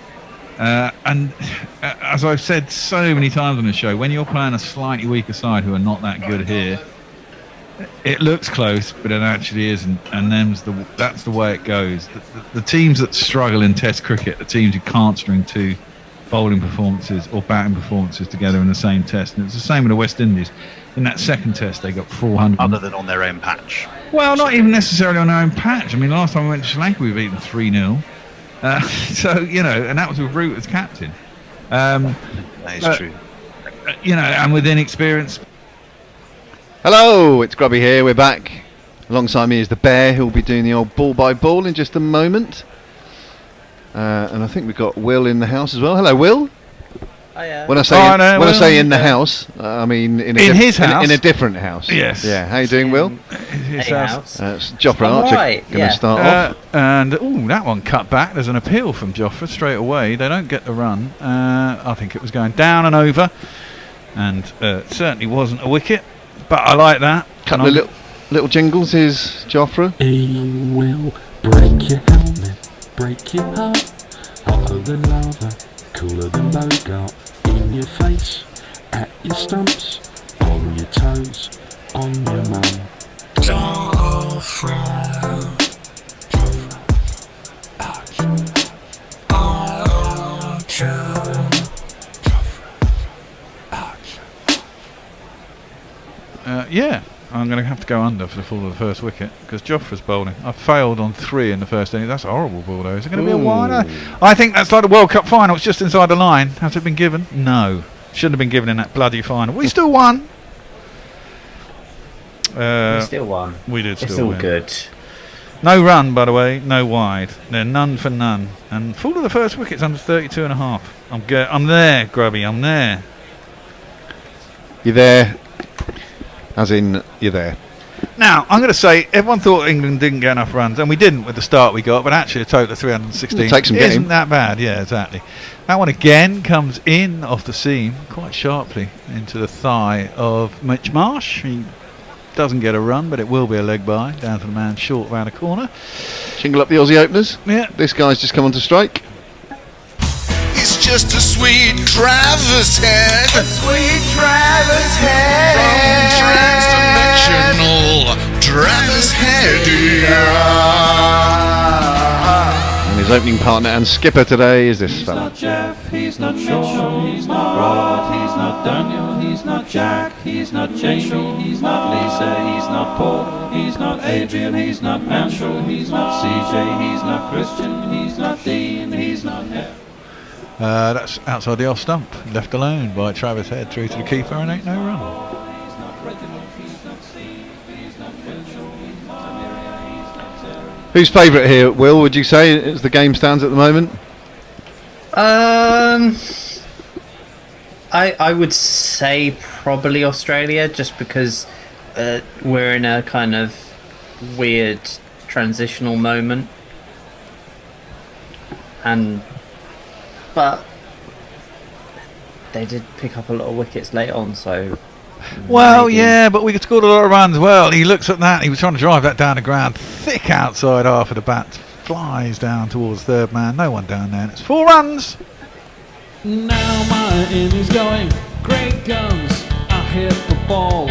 and as I've said so many times on the show, when you're playing a slightly weaker side who are not that good here, it looks close, but it actually isn't, and that's the way it goes. The teams that struggle in Test cricket, the teams who can't string 2 bowling performances or batting performances together in the same test, and it's the same with the West Indies. In that second test, they got 400. Other than on their own patch. Well, not even necessarily on their own patch. Last time we went to Sri Lanka, we were beaten 3-0. And that was with Root as captain. That is true. And with inexperience. Hello, it's Grubby here. We're back. Alongside me is the Bear, who'll be doing the old ball by ball in just a moment. And I think we've got Will in the house as well. Hello, Will. When I say in the house, I mean in his house, in a different house. Yes. Yeah. How you doing, Will? His house. It's Joffrey Archer going to start off. And that one cut back. There's an appeal from Joffrey straight away. They don't get the run. I think it was going down and over, and certainly wasn't a wicket. But I like that. Couple of little jingles. Is Joffrey? He will break your helmet, break your heart, hotter than lava, cooler than Bogart. In your face, at your stumps, on your toes, on your mum. Joffrey. Yeah, I'm going to have to go under for the fall of the first wicket because Joffrey's bowling. I failed on 3 in the first inning. That's a horrible ball, though. Is it going to be a wider? I think that's like the World Cup final. It's just inside the line. Has it been given? No. Shouldn't have been given in that bloody final. We still won. We still won. We did still It's all win. good. No run, by the way. No wide. They're none for none. And fall of the first wicket's under 32.5. I'm there, Grubby. I'm there. You're there. As in, you're there. Now, I'm going to say, everyone thought England didn't get enough runs, and we didn't with the start we got, but actually a total of 316 It takes some isn't getting. that bad. Yeah, exactly. That one again comes in off the seam quite sharply into the thigh of Mitch Marsh. He doesn't get a run, but it will be a leg by down to the man short round the corner. Shingle up the Aussie openers. Yeah. This guy's just come on to strike. It's just a sweet Travis head. A sweet Travis head. From transdimensional Travis head. And his opening partner and skipper today is this fella. Not Jeff, he's not Sean, he's not Rod, he's not Daniel, he's not Jack, he's not Jamie, he's not Lisa, he's not Paul, he's not Adrian, he's not Manshall, he's not CJ, he's not Christian, he's not Dean, he's not Nev. That's outside the off stump, left alone by Travis Head through to the keeper and ain't no run. Who's favourite here, Will, would you say, as the game stands at the moment? I would say probably Australia, just because we're in a kind of weird transitional moment, but they did pick up a lot of wickets late on, so. Well, maybe. yeah, but we scored a lot of runs. Well, he looks at that. He was trying to drive that down the ground. Thick outside half of the bat. Flies down towards third man. No one down there. And it's 4 runs. Now my innings going, great guns, I hit the ball,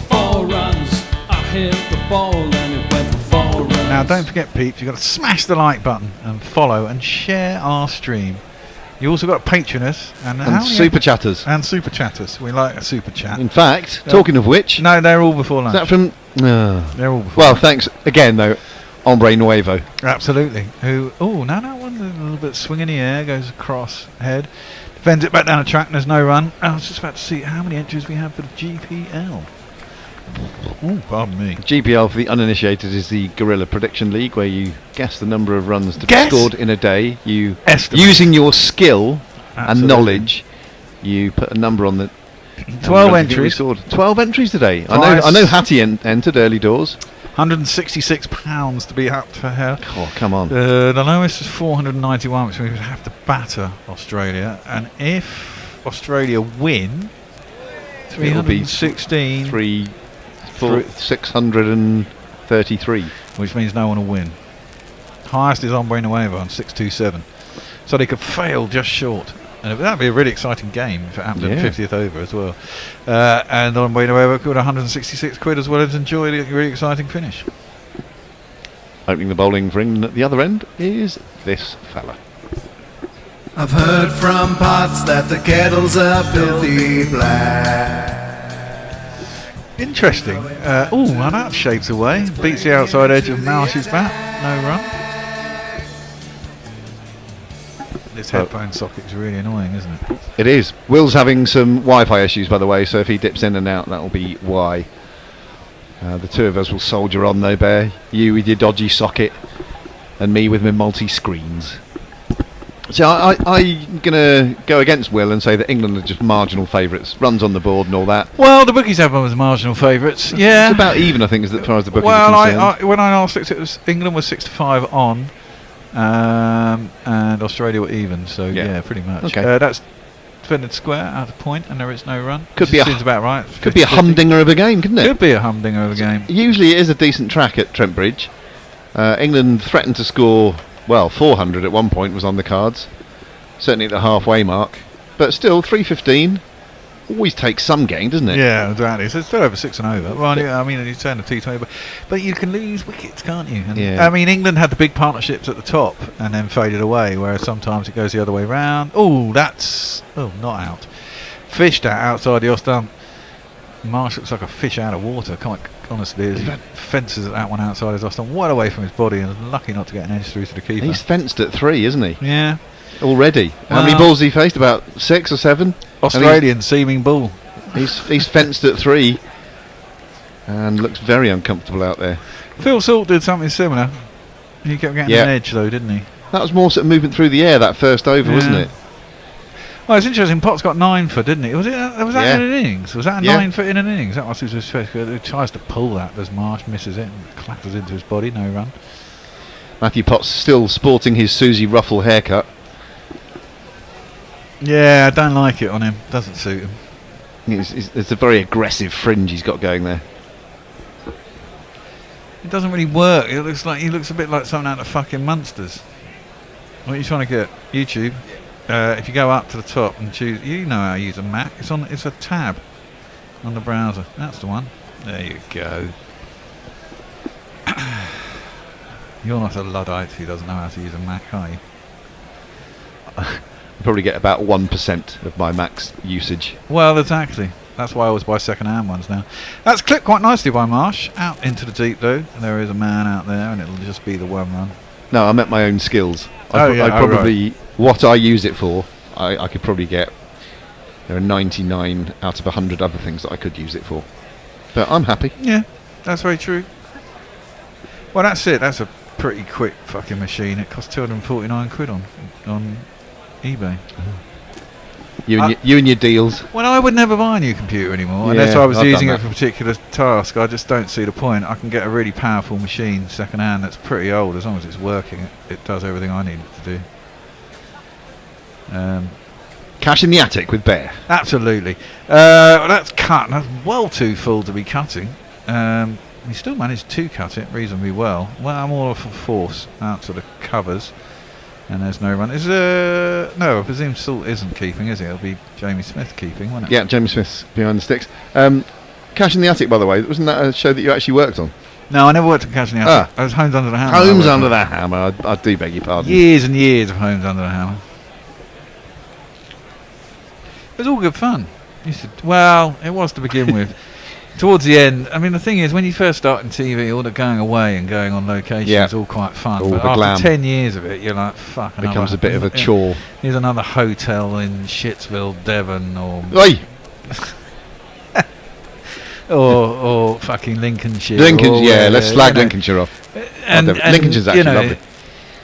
4 runs, I hit the ball and it went for 4 runs. Now don't forget, peeps, you've got to smash the like button and follow and share our stream. You also got to patron us and super chatters. And super chatters. We like a super chat. In fact, talking of which, no, they're all before lunch. Is that from? They're all before. Well, lunch. thanks again though, Hombre Nuevo. Absolutely. Who? Oh, no, one a little bit swing in the air, goes across head, defends it back down the track. And there's no run. I was just about to see how many entries we have for the GPL. Oh, pardon me. GPL, for the uninitiated, is the Guerrilla Prediction League, where you guess the number of runs to be scored in a day. You estimate. Using your skill and Absolutely. knowledge, you put a number on the 12 entries. 12 entries today. Twice. I know Hattie entered early doors. £166 to be up for her. Oh, come on. The lowest is 491, which means we would have to batter Australia. And if Australia win, 316. 633. Which means no one will win. Highest is Hombre Nuevo on 627. So they could fail just short. And that would be a really exciting game if it happened at the 50th over as well. And Hombre Nuevo could 166 quid as well as enjoy a really exciting finish. Opening the bowling for England at the other end is this fella. I've heard from pots that the kettles are filthy black. Interesting. Oh, and that shapes away. Beats the outside edge of Marsh's bat. No run. This headphone socket is really annoying, isn't it? It is. Will's having some Wi-Fi issues, by the way, so if he dips in and out, that'll be why. The two of us will soldier on, though, Bear. You with your dodgy socket, and me with my multi-screens. So I'm going to go against Will and say that England are just marginal favourites. Runs on the board and all that. Well, the bookies have them as marginal favourites. Yeah, it's about even, I think, as far as the bookies well, are concerned. when I asked it was England was 6-5 on, and Australia were even. So yeah, pretty much. Okay. That's defended square out of point, and there is no run. Could be seems about right. Could be a humdinger of a game, couldn't it? Could be a humdinger of a game. Usually, it is a decent track at Trent Bridge. England threatened to score. Well, 400 at one point was on the cards. Certainly at the halfway mark. But still, 315 always takes some gain, doesn't it? Yeah, exactly. So it's still over 6 and over. Well, I mean, you turn the T20, but you can lose wickets, can't you? And Yeah. I mean, England had the big partnerships at the top and then faded away, whereas sometimes it goes the other way round. Oh, that's... Oh, not out. Fished out outside the off stump. Marsh looks like a fish out of water, honestly, as he fences that one outside his off stump, well away from his body, and is lucky not to get an edge through to the keeper. He's fenced at 3, isn't he? Yeah. Already. How many balls has he faced? About 6 or 7? Australian seaming ball. He's fenced at 3 and looks very uncomfortable out there. Phil Salt did something similar. He kept getting an edge though, didn't he? That was more sort of movement through the air, that first over, wasn't it? Well, it's interesting. Potts got 9 foot, didn't he? Was that in an innings? Was that a 9 foot in an innings? That was his first. He tries to pull that as Marsh misses it and clatters into his body. No run. Matthew Potts still sporting his Susie Ruffle haircut. Yeah, I don't like it on him. Doesn't suit him. It's a very aggressive fringe he's got going there. It doesn't really work. It looks like he looks a bit like someone out of fucking Munsters. What are you trying to get? YouTube. If you go up to the top and choose, you know how to use a Mac. It's a tab on the browser. That's the one. There you go. You're not a Luddite who doesn't know how to use a Mac, are you? I probably get about 1% of my Mac's usage. Well, exactly. That's why I always buy second-hand ones now. That's clipped quite nicely by Marsh. Out into the deep, though. There is a man out there, and it'll just be the one run. No, I meant my own skills. I probably what I use it for. I could probably get. There are 99 out of 100 other things that I could use it for. But I'm happy. Yeah, that's very true. Well, that's it. That's a pretty quick fucking machine. It costs 249 quid on eBay. You and your deals. Well, I would never buy a new computer anymore Yeah, unless I was I've using done it for a particular task. I just don't see the point. I can get a really powerful machine second hand that's pretty old. As long as it's working, it does everything I need it to do. Cash in the attic with Bear. Absolutely. That's cut. That's well too full to be cutting. We still managed to cut it reasonably well. Well, I'm all for force out to the covers. And there's no run. No, I presume Salt isn't keeping, is it? It'll be Jamie Smith keeping, won't it? Yeah, Jamie Smith's behind the sticks. Cash in the Attic, by the way, wasn't that a show that you actually worked on? No, I never worked on Cash in the Attic. I was Homes Under the Hammer. Homes Under the Hammer. I do beg your pardon. Years and years of Homes Under the Hammer. It was all good fun. Well, it was to begin with. Towards the end, I mean, the thing is, when you first start in TV, all the going away and going on location is all quite fun. All but the after glam. 10 years of it, you're like, fuck. It becomes a bit of a chore. Here's another hotel in Shitsville, Devon, or or fucking Lincolnshire. Let's slag Lincolnshire off. And Lincolnshire's actually lovely.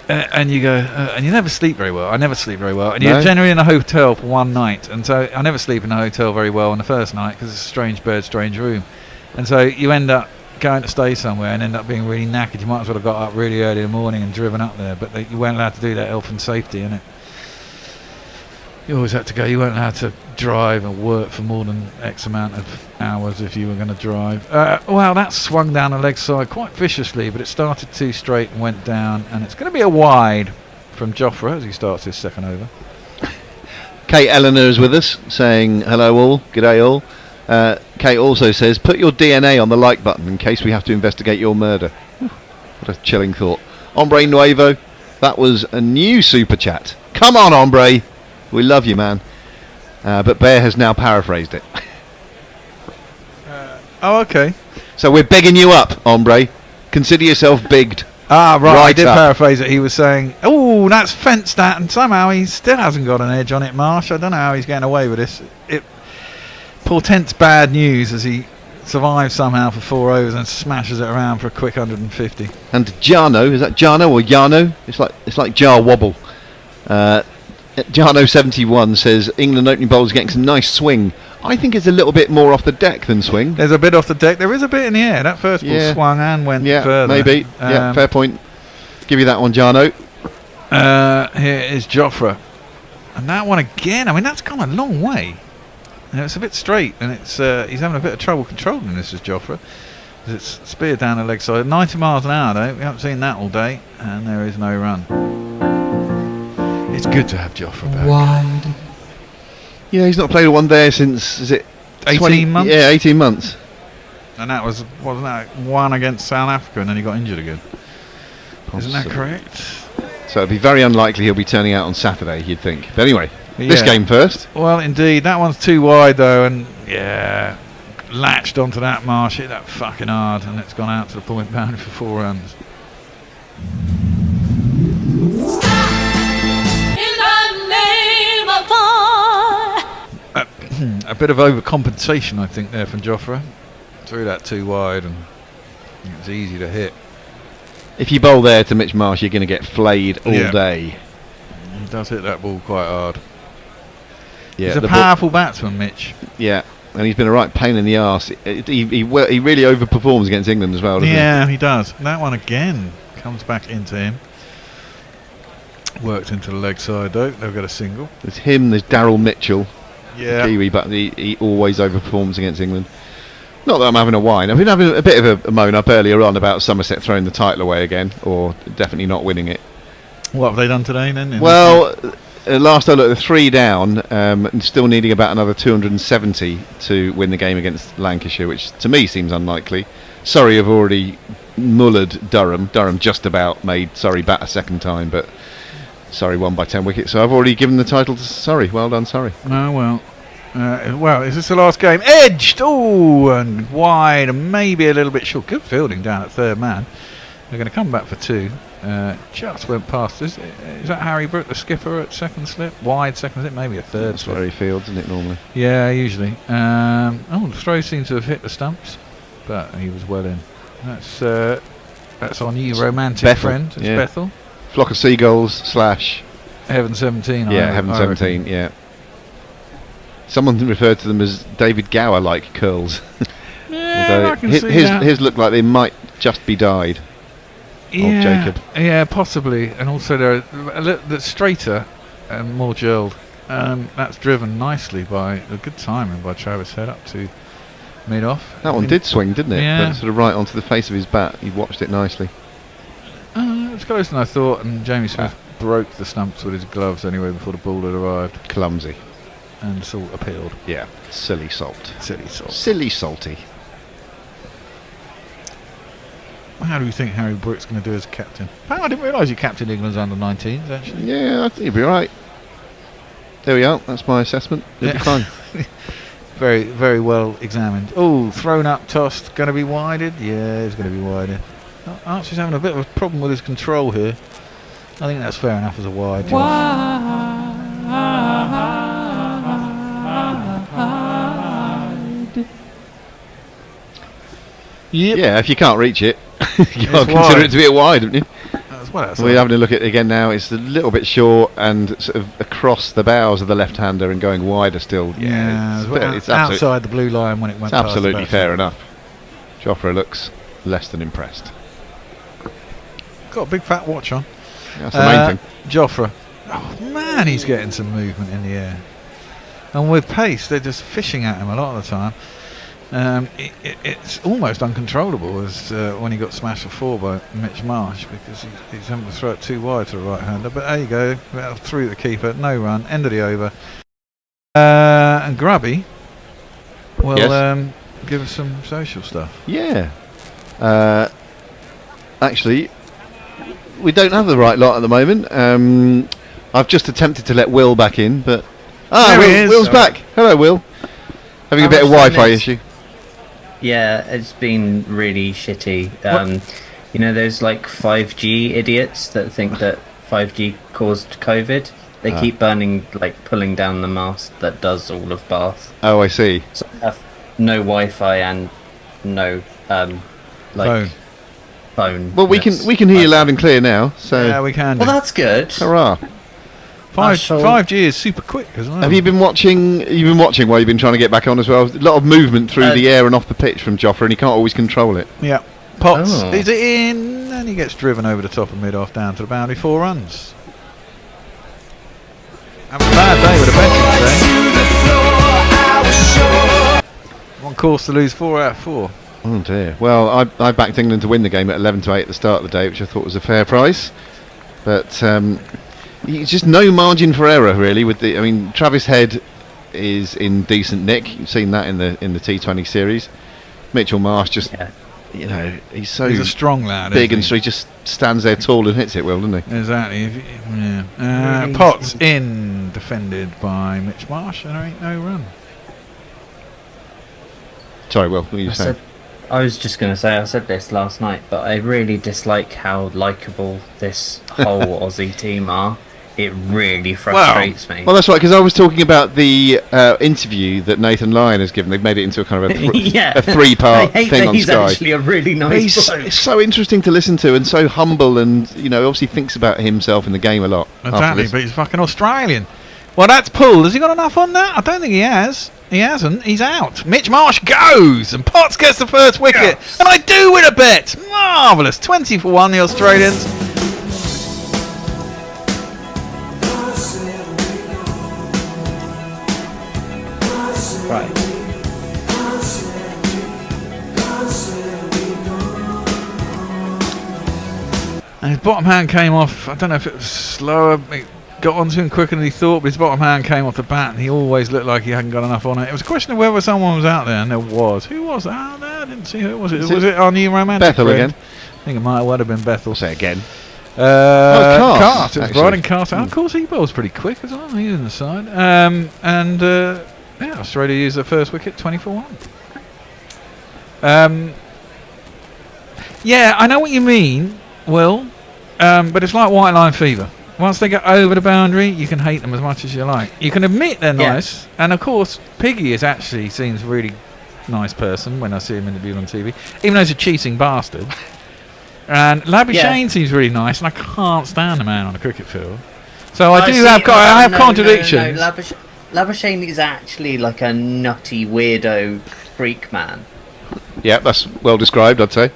And you go, and you never sleep very well. I never sleep very well. And you're generally in a hotel for one night. And so I never sleep in a hotel very well on the first night because it's a strange bed, strange room. And so you end up going to stay somewhere and end up being really knackered. You might as well have got up really early in the morning and driven up there. But you weren't allowed to do that, health and safety, innit? You always had to go. You weren't allowed to drive or work for more than X amount of hours if you were going to drive. Well, that swung down the leg side quite viciously, but it started too straight and went down, and it's going to be a wide from Jofra as he starts his second over. Kate Eleanor is with us, saying hello all, g'day all. Kate also says, put your DNA on the like button in case we have to investigate your murder. What a chilling thought. Hombre Nuevo, that was a new super chat. Come on, Hombre. We love you, man. But Bear has now paraphrased it. Oh, okay. So we're begging you up, Hombre. Consider yourself bigged. Ah, right. I did up. paraphrase it. He was saying, oh, that's fenced at, and somehow he still hasn't got an edge on it, Marsh. I don't know how he's getting away with this. It portents bad news as he survives somehow for 4 overs and smashes it around for a quick 150. And Jarno, is that Jarno or Yarno? It's like Jar Wobble. Jarno71 says England opening bowlers getting some nice swing. I think it's a little bit more off the deck than swing. There's a bit off the deck. There is a bit in the air. That first ball swung and went further. Maybe. Fair point. Give you that one, Jarno. Here is Jofra. And that one again. I mean, that's gone a long way. And it's a bit straight, and it's he's having a bit of trouble controlling this, is Jofra. It's speared down the leg side. 90 miles an hour, though. We haven't seen that all day, and there is no run. It's good to have Jofra back. Wide. Yeah, he's not played a one there since, is it 18 months? Yeah, 18 months. And that wasn't that one against South Africa, and then he got injured again. Isn't that correct? So it'd be very unlikely he'll be turning out on Saturday, you'd think. But anyway, this game first. Well, indeed, that one's too wide though, and latched onto that marsh, hit that fucking hard, and it's gone out to the point boundary for 4 runs. A bit of overcompensation, I think, there from Jofra. Threw that too wide, and it was easy to hit. If you bowl there to Mitch Marsh, you're going to get flayed all day. He does hit that ball quite hard. Yeah, he's a powerful batsman, Mitch. Yeah, and he's been a right pain in the arse. He really overperforms against England as well, doesn't he does. That one again comes back into him. Worked into the leg side though. They've got a single. There's him, there's Daryl Mitchell. Yeah. Kiwi, but he always overperforms against England. Not that I'm having a whine. I've been having a bit of a moan up earlier on about Somerset throwing the title away again, or definitely not winning it. What have they done today then? Well, last I looked, they're 3 down, and still needing about another 270 to win the game against Lancashire, which to me seems unlikely. Surrey have already mullered Durham. Durham just about made Surrey bat a second time, but Surrey won by 10 wickets. So I've already given the title to Surrey. Well done, Surrey. Oh, well. Well, is this the last game? Edged! Oh, and wide, and maybe a little bit short. Good fielding down at third man. They're going to come back for 2. Just went past. Is that Harry Brook, the skipper, at second slip? Wide second slip, maybe a third That's slip. where he fields, isn't it, normally? Yeah, usually. The throw seems to have hit the stumps, but he was well in. That's our new romantic Bethel, friend. It's Bethel. Flock of Seagulls / Heaven 17. Yeah, Heaven 17, yeah. Someone referred to them as David Gower-like curls. Yeah, I can see that. His look like they might just be dyed. Old Jacob. Yeah, possibly. And also they're a little straighter and more gelled. That's driven nicely by a good timing by Travis Head up to mid-off. That one did swing, didn't it? Yeah. But sort of right onto the face of his bat. He watched it nicely. It was closer than I thought, and Jamie Smith broke the stumps with his gloves anyway before the ball had arrived. Clumsy. And Salt appealed. Yeah, silly salt. Silly salt. Silly salty. How do you think Harry Brook's going to do as captain? I didn't realise you captained England's under-19s, actually. Yeah, I think he'll be alright. There we are, that's my assessment. He'll be fine. Very, very well examined. Oh, thrown up, tossed, going to be wided? Yeah, it's going to be wided. Archer's having a bit of a problem with his control here. I think that's fair enough as a wide. Yep. Yeah, if you can't reach it, you can't consider it to be a wide, haven't you? We're having a look at it again now. It's a little bit short and sort of across the bows of the left-hander and going wider still. Yeah, it's outside the blue line when it went past. It's absolutely fair enough. Jofra looks less than impressed. Got a big fat watch on. That's the main thing. Jofra. Oh man, he's getting some movement in the air. And with pace, they're just fishing at him a lot of the time. It's almost uncontrollable as when he got smashed for 4 by Mitch Marsh, because he's having to throw it too wide to the right-hander. But there you go, through the keeper, no run, end of the over. And Grubby will give us some social stuff. Yeah. Actually, we don't have the right lot at the moment. I've just attempted to let Will back in, but... Will's back. Hello, Will. Having a bit of Wi-Fi issue. Yeah, it's been really shitty. You know those like 5G idiots that think that 5G caused COVID? They keep pulling down the mast that does all of Bath. Oh, I see. So I have no Wi-Fi and no phone. Well, we can hear you loud and clear now. So yeah, we can. Well, that's good. Hurrah! 5G is super quick as well. Have you been watching? You've been watching while you've been trying to get back on as well. A lot of movement through the air and off the pitch from Jofra, and he can't always control it. Yeah. Potts, is it in? And he gets driven over the top of mid-off down to the boundary, 4 runs. Having a bad day with a bench today. One course to lose 4 out of 4. Oh dear. Well, I backed England to win the game at 11-8 at the start of the day, which I thought was a fair price. But it's just no margin for error really. Travis Head is in decent nick. You've seen that in the T20 series. Mitchell Marsh just, he's a strong lad. Big and so he just stands there tall and hits it well, doesn't he? Exactly. Potts in, defended by Mitch Marsh, and there ain't no run. Sorry, Will, what were you saying? I was just going to say, I said this last night, but I really dislike how likeable this whole Aussie team are. It really frustrates me. Well, that's right, because I was talking about the interview that Nathan Lyon has given. They've made it into a kind of a 3-part thing on he's Sky. Actually a really nice bloke. It's so interesting to listen to and so humble, and obviously thinks about himself in the game a lot. Exactly, but he's fucking Australian. Well, that's pulled. Has he got enough on that? I don't think he has. He hasn't. He's out. Mitch Marsh goes, and Potts gets the first wicket. Yes. And I do win a bet. Marvellous. 20 for 1, the Australians. Right. And his bottom hand came off. I don't know if it was slower. It got onto him quicker than he thought, but his bottom hand came off the bat, and he always looked like he hadn't got enough on it. It was a question of whether someone was out there, and there was. Who was that out there? I didn't see who it was. Was it our new romantic Bethel friend? again? I think it might well have been Bethel. Say again. Cart. It was riding Cart. Of course, he bowls pretty quick as well. He's in the side. Australia used their first wicket, 20 for 1. Yeah, I know what you mean, Will, but it's like white line fever. Once they get over the boundary, you can hate them as much as you like. You can admit they're nice, and of course, Piggy seems a really nice person when I see him interviewed on TV, even though he's a cheating bastard. And Labuschagne seems really nice, and I can't stand the man on the cricket field. So I have contradictions. No, Labuschagne is actually like a nutty weirdo freak man. Yeah, that's well described, I'd say.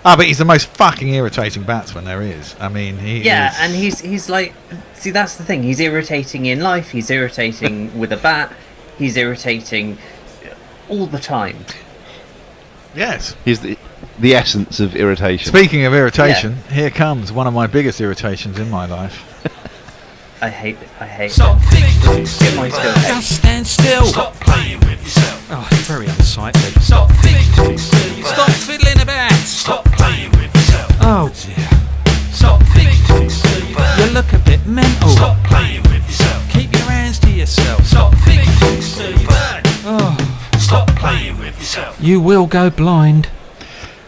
But he's the most fucking irritating batsman there is. I mean, and he's like, see, that's the thing. He's irritating in life. He's irritating with a bat. He's irritating all the time. Yes, he's the essence of irritation. Speaking of irritation, here comes one of my biggest irritations in my life. I hate Stop Get my still. Just stand still. Stop playing with yourself. Oh, it's very unsightly. Stop fiddling about. Stop playing with yourself. Oh dear. Stop you look a bit mental. Stop playing with yourself. Keep your hands to yourself. Stop Stop playing with yourself. You will go blind.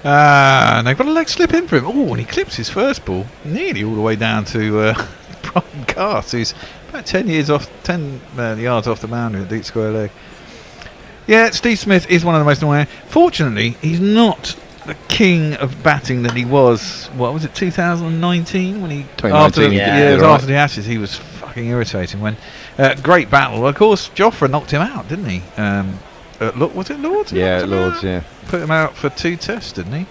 And they've got a leg slip in for him. Oh, and he clips his first ball nearly all the way down to Brian Cast, who's about 10 yards off the boundary at deep square leg. Yeah, Steve Smith is one of the most annoying. Fortunately, he's not the king of batting that he was. What was it, 2019 when he after the Ashes, he was fucking irritating. When great battle, of course, Jofra knocked him out, didn't he? Was it Lords? Yeah, Lords. Yeah, put him out for 2 tests, didn't he?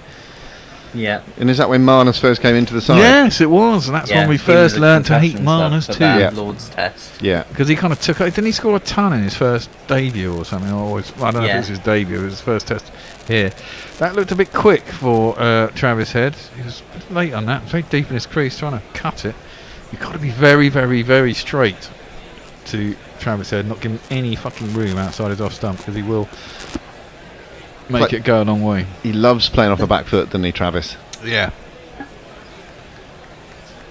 Yeah. And is that when Marnus first came into the side? Yes, it was. And that's when we first learned to hate Marnus too. Yeah. Lord's test. Yeah. Because he kind of took. Didn't he score a ton in his first debut or something? I don't know if it was his debut. It was his first test here. That looked a bit quick for Travis Head. He was late on that. Very deep in his crease, trying to cut it. You've got to be very, very, very straight to Travis Head, not give him any fucking room outside his off stump, because he will make it go a long way. He loves playing off the back foot, doesn't he, Travis? Yeah.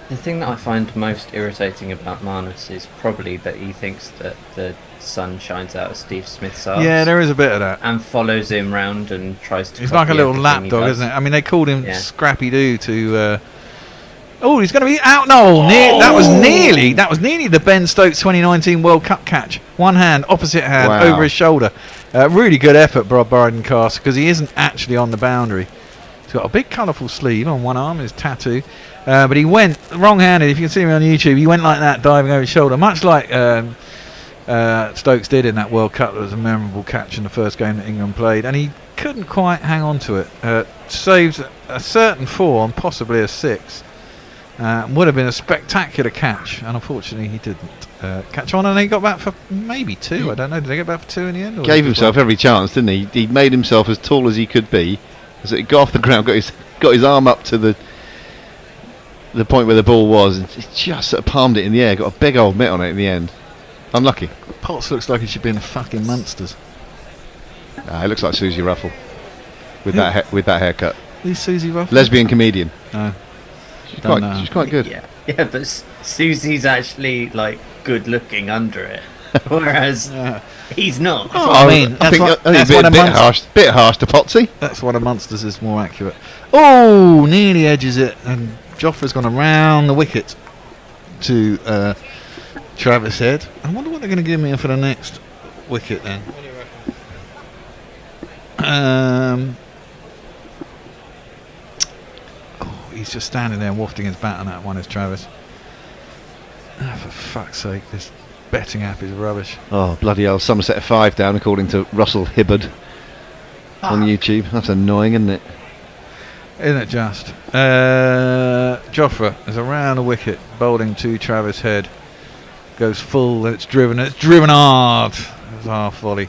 The thing that I find most irritating about Marnus is probably that he thinks that the sun shines out of Steve Smith's arse. Yeah, there is a bit of that. And follows him round and tries to. He's like a little lapdog, isn't it? I mean, they called him Scrappy Doo to. He's going to be out. No, that was nearly the Ben Stokes 2019 World Cup catch. One hand, opposite hand, over his shoulder. Really good effort, Bryden Cast, because he isn't actually on the boundary. He's got a big colourful sleeve on one arm, his tattoo. But he went wrong-handed. If you can see me on YouTube, he went like that, diving over his shoulder, much like Stokes did in that World Cup. That was a memorable catch in the first game that England played, and he couldn't quite hang on to it. Saved a certain 4 and possibly a 6. Would have been a spectacular catch, and unfortunately he didn't catch on, and he got back for maybe 2. I don't know. Did he get back for 2 in the end? Or Gave himself every chance, didn't he? He made himself as tall as he could be. As it got off the ground, got his arm up to the point where the ball was, and he just sort of palmed it in the air. Got a big old mitt on it in the end. Unlucky. Potts looks like he should be in the fucking Munsters. It looks like Susie Ruffle with that haircut. Who's Susie Ruffle? Lesbian comedian. No. She's quite good. Yeah, but Susie's actually like good looking under it, whereas he's not. I think a bit harsh to Potsy. That's one of Munsters is more accurate. Oh, nearly edges it, and Joffre's gone around the wicket to Travis Head. I wonder what they're going to give me for the next wicket then. What do you reckon? He's just standing there wafting his bat on that one, is Travis. For fuck's sake, this betting app is rubbish. Oh, bloody hell. Somerset 5 down, according to Russell Hibbard on YouTube. That's annoying, isn't it? Isn't it just? Joffre is around the wicket, bowling to Travis Head. Goes full, and it's driven hard. It's half volley.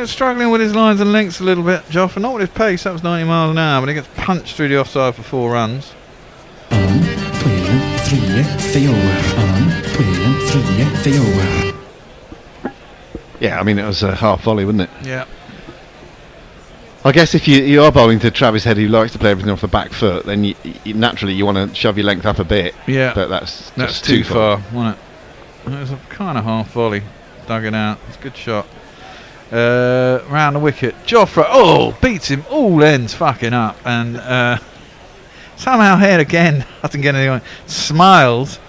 Struggling with his lines and lengths a little bit, Joffre. Not with his pace, that was 90 miles an hour, but he gets punched through the offside for 4 runs. 2, 3, 4. Yeah, I mean, it was a half volley, wasn't it? Yeah. I guess if you are bowling to Travis Head, who likes to play everything off the back foot, then you naturally you want to shove your length up a bit. Yeah. But that's too far, wasn't it? It was a kind of half volley. Dug it out. It's a good shot. Round the wicket. Joffre, beats him all ends fucking up, and somehow Head again doesn't get anyone. Smiles,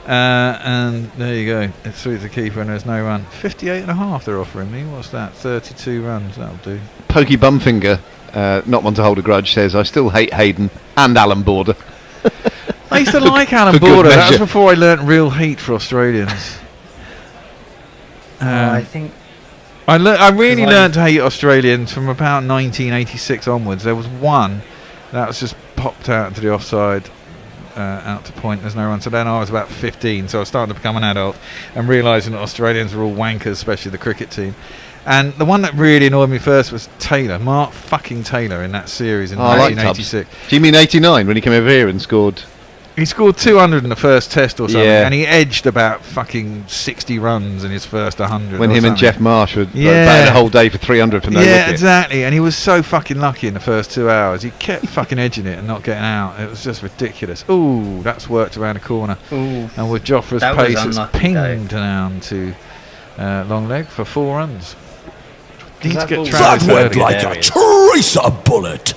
and there you go. It's through the keeper, and there's no run. 58.5 they're offering me. What's that? 32 runs. That'll do. Pokey Bumfinger, not one to hold a grudge, says, I still hate Hayden and Alan Border. I used to like Alan Border. That was before I learnt real hate for Australians. I think I really learnt to hate Australians from about 1986 onwards. There was one that was just popped out into the offside, out to point. There's no run. So then I was about 15, so I was starting to become an adult and realising that Australians were all wankers, especially the cricket team. And the one that really annoyed me first was Taylor, Mark fucking Taylor, in that series in 1986. Do you mean 89 when he came over here and scored? He scored 200 in the first test or something, and he edged about fucking 60 runs in his first 100. When him and Jeff Marsh were batting a whole day for 300 for no wicket. Yeah, exactly. And he was so fucking lucky in the first 2 hours. He kept fucking edging it and not getting out. It was just ridiculous. Ooh, that's worked around the corner. Ooh. And with Joffre's pace, it's pinged down to long leg for 4 runs. Need to get Travis Head like a tracer bullet.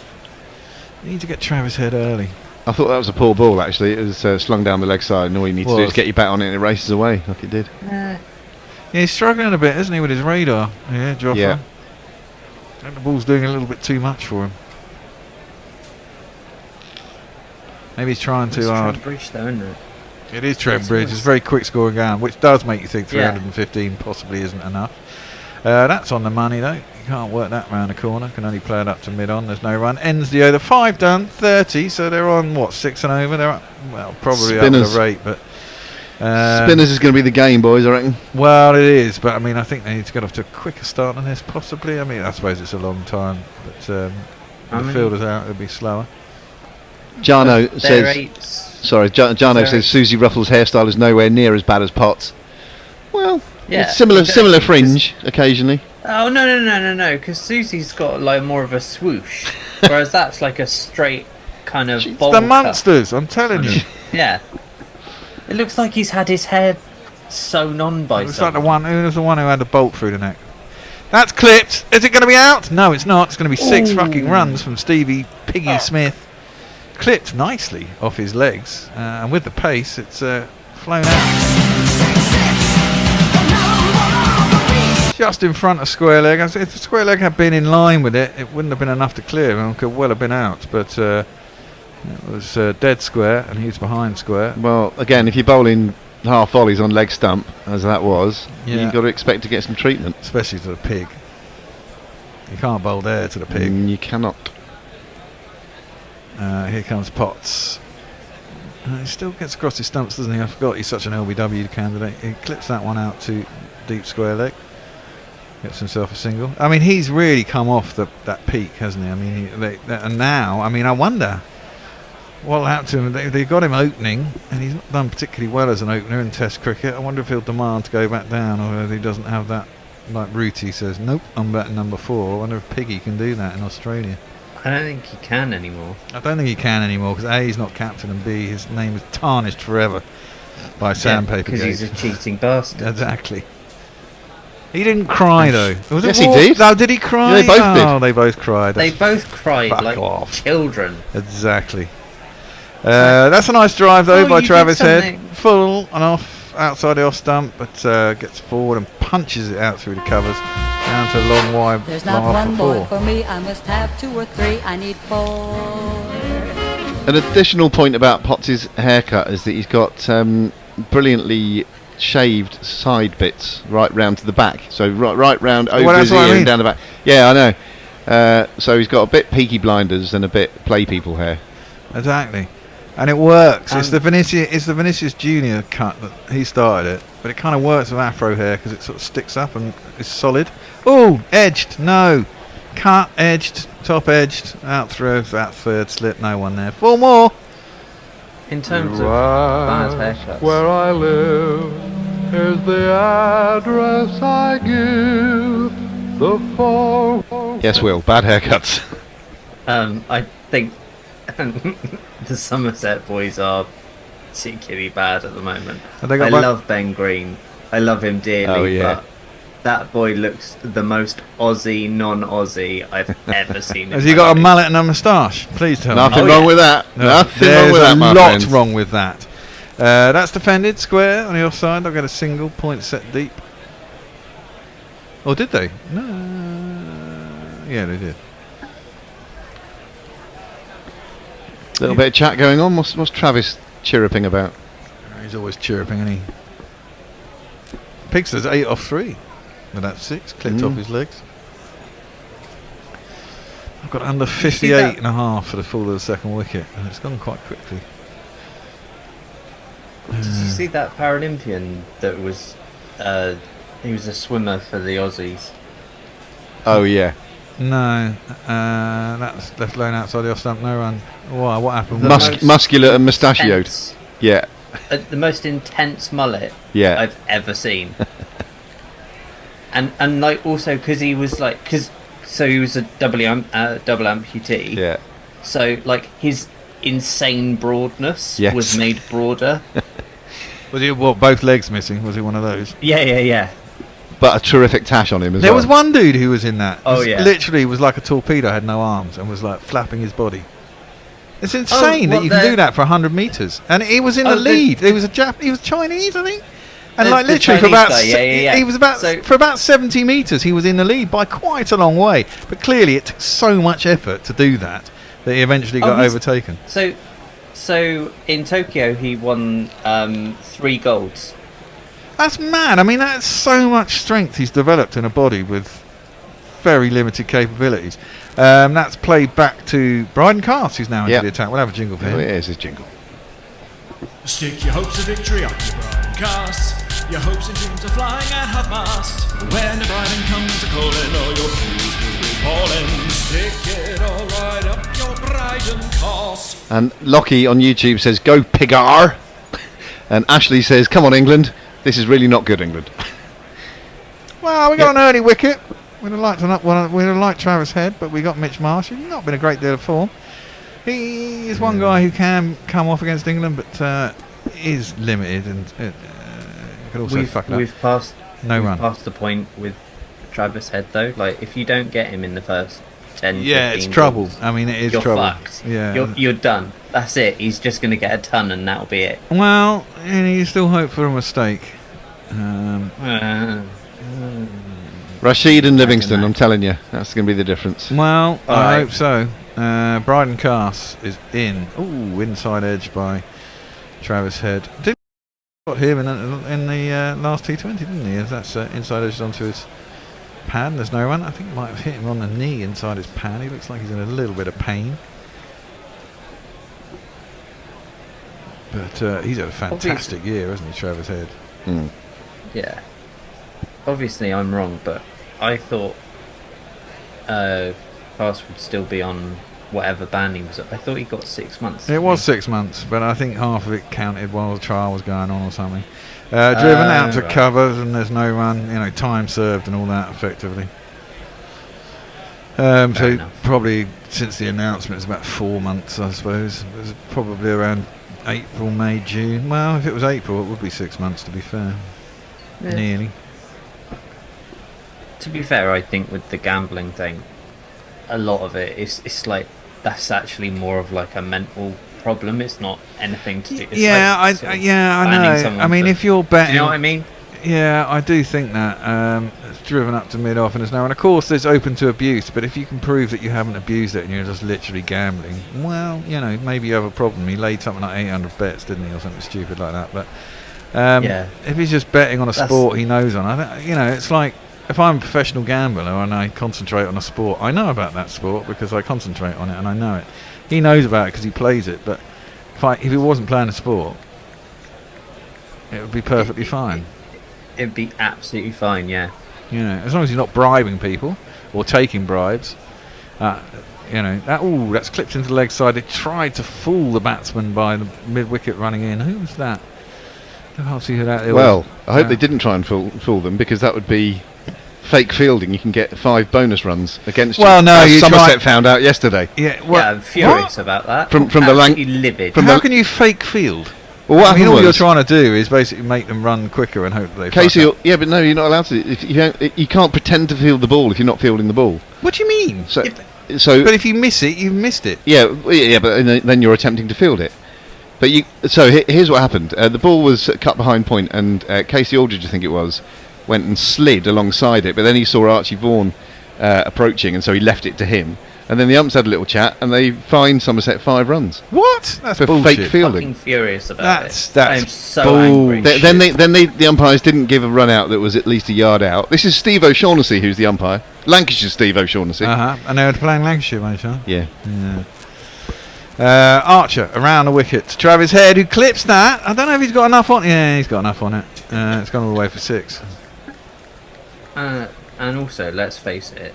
Need to get Travis Head early. I thought that was a poor ball, actually. It was slung down the leg side, and all you need to do is get your bat on it and it races away, like it did. Yeah, he's struggling a bit, isn't he, with his radar? Yeah, Joffre. Yeah. I think the ball's doing a little bit too much for him. Maybe he's trying too hard. Trent Bridge, though, isn't it? It is Trent Bridge. It's a very quick scoring game, which does make you think 315 possibly isn't enough. That's on the money, though. You can't work that round the corner. Can only play it up to mid-on. There's no run. Ends the over. 5 done, 30. So they're on, 6 and over? They're up, probably Spinners. up the rate, but... Spinners is going to be the game, boys, I reckon. Well, it is, but I mean, I think they need to get off to a quicker start than this, possibly. I mean, I suppose it's a long time, but the fielders out, it'll be slower. Jarno says... Sorry, Jarno says Susie Ruffle's hairstyle is nowhere near as bad as Potts. Well... Yeah, it's similar fringe occasionally. Oh no! Because Susie's got like more of a swoosh, whereas that's like a straight kind of. Bowl the Munsters, I'm telling you. Yeah, it looks like he's had his hair sewn on by. It's like the one who had the bolt through the neck. That's clipped. Is it going to be out? No, it's not. It's going to be 6 fucking runs from Stevie Piggy Smith. Clipped nicely off his legs, and with the pace, it's flown out. Just in front of square leg. If the square leg had been in line with it, it wouldn't have been enough to clear and could well have been out. But It was dead square, and he's behind square. Well, again, if you're bowling half volleys on leg stump, as that was, Yeah. you've got to expect to get some treatment. Especially to the pig. You can't bowl there to the pig. You cannot. Here comes Potts. He still gets across his stumps, doesn't he? I forgot he's such an LBW candidate. He clips that one out to deep square leg. Gets himself a single. I mean, he's really come off that peak, hasn't he? I mean, and now, I mean, I wonder what happened to him. They got him opening, and he's not done particularly well as an opener in Test cricket. I wonder if he'll demand to go back down, or whether he doesn't have that. Like Rooty says, nope, I'm batting number 4. I wonder if Piggy can do that in Australia. I don't think he can anymore. I don't think he can anymore because A, he's not captain, and B, his name is tarnished forever by sandpaper. Because he's a cheating bastard. Exactly. He didn't cry though. Was Yes, it he did. No, did he cry? Yeah, they both did. Oh, they both cried. They both cried Fuck like off. children. Exactly. That's a nice drive though by you did Travis Head. something. Full and off outside the off stump, but gets forward and punches it out through the covers down to a long wide. There's long not off one for boy 4. for me, I must have 2 or 3, I need 4. An additional point about Potts' haircut is that he's got brilliantly shaved side bits right round to the back. So right round over Well, that's his what I ear mean. and down the back. Yeah, I know. So he's got a bit Peaky Blinders and a bit Play People hair. Exactly. And it works. It's the Vinicius Junior cut that he started it, but it kind of works with afro hair because it sort of sticks up and is solid. Oh, edged. No. Cut, edged, top edged, out through that third slit. No one there. 4 more. In terms of bad haircuts. Where I live is the address I give. The 4. Yes, Will. Bad haircuts. I think the Somerset boys are particularly bad at the moment. Have they got I one- love Ben Green. I love him dearly, Oh, yeah. but that boy looks the most Aussie, non-Aussie I've ever seen. Has he got a mullet and a moustache? Please tell me. Nothing wrong with that. No, Nothing there's wrong with that, my a lot friend. wrong with that. That's defended square on the offside. They'll get a single point set deep. Or did they? No. Yeah, they did. Little bit of chat going on. What's Travis chirruping about? He's always chirping, isn't he? Pigster's 8 off 3. But that's 6. Clipped off his legs. I've got under 58 and a half for the fall of the second wicket, and it's gone quite quickly. Did you see that Paralympian that was? He was a swimmer for the Aussies. Oh yeah. No, that's left lane outside the off stump, no run. Why? What happened? Muscular and mustachioed. Intense- Yeah. The most intense mullet Yeah. I've ever seen. and like also because he was like so he was a double amputee. Yeah. So like his insane broadness Yes. was made broader. Was he both legs missing? Was he one of those? Yeah. But a terrific tash on him as There well. was one dude who was in that. Oh, Was yeah. Literally was like a torpedo, had no arms, and was like flapping his body. It's insane that what you can the- do that for 100 meters, and he was in Oh, the the- lead. He was he was Chinese, I think, and The- like the literally for Chinese about guy, yeah. he was about for about 70 meters. He was in the lead by quite a long way, but clearly it took so much effort to do that he eventually got he's- overtaken. So in Tokyo he won 3 golds. That's mad. I mean, that's so much strength he's developed in a body with very limited capabilities. That's played back to Bryden Cass, who's now into Yep. the attack. We'll have a jingle for Oh, him. it is his jingle. Stick your hopes of victory up your broadcast. Your hopes and dreams are flying at half mast. When the Bryden comes a-calling, all your crews will be falling. Stick it all right up your Bryden cast. And Lockie on YouTube says, "Go Pigar," and Ashley says, "Come on, England. This is really not good, England." Well, we got an early wicket. We'd have liked Travis Head, but we got Mitch Marsh. He's not been a great deal of form. He is one guy who can come off against England, but is limited and could also fuck it up. We've passed run. past the point with Travis Head though. Like if you don't get him in the first 10, Yeah, 15 it's trouble. balls, I mean, it is you're trouble. Fucked. Yeah. You're done. That's it. He's just going to get a ton, and that'll be it. Well, you still hope for a mistake. Rashid and Livingston, I'm telling you, that's going to be the difference. Well, I hope so. Bryden Cass is in. Ooh, inside edge by Travis Head. Did got him in the last T20, didn't he? That's inside edge onto his pad. And there's no run. I think he might have hit him on the knee inside his pad. He looks like he's in a little bit of pain. But he's had a fantastic year, hasn't he, Travis Head? Yeah. Obviously, I'm wrong, but I thought Cass would still be on whatever ban he was at. I thought he got 6 months. It was 6 months, but I think half of it counted while the trial was going on or something. Driven out to cover, and there's no run. Time served and all that effectively. So probably since the announcement, it's about 4 months, I suppose. It was probably around April, May, June. Well, if it was April, it would be 6 months, to be fair. Yeah. Nearly. To be fair, I think with the gambling thing, a lot of it's like that's actually more of like a mental problem. It's not anything to do. It's I know. I mean, if you're betting, do you know what I mean? Yeah, I do think that it's driven up to mid-off and there's no, and of course it's open to abuse. But if you can prove that you haven't abused it and you're just literally gambling, well, maybe you have a problem. He laid something like 800 bets, didn't he, or something stupid like that? But if he's just betting on a sport he knows on, I think it's like if I'm a professional gambler and I concentrate on a sport, I know about that sport because I concentrate on it and I know it. He knows about it because he plays it. But if he wasn't playing a sport, it would be perfectly fine. It'd be absolutely fine, yeah. As long as you're not bribing people or taking bribes. That's clipped into the leg side. They tried to fool the batsman by the mid-wicket running in. Who was that? I can't see who that is. Well, I hope they didn't try and fool them, because that would be fake fielding. You can get 5 bonus runs against you. Well, no, Somerset found out yesterday. Yeah, I'm furious about that. From the livid. How can you fake field? Well, what all you're trying to do is basically make them run quicker and hope that they Casey, but no, you're not allowed to. If you can't pretend to field the ball if you're not fielding the ball. What do you mean? So, but if you miss it, you've missed it. Yeah, but then you're attempting to field it. But here's what happened. The ball was cut behind point, and Casey Aldridge, I think it was, went and slid alongside it. But then he saw Archie Vaughan approaching, and so he left it to him. And then the umps had a little chat, and they fined Somerset 5 runs. What? That's for bullshit. Fake fielding. I'm fucking furious about it. That's I'm so angry. Then the umpires didn't give a run out that was at least a yard out. This is Steve O'Shaughnessy who's the umpire. Lancashire Steve O'Shaughnessy. And they were playing Lancashire, mate, huh? Yeah. Archer around the wicket. Travis Head, who clips that. I don't know if he's got enough on. Yeah, he's got enough on it. It's gone all the way for 6. And also, let's face it,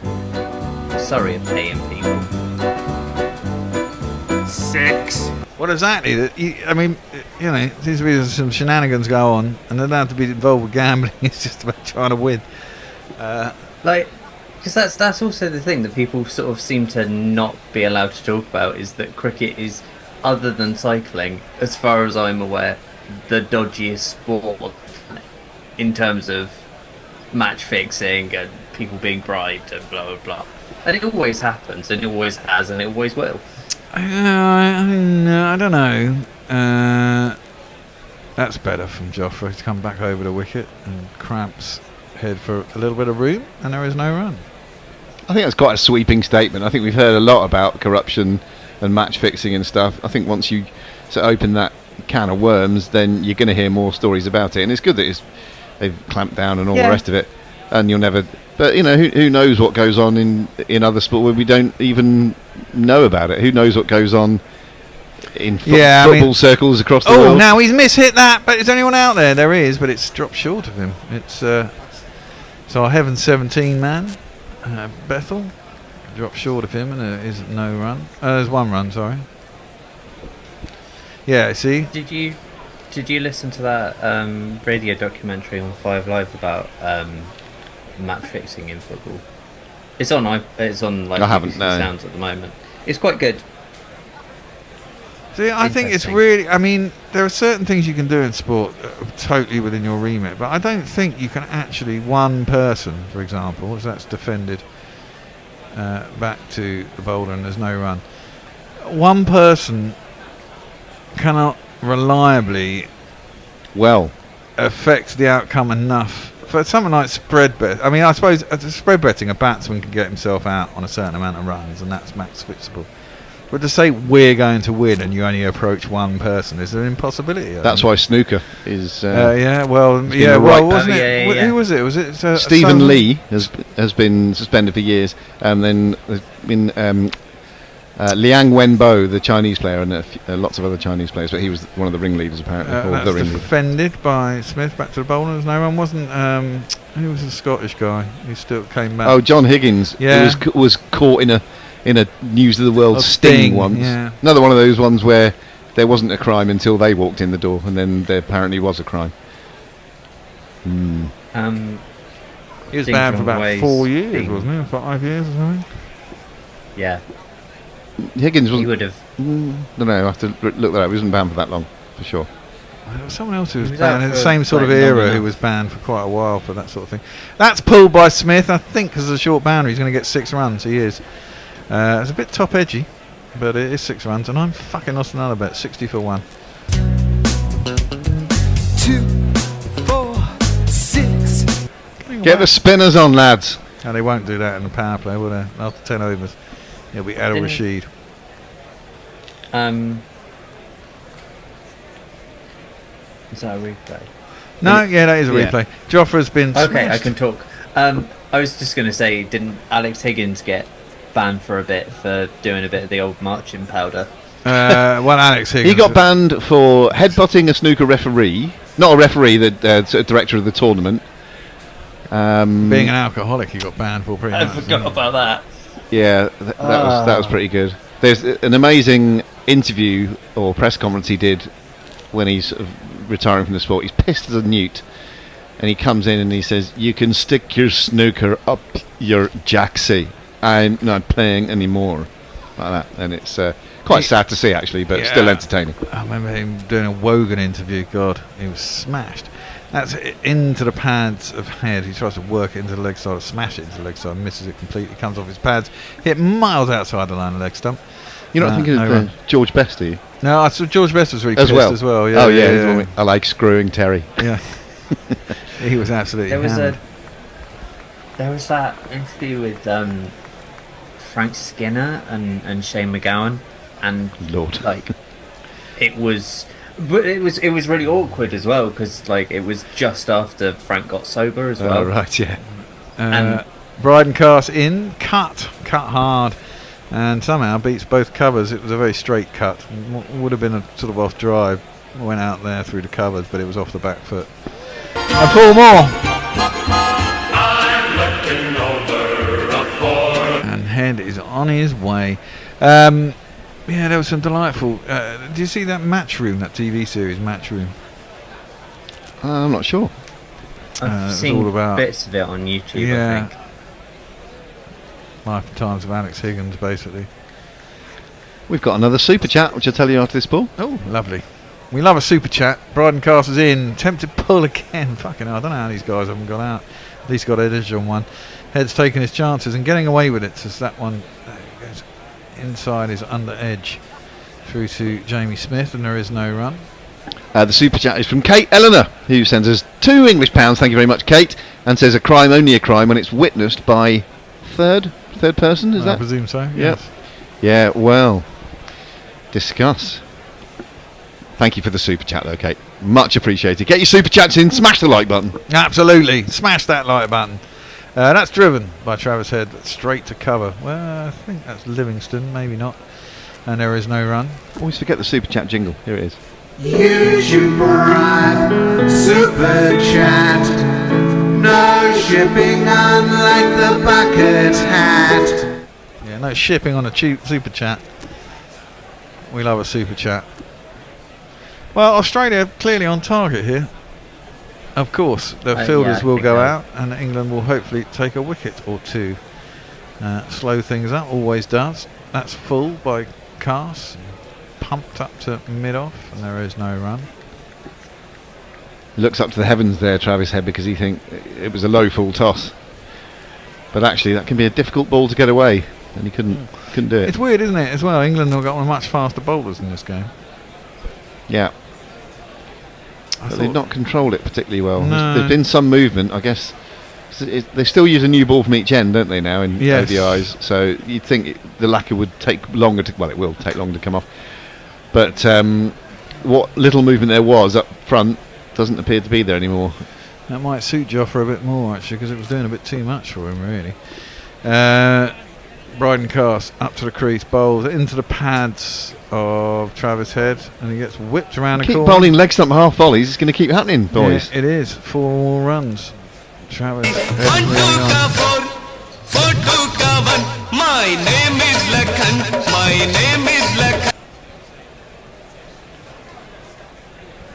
Surrey are paying people. 6. What exactly? Seems to be some shenanigans go on, and they don't have to be involved with gambling. It's just about trying to win. Because that's also the thing that people sort of seem to not be allowed to talk about, is that cricket is, other than cycling, as far as I'm aware, the dodgiest sport in terms of match fixing and people being bribed and blah blah blah. And it always happens, and it always has, and it always will. I don't know. That's better from Joffrey to come back over the wicket and cramps Head for a little bit of room, and there is no run. I think that's quite a sweeping statement. I think we've heard a lot about corruption and match fixing and stuff. I think once you open that can of worms, then you're going to hear more stories about it. And it's good that they've clamped down and all the rest of it. And you'll never. But who knows what goes on in other sport where we don't even know about it? Who knows what goes on in football circles across the world? Oh, now he's mishit that. But is anyone out there? There is, but it's dropped short of him. It's our Heaven 17 man. Bethel dropped short of him, and there is no run. There's 1 run, sorry. Yeah, see. Did you listen to that radio documentary on 5 Live about match fixing in football? It's on like I haven't, no. Sounds at the moment. It's quite good. See, I think it's really. I mean, there are certain things you can do in sport totally within your remit, but I don't think you can actually one person, for example, as that's defended back to the bowler and there's no run. One person cannot reliably affect the outcome enough for something like spread bet. I mean, I suppose spread betting, a batsman can get himself out on a certain amount of runs, and that's max fixable. But to say we're going to win and you only approach one person is an impossibility. That's why snooker is. Wasn't it? Who was it? Was it Stephen Lee has been suspended for years, and then there's been Liang Wenbo, the Chinese player, and lots of other Chinese players, but he was one of the ringleaders apparently. That's defended by Smith back to the bowlers. No one wasn't. Who was the Scottish guy who still came back? Oh, John Higgins. Yeah, who was caught in a News of the World sting once. Yeah. Another one of those ones where there wasn't a crime until they walked in the door, and then there apparently was a crime. He was banned for about 4 years, wasn't he? 5 years or something. Yeah. Higgins wasn't. He would have. Don't know. I have to look that up. He wasn't banned for that long, for sure. There was someone else who was banned in the same sort of era who was banned for quite a while for that sort of thing. That's pulled by Smith, I think, because of the short boundary. He's going to get 6 runs. He is. It's a bit top edgy, but it is 6 runs, and I'm fucking lost another bet. 60 for 1. 2, 4, 6. Get the spinners on, lads. No, they won't do that in the power play, will they? After 10 overs, it'll be Adil Rashid. Is that a replay? No, yeah, that is a replay. Joffre's been okay. smashed. I can talk. I was just going to say, didn't Alex Higgins get banned for a bit for doing a bit of the old marching powder? Well, Alex Higgins. He got banned for headbutting a snooker referee, not a referee, the director of the tournament. Being an alcoholic, he got banned for pretty much. I forgot about that. Yeah, that was pretty good. There's an amazing interview or press conference he did when he's sort of retiring from the sport. He's pissed as a newt, and he comes in and he says, "You can stick your snooker up your jacksie. I'm not playing anymore," like that. And it's quite sad to see, actually, but still entertaining. I remember him doing a Wogan interview. God, he was smashed. That's into the pads of head. He tries to work it into the leg side, smash it into the leg side, misses it completely, comes off his pads, hit miles outside the line of the leg stump. You're not thinking of George Best, are you? No, I saw George Best was really pissed as well. Yeah, oh yeah. I like screwing Terry. Yeah, he was absolutely. There was that interview with Frank Skinner and Shane McGowan, and Lord, like it was really awkward as well, because like it was just after Frank got sober as well. Oh right, yeah. And Bryden cast in, cut hard, and somehow beats both covers. It was a very straight cut. Would have been a sort of off drive. Went out there through the covers, but it was off the back foot. And 4 more. I'm looking over a 4. And Head is on his way. Yeah, there was some delightful. Did you see that Matchroom, that TV series Matchroom? I'm not sure. I've seen all about bits of it on YouTube. Yeah. I think. Life and Times of Alex Higgins, basically. We've got another super chat, which I'll tell you after this ball. Oh, lovely. We love a super chat. Bryden Castle's in. Tempted pull again. Fucking hell, I don't know how these guys haven't got out. At least got edge on one. Head's taking his chances and getting away with it. So that one goes inside his under edge through to Jamie Smith, and there is no run. The super chat is from Kate Eleanor, who sends us £2 English. Thank you very much, Kate. And says a crime, only a crime, when it's witnessed by third person, is that? I presume so, Yep. yes. Yeah, well, discuss. Thank you for the super chat though, Kate. Much appreciated. Get your super chats in, smash the like button. Absolutely, smash that like button. That's driven by Travis Head straight to cover. Well, I think that's Livingston, maybe not. And there is no run. Always forget the super chat jingle. Here it is. Use your bribe, super chat. No shipping, unlike the bucket hat. Yeah, no shipping on a cheap super chat. We love a super chat. Well, Australia clearly on target here. Of course, the fielders will go out, and England will hopefully take a wicket or two. Slow things up, always does. That's full by Cass. Pumped up to mid-off, and there is no run. He looks up to the heavens there, Travis Head, because he thinks it was a low full toss. But actually, that can be a difficult ball to get away, and he couldn't do it. It's weird, isn't it, as well? England have got one much faster bowlers in this game. Yeah. But they've not controlled it particularly well. No. There's been some movement, I guess. They still use a new ball from each end, don't they, now in Yes. ODIs? So you'd think the lacquer would take longer to... Well, it will take longer to come off. But what little movement there was up front doesn't appear to be there anymore. That might suit Jofra a bit more, actually, because it was doing a bit too much for him, really. Bryden Cast up to the crease, bowls into the pads of Travis Head, and he gets whipped around the Keep corner. bowling leg stump half volleys. It's going to keep happening, boys. Yeah, it is. 4 more runs. Travis Head really on. My name is Lakhan. My name is Lakhan.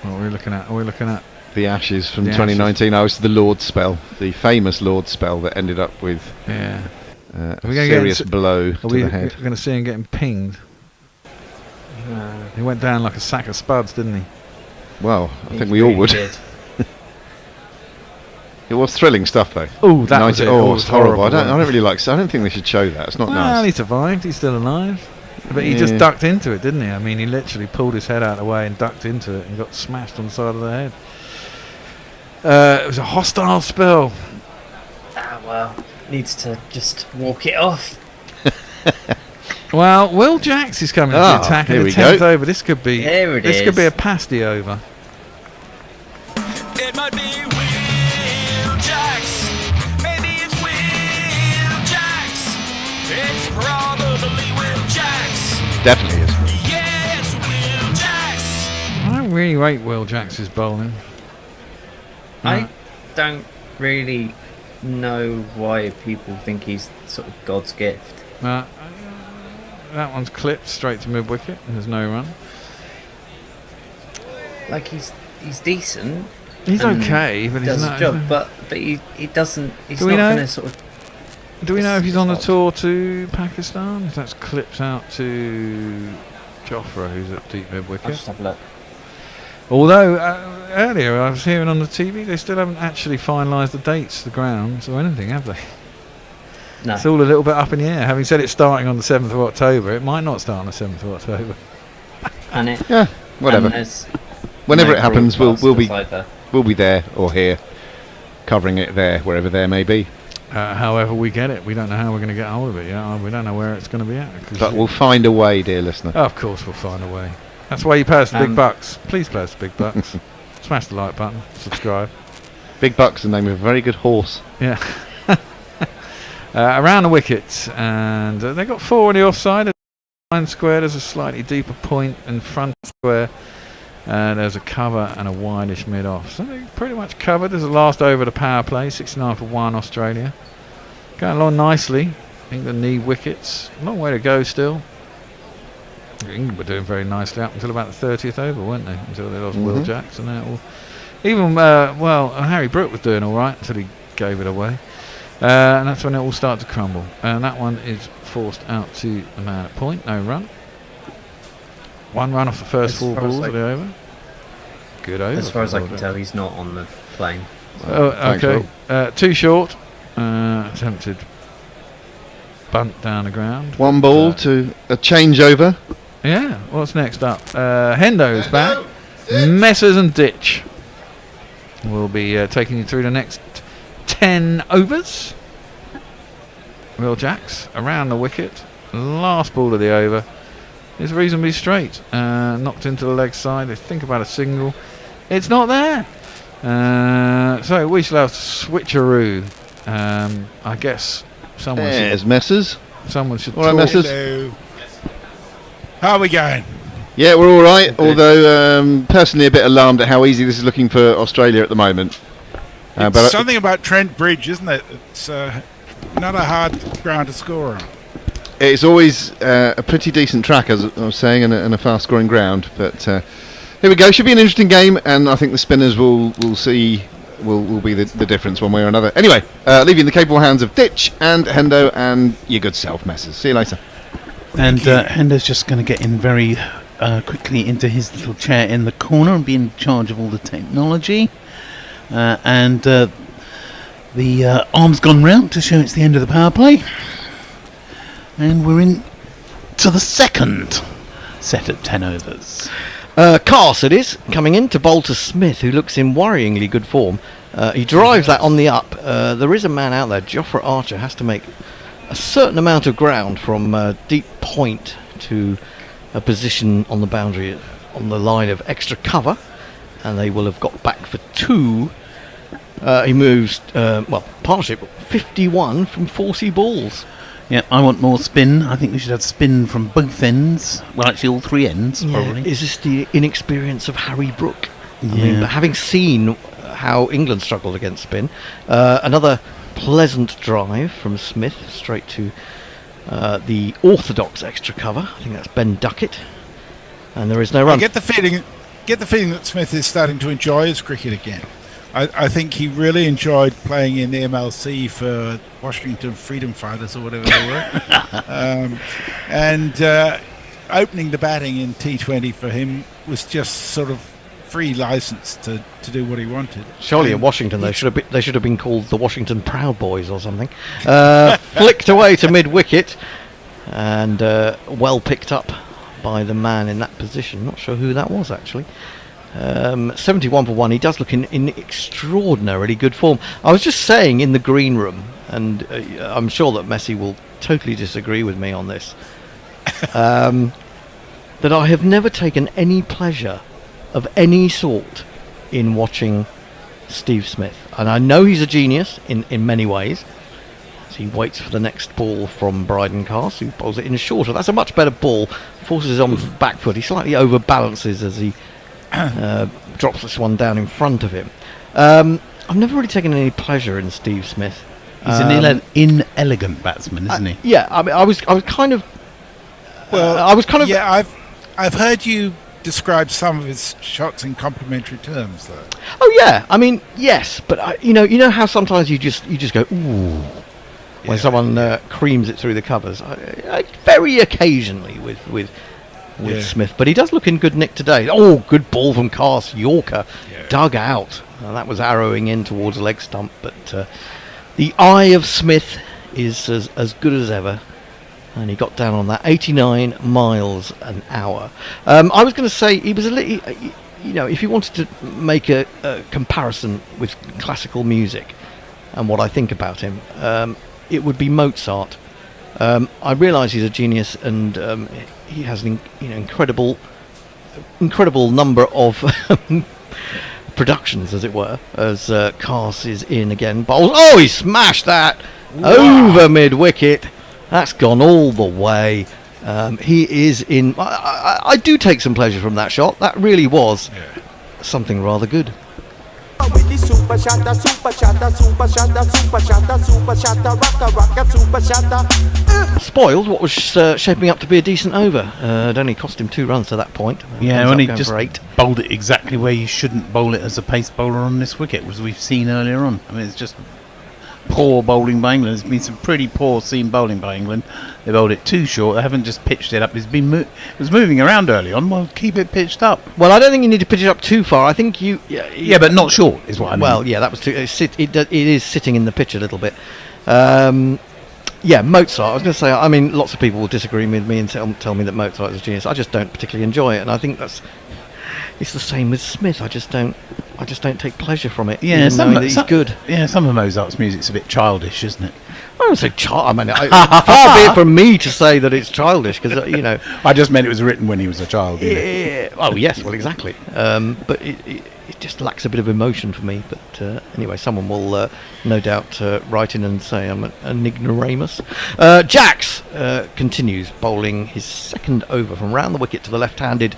What are we looking at? Are we looking at The Ashes from The 2019. I was the Lord spell, the famous Lord spell that ended up with Yeah. a Are we gonna serious get blow to we the head. going to see him getting pinged? He went down like a sack of spuds, didn't he? Well, I think we all would. It was thrilling stuff, though. Oh, that was it. Oh, Oh, it's horrible. I horrible. don't really like. I don't think they should show that. It's not Well, nice. he survived. He's still alive. But he just Yeah. ducked into it, didn't he? I mean, he literally pulled his head out of the way and ducked into it and got smashed on the side of the head. It was a hostile spell. Well, needs to just walk it off. Well, Will Jacks is coming to the attack in here the we 10th go. over. This could be. There it this could be is. a pasty over. It might be Will Jacks. Maybe it's Will Jacks. It's probably Will Jacks. Definitely is. Yes, Will Jacks. I don't really rate Will Jacks' bowling. I don't really know why people think he's sort of God's gift. That one's clipped straight to mid wicket and there's no run. Like he's decent. He's and okay, but he's does not. his job. But he doesn't. He's Do not we know? going to sort of. Do we know if he's on the tour to Pakistan? If that's clipped out to Jofra, who's at deep mid wicket. I'll just have a look. Although earlier I was hearing on the TV they still haven't actually finalised the dates, the grounds, or anything, have they? No. It's all a little bit up in the air. Having said it's starting on the 7th of October, it might not start on the 7th of October. And it. Yeah, whatever. and there's Whenever no it happens, we'll be broadcast either. we'll be there or here, covering it there, wherever there may be. However we get it, we don't know how we're going to get hold of it yet. We don't know where it's going to be at. 'cause But we'll find a way, dear listener. of course we'll find a way. That's why you pay us the big Um, bucks. Please pay us the big bucks. Smash the like button, subscribe. Big Buck's the name of a very good horse. Yeah. Around the wickets, and they got 4 on the offside. Line square, there's a slightly deeper point in front square. There's a cover and a wideish mid off. So they're pretty much covered. There's the last over the power play, 69 for 1 Australia. Going along nicely. England need wickets. A long way to go still. England were doing very nicely up until about the 30th over, weren't they? Until they lost Will Jacks. And now even, Harry Brook was doing all right until he gave it away. And that's when it all started to crumble. And that one is forced out to the man at point. No run. 1 run off the first 4 balls of the over. Good over. As far as I can tell, he's not on the plane. Thanks, Okay. Too short. Attempted bunt down the ground. 1 ball to a changeover. Yeah. What's next up? Hendo's back. Messers and Ditch will be taking you through the next 10 overs. Will Jacks around the wicket. Last ball of the over is reasonably straight. Knocked into the leg side. They think about a single. It's not there. So we shall have switcheroo. I guess someone There's Messers. Someone should All right, talk. Messers. Hello. How are we going? Yeah, we're all right. Although personally a bit alarmed at how easy this is looking for Australia at the moment. It's But something about Trent Bridge, isn't it? It's not a hard ground to score on. it's always a pretty decent track, as I was saying, and a fast-scoring ground. But here we go. Should be an interesting game, and I think the spinners will be the difference one way or another. Anyway, leaving the capable hands of Ditch and Hendo and your good self, Messers. See you later. And Hendo's just going to get in very quickly into his little chair in the corner and be in charge of all the technology. And the arm's gone round to show it's the end of the power play. And we're in to the second set of 10 overs. Cars it is, coming in to bowl to Smith, who looks in worryingly good form. He drives that on the up. There is a man out there. Jofra Archer has to make a certain amount of ground from deep point to a position on the boundary on the line of extra cover, and they will have got back for 2. He moves, partnership 51 from 40 balls. Yeah, I want more spin. I think we should have spin from both ends. Well, actually, all 3 ends, probably. Is this the inexperience of Harry Brook? Yeah. I mean, but having seen how England struggled against spin, another pleasant drive from Smith straight to the orthodox extra cover. I think that's Ben Duckett, and there is no run. I get the feeling that Smith is starting to enjoy his cricket again. I think he really enjoyed playing in the MLC for Washington Freedom Fighters or whatever they were. And opening the batting in T20 for him was just sort of free license to do what he wanted. Surely in Washington they should have been called the Washington Proud Boys or something. Flicked away to mid wicket, and well picked up by the man in that position. Not sure who that was actually. 71 for 1. He does look in extraordinarily good form. I was just saying in the green room, and I'm sure that Messi will totally disagree with me on this, that I have never taken any pleasure of any sort in watching Steve Smith. And I know he's a genius in many ways. So he waits for the next ball from Bryden Cast, who bowls it in shorter. That's a much better ball. Forces it on the back foot. He slightly overbalances as he drops this one down in front of him. I've never really taken any pleasure in Steve Smith. He's an inelegant batsman, isn't he? Yeah, I mean, I was kind of. Yeah, I've heard you describe some of his shots in complimentary terms, though. Oh yeah, I mean yes, but you know how sometimes you just go ooh when someone creams it through the covers. I very occasionally with Smith, but he does look in good nick today. Oh, good ball from Cast, Yorker, dug out. That was arrowing in towards the leg stump, but the eye of Smith is as good as ever, and he got down on that 89 miles an hour. I was going to say he was a little, if you wanted to make a comparison with classical music and what I think about him, it would be Mozart. I realise he's a genius, and he has an incredible number of productions, as it were, as Cars is in again. Bowls. Oh, he smashed that over mid wicket. That's gone all the way. He is in. I do take some pleasure from that shot. That really was something rather good. Spoiled what was shaping up to be a decent over. It only cost him 2 runs to that point. Yeah, when he just bowled it exactly where you shouldn't bowl it as a pace bowler on this wicket, as we've seen earlier on. I mean, it's just poor bowling by England. There's been some pretty poor seam bowling by England. They bowled it too short. They haven't just pitched it up. It was moving around early on. Well, keep it pitched up. Well, I don't think you need to pitch it up too far. I think you... Yeah, but not short is what I mean. Well, yeah, that was too... It is sitting in the pitch a little bit. Yeah, Mozart. I was going to say, I mean, lots of people will disagree with me and tell me that Mozart is a genius. I just don't particularly enjoy it, and I think it's the same with Smith. I just don't take pleasure from it. Yeah, he's good. Yeah, some of Mozart's music's a bit childish, isn't it? I don't say child. I mean, far be it from me to say that it's childish, because I just meant it was written when he was a child. Yeah. Oh yes, well exactly. But it just lacks a bit of emotion for me. But anyway, someone will no doubt write in and say I'm an ignoramus. Jacks continues bowling his second over from round the wicket to the left-handed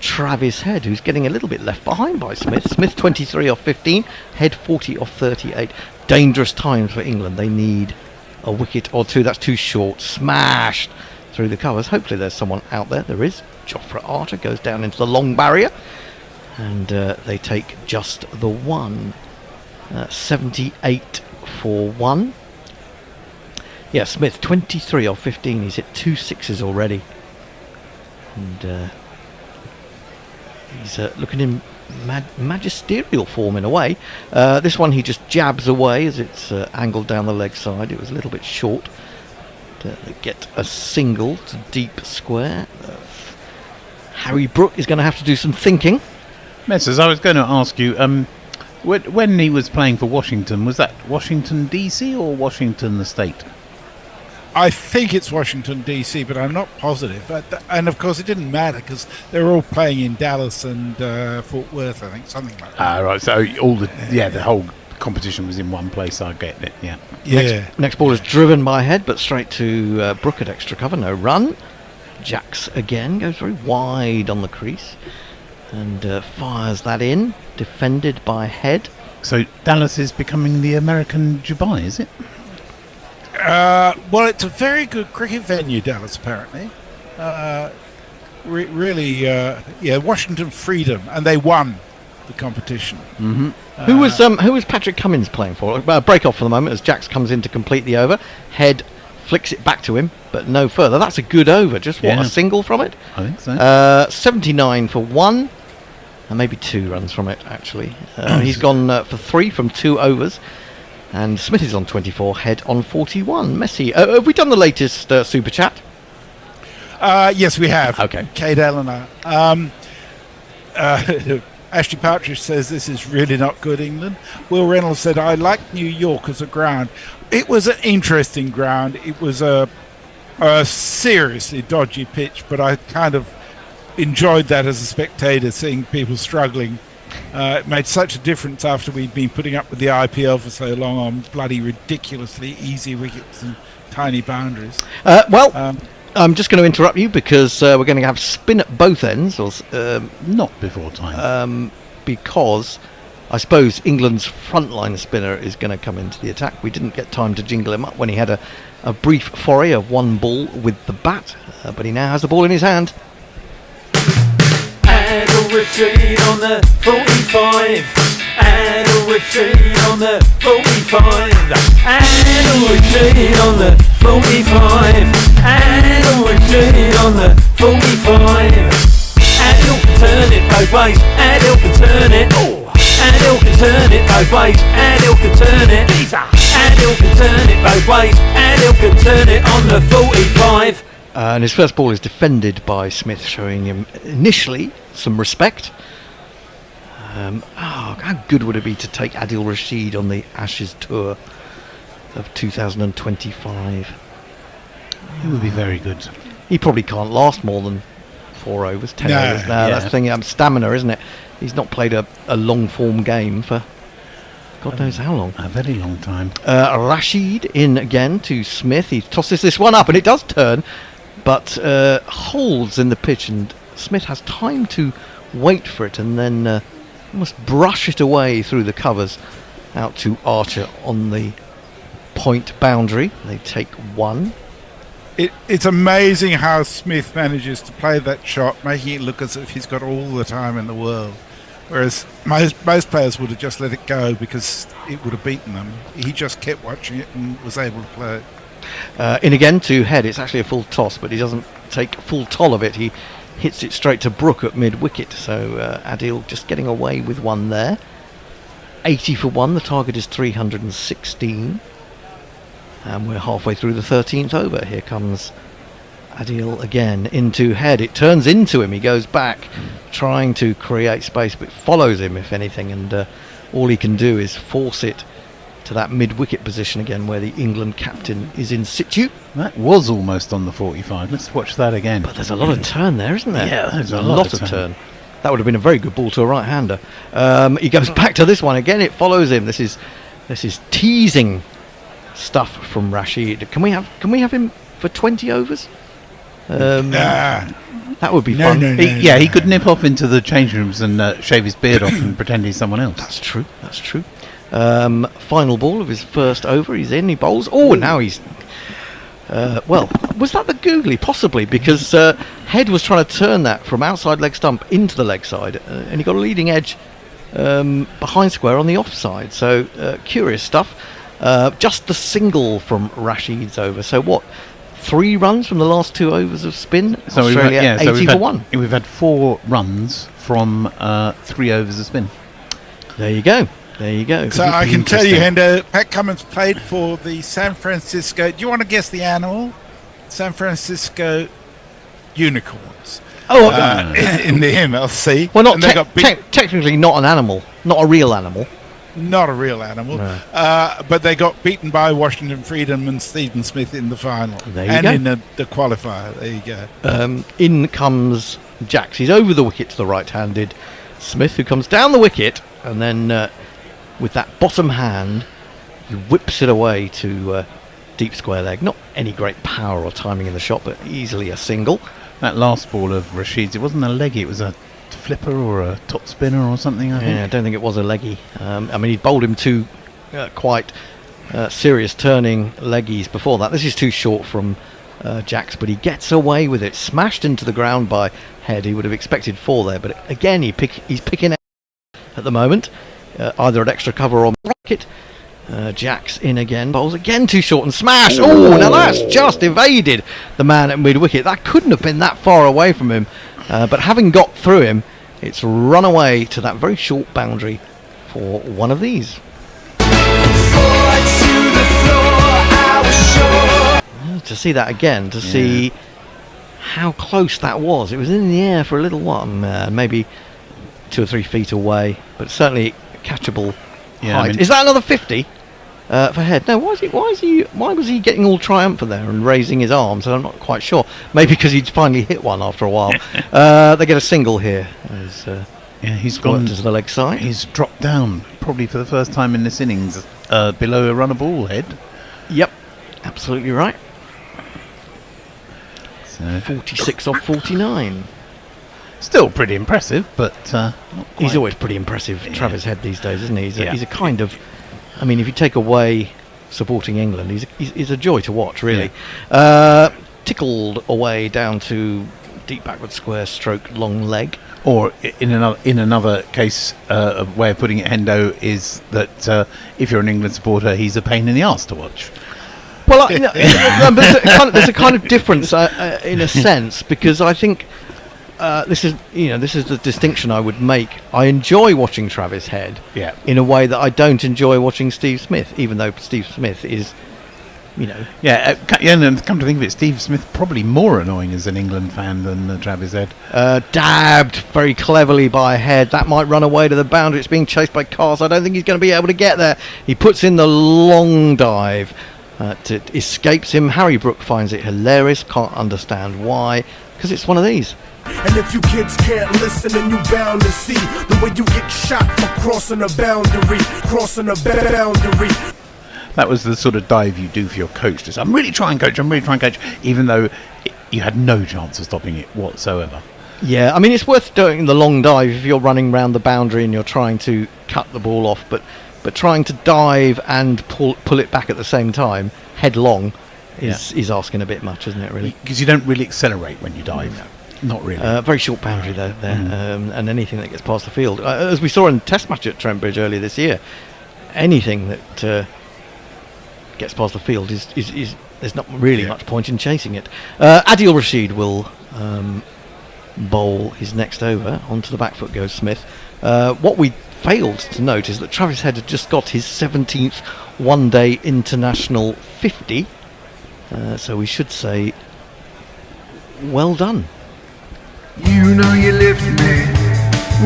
Travis Head, who's getting a little bit left behind by Smith. Smith 23 off 15, Head 40 off 38. Dangerous times for England. They need a wicket or two. That's too short. Smashed through the covers. Hopefully there's someone out there. There is. Jofra Archer goes down into the long barrier, and they take just the one. 78 for 1. Yeah, Smith 23 off 15. He's hit 2 sixes already, and he's looking in magisterial form in a way. This one he just jabs away as it's angled down the leg side. It was a little bit short. They get a single to deep square. Harry Brook is going to have to do some thinking. Messers, I was going to ask you, When he was playing for Washington, was that Washington DC or Washington the state? I think it's Washington D.C., but I'm not positive. And of course, it didn't matter because they were all playing in Dallas and Fort Worth. I think something like that. Right. So the whole competition was in one place. I get it. Yeah. Yeah. Next ball is driven by Head, but straight to Brook at extra cover. No run. Jacks again goes very wide on the crease and fires that in. Defended by Head. So Dallas is becoming the American Dubai, is it? Well, it's a very good cricket venue, Dallas, apparently. Washington Freedom, and they won the competition. Mm-hmm. Who was Patrick Cummins playing for? Break off for the moment as Jacks comes in to complete the over. Head flicks it back to him, but no further. That's a good over. Just a single from it? I think so. 79 for 1, and maybe 2 runs from it, actually. He's gone for 3 from 2 overs. And Smith is on 24, Head on 41. Messi, have we done the latest super chat? Yes, we have. Okay. Kate Eleanor. Ashley Partridge says this is really not good, England. Will Reynolds said, I like New York as a ground. It was an interesting ground. It was a seriously dodgy pitch, but I kind of enjoyed that as a spectator, seeing people struggling. It made such a difference after we'd been putting up with the IPL for so long on bloody ridiculously easy wickets and tiny boundaries. I'm just going to interrupt you because we're going to have spin at both ends, or not before time. Because I suppose England's frontline spinner is going to come into the attack. We didn't get time to jingle him up when he had a brief foray of one ball with the bat, but he now has the ball in his hand. Adil Rashid on the 45. Adil Rashid on the 45. Adil Rashid on the 45. Adil Rashid on the 45. Adil can turn it both ways. Adil can turn it. Adil can turn it both ways. Adil can turn it. Adil can turn it both ways. Adil can turn it on the 45. And his first ball is defended by Smith, showing him initially some respect. How good would it be to take Adil Rashid on the Ashes tour of 2025? He would be very good. He probably can't last more than 4 overs, 10 overs now. That's the thing, stamina, isn't it? He's not played a long form game for God knows how long. A very long time. Rashid in again to Smith. He tosses this one up and it does turn, but holds in the pitch, and Smith has time to wait for it and then almost brush it away through the covers out to Archer on the point boundary. They take 1. It's amazing how Smith manages to play that shot, making it look as if he's got all the time in the world. Whereas most players would have just let it go because it would have beaten them. He just kept watching it and was able to play it. In again to Head. It's actually a full toss, but he doesn't take full toll of it. He hits it straight to Brook at mid-wicket. So Adil just getting away with 1 there. 80 for 1. The target is 316. And we're halfway through the 13th over. Here comes Adil again into Head. It turns into him. He goes back, trying to create space, but follows him, if anything. And all he can do is force it to that mid-wicket position again, where the England captain is in situ. That was almost on the 45. Let's watch that again. But there's a lot of turn there, isn't there? Yeah, there's a lot of turn. That would have been a very good ball to a right-hander. He goes back to this one again. It follows him. This is teasing stuff from Rashid. Can we have him for 20 overs? That would be fun. He could nip off into the change rooms and shave his beard off and pretend he's someone else. That's true. Final ball of his first over. He's in. He bowls. Oh, and now he's. Was that the googly? Possibly, because Head was trying to turn that from outside leg stump into the leg side, and he got a leading edge behind square on the offside. So curious stuff. Just the single from Rashid's over. So what? 3 runs from the last 2 overs of spin. So Australia 80 for 1. We've had 4 runs from 3 overs of spin. There you go. So I can tell you, Hendo, Pat Cummins played for the San Francisco. Do you want to guess the animal? San Francisco Unicorns. In the MLC. Well, not technically not an animal, not a real animal. not a real animal. No. But they got beaten by Washington Freedom and Stephen Smith in the final. There you and go. in the qualifier. There you go. In comes Jacks. He's over the wicket to the right-handed Smith, who comes down the wicket, and then with that bottom hand, he whips it away to deep square leg. Not any great power or timing in the shot, but easily a single. That last ball of Rashid's, it wasn't a leggy, it was a flipper or a top spinner or something, I think. I don't think it was a leggy. I mean, he'd bowled him two quite serious turning leggies before that. This is too short from Jacks, but he gets away with it. Smashed into the ground by Head. He would have expected 4 there, but again, he's picking out at the moment, either at extra cover or rocket. Jacks in again, bowls again too short and smash. Oh, now that's just evaded the man at mid wicket. That couldn't have been that far away from him, but having got through him, it's run away to that very short boundary for one of these. To see that again, to see how close that was. It was in the air for a little while, maybe 2 or 3 feet away, but certainly catchable height. I mean, is that another 50 for Head? No. Why was he getting all triumphant there and raising his arms? I'm not quite sure. Maybe because he'd finally hit one after a while. They get a single here. He's gone to the leg side. He's dropped down probably for the first time in this innings below a run a ball, Head. Yep, absolutely right. So 46 off 49. Still pretty impressive, but he's always pretty impressive, Travis Head, these days, isn't he? He's a kind of, I mean, if you take away supporting England, he's a joy to watch, really. Tickled away down to deep backward square stroke long leg. Or in another case, a way of putting it, Hendo, is that if you're an England supporter, he's a pain in the arse to watch. Well, there's a kind of difference in a sense, because I think this is the distinction I would make. I enjoy watching Travis Head in a way that I don't enjoy watching Steve Smith, even though Steve Smith is, and come to think of it, Steve Smith probably more annoying as an England fan than Travis Head. Dabbed very cleverly by Head. That might run away to the boundary. It's being chased by cars. I don't think he's going to be able to get there. He puts in the long dive. It escapes him. Harry Brook finds it hilarious. Can't understand why, because it's one of these. And if you kids can't listen, then you bound to see the way you get shot for crossing a boundary. That was the sort of dive you do for your coach. Just, I'm really trying, coach, even though you had no chance of stopping it whatsoever. Yeah, I mean, it's worth doing the long dive if you're running around the boundary and you're trying to cut the ball off, but trying to dive and pull it back at the same time, headlong, is asking a bit much, isn't it, really? Because you don't really accelerate when you dive. No. Not really. Very short boundary there, and anything that gets past the field. As we saw in the Test match at Trent Bridge earlier this year, anything that gets past the field is there's not really much point in chasing it. Adil Rashid will bowl his next over. Onto the back foot goes Smith. What we failed to note is that Travis Head had just got his 17th one-day international 50, so we should say well done. You know you lift me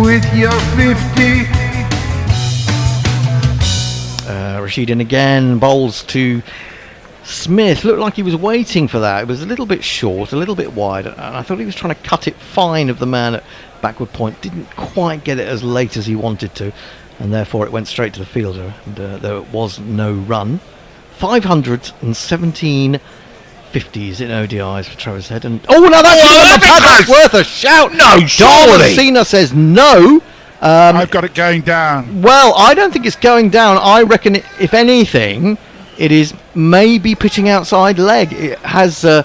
with your 50. Rashid in again, bowls to Smith. Looked like he was waiting for that. It was a little bit short, a little bit wide, and I thought he was trying to cut it fine of the man at backward point. Didn't quite get it as late as he wanted to, and therefore it went straight to the fielder, and there was no run. 517 50s in ODIs for Travis Head, and that's worth a shout. No, surely. Cena says no. I've got it going down. Well, I don't think it's going down. I reckon, if anything, it is maybe pitching outside leg. It has. Are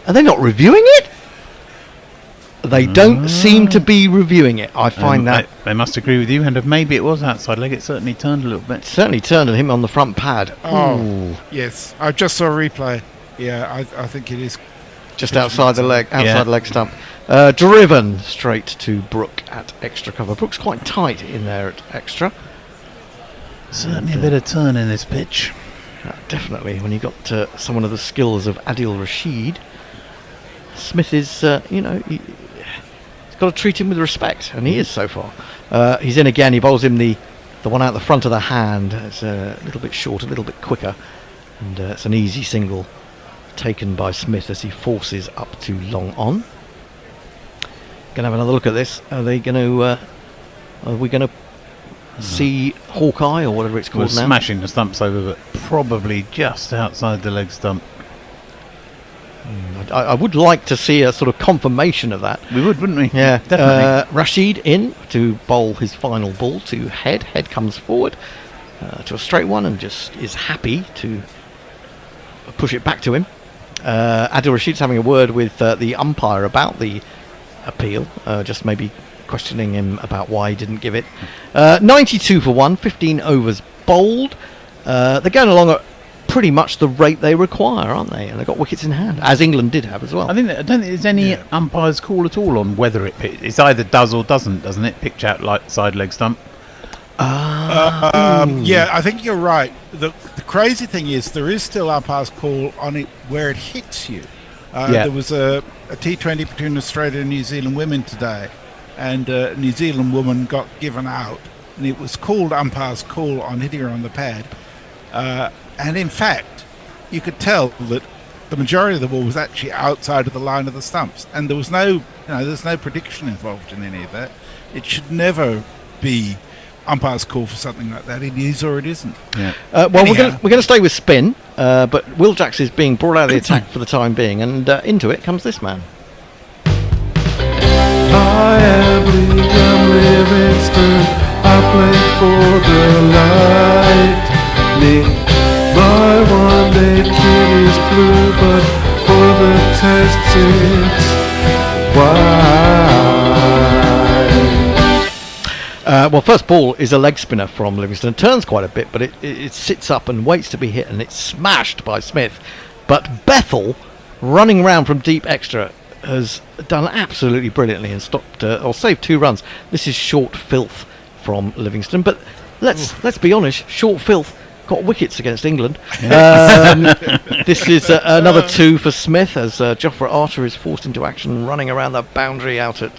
they not reviewing it? They don't seem to be reviewing it. I find that they must agree with you, and if maybe it was outside leg, it certainly turned a little bit. Certainly turned on him on the front pad. Yes, I just saw a replay. Yeah, I think it is just outside the leg, the leg stump. Driven straight to Brook at extra cover. Brook's quite tight in there at extra. Certainly a bit of turn in this pitch. Definitely, when you've got someone of the skills of Adil Rashid. Smith is, he's got to treat him with respect, and he is so far. He's in again. He bowls him the The one out the front of the hand is a little bit short, a little bit quicker, and it's an easy single taken by Smith as he forces up to long on. Going to have another look at this. Are we going to see Hawkeye or whatever it's called now? Smashing the stumps over, but probably just outside the leg stump. I would like to see a sort of confirmation of that. We would, wouldn't we? Yeah, definitely. Rashid in to bowl his final ball to Head. Head comes forward to a straight one and just is happy to push it back to him. Adil Rashid's having a word with the umpire about the appeal, just maybe questioning him about why he didn't give it. 92 for 1, 15 overs bowled. They're going along at pretty much the rate they require, aren't they? And they've got wickets in hand, as England did have as well. I don't think there's any umpire's call at all on whether it's either does or doesn't it? Pitch out like side leg stump. Yeah, I think you're right. The crazy thing is there is still umpire's call on it where it hits you. There was a T20 between Australia and New Zealand women today, and a New Zealand woman got given out, and it was called umpire's call on hitting her on the pad. And in fact, you could tell that the majority of the ball was actually outside of the line of the stumps, and there was there's no prediction involved in any of that. It should never be umpire's call for something like that. It is or it isn't. Yeah. Well, we're going to stay with spin, but Will Jacks is being brought out of the attack for the time being, and into it comes this man. I am Liam Livingston. I play for the Lightning. My one-day kit is blue, but for the tests it's white. Well, first ball is a leg spinner from Livingston. It turns quite a bit, but it sits up and waits to be hit, and it's smashed by Smith. But Bethel, running round from deep extra, has done absolutely brilliantly and stopped or saved 2 runs. This is short filth from Livingston, but let's be honest, short filth got wickets against England. This is another 2 for Smith as Jofra Archer is forced into action, running around the boundary out at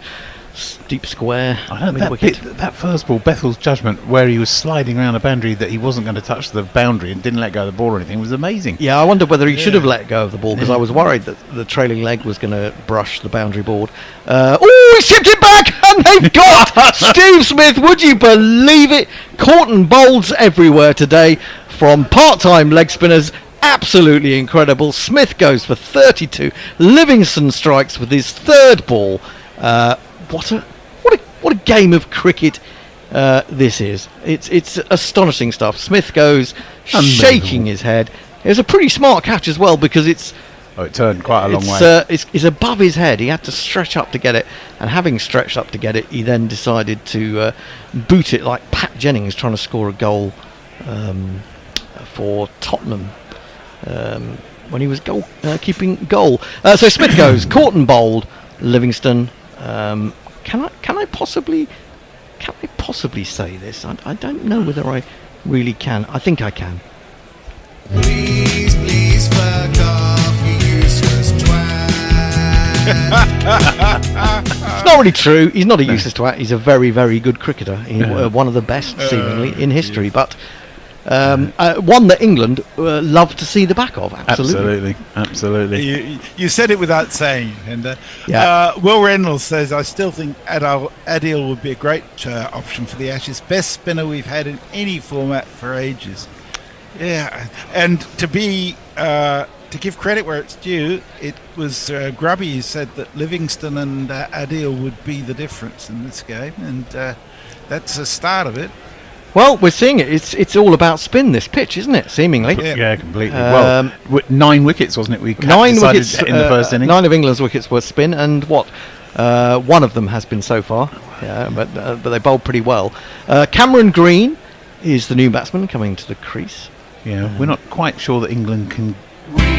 deep square. That first ball, Bethel's judgment, where he was sliding around a boundary that he wasn't going to touch the boundary and didn't let go of the ball or anything, was amazing. Yeah, I wonder whether he should have let go of the ball, because I was worried that the trailing leg was going to brush the boundary board. He chipped it back, and they've got Steve Smith. Would you believe it? Caught and bowls everywhere today from part-time leg spinners. Absolutely incredible. Smith goes for 32. Livingston strikes with his 3rd ball. What a game of cricket this is. It's astonishing stuff. Smith goes shaking his head. It was a pretty smart catch as well, because it turned quite a long way. It's above his head. He had to stretch up to get it, and having stretched up to get it, he then decided to boot it like Pat Jennings trying to score a goal for Tottenham when he was keeping goal. So Smith goes caught and bowled. Livingston. Can I possibly say this? I don't know whether I really can. I think I can. Please fuck off, you useless twat. It's not really true. He's not a useless twat. He's a very, very good cricketer. One of the best, seemingly, in history. But one that England love to see the back of. Absolutely. You said it without saying. And Will Reynolds says, I still think Adil would be a great option for the Ashes. Best spinner we've had in any format for ages. Yeah, and to give credit where it's due, it was Grubby who said that Livingston and Adil would be the difference in this game, and that's the start of it. Well, we're seeing it. It's all about spin, this pitch, isn't it? Seemingly. Yeah, completely. 9 wickets, wasn't it? We 9 wickets in the first inning. 9 of England's wickets were spin, and one of them has been so far. Yeah, but they bowled pretty well. Cameron Green is the new batsman coming to the crease. Yeah, we're not quite sure that England can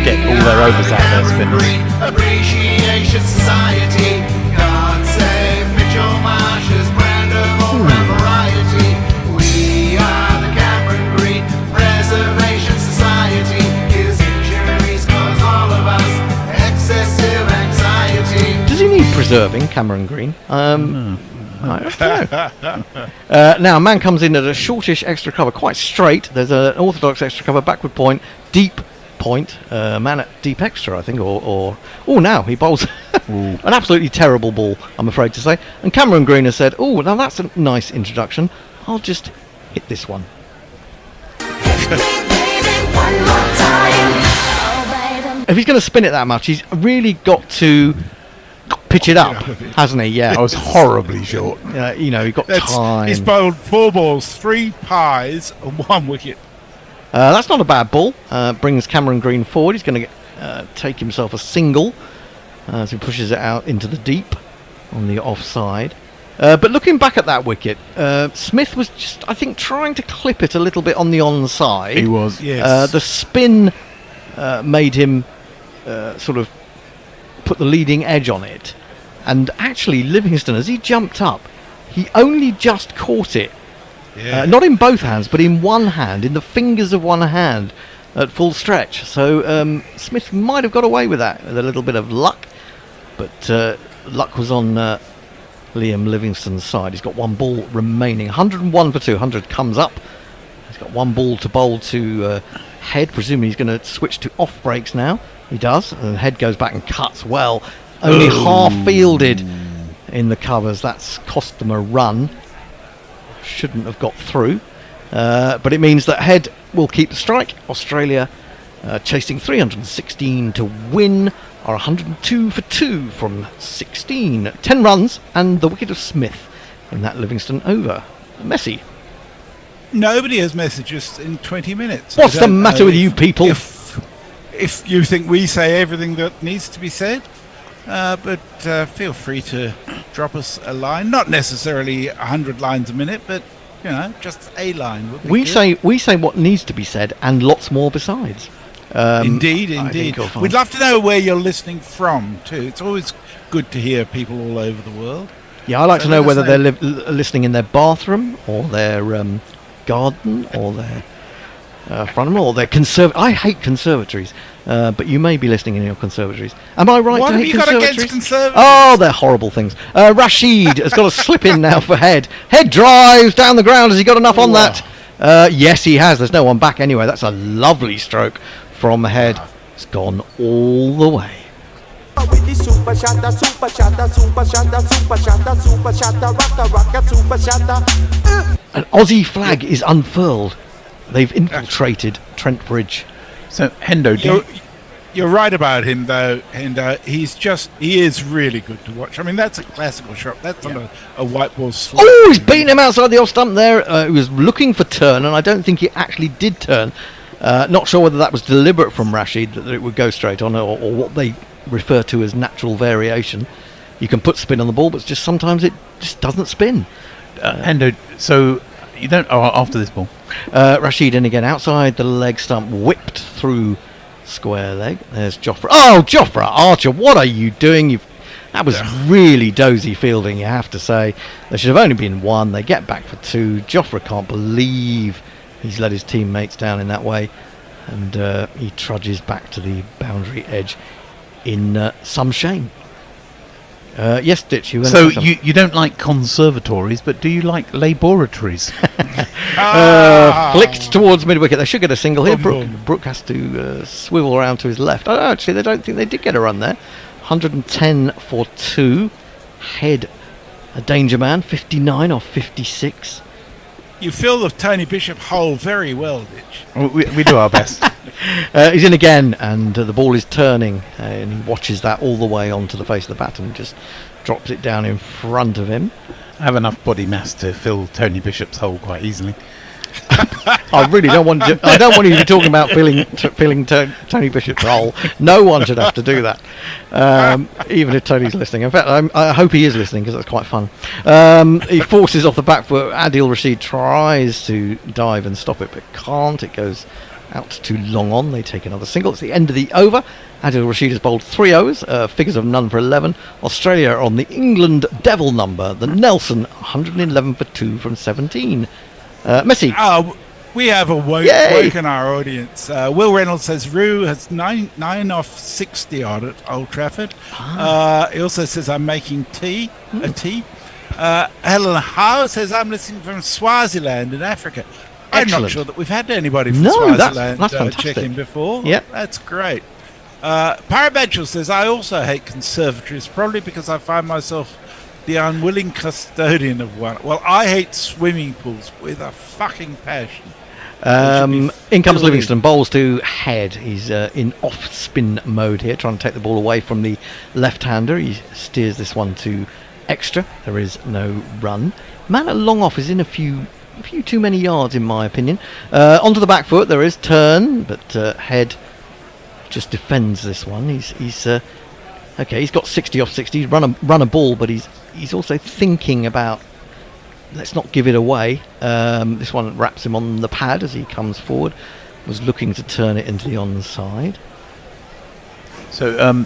get all their overs out there spinners. Appreciation Society. God save Mitchell Marsh's brand of all-round variety. We are the Cameron Green Preservation Society. His injuries cause all of us excessive anxiety. Does he need preserving, Cameron Green? Now, a man comes in at a shortish extra cover, quite straight. There's an orthodox extra cover, backward point, deep point. Man at deep extra, I think, or now he bowls an absolutely terrible ball, I'm afraid to say. And Cameron Green has said, "Oh, now that's a nice introduction. I'll just hit this one." If he's going to spin it that much, he's really got to pitch it up, hasn't he? Yeah. I was horribly short. He got time. He's bowled 4 balls, 3 pies, and 1 wicket. That's not a bad ball. Brings Cameron Green forward. He's going to take himself a single as he pushes it out into the deep on the offside. But looking back at that wicket, Smith was just, I think, trying to clip it a little bit on the onside. He was. Yes. The spin made him sort of put the leading edge on it. And actually, Livingston, as he jumped up, he only just caught it. Yeah. Not in both hands, but in one hand, in the fingers of one hand at full stretch. So Smith might have got away with that with a little bit of luck. But luck was on Liam Livingston's side. He's got 1 ball remaining. 101 for 200 comes up. He's got 1 ball to bowl to Head. Presumably he's going to switch to off breaks now. He does. And Head goes back and cuts well. Only half fielded in the covers. That's cost them a run. Shouldn't have got through. But it means that Head will keep the strike. Australia chasing 316 to win are 102 for 2 from 16. 10 runs and the wicket of Smith in that Livingston over. Messi. Nobody has messages in 20 minutes. What's the matter with you people? If you think we say everything that needs to be said, but feel free to drop us a line. Not necessarily 100 lines a minute, but just a line. Would be good. We say what needs to be said and lots more besides. Indeed. We'd love to know where you're listening from too. It's always good to hear people all over the world. Yeah, I like to know whether they're listening in their bathroom or their garden or their front room or their I hate conservatories, but you may be listening in your conservatories. Am I right What to have hate you got conservatories? against conservatives? Oh, they're horrible things. Rashid has got a slip in now for Head. Head drives down the ground. Has he got enough on that? Yes, he has. There's no one back anyway. That's a lovely stroke from Head. It's gone all the way. An Aussie flag is unfurled. They've infiltrated Trent Bridge. So Hendo, you're right about him though, and he is really good to watch. I mean, that's a classical shot. That's not a white ball slap. Oh, he's beaten him outside the off stump there. He was looking for turn, and I don't think he actually did turn. Not sure whether that was deliberate from Rashid, that it would go straight on, or what they refer to as natural variation. You can put spin on the ball, but just sometimes it just doesn't spin. Hendo, so you don't... Oh, after this ball. Rashid in again, outside the leg stump, whipped through square leg. There's Jofra. Oh, Jofra Archer, what are you doing? That was really dozy fielding, you have to say. There should have only been 1. They get back for 2. Jofra can't believe he's let his teammates down in that way, and he trudges back to the boundary edge in some shame. Yes, Ditch, you. So you don't like conservatories, but do you like laboratories? Flicked towards mid wicket. They should get a single here. Brooke has to swivel around to his left. Oh, actually, they don't think they did get a run there. 110 for 2. Head a danger man. 59 off 56. You fill the Tony Bishop hole very well, Ditch. We do our best. He's in again, and the ball is turning, and he watches that all the way onto the face of the bat and just drops it down in front of him. I have enough body mass to fill Tony Bishop's hole quite easily. I really don't want to. I don't want you to be talking about filling Tony Bishop's hole. No one should have to do that, even if Tony's listening. In fact, I hope he is listening, because that's quite fun. He forces off the back foot. Adil Rashid tries to dive and stop it, but can't. It goes out too long on. They take another single. It's the end of the over. Adil Rashid has bowled 3 overs, figures of none for 11. Australia on the England Devil number, the Nelson, 111 for 2 from 17. Messi. We have woken our audience. Will Reynolds says Roo has 9 off 60 odd at Old Trafford. He also says I'm making a tea. Helen Howe says, I'm listening from Swaziland in Africa. I'm Excellent. not sure that we've had anybody from No, that's Swaziland fantastic. check in before. Yep. That's great. Parabedral says, I also hate conservatories, probably because I find myself the unwilling custodian of one. Well, I hate swimming pools with a fucking passion. In comes Livingston, bowls to Head. He's in off-spin mode here, trying to take the ball away from the left-hander. He steers this one to extra. There is no run. Man at long off is in a few too many yards, in my opinion. Onto the back foot, there is turn, but Head just defends this one. He's okay. He's got 60 off 60. He's run a ball, but he's also thinking about, let's not give it away. This one wraps him on the pad as he comes forward. Was looking to turn it into the onside. So,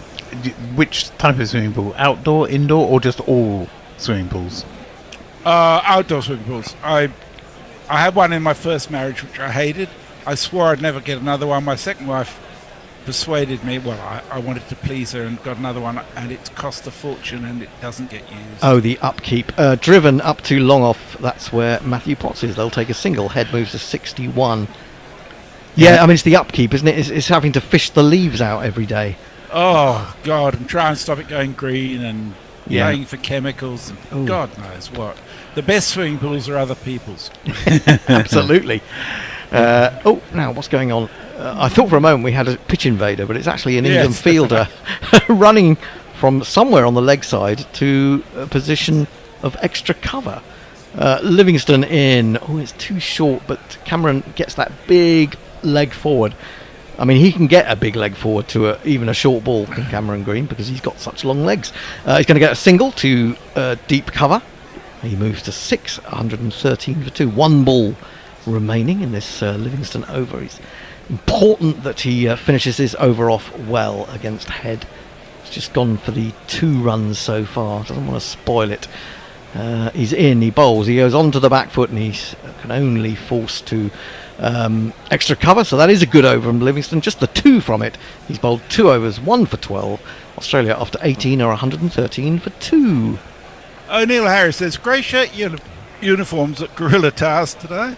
which type of swimming pool? Outdoor, indoor, or just all swimming pools? Outdoor swimming pools. I had one in my first marriage, which I hated. I swore I'd never get another one. My second wife persuaded me. Well, I wanted to please her and got another one, and it cost a fortune and it doesn't get used. Oh, the upkeep. Driven up to long off. That's where Matthew Potts is. They'll take a single. Head moves to 61. Yeah, I mean, it's the upkeep, isn't it? It's having to fish the leaves out every day. Oh, God, and try and stop it going green and Yeah. paying for chemicals and Ooh. God knows what. The best swimming pools are other people's. Absolutely. Now, what's going on? I thought for a moment we had a pitch invader, but it's actually an England Yes. fielder running from somewhere on the leg side to a position of extra cover. Livingston in. Oh, it's too short, but Cameron gets that big leg forward. I mean, he can get a big leg forward to even a short ball, can Cameron Green, because he's got such long legs. He's going to get a single to deep cover. He moves to 6, 113 for 2. One ball remaining in this Livingston over. It's important that he finishes his over off well against Head. He's just gone for the 2 runs so far. Doesn't want to spoil it. He's in, he bowls, he goes on to the back foot, and he can only force to extra cover, so that is a good over from Livingston. Just the 2 from it. He's bowled 2 overs, 1 for 12. Australia after 18 are 113 for 2. O'Neill Harris says, grey shirt uniforms at Gorilla Towers today.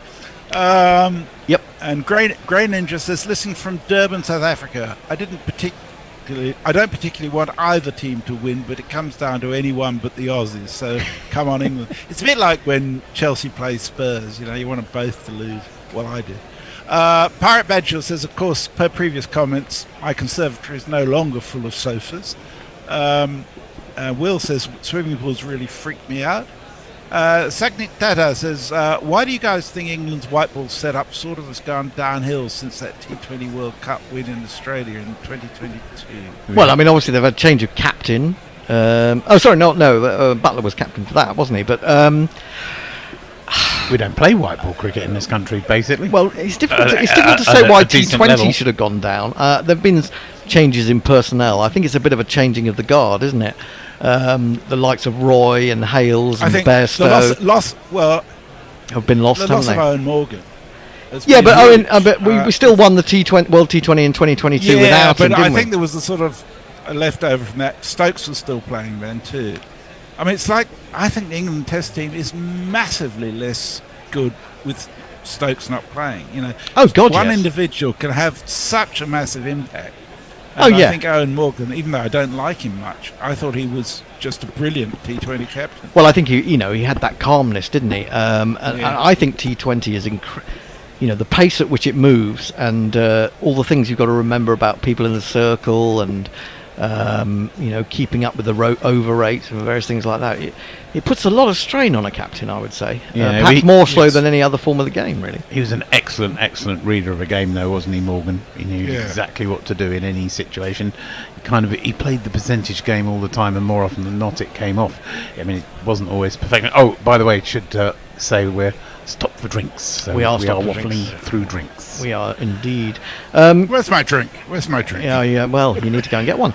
Yep. And Grey Ninja says, listening from Durban, South Africa. I don't particularly want either team to win, but it comes down to anyone but the Aussies. So come on, England. It's a bit like when Chelsea plays Spurs. You know, you want them both to lose. Well, I did. Pirate Badger says, of course, per previous comments, my conservatory is no longer full of sofas. Will says, swimming pools really freaked me out. Saknik Tata says, why do you guys think England's white ball setup sort of has gone downhill since that T20 World Cup win in Australia in 2022? Well, I mean, obviously they've had a change of captain. Butler was captain for that, wasn't he? But we don't play white ball cricket in this country, basically. Well, it's difficult to say why T20 should have gone down. There have been changes in personnel. I think it's a bit of a changing of the guard, isn't it? The likes of Roy and Hales and Bairstow have been lost, the haven't loss they? of Owen Morgan. Yeah, but Owen, we still won the World T20 in 2022 without him, didn't I we? think there was a sort of a leftover from that. Stokes was still playing then too. I mean, it's like, I think the England Test team is massively less good with Stokes not playing. You know, one individual can have such a massive impact. And I think Owen Morgan, even though I don't like him much, I thought he was just a brilliant T20 captain. Well, I think he had that calmness, didn't he? And I think T20 is the pace at which it moves, and all the things you've got to remember about people in the circle, and keeping up with the over rates and various things like that. It puts a lot of strain on a captain, I would say. Perhaps more so than any other form of the game, really. He was an excellent reader of a game, though, wasn't he, Morgan? He knew exactly what to do in any situation. He played the percentage game all the time, and more often than not, it came off. I mean, it wasn't always perfect. Oh, by the way, should say we're stopped for drinks. So we are waffling through drinks. We are indeed. Where's my drink? Yeah. Well, you need to go and get one.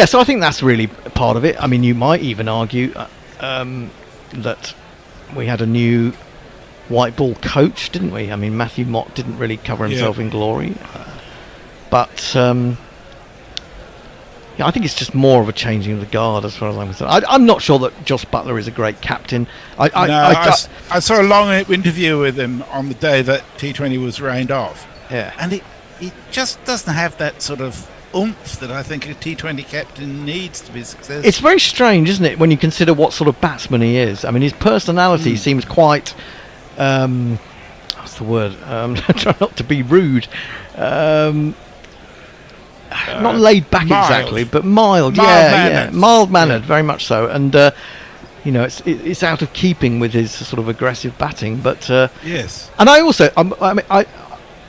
So I think that's really part of it. I mean, you might even argue that we had a new white ball coach, didn't we? I mean, Matthew Mott didn't really cover himself in glory, but Yeah, I think it's just more of a changing of the guard as far as I'm concerned. I'm not sure that Joss Butler is a great captain. I saw a long interview with him on the day that T20 was rained off. Yeah. And he just doesn't have that sort of oomph that I think a T20 captain needs to be successful. It's very strange, isn't it, when you consider what sort of batsman he is? I mean, his personality seems quite... what's the word? Try not to be rude. Not laid back mild. exactly, but mild. Mild-mannered, very much so. And it's out of keeping with his sort of aggressive batting. But yes. And I also,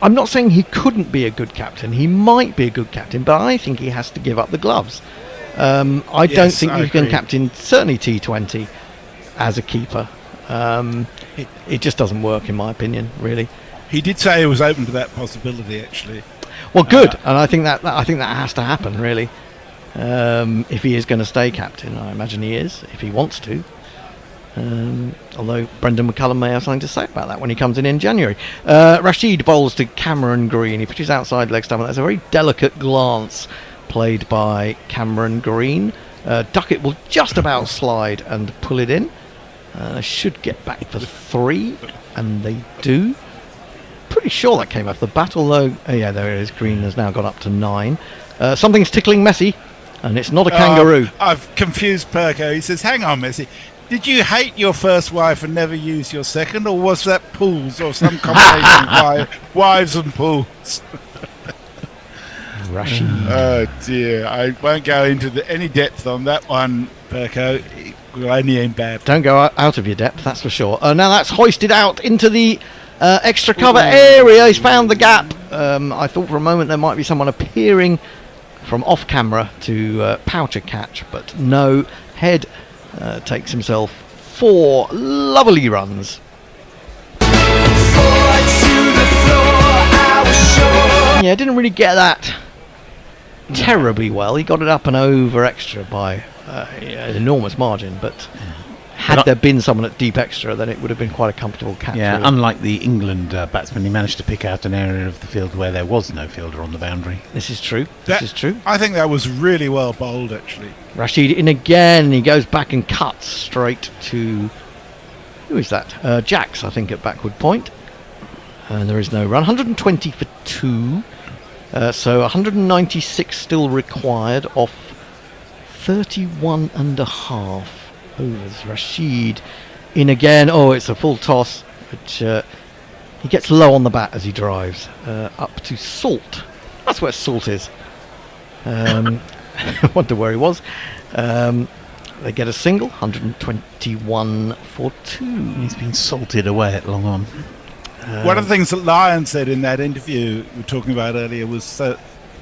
I'm not saying he couldn't be a good captain. He might be a good captain, but I think he has to give up the gloves. I don't think you can captain certainly T20 as a keeper. It just doesn't work, in my opinion, really. He did say he was open to that possibility, actually. Well, good, and I think that has to happen, really. If he is going to stay captain, I imagine he is, if he wants to. Although Brendan McCullum may have something to say about that when he comes in January. Rashid bowls to Cameron Green. He pitches outside leg stump. That's a very delicate glance played by Cameron Green. Duckett will just about slide and pull it in. Should get back for 3, and they do. Pretty sure that came off the bat, although there it is. Green has now gone up to 9. Something's tickling Messi, and it's not a kangaroo. I've confused Perko. He says, "Hang on, Messi. Did you hate your first wife and never use your second, or was that pools or some combination of wives and pools?" Rashid. Oh dear, I won't go into any depth on that one, Perko. It will only end bad. Don't go out of your depth, that's for sure. Now that's hoisted out into the extra cover area. He's found the gap. I thought for a moment there might be someone appearing from off camera to pouch a catch, but no. Head takes himself 4 lovely runs. Yeah, didn't really get that terribly well. He got it up and over extra by an enormous margin, but had there been someone at deep extra, then it would have been quite a comfortable catch. Yeah, really. Unlike the England batsman, he managed to pick out an area of the field where there was no fielder on the boundary. This is true. I think that was really well bowled, actually. Rashid in again. He goes back and cuts straight to... Who is that? Jacks, I think, at backward point. And there is no run. 120 for 2. So 196 still required off 31 and a half overs. Rashid in again. Oh, it's a full toss, which he gets low on the bat as he drives up to Salt. That's where Salt is. I wonder where he was. They get a single. 121 for 2. He's been salted away at long on. One of the things that Lyon said in that interview we were talking about earlier was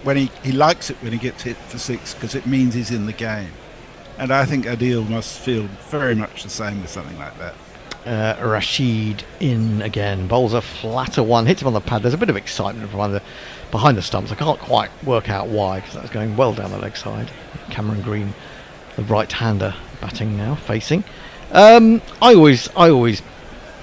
when he likes it when he gets hit for 6 because it means he's in the game. And I think Adil must feel very much the same with something like that. Rashid in again. Bowls a flatter one. Hits him on the pad. There's a bit of excitement behind the stumps. I can't quite work out why because that was going well down the leg side. Cameron Green, the right-hander, batting now, facing. I always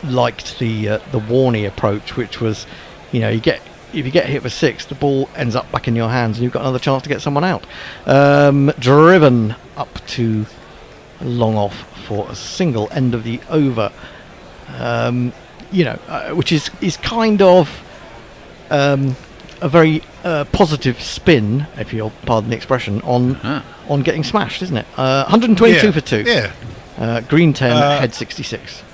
liked the Warney approach, which was, if you get hit for 6, the ball ends up back in your hands and you've got another chance to get someone out. Driven up to long off for a single, end of the over. Which is kind of a very positive spin, if you'll pardon the expression, on getting smashed, isn't it? 122 for 2. Yeah. Green 10, head 66.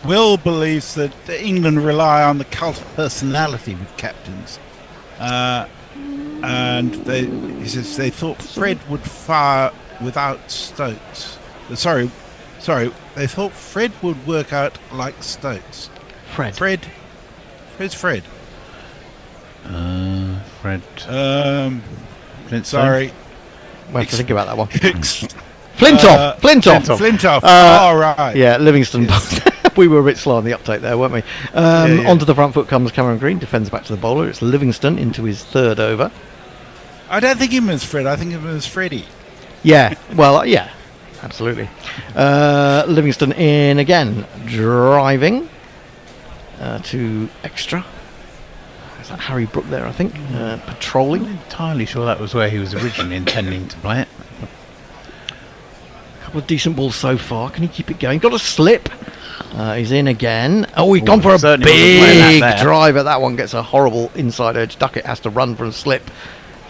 Will believes that England rely on the cult of personality with captains, and he says they thought Fred would fire without Stokes. Sorry, they thought Fred would work out like Stokes. Where's Fred? Fred. Sorry. We'll have to think about that one. Flintoff. All right. Yeah, Livingston. Yes. We were a bit slow on the uptake there, weren't we? Onto the front foot comes Cameron Green, defends back to the bowler. It's Livingston into his 3rd over. I don't think of him as Fred. I think of him as Freddie. Yeah, absolutely. Livingston in again, driving to extra. Is that Harry Brook there, I think, patrolling? I'm not entirely sure that was where he was originally intending to play it. A couple of decent balls so far. Can he keep it going? Got a slip. He's in again. Oh, he's gone for a big driver. That one gets a horrible inside edge. Duckett has to run for a slip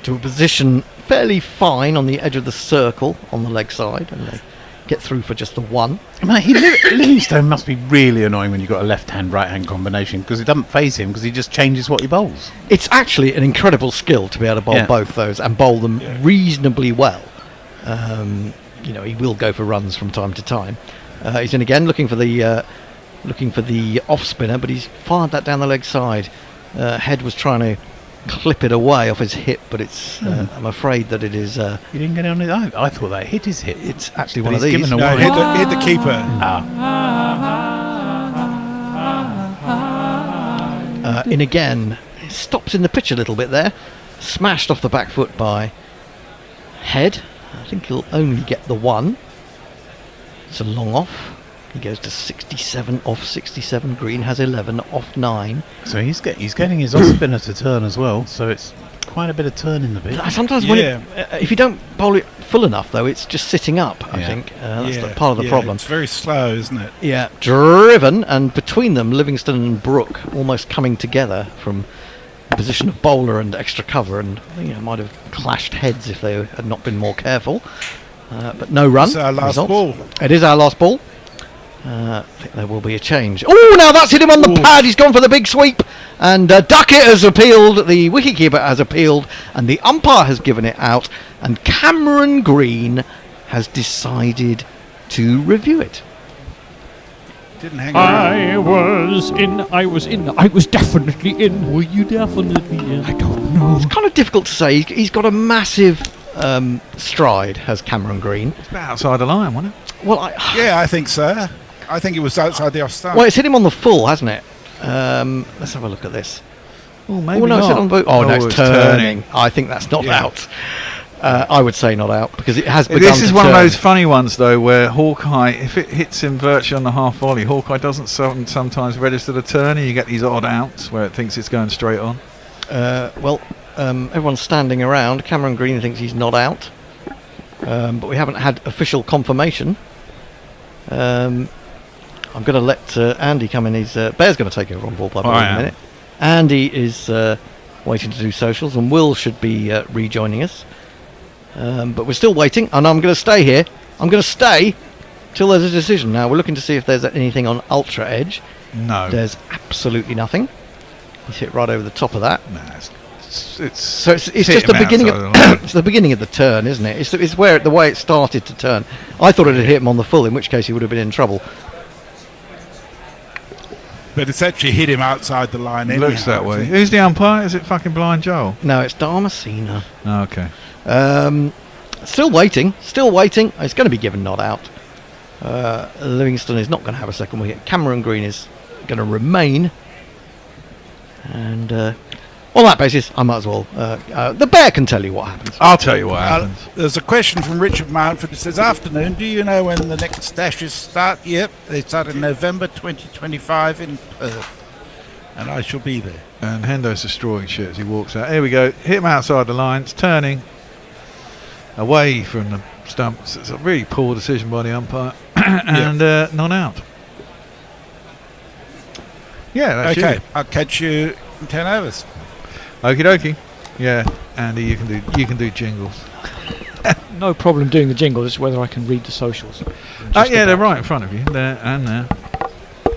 to a position fairly fine on the edge of the circle on the leg side, and they get through for just the one. Livingstone must be really annoying when you've got a left-hand, right-hand combination, because it doesn't phase him, because he just changes what he bowls. It's actually an incredible skill to be able to bowl both those and bowl them reasonably well. He will go for runs from time to time. He's in again, looking for the off spinner, but he's fired that down the leg side. Head was trying to clip it away off his hip, but it's I'm afraid that it is. You didn't get on it. I thought that hit his hip. It's actually But one of he's these. given away. Hit the keeper. In again, stops in the pitch a little bit there, smashed off the back foot by Head. I think he'll only get the one. It's a long off. He goes to 67 off 67. Green has 11 off 9. So he's getting his off spinner to turn as well. So it's quite a bit of turn in the pitch. Sometimes when if you don't bowl it full enough, though, it's just sitting up. I think that's part of the problem. It's very slow, isn't it? Yeah, driven, and between them, Livingston and Brook almost coming together from the position of bowler and extra cover, and might have clashed heads if they had not been more careful. But no run. It's our last result. ball. It is our last ball. I think there will be a change. Oh, now that's hit him on the pad. He's gone for the big sweep, and Duckett has appealed. The wicketkeeper has appealed, and the umpire has given it out. And Cameron Green has decided to review it. Didn't hang around. I was definitely in. Were you definitely in? I don't know. It's kind of difficult to say. He's got a massive stride, has Cameron Green. It's about outside the line, wasn't it? Well, I think so. I think it was outside the off stump. Well, it's hit him on the full, hasn't it? Let's have a look at this. Oh, maybe no, not. It's hit on no, it's turning. I think that's not out. I would say not out, because it has begun This is to one turn. of those funny ones, though, where Hawkeye, if it hits him virtually on the half volley, Hawkeye doesn't sometimes register the turn, and you get these odd outs where it thinks it's going straight on. Everyone's standing around. Cameron Green thinks he's not out, but we haven't had official confirmation. I'm going to let Andy come in. Bear's going to take over on ball play in a minute. Andy is waiting to do socials, and Will should be rejoining us. But we're still waiting, and I'm going to stay here. I'm going to stay till there's a decision. Now we're looking to see if there's anything on Ultra Edge. No. There's absolutely nothing. He's hit right over the top of that. No, it's just the beginning of it's the beginning of the turn, isn't it? It's where the way it started to turn. I thought it had hit him on the full, in which case he would have been in trouble. But it's actually hit him outside the line. It looks that way. Who's the umpire? Is it fucking Blind Joel? No, it's Damascena. Oh, okay. Still waiting. It's going to be given not out. Livingston is not going to have a second wicket. Cameron Green is going to remain. And on that basis, I might as well. The Bear can tell you what happens. I'll tell you what happens. There's a question from Richard Mountford. It says, afternoon, do you know when the next dashes start? Yep, they start in November 2025 in Perth. And I shall be there. And Hendo's destroying shit as he walks out. Here we go. Hit him outside the line. It's turning away from the stumps. It's a really poor decision by the umpire. And not out. Yeah, that's okay. you. I'll catch you in 10 overs. Okie dokie. Yeah, Andy, you can do jingles. No problem doing the jingles. It's whether I can read the socials. They're right in front of you. There and there.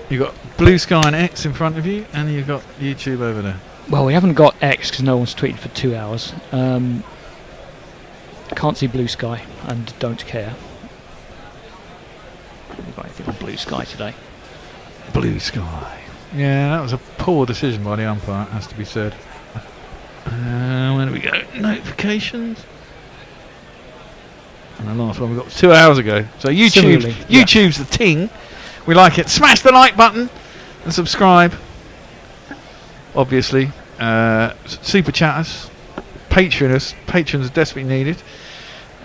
You've got Blue Sky and X in front of you, and you've got YouTube over there. Well, we haven't got X because no one's tweeted for 2 hours. Can't see Blue Sky and don't care. Haven't got anything on Blue Sky today. Blue Sky. Yeah, that was a poor decision by the umpire, it has to be said. Where do we go? Notifications. And the last one we got 2 hours ago. So YouTube's the ting. We like it. Smash the like button and subscribe. Obviously, super chatters, patrons are desperately needed.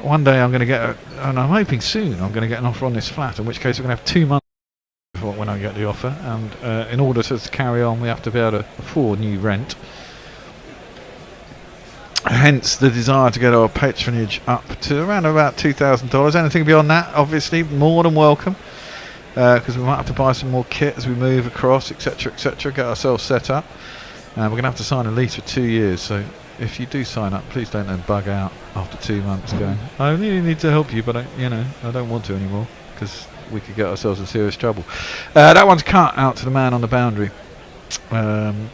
One day I'm going to get, and I'm hoping soon, I'm going to get an offer on this flat. In which case we're going to have 2 months when I get the offer. And in order to carry on, we have to be able to afford new rent. Hence the desire to get our patronage up to around about $2,000. Anything beyond that, obviously, more than welcome. Because we might have to buy some more kit as we move across, etc., etc. Get ourselves set up. We're going to have to sign a lease for 2 years. So if you do sign up, please don't then bug out after 2 months going, I really need to help you, but I don't want to anymore, because we could get ourselves in serious trouble. That one's cut out to the man on the boundary, and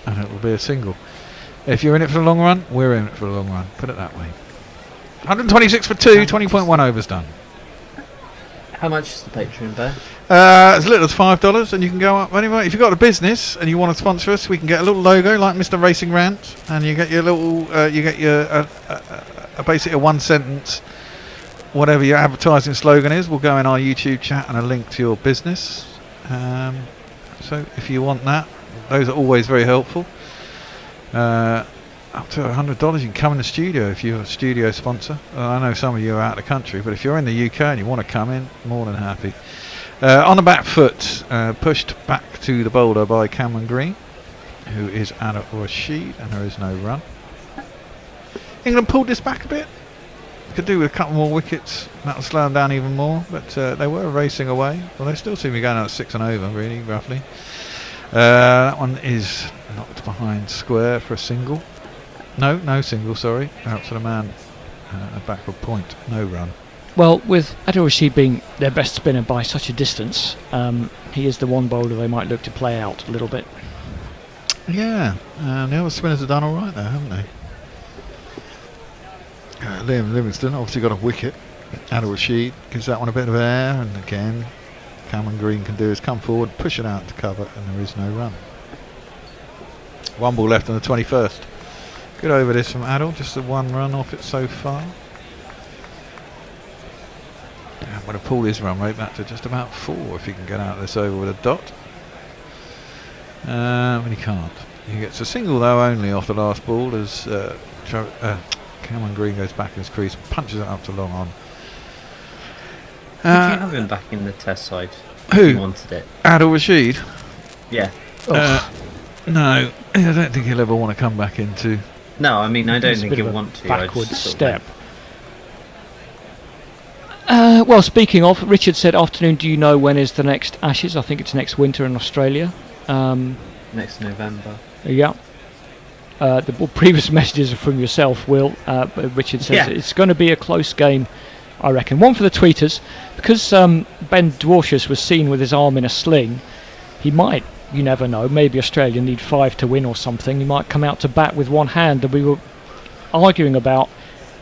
it will be a single. If you're in it for the long run, we're in it for the long run. Put it that way. 126 for 2, 20.1 overs done. How much is the Patreon bear? As little as $5, and you can go up anyway. If you've got a business and you want to sponsor us, we can get a little logo like Mr. Racing Rant, and you get your little, basically a 1 sentence, whatever your advertising slogan is, will go in our YouTube chat and a link to your business. So if you want that, those are always very helpful. Up to $100 you can come in the studio if you're a studio sponsor. I know some of you are out of the country, but if you're in the UK and you want to come in, more than happy. On the back foot, pushed back to the boulder by Cameron Green, who is out of Rashid, and there is no run. England pulled this back a bit. Could do with a couple more wickets. That'll slow them down even more, but they were racing away. Well, they still seem to be going out 6 and over, really, roughly. That one is knocked behind square for a single. No single, sorry. Out to the man, a backward point, no run. Well, with Adil Rashid being their best spinner by such a distance, he is the one bowler they might look to play out a little bit. Yeah, the other spinners have done all right there, haven't they? Liam Livingston obviously got a wicket. Adil Rashid gives that one a bit of air, and again, Cameron Green can do is come forward, push it out to cover, and there is no run. 1 ball left on the 21st. Good over this from Adil, just the 1 run off it so far. I'm going to pull his run rate back to just about 4 if he can get out of this over with a dot. But he can't. He gets a single though only off the last ball as Cameron Green goes back in his crease, punches it up to long on. Would you have him back in the test side if Who? you wanted it? Adil Rashid? Yeah. No, I don't think he'll ever want to come back into... No, I mean, I don't It's a think bit he'll of a want to. backward I just sort of step. Well, speaking of, Richard said, afternoon, do you know when is the next Ashes? I think it's next winter in Australia. Next November. Yeah. The previous messages are from yourself, Will. But Richard says it's going to be a close game, I reckon. One for the tweeters, because Ben Dwarshuis was seen with his arm in a sling. He might, you never know, maybe Australia need 5 to win or something. He might come out to bat with one hand. And we were arguing about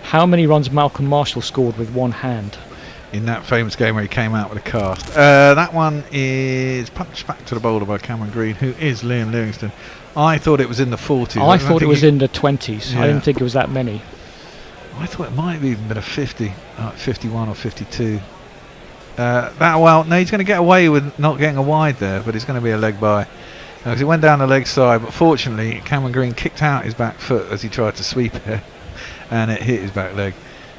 how many runs Malcolm Marshall scored with one hand. In that famous game where he came out with a cast. That one is punched back to the bowler by Cameron Green, who is Liam Livingston. I thought it was in the 40s. I thought it was in the 20s. Yeah. I didn't think it was that many. I thought it might have even been a 50, 51 or 52. No, he's going to get away with not getting a wide there, but it's going to be a leg by. Because he went down the leg side, but fortunately Cameron Green kicked out his back foot as he tried to sweep it, and it hit his back leg.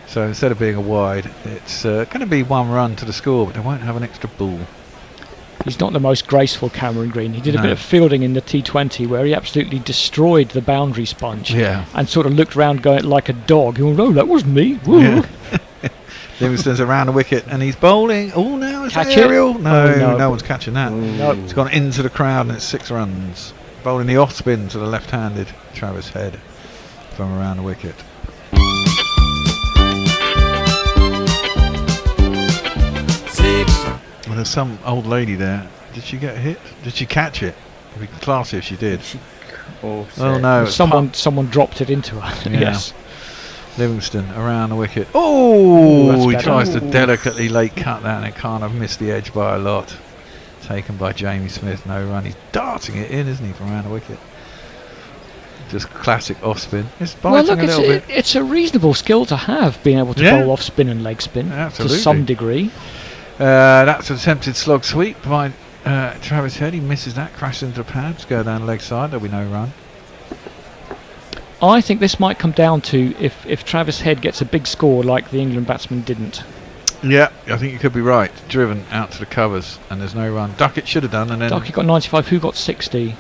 So instead of being a wide, it's going to be 1 run to the score, but they won't have an extra ball. He's not the most graceful Cameron Green. He did a bit of fielding in the T20 where he absolutely destroyed the boundary sponge. Yeah. And sort of looked round going like a dog. He went, oh, that wasn't me. Yeah. Livingston's around the wicket and he's bowling. Oh, now it's Catch an aerial. it? No, Oh, no one's catching that. No. It's gone into the crowd and it's 6 runs. Bowling the off spin to the left-handed Travis Head from around the wicket. Well, there's some old lady there. Did she get hit? Did she catch it? We can class it if she did. Oh no! Someone dropped it into her. Yeah. Yes. Livingston around the wicket. Oh, he that's tries to better. delicately late cut that and it can't have missed the edge by a lot. Taken by Jamie Smith, no run. He's darting it in, isn't he, from around the wicket? Just classic off spin. It's biting Well, look, a little bit. it's a reasonable skill to have, being able to bowl off spin and leg spin Absolutely. to some degree. That's an attempted slog sweep by Travis Head. He misses that, crashes into the pads, go down the leg side. There'll be no run. I think this might come down to if Travis Head gets a big score like the England batsman didn't. Yeah, I think you could be right. Driven out to the covers and there's no run. Duckett should have done, and then Duckett got 95. Who got 60?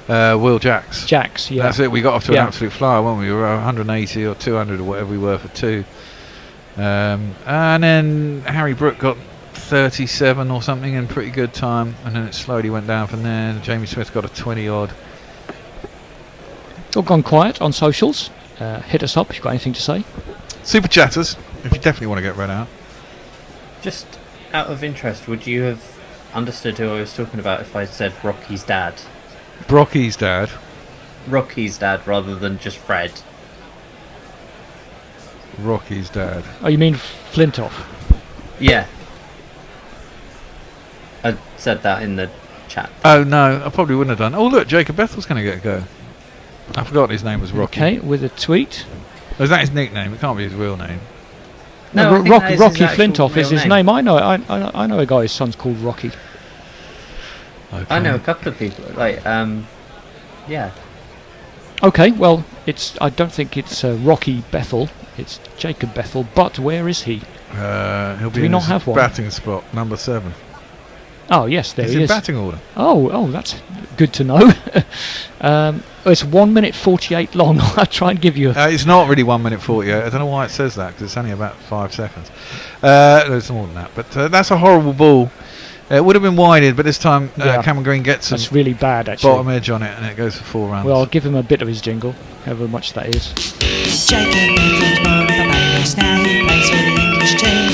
Will Jacks. Jacks, yeah. That's it. We got off to an Yeah. absolute flyer, weren't we? We were 180 or 200 or whatever we were for 2. And then Harry Brook got 37 or something in pretty good time, and then it slowly went down from there. And Jamie Smith got a 20 odd. All gone quiet on socials. Hit us up if you've got anything to say. Super chatters, if you definitely want to get read out. Just out of interest, would you have understood who I was talking about if I said Rocky's dad? Brocky's dad. Rocky's dad rather than just Fred. Rocky's dad. Oh, you mean Flintoff? Yeah. I said that in the chat. Oh no, I probably wouldn't have done. Oh look, Jacob Bethel's going to get a go. I forgot his name was Rocky. Okay, with a tweet. Oh, is that his nickname? It can't be his real name. No, I think that is Rocky his actual Flintoff is real his name. I know a guy. His son's called Rocky. Okay. I know a couple of people. Like, yeah. Okay, well, I don't think it's Rocky Bethel. It's Jacob Bethel. But where is he? He'll Do be we in not his have one? batting spot, number 7. Oh yes, there He's he in is. batting order. Oh, that's good to know. It's 1 minute 48 long. I'll try and give you a... It's not really 1 minute 48. I don't know why it says that, because it's only about 5 seconds. There's more than that, but that's a horrible ball. It would have been wided, but this time Yeah. Cameron Green gets some That's really bad, actually. bottom edge on it, and it goes for 4 runs. Well, I'll give him a bit of his jingle, however much that is. Jacob Bethel's born of Barbados, now he plays for the English team.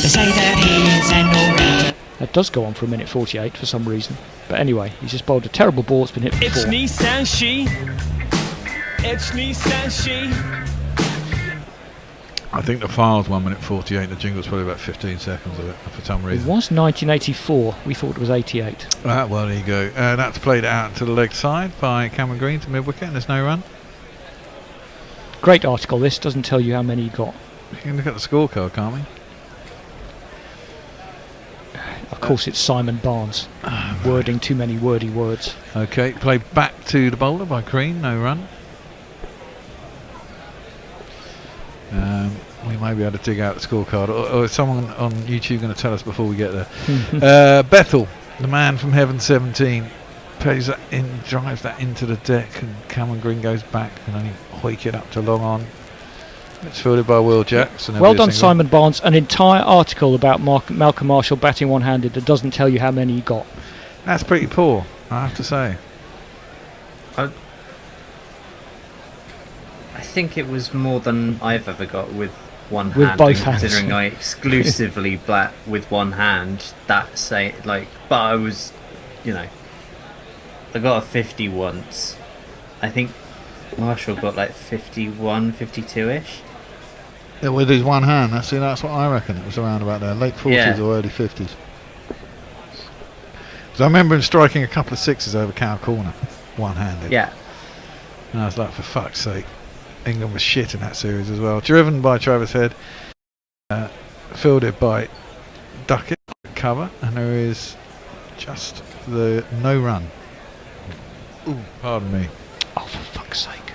They say that he is an all-rounder. That does go on for 1 minute 48 for some reason. But anyway, he's just bowled a terrible ball. It's been hit for 4. Nissan She. It's Nissan She. I think the file's 1 minute 48. The jingle's probably about 15 seconds of it for some It reason. was 1984. We thought it was 88. Well, there you go. That's played out to the leg side by Cameron Green to mid wicket, and there's no run. Great article. This doesn't tell you how many he got. We can look at the scorecard, can't we? Of course, it's Simon Barnes. Wording too many wordy words. Okay, played back to the bowler by Green, no run. We may be able to dig out the scorecard, or is someone on YouTube going to tell us before we get there? Bethel, the man from Heaven 17, plays that in, drives that into the deck, and Cameron Green goes back and only hoik it up to long on. It's fielded by Will Jackson. Well done, Simon Barnes. An entire article about Malcolm Marshall batting one-handed that doesn't tell you how many he got. That's pretty poor, I have to say. I think it was more than I've ever got with one With hand. both hands. Considering I exclusively bat with one hand, but I was, I got a 50 once. I think Marshall got like 51, 52-ish. Yeah, with his one hand, that's what I reckon. It was around about there, late 40s Yeah. or early 50s. So I remember him striking a couple of sixes over Cow Corner, one-handed. Yeah. And I was like, for fuck's sake. England was shit in that series as well. Driven by Travis Head, fielded by Duckett, cover, and there is just the no run. Ooh, pardon me. Oh, for fuck's sake.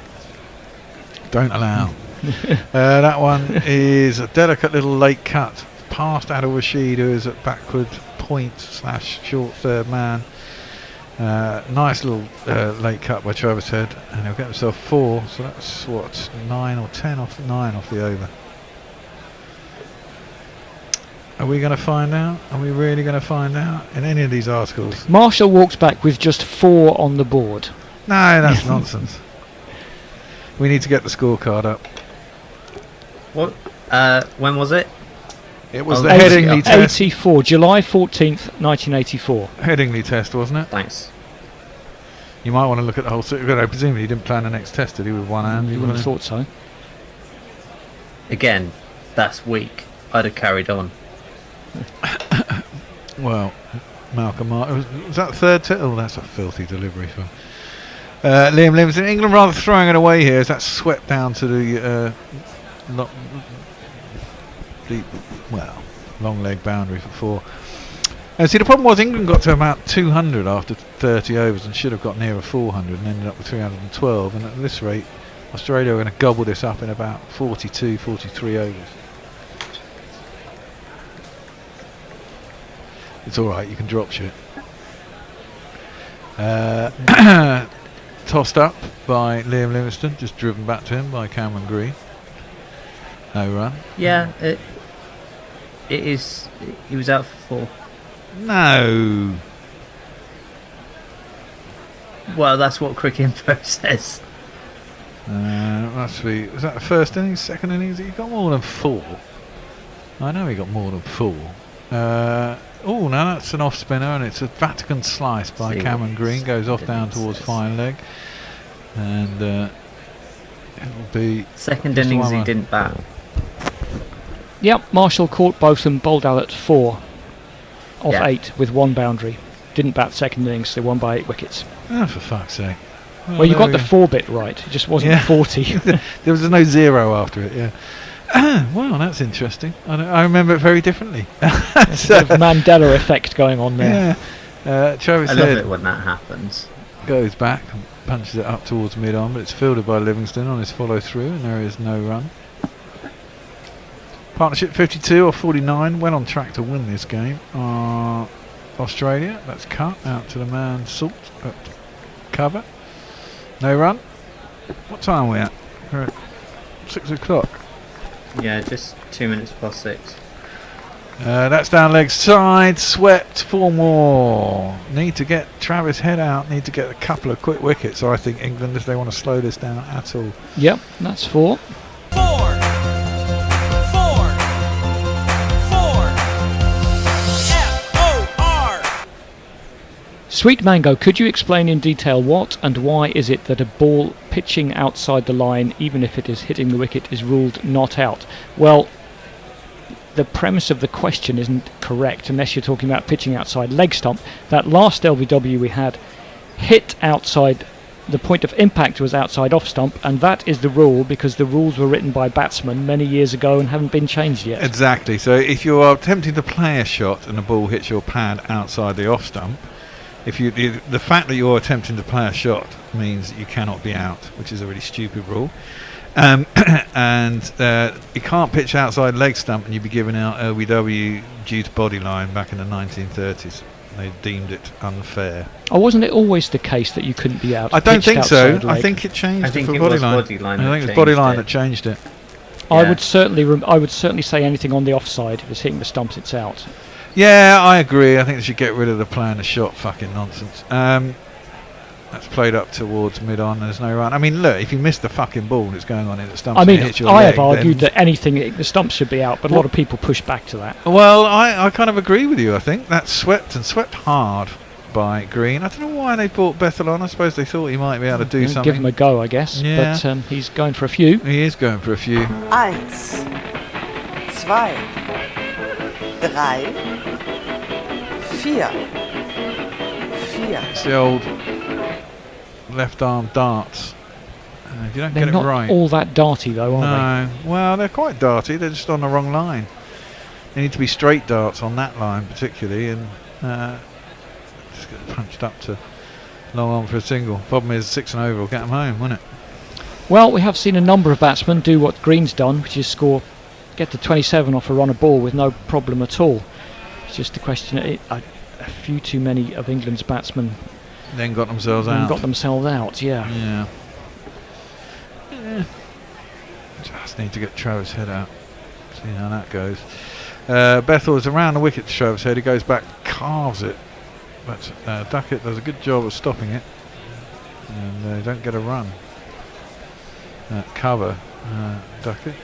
Don't allow. That one is a delicate little late cut past Adil Rashid, who is at backward point / short third man. Nice little late cut by Travis Head, and he'll get himself 4, so that's what, 9 or 10 off 9 off the over. Are we going to find out? Are we really going to find out in any of these articles? Marshall walks back with just 4 on the board. No, that's nonsense. We need to get the scorecard up. What? When was it? It was the Headingley test. 84, July 14th, 1984. Headingley test, wasn't it? Thanks. You might want to look at the whole series. Presumably he didn't plan the next test, did he, with one hand? You wouldn't have thought so. Again, that's weak. I'd have carried on. Well, Malcolm Martin, was that third test? Oh, that's a filthy delivery from Liam Livingston. England rather throwing it away here as that's swept down to the long leg boundary for 4. And see, the problem was England got to about 200 after 30 overs and should have got nearer 400 and ended up with 312. And at this rate, Australia are going to gobble this up in about 42, 43 overs. It's alright, you can drop shit. Tossed up by Liam Livingston, just driven back to him by Cameron Green. No run. Yeah, it is. He was out for 4. No. Well, that's what Cricket Info says. Must be. Was that the first innings, second innings? He got more than 4. I know he got more than 4. Oh, no, that's an off spinner, and it's a Vatican slice by Cameron Green. Goes off down towards fine leg, and it'll be second innings. He didn't bat. Yep, Marshall caught both and bowled out at 4 off 8 with 1 boundary. Didn't bat second innings. They won by 8 wickets. Oh, for fuck's sake! Well, you got the 4 bit right. It just wasn't 40. There was no 0 after it. Yeah. Well, that's interesting. I remember it very differently. There's a bit of Mandela effect going on there. Yeah. Travis I love Head it when that happens. goes back and punches it up towards mid-on, but it's fielded by Livingston on his follow-through, and there is no run. Partnership 52 or 49, well on track to win this game. Australia, that's cut out to the man Salt at cover. No run. What time are we at? We're at 6 o'clock. Yeah, just 2 minutes past 6. That's down leg side, swept 4 more. Need to get Travis Head out, need to get a couple of quick wickets, I think, England, if they want to slow this down at all. Yep, that's 4. Sweet Mango, could you explain in detail what and why is it that a ball pitching outside the line, even if it is hitting the wicket, is ruled not out? Well, the premise of the question isn't correct unless you're talking about pitching outside leg stump. That last LBW we had hit outside, the point of impact was outside off stump, and that is the rule because the rules were written by batsmen many years ago and haven't been changed yet. Exactly, so if you are attempting to play a shot and the ball hits your pad outside the off stump, if you the fact that you're attempting to play a shot means you cannot be out, which is a really stupid rule. And you can't pitch outside leg stump, and you'd be given out LBW due to body line back in the 1930s. They deemed it unfair. Oh, wasn't it always the case that you couldn't be out? I don't think so. Leg? I think it changed. I think for it body was line. body line. I think it was body line that changed it. I would certainly say anything on the offside. If it's hitting the stumps, it's out. Yeah, I agree. I think they should get rid of the playing a shot fucking nonsense. That's played up towards mid-on. There's no run. I mean, look, if you miss the fucking ball that's going on in the stumps, I mean, and hits your I leg, have argued that anything the stumps should be out, but a lot of people push back to that. Well, I kind of agree with you. I think that's swept hard by Green. I don't know why they brought Bethel on. I suppose they thought he might be able to do something. Give him a go, I guess. Yeah. But he's going for a few. He is going for a few. 1, 2, 3, 4. It's the old left arm darts. If you don't They're get it not right. all that darty though, are No. Well, they're quite darty. They're just on the wrong line. They need to be straight darts on that line particularly, and just get punched up to long on for a single. Problem is 6 and over will get them home, won't it? they? Well, we have seen a number of batsmen do what Green's done, which is get to 27 off a run of ball with no problem at all. It's just a question. A few too many of England's batsmen then got themselves out. Yeah. Just need to get Travis Head out. See how that goes. Bethel is around the wicket to Travis Head. He goes back, carves it. But Duckett does a good job of stopping it. And they don't get a run. Cover Duckett.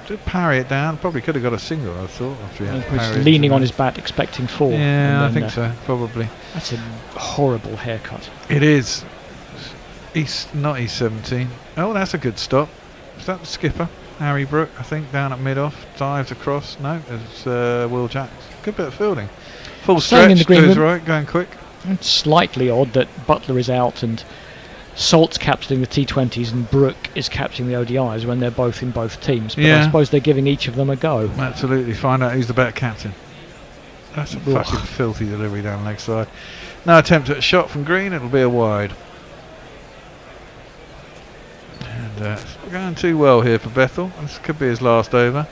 Did parry it down. Probably could have got a single, I thought. After He was leaning on his bat, expecting 4. Yeah, I think so. Probably. That's a horrible haircut. It is. Not East 17. Oh, that's a good stop. Is that the skipper? Harry Brook, I think, down at mid-off. Dives across. No, it's Will Jacks. Good bit of fielding. Full Staying in the stretch, green to his room. right, going quick. It's slightly odd that Butler is out and Salt's captaining the T20s and Brook is captaining the ODIs when they're both in both teams. But I suppose they're giving each of them a go. Absolutely. Find out who's the better captain. That's a fucking filthy delivery down leg side. No attempt at a shot from Green. It'll be a wide. And it's not going too well here for Bethel. This could be his last over.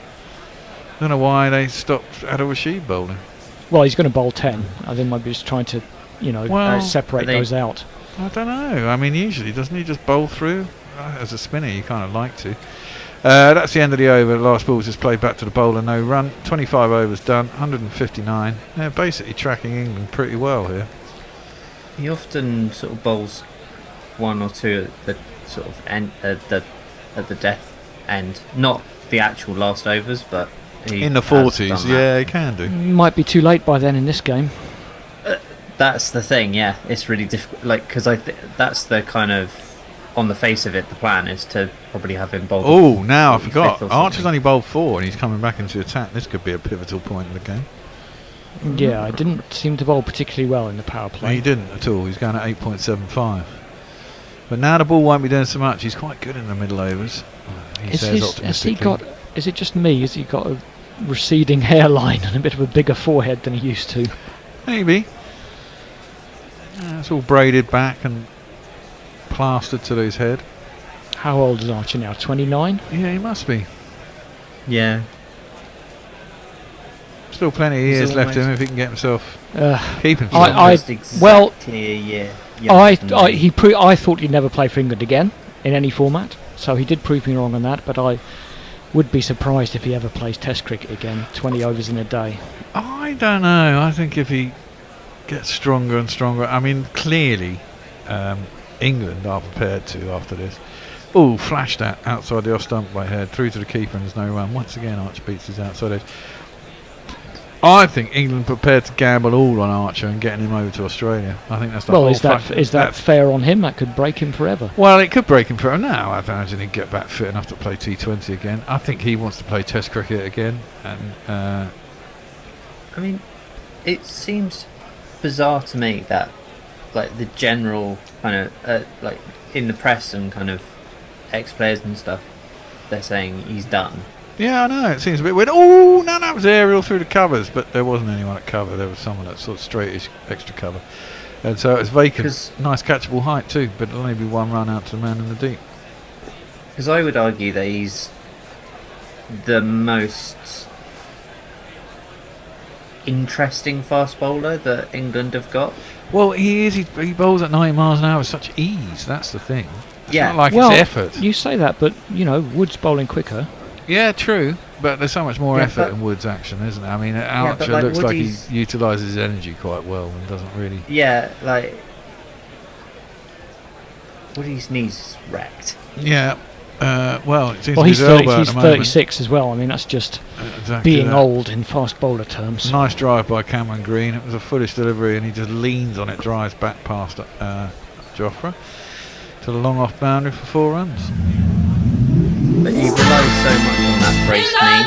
Don't know why they stopped Adil Rashid bowling. Well, he's going to bowl 10. I think maybe he's trying to separate those out. I don't know. I mean, usually doesn't he just bowl through? As a spinner, you kind of like to. That's the end of the over. The last ball's just played back to the bowler, no run. 25 overs done, 159. They're basically tracking England pretty well here. He often sort of bowls one or two at the sort of end at the death end, not the actual last overs, but in the 40s. Yeah, he can do. Might be too late by then in this game. That's the thing. Yeah, it's really difficult. Like, because that's the kind of, on the face of it, the plan is to probably have him bowl. Oh, now I forgot. Archer's only bowled 4 and he's coming back into attack. This could be a pivotal point in the game. Yeah, I didn't seem to bowl particularly well in the power play. No, he didn't at all. He's going at 8.75. But now the ball won't be doing so much. He's quite good in the middle overs. Has he got? Is it just me? Has he got a receding hairline and a bit of a bigger forehead than he used to? Maybe. It's all braided back and plastered to his head. How old is Archer now? 29? Yeah, he must be. Yeah. Still plenty of years left in him if he can get himself keeping. I thought he'd never play for England again in any format, so he did prove me wrong on that. But I would be surprised if he ever plays Test cricket again. 20 overs in a day. I don't know. I think if he gets stronger and stronger. I mean, clearly, England are prepared to after this. Oh, flashed that outside the off stump by head, through to the keeper, and there's no run. Once again, Archer beats his outside edge. I think England prepared to gamble all on Archer and getting him over to Australia. I think that's the whole factor. Is that fair on him? That could break him forever. Well, it could break him forever. Now, I imagine he'd get back fit enough to play T20 again. I think he wants to play Test cricket again. And I mean, it seems bizarre to me that, like, the general kind of like in the press and kind of ex-players and stuff, they're saying he's done. Yeah, I know, it seems a bit weird. Oh, no, that was aerial through the covers, but there wasn't anyone at cover. There was someone at sort of straightish extra cover, and so it was vacant. Nice catchable height too, but it'll only be one run out to the man in the deep. Because I would argue that he's the most interesting fast bowler that England have got. Well, he is. He bowls at 90 miles an hour with such ease. That's the thing. It's yeah, not like it's effort. You say that, but Wood's bowling quicker. Yeah, true, but there's so much more effort in Wood's action, isn't there? I mean, Archer looks like he utilises his energy quite well and doesn't really. Yeah, like Woody's knees is wrecked. Yeah. Well, it seems to be his elbow he's at the moment. 36 as well. I mean, that's just being old in fast bowler terms. Nice drive by Cameron Green. It was a foolish delivery, and he just leans on it, drives back past Jofra to the long off boundary for 4 runs. But he relies so much on that braced knee.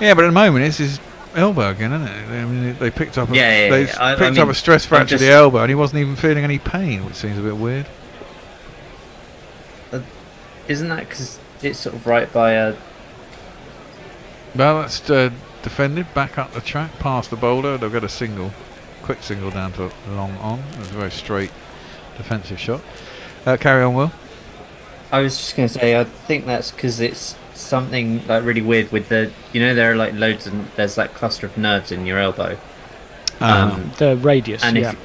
Yeah, but at the moment it's his elbow again, isn't it? I mean, they picked up a stress fracture of the elbow, and he wasn't even feeling any pain, which seems a bit weird. Isn't that because it's sort of right by a... Well, that's defended, back up the track, past the bowler. They'll get a quick single down to long on. It was a very straight defensive shot. Carry on, Will. I was just going to say, I think that's because it's something like really weird with the, there are like loads of, there's that cluster of nerves in your elbow. The radius, and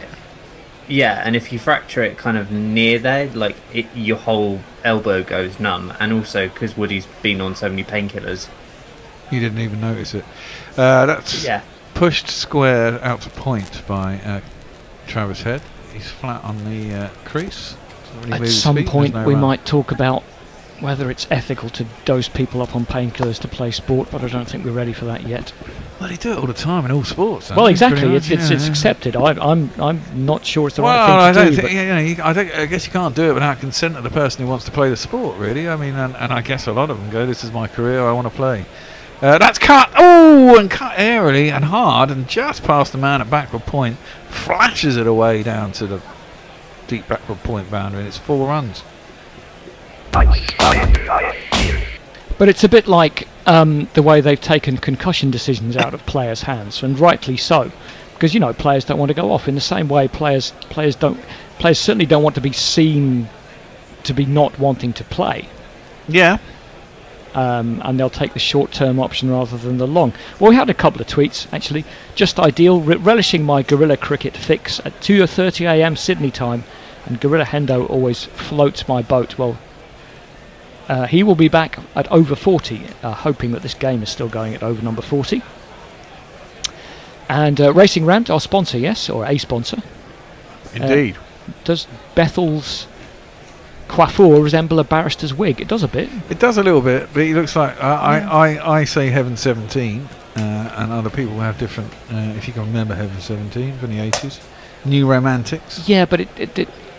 and if you fracture it kind of near there, like your whole elbow goes numb. And also because Woody's been on so many painkillers. You didn't even notice it. That's pushed square out to point by Travis Head. He's flat on the crease. At some point we might talk about whether it's ethical to dose people up on painkillers to play sport, but I don't think we're ready for that yet. Well, they do it all the time in all sports. Well, exactly, it's accepted. I'm not sure it's the right thing to do. I guess you can't do it without consent of the person who wants to play the sport, really. I mean, and I guess a lot of them go, this is my career, I want to play. That's cut, and cut airily and hard, and just past the man at backward point, flashes it away down to the deep backward point boundary, and it's 4 runs. But it's a bit like the way they've taken concussion decisions out of players' hands, and rightly so, because players don't want to go off in the same way. Players certainly don't want to be seen to be not wanting to play. Yeah. and they'll take the short-term option rather than the long. Well, we had a couple of tweets actually. Just ideal, relishing my Gorilla Cricket fix at 2:30 a.m. Sydney time, and Gorilla Hendo always floats my boat. Well, he will be back at over 40, hoping that this game is still going at over number 40. And Racing Rant, our sponsor, yes, or a sponsor. Indeed. Does Bethel's coiffure resemble a barrister's wig? It does a bit. It does a little bit, but he looks like I say Heaven 17, and other people have different. If you can remember Heaven 17 from the 80s, New Romantics. Yeah, but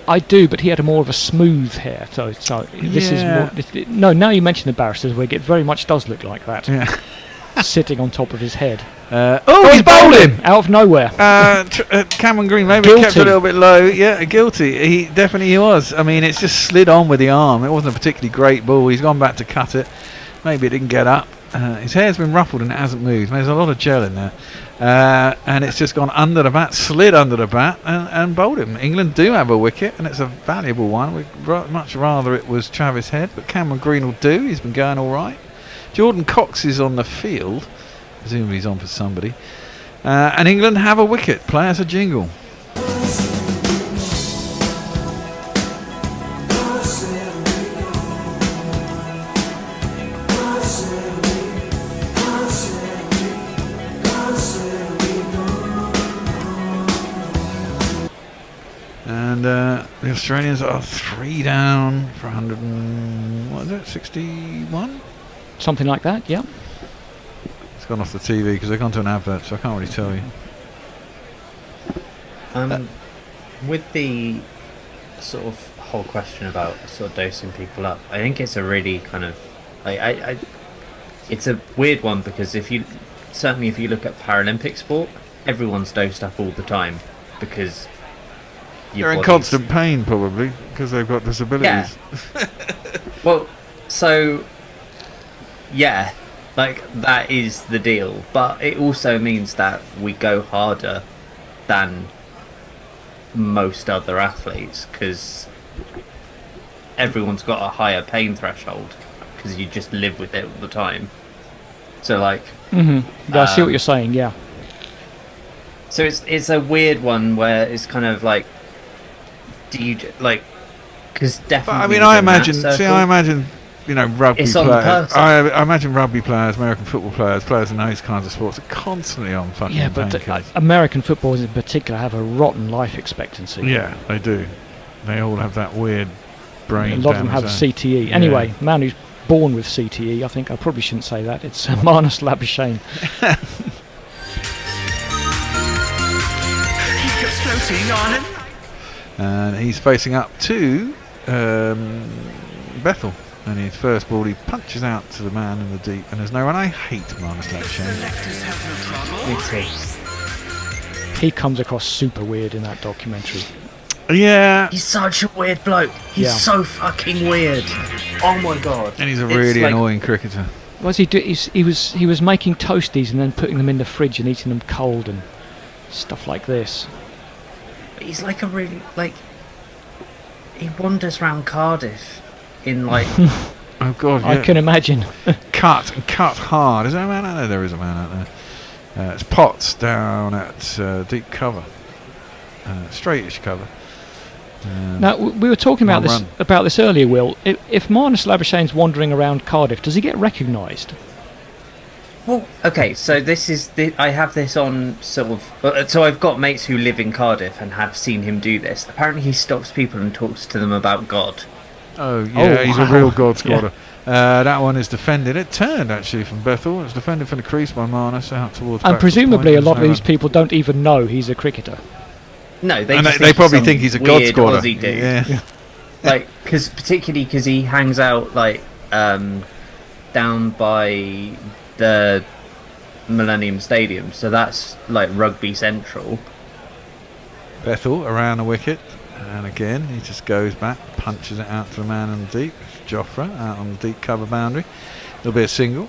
I do, but he had a more of a smooth hair. So this is more. No, now you mention the barrister's wig, it very much does look like that. Yeah. Sitting on top of his head. He's bowling out of nowhere. Cameron Green maybe Guilty. kept a little bit low. Yeah, guilty. He definitely was. I mean, it's just slid on with the arm. It wasn't a particularly great ball. He's gone back to cut it. Maybe it didn't get up. His hair's been ruffled and it hasn't moved. There's a lot of gel in there, and it's just gone under the bat, slid under the bat, and bowled him. England do have a wicket, and it's a valuable one. We'd much rather it was Travis Head, but Cameron Green will do. He's been going all right. Jordan Cox is on the field. Presumably he's on for somebody. And England have a wicket. Play us a jingle. And the Australians are 3 down for 100 and, what is it, 61? Something like that, yeah. It's gone off the TV because they've gone to an advert, so I can't really tell you. With the sort of whole question about sort of dosing people up, I think it's a really kind of it's a weird one, because if you look at Paralympic sport, everyone's dosed up all the time because they're in constant pain probably because they've got disabilities. Yeah. Well, so yeah, like that is the deal, but it also means that we go harder than most other athletes because everyone's got a higher pain threshold because you just live with it all the time. So like, yeah, I see what you're saying. Yeah. So it's a weird one where it's kind of like, do you like? Because definitely. But, I mean, I imagine. You know, rugby players. I imagine rugby players, American football players in those kinds of sports are constantly on fucking painkillers. American footballers in particular have a rotten life expectancy. Yeah, they do. They all have that weird brain. A lot of them have CTE. Anyway, man who's born with CTE, I think I probably shouldn't say that. It's Marnus Labuschagne. He goes floating on him. And he's facing up to Bethel. And his first ball, he punches out to the man in the deep, and there's no one. I hate Marnus Labuschagne. He comes across super weird in that documentary. Yeah. He's such a weird bloke. He's so fucking weird. Oh my god. And he's a really annoying cricketer. What does he do? He was making toasties and then putting them in the fridge and eating them cold and stuff like this. He's like a really he wanders around Cardiff in like. Oh god, yeah. I can imagine. cut hard. Is there a man out there? There is a man out there. It's Potts down at deep cover, straightish cover. Now we were talking about this earlier, Will. If Marnus Labuschagne's wandering around Cardiff, does he get recognised? Well, okay, so this is I have this on sort of. So I've got mates who live in Cardiff and have seen him do this. Apparently, he stops people and talks to them about God. Oh yeah, he's a real God squatter. Yeah. That one is defended. It turned actually from Bethel. It was defended from the crease by Marnus out towards. And presumably, a lot of these people don't even know he's a cricketer. No, they probably think he's a God squatter. Aussie dude. Yeah. Like, particularly because he hangs out like down by the Millennium Stadium, so that's like rugby central. Bethel around the wicket, and again he just goes back, punches it out to the man in the deep. Jofra out on the deep cover boundary. There'll be a single.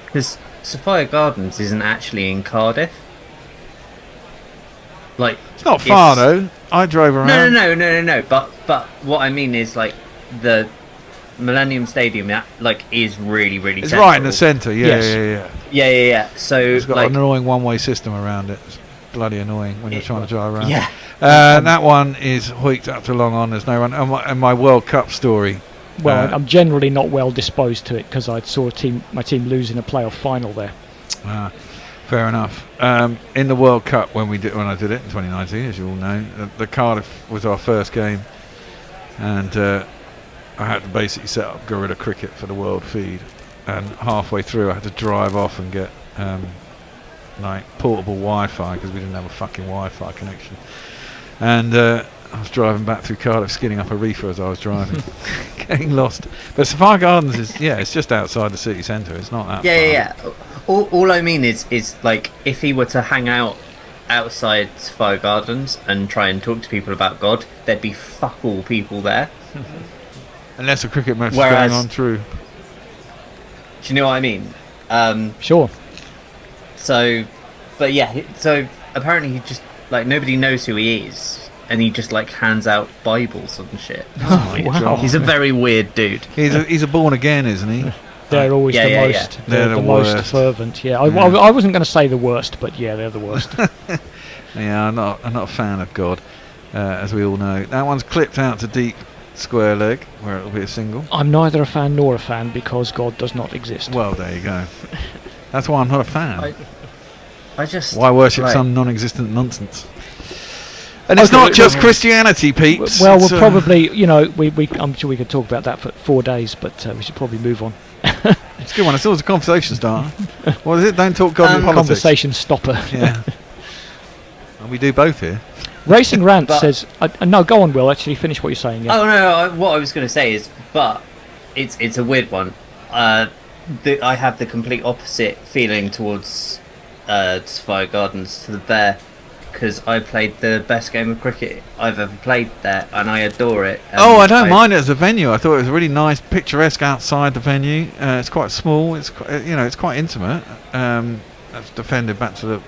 Because Sophia Gardens isn't actually in Cardiff. Like, it's not far though. I drove around. No. But what I mean is like the Millennium Stadium, that is really, really. It's central. right in the centre. Yeah. Yeah. So it's got an annoying one-way system around it. It's bloody annoying when you're trying to drive around. Yeah. That one is hoiked up to long on. There's no one. And my World Cup story. Well, I'm generally not well disposed to it because I saw my team lose in a playoff final there. Fair enough. In the World Cup when I did it in 2019, as you all know, the Cardiff was our first game, and I had to basically set up Gorilla Cricket for the world feed, and halfway through I had to drive off and get portable Wi-Fi because we didn't have a fucking Wi-Fi connection, and I was driving back through Cardiff, skinning up a reefer as I was driving, getting lost. But Sapphire Gardens is it's just outside the city centre. It's not that far. Yeah. All I mean is if he were to hang out outside Sapphire Gardens and try and talk to people about God, there'd be fuck all people there. Unless a cricket match is going on through. Do you know what I mean? Sure. So apparently he just nobody knows who he is, and he just hands out Bibles and shit. Oh, wow. He's a very weird dude. He's a born again, isn't he? They're always the most. They're the most fervent. Yeah, I wasn't going to say the worst, but yeah, they're the worst. Yeah, I'm not a fan of God, as we all know. That one's clipped out to deep square leg, where it'll be a single. I'm neither a fan nor a fan because God does not exist. Well, there you go. That's why I'm not a fan. I just why worship some non-existent nonsense? And it's not just Christianity, peeps. Well, we'll probably, I'm sure we could talk about that for 4 days, but we should probably move on. It's a good one. It's always a conversation starter. What is it? Don't talk God in politics. Conversation stopper. Yeah. And we do both here. Racing Rant says, no, go on, Will. Actually, finish what you're saying. Yeah. Oh no, what I was going to say is, but it's a weird one. I have the complete opposite feeling towards Sapphire Gardens to the Bear, because I played the best game of cricket I've ever played there, and I adore it. I don't mind it as a venue. I thought it was really nice, picturesque outside the venue. It's quite small. It's it's quite intimate. That's defended back to the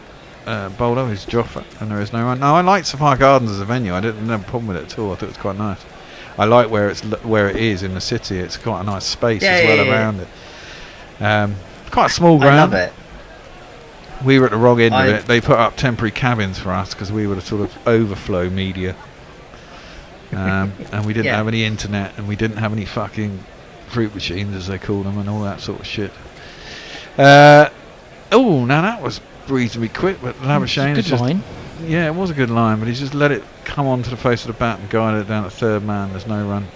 bowler, who's Joffre, and there is no one. No, I like Sapphire Gardens as a venue. I didn't have a problem with it at all. I thought it was quite nice. I like where it is in the city. It's quite a nice space around it. Quite a small ground. I love it. We were at the wrong end of it. They put up temporary cabins for us because we were the sort of overflow media, and we didn't have any internet, and we didn't have any fucking fruit machines, as they call them, and all that sort of shit. Now that was reasonably quick, but Labuschagne good line. Yeah, it was a good line, but he's just let it come onto the face of the bat and guided it down at third man. There's no run.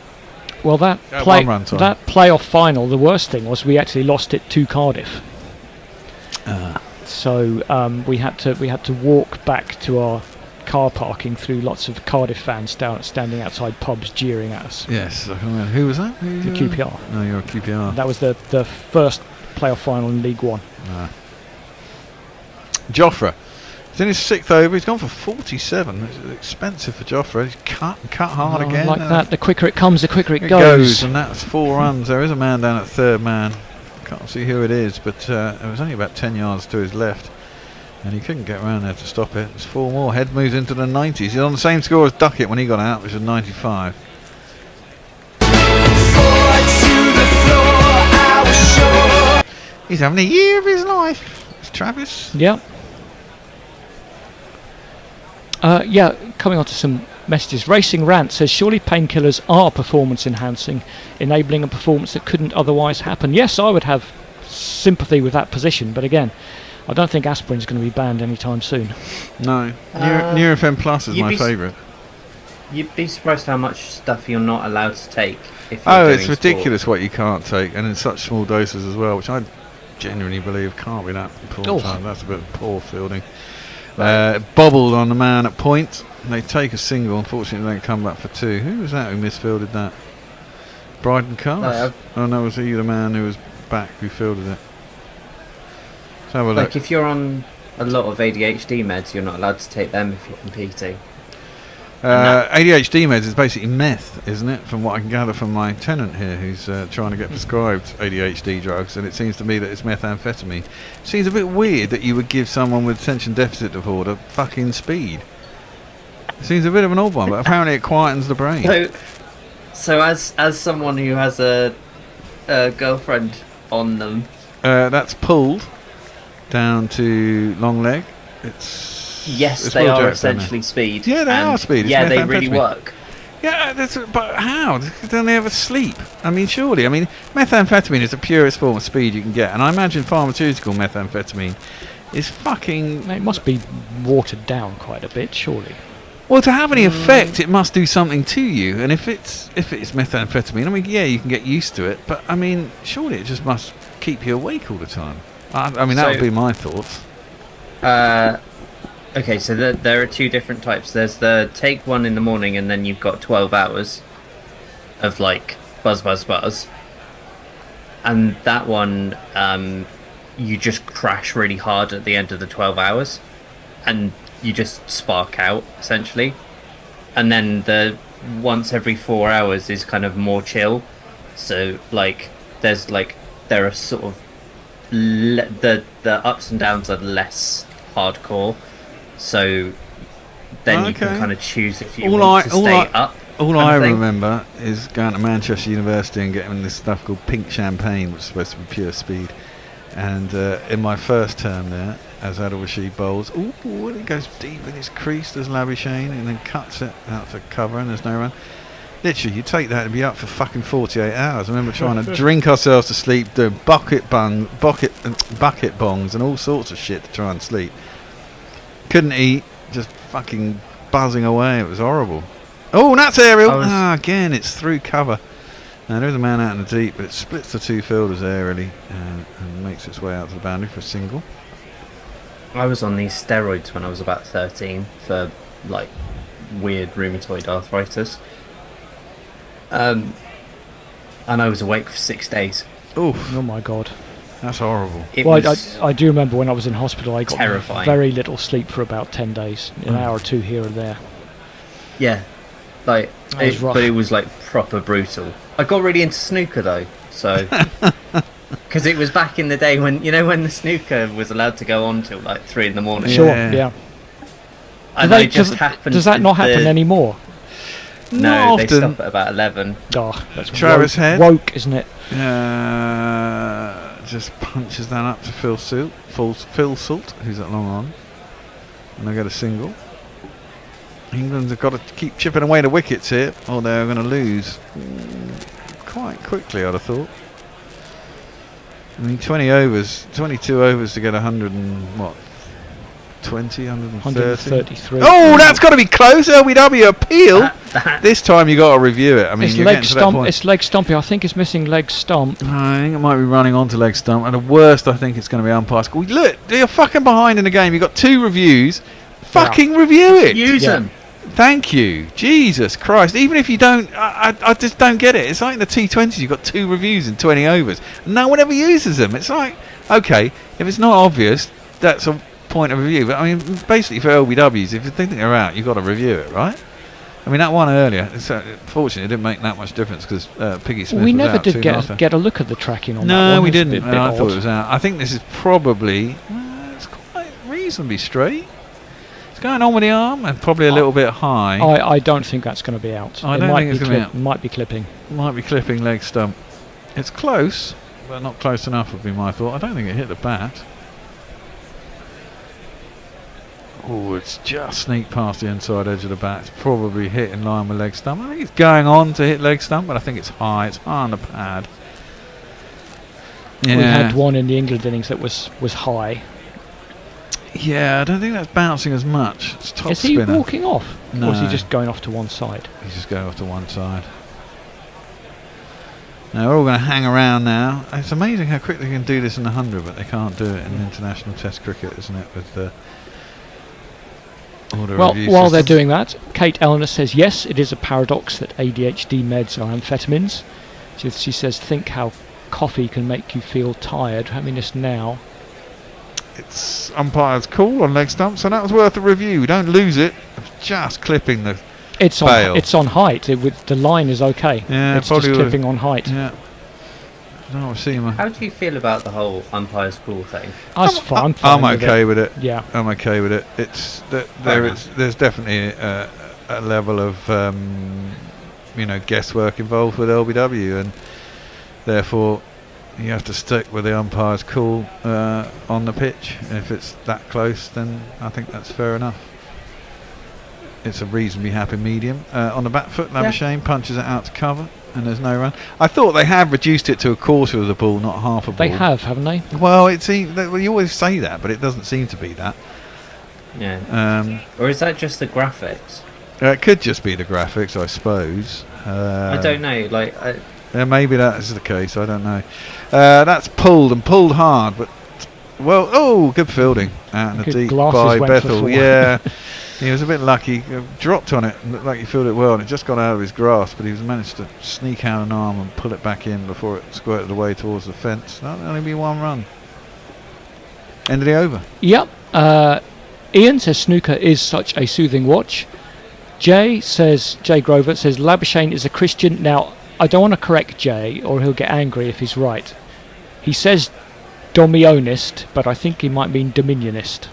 Well, that playoff final, the worst thing was we actually lost it to Cardiff. So we had to walk back to our car parking through lots of Cardiff fans standing outside pubs jeering at us. Yes, I can remember. Who was that? The QPR. No, you're a QPR. That was the first playoff final in League One. Joffre. He's in his 6th over. He's gone for 47. It's expensive for Joffre. He's cut hard again. Like that. The quicker it comes, the quicker it goes. And that's 4 runs. There is a man down at third man. Can't see who it is, but it was only about 10 yards to his left, and he couldn't get around there to stop it. It's 4 more. Head moves into the 90s. He's on the same score as Duckett when he got out, which was 95. He's having a year of his life. It's Travis. Yeah. Coming on to some messages. Racing Rant says, surely painkillers are performance enhancing, enabling a performance that couldn't otherwise happen. Yes, I would have sympathy with that position, but again, I don't think aspirin's going to be banned anytime soon. No. Nurofen Plus is my favourite. You'd be surprised how much stuff you're not allowed to take if you're doing it's ridiculous what you can't take, and in such small doses as well, which I genuinely believe can't be that important. That's a bit of poor fielding. Bobbled on the man at point. They take a single. Unfortunately, they don't come back for 2. Who was that who misfielded that? Bryden Carr? No, was he the man who was back who fielded it? Let's have a look. If you're on a lot of ADHD meds, you're not allowed to take them if you're competing. ADHD meds is basically meth, isn't it? From what I can gather from my tenant here, who's trying to get prescribed ADHD drugs, and it seems to me that it's methamphetamine. It seems a bit weird that you would give someone with attention deficit disorder fucking speed. It seems a bit of an odd one, but apparently it quietens the brain. So as someone who has a girlfriend on them, that's pulled down to long leg. It's they Will are Jack's down essentially there. speed. Yeah, they and are speed. It's Yeah, they really methamphetamine. work. Yeah, but how? Don't they ever sleep? I mean, surely. I mean, methamphetamine is the purest form of speed you can get, and I imagine pharmaceutical methamphetamine is fucking. It must be watered down quite a bit, surely. Well, to have any effect, it must do something to you, and if it's methamphetamine, I mean, yeah, you can get used to it, but I mean, surely it just must keep you awake all the time. I mean, that would be my thoughts. Okay, so there are two different types. There's the take one in the morning, and then you've got 12 hours of like buzz, buzz, buzz. And that one, you just crash really hard at the end of the 12 hours, and you just spark out essentially. And then the once every 4 hours is kind of more chill. So like there are sort of the ups and downs are less hardcore. So then you can kind of choose if you want to stay up. All I remember is going to Manchester University and getting this stuff called pink champagne, which is supposed to be pure speed. And in my first term there, as Adil Rashid bowls, and it goes deep in his crease, does Labuschagne, and then cuts it out for cover, and there's no run. Literally, you take that and be up for fucking 48 hours. I remember trying to drink ourselves to sleep, doing bucket bongs and all sorts of shit to try and sleep. Couldn't eat, just fucking buzzing away. It was horrible. Oh, that's aerial. Again, it's through cover. Now there's a man out in the deep, but it splits the two fielders aerially and makes its way out to the boundary for a single. I was on these steroids when I was about 13 for like weird rheumatoid arthritis. And I was awake for 6 days. Oh my god. That's horrible. I do remember when I was in hospital, I got terrifying. very little sleep for about 10 days, an hour or two here and there. Yeah, like, rough. but it was like proper brutal. I got really into snooker though, so because it was back in the day when when the snooker was allowed to go on till like 3 in the morning. Sure, yeah. And I just happened. Does that not happen anymore? No, they often. stop at about 11. Oh, that's Travis Head. Woke, isn't it? Just punches that up to Phil Salt, who's at long on. And they get a single. England have got to keep chipping away the wickets here, or they're going to lose quite quickly, I'd have thought. I mean, 22 overs to get 100 and what? 133. Oh, that's got to be close. LBW appeal. This time you got to review it. I mean, it's you're leg getting to that stump. point. It's leg stumpy. I think it's missing leg stump. I think it might be running onto leg stump, and the worst, I think it's going to be umpire score. Look, you're fucking behind in the game. You've got 2 reviews. Fucking review it. Use them. Thank you. Jesus Christ. Even if you don't, I just don't get it. It's like in the T20s, you've got 2 reviews in 20 overs. And no one ever uses them. It's like, okay, if it's not obvious, that's a point of review. But I mean, basically for LBWs, if you think they're out, you've got to review it, right? I mean, that one earlier, fortunately, it didn't make that much difference because Piggy Smith We was never out did soon get after. a look at the tracking on that one. No, we It's a didn't. bit I thought odd. it was out. I think this is probably, it's quite reasonably straight. It's going on with the arm and probably a little bit high. I don't think that's going to be out. I don't think it's going to be out. Might be clipping. Might be clipping leg stump. It's close, but not close enough would be my thought. I don't think it hit the bat. Oh, it's just sneaked past the inside edge of the bat. It's probably hit in line with leg stump. I think it's going on to hit leg stump, but I think it's high. It's high on the pad. Yeah. We had one in the England innings that was high. Yeah, I don't think that's bouncing as much. It's top Is he spinner. walking off? No. Or is he just going off to one side? He's just going off to one side. Now we're all going to hang around now. It's amazing how quick they can do this in the 100, but they can't do it in international Test cricket, isn't it? With the order Well, review while they're system. doing that, Kate Eleanor says, yes, it is a paradox that ADHD meds are amphetamines. She says, think how coffee can make you feel tired. Having this now. It's umpire's call on leg stump, so that was worth a review. Don't lose it. Just clipping the bail. It's on height. The line is okay. Yeah, it's just clipping on height. Yeah. No, How do you feel about the whole umpire's call thing? I'm fine I'm with okay it. with it. Yeah. I'm okay with it. It's there's definitely a level of guesswork involved with LBW, and therefore you have to stick with the umpire's call on the pitch. And if it's that close, then I think that's fair enough. It's a reasonably happy medium. On the back foot, Labuschagne punches it out to cover, and there's no run. I thought they have reduced it to a quarter of the ball, not half a ball. They have, haven't they? Well, you always say that, but it doesn't seem to be that. Yeah. Or is that just the graphics? It could just be the graphics, I suppose. I don't know. Yeah, maybe that is the case. I don't know. That's pulled hard, but good fielding out in the deep by Bethel. Yeah, he was a bit lucky. Dropped on it, and looked like he fielded it well, and it just got out of his grasp. But he managed to sneak out an arm and pull it back in before it squirted away towards the fence. That'll only be one run. End of the over. Yep. Ian says snooker is such a soothing watch. Jay Grover says Labuschagne is a Christian. Now, I don't want to correct Jay, or he'll get angry if he's right. He says Domionist, but I think he might mean Dominionist.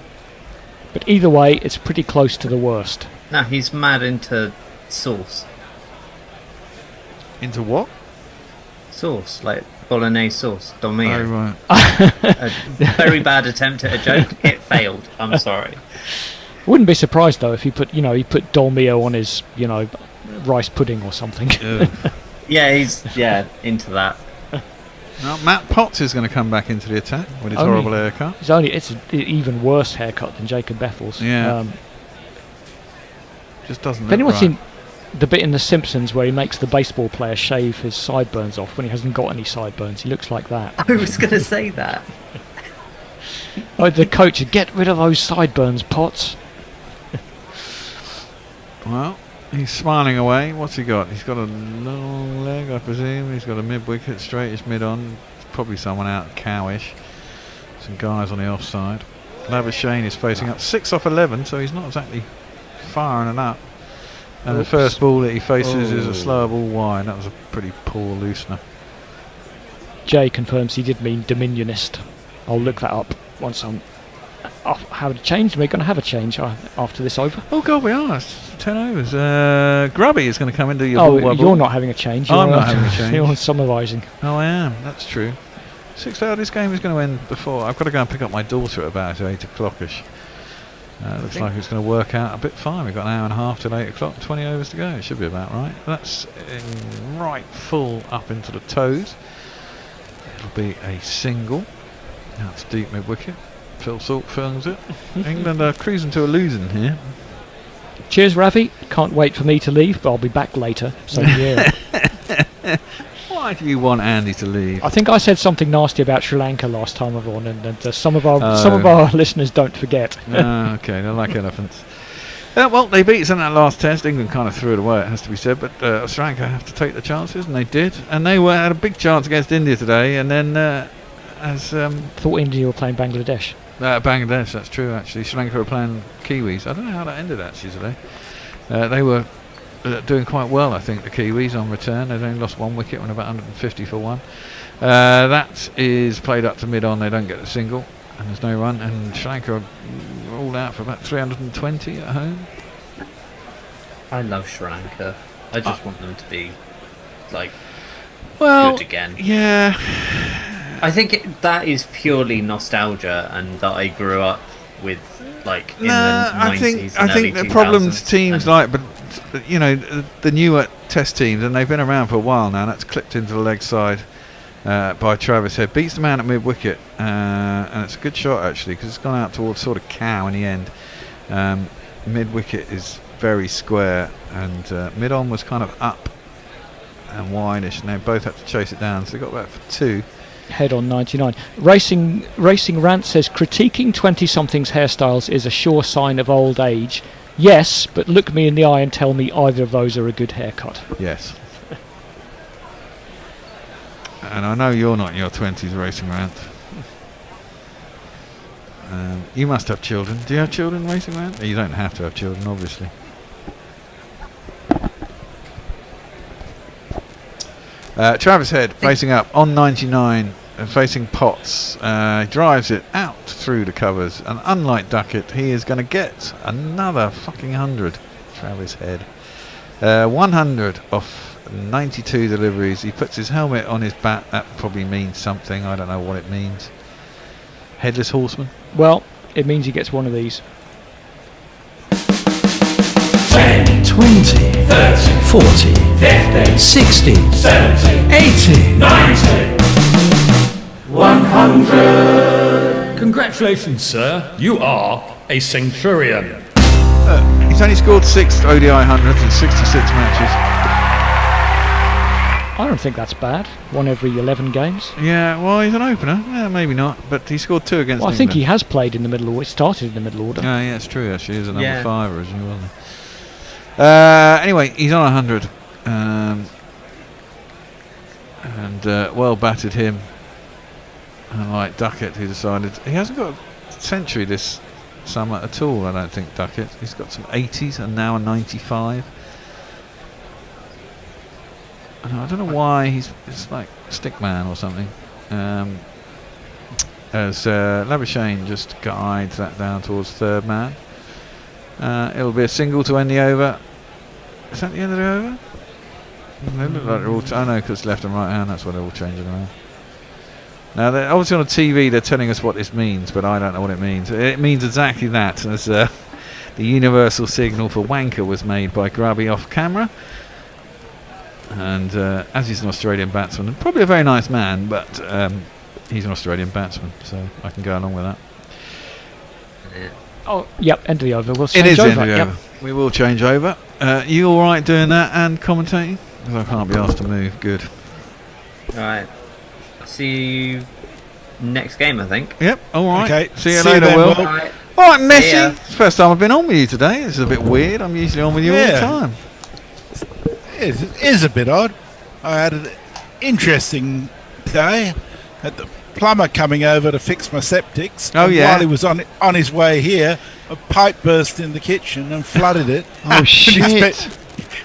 But either way, it's pretty close to the worst. No, he's mad into sauce. Into what? Sauce, like bolognese sauce. Domio. Oh, right. A very bad attempt at a joke. It failed. I'm sorry. Wouldn't be surprised though if he put Dolmio on his rice pudding or something. Yeah, he's into that. Now, Matt Potts is going to come back into the attack with his horrible haircut. It's an even worse haircut than Jacob Bethel's. Yeah. Just doesn't look If anyone's right. seen the bit in The Simpsons where he makes the baseball player shave his sideburns off when he hasn't got any sideburns, he looks like that. I was going to say that. The coach, get rid of those sideburns, Potts. Well, he's smiling away. What's he got? He's got a long leg, I presume. He's got a mid-wicket, straightish mid-on. Probably someone out cowish. Some guys on the offside. Labuschagne is facing up 6 off 11, so he's not exactly firing it up. And the first ball that he faces is a slower ball wide. That was a pretty poor loosener. Jay confirms he did mean Dominionist. I'll look that up once I'm have a change. We're going to have a change after this over. Oh God, we are. It's 10 overs. Grubby is going to come into your ball. You're not having a change. I'm not having a change. You're summarising. Oh, I am. That's true. 6 hours. This game is going to end before. I've got to go and pick up my daughter at about 8 o'clockish. Looks like it's going to work out a bit fine. We've got an hour and a half till 8 o'clock. 20 overs to go. It should be about right. That's right full up into the toes. It'll be a single. That's deep mid wicket. Phil Salt films it. England are cruising to a losing here. Cheers, Ravi. Can't wait for me to leave, but I'll be back later. So yeah. Why do you want Andy to leave? I think I said something nasty about Sri Lanka last time I was on, and some of our listeners don't forget. Okay, they're like elephants. Well, they beat us in that last test. England kind of threw it away, it has to be said, but Sri Lanka have to take the chances, and they did. And they had a big chance against India today, and then thought India were playing Bangladesh. Bangladesh, that's true actually. Sri Lanka were playing Kiwis. I don't know how that ended actually today. They were doing quite well, I think, the Kiwis on return. They'd only lost 1 wicket when about 150 for 1. That is played up to mid-on. They don't get a single, and there's no run. And Sri Lanka are all out for about 320 at home. I love Sri Lanka. I just want them to be good again. Yeah. I think that is purely nostalgia, and that I grew up with in the 90s. I think the problems teams but the newer test teams, and they've been around for a while now. That's clipped into the leg side by Travis Head. Beats the man at mid wicket, and it's a good shot actually because it's gone out towards sort of cow in the end. Mid wicket is very square, and mid on was kind of up and wideish, and they both had to chase it down. So they got that for 2. Head on 99. Racing Rant says critiquing 20-somethings hairstyles is a sure sign of old age. Yes, but look me in the eye and tell me either of those are a good haircut. Yes. And I know you're not in your 20s, Racing Rant. You must have children. Do you have children, Racing Rant? You don't have to have children, obviously. Travis Head facing up on 99, facing Potts. He drives it out through the covers, and unlike Duckett, he is going to get another fucking 100. Travis Head. 100 off 92 deliveries. He puts his helmet on his bat. That probably means something. I don't know what it means. Headless horseman. Well, it means he gets one of these. 10, 20, 30, 40, 50, 60, 70, 80, 90, 100. Congratulations, sir. You are a centurion. He's only scored 6 ODI 100s in 66 matches. I don't think that's bad. One every 11 games. Yeah, well, he's an opener. Yeah, maybe not, but he scored 2 against Well, I England. think he has played in the middle order. Started in the middle order. Oh, yeah, it's true, actually. He's a number Yeah. 5, isn't he, wasn't he? Anyway, he's on 100. And well battered him. Unlike Duckett, who decided... He hasn't got a century this summer at all, I don't think, Duckett. He's got some 80s and now a 95. I don't know why it's like Stickman or something. As Labuschagne just guides that down towards third man. It'll be a single to end the over. Is that the end of the over? They look like they're all... I know, because left and right hand, that's why they're all changing around. Now, obviously on the TV they're telling us what this means, but I don't know what it means. It means exactly that, as the universal signal for wanker was made by Grubby off camera. And as he's an Australian batsman, and probably a very nice man, but he's an Australian batsman, so I can go along with that. Oh, yep, end of the over. We'll It change is over. end of the over. We will change over. You all right doing that and commentating? Because I can't be asked to move. Good. Alright. See you next game, I think. Yep, alright. Okay. See you See later, you then, Will. Will. Alright, See Messi. ya. It's the first time I've been on with you today. This is a bit weird. I'm usually on with you all the Yeah. time. It is a bit odd. I had an interesting day. Had the plumber coming over to fix my septics. Oh, and yeah. While he was on his way here, a pipe burst in the kitchen and flooded it. Oh, And shit.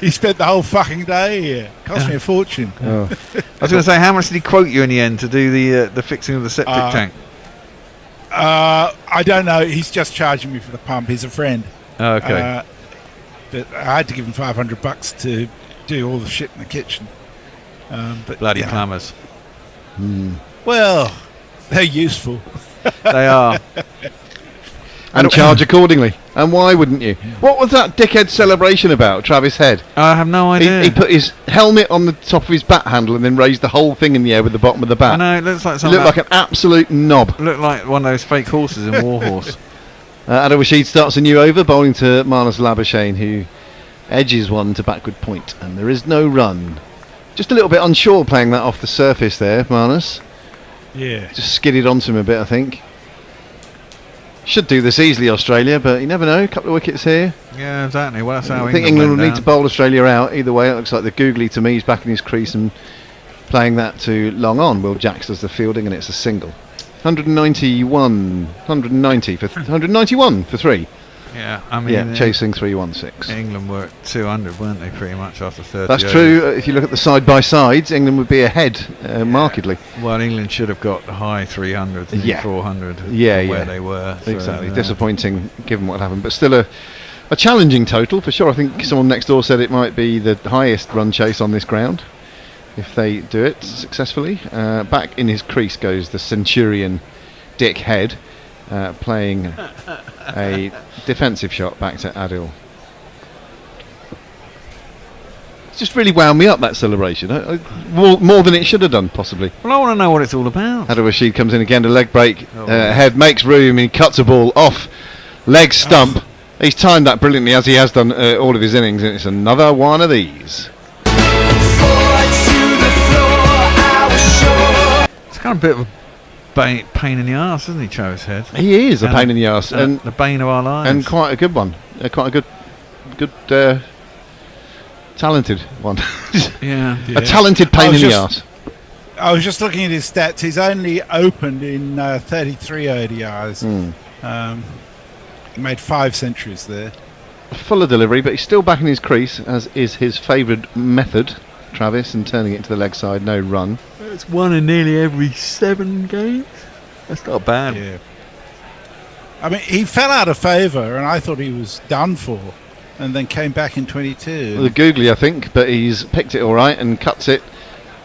He spent the whole fucking day here. Cost me a fortune. Oh. I was going to say, how much did he quote you in the end to do the fixing of the septic tank? I don't know. He's just charging me for the pump. He's a friend. Oh, okay. But I had to give him $500 to do all the shit in the kitchen. But Bloody yeah. plumbers. Well, they're useful. They are. And charge accordingly. And why wouldn't you? What was that dickhead celebration about, Travis Head? I have no idea. He put his helmet on the top of his bat handle and then raised the whole thing in the air with the bottom of the bat. I know, it looks like He something. looked like an absolute knob. Looked like one of those fake horses in Warhorse. Adil Rashid starts a new over, bowling to Marnus Labuschagne, who edges one to backward point, and there is no run. Just a little bit unsure playing that off the surface there, Marnus. Yeah. Just skidded onto him a bit, I think. Should do this easily, Australia, but you never know. A couple of wickets here. Yeah, exactly. Well, that's how I think England will need to bowl Australia out. Either way, it looks like the googly to me is back in his crease and playing that to long on. Will Jacks does the fielding, and it's a single. 191 for 3. Yeah, I mean, chasing 316. England were at 200, weren't they, pretty much after 30 That's overs? true. If you look at the side by sides, England would be ahead markedly. Well, England should have got the high 300s and 400 where they were. So, Exactly. Disappointing given what happened, but still a challenging total for sure. I think someone next door said it might be the highest run chase on this ground if they do it successfully. Back in his crease goes the Centurion Dick Head, playing a defensive shot back to Adil. It's just really wound me up, that celebration. More than it should have done, possibly. Well, I want to know what it's all about. Adil Rashid comes in again to leg break. Head makes room, he cuts a ball off leg stump. He's timed that brilliantly, as he has done all of his innings, and it's another one of these. It's kind of a bit of a pain in the arse, isn't he, Travis Head? He is a pain in the arse, and the bane of our lives, and quite a good one. Quite a good, talented one. Yeah. A talented pain in the arse. I was just looking at his stats. He's only opened in 33 ODIs. He made 5 centuries there. Fuller delivery, but he's still back in his crease, as is his favoured method, Travis, and turning it to the leg side, no run. It's one in nearly every 7 games. That's not bad. Yeah. I mean, he fell out of favour, and I thought he was done for and then came back in 22. With a googly, I think, but he's picked it all right and cuts it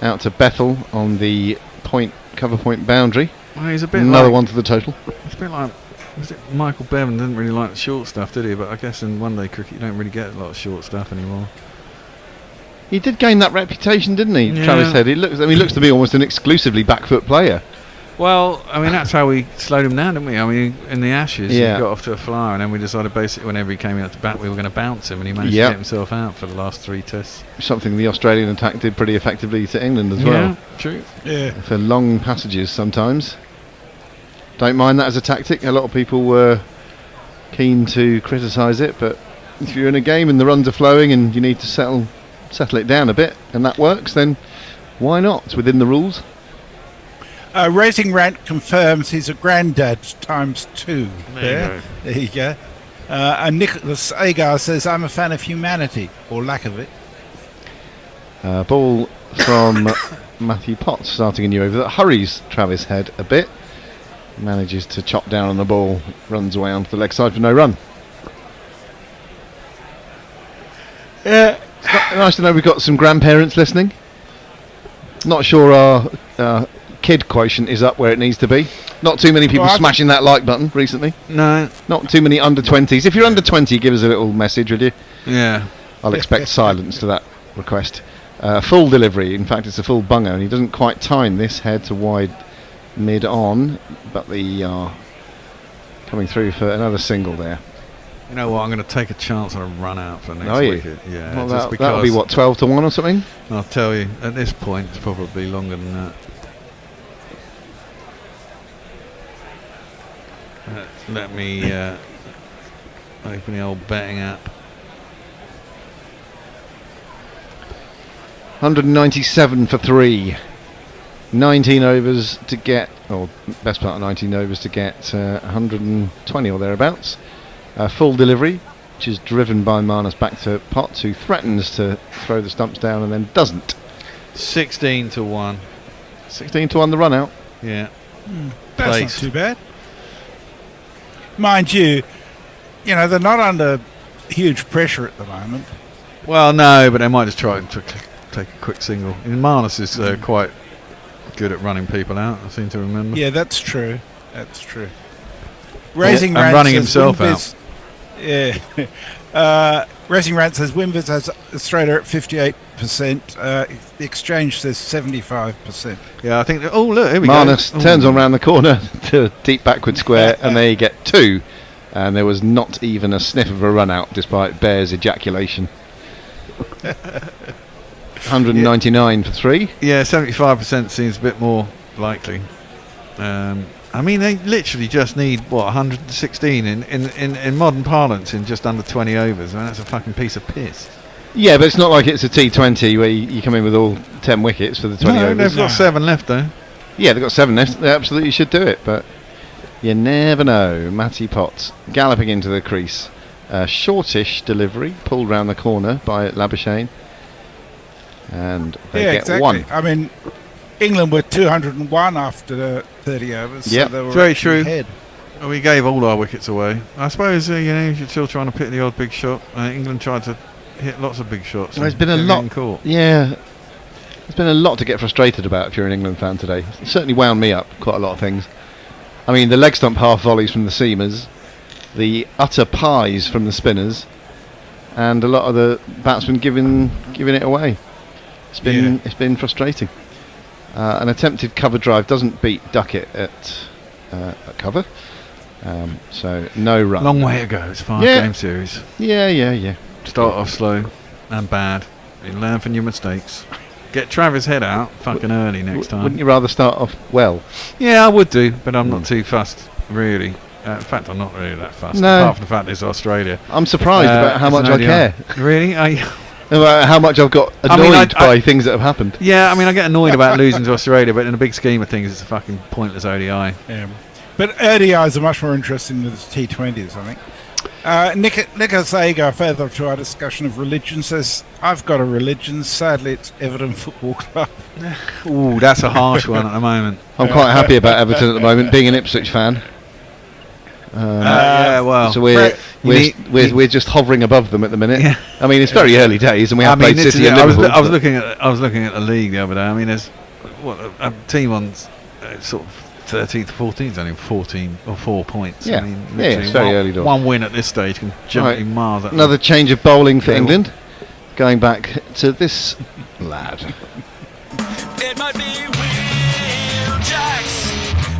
out to Bethel on the cover point boundary. Well, he's a bit Another like, one to the total. It's a bit like, was it Michael Bevan didn't really like the short stuff, did he? But I guess in one-day cricket you don't really get a lot of short stuff anymore. He did gain that reputation, didn't he? Yeah. Travis Head. He looks to be almost an exclusively back foot player. Well, I mean, that's how we slowed him down, didn't we? I mean, in the Ashes, Yeah. he got off to a flyer, and then we decided basically whenever he came out to bat, we were going to bounce him, and he managed Yep. to get himself out for the last 3 tests. Something the Australian attack did pretty effectively to England as Yeah, well. true. Yeah. For long passages sometimes. Don't mind that as a tactic. A lot of people were keen to criticise it, but if you're in a game and the runs are flowing and you need to settle it down a bit, and that works, then why not? It's within the rules. Raising Rant confirms he's a granddad ×2. There you go. And Nicholas Agar says, I'm a fan of humanity, or lack of it. Ball from Matthew Potts, starting a new over that hurries Travis Head a bit. Manages to chop down on the ball, runs away onto the leg side for no run. Yeah, nice to know we've got some grandparents listening. Not sure our kid quotient is up where it needs to be. Not too many people smashing that like button recently. No. Not too many under 20s. If you're under 20, give us a little message, would you? Yeah. I'll expect silence to that request. Full delivery. In fact, it's a full bunger, and he doesn't quite time this head to wide mid on, but the coming through for another single there. You know what? I'm going to take a chance on a run out for next Are you? wicket. Yeah, Well, just that'll be what, 12 to 1 or something? I'll tell you. At this point, it's probably longer than that. Let me open the old betting app. 197 for 3. 19 overs to get, or best part of 19 overs to get 120 or thereabouts. Full delivery, which is driven by Marnus back to Potts, who threatens to throw the stumps down and then doesn't. 16 to 1. 16 to 1 the run out. Yeah. That's Placed. not too bad. Mind you, they're not under huge pressure at the moment. Well, no, but they might just try to take a quick single. And Marnus is quite good at running people out, I seem to remember. Yeah, that's true. That's true. Raising and Rant running says himself Winviz, Yeah. Raising Rant says Winviz has Australia at 58%. The exchange says 75%. Yeah, I think. Oh, look, here we Marnus go. turns on round the corner to deep backward square, and they get 2. And there was not even a sniff of a run out despite Bear's ejaculation. 199 for 3. Yeah, 75% seems a bit more likely. I mean, they literally just need, 116 in modern parlance in just under 20 overs. I mean, that's a fucking piece of piss. Yeah, but it's not like it's a T20 where you come in with all 10 wickets for the 20 overs. They've got 7 left, though. Yeah, they've got 7 left. They absolutely should do it, but you never know. Matty Potts galloping into the crease. Shortish delivery, pulled round the corner by Labuschagne. And they get exactly. 1. I mean, England were 201 after 30 overs. Yep. So they were Very actually true. ahead. We gave all our wickets away. I suppose, you're still trying to pick the odd big shot. England tried to hit lots of big shots. There's been a lot. Yeah, there's been a lot to get frustrated about if you're an England fan today. It certainly wound me up quite a lot of things. I mean, the leg stump half volleys from the seamers, the utter pies from the spinners, and a lot of the batsmen giving it away. It's been frustrating. An attempted cover drive doesn't beat Duckett at cover, so no run. Long way to go. It's a 5-game series. Yeah. Start off slow and bad. You learn from your mistakes. Get Travis Head out fucking early next time. Wouldn't you rather start off well? Yeah, I would do, but I'm not too fussed, really. In fact, I'm not really that fussed, No. apart from the fact it's Australia. I'm surprised about how it's much an I ODI. care. Really? About how much I've got annoyed by things that have happened. Yeah, I mean, I get annoyed about losing to Australia, but in the big scheme of things, it's a fucking pointless ODI. Yeah. But ODIs are much more interesting than the T20s, I think. Nicholas Agar, further to our discussion of religion, says, I've got a religion. Sadly, it's Everton Football Club. Ooh, that's a harsh one at the moment. I'm quite happy about Everton at the moment, being an Ipswich fan. Yeah, well, so we're just hovering above them at the minute. Yeah. I mean, it's very early days, and we have played this City is and it. Liverpool. I was looking at the league the other day. I mean, there's a team on sort of 13th, 14th, only 14 or 4 points. Yeah. I mean, Yeah, it's very early doors. One win at this stage can jump in miles. At Another change of bowling for England, going back to this lad. It might be Will Jacks.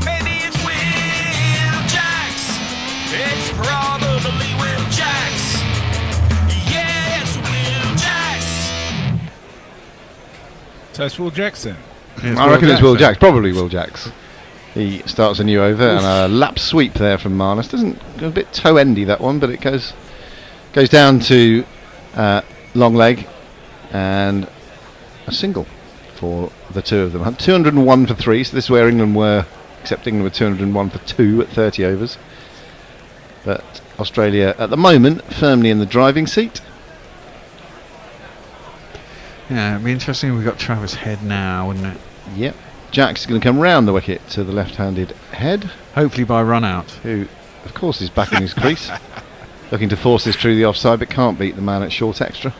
Maybe it's Will Jacks. It's probably Will Jacks. Yeah, it's Will Jacks. So it's Will Jackson. I reckon it's Will Jacks, probably Will Jacks. He starts a new over and a lap sweep there from Marnus. Doesn't go a bit toe endy that one, but it goes down to long leg and a single for the two of them. 201 for 3, so this is where England were, except England were 201 for 2 at 30 overs. But Australia at the moment firmly in the driving seat. Yeah, it'd be interesting if we got Travis Head now, wouldn't it? Yep. Jack's going to come round the wicket to the left-handed Head. Hopefully by run out. Who, of course, is back in his crease. Looking to force this through the offside, but can't beat the man at short extra.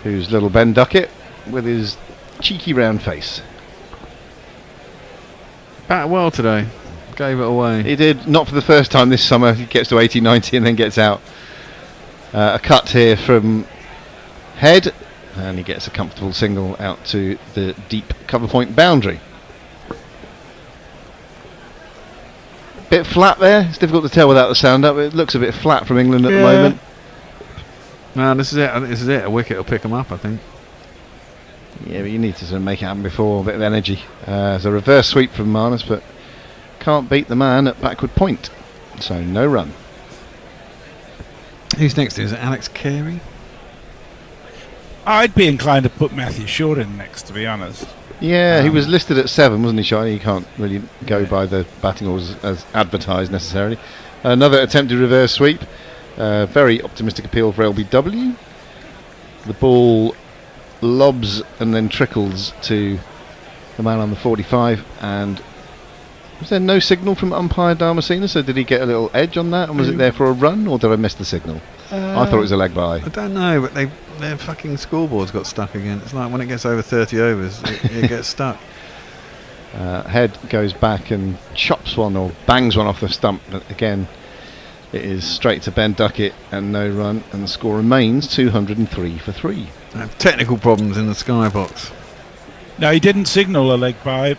Who's little Ben Duckett with his cheeky round face. Batted well today. Gave it away. He did, not for the first time this summer. He gets to 80, 90 and then gets out. A cut here from Head. And he gets a comfortable single out to the deep cover point boundary. Bit flat there. It's difficult to tell without the sound up. It looks a bit flat from England at the moment. No, this is it. This is it. A wicket will pick them up, I think. Yeah, but you need to sort of make it happen before. A bit of energy. There's a reverse sweep from Marnus, but can't beat the man at backward point. So no run. Who's next? Is it Alex Carey? I'd be inclined to put Matthew Short in next, to be honest. Yeah, he was listed at 7, wasn't he, Shiny? He can't really go by the batting orders as advertised necessarily. Another attempted reverse sweep. Very optimistic appeal for LBW. The ball lobs and then trickles to the man on the 45. And was there no signal from umpire Damascena? So did he get a little edge on that? And was it there for a run, or did I miss the signal? I thought it was a leg by. I don't know, but their fucking scoreboards got stuck again. It's like when it gets over 30 overs, it gets stuck. Head goes back and chops one or bangs one off the stump. But again, it is straight to Ben Duckett and no run, and the score remains 203 for 3. Technical problems in the skybox. No, he didn't signal a leg by.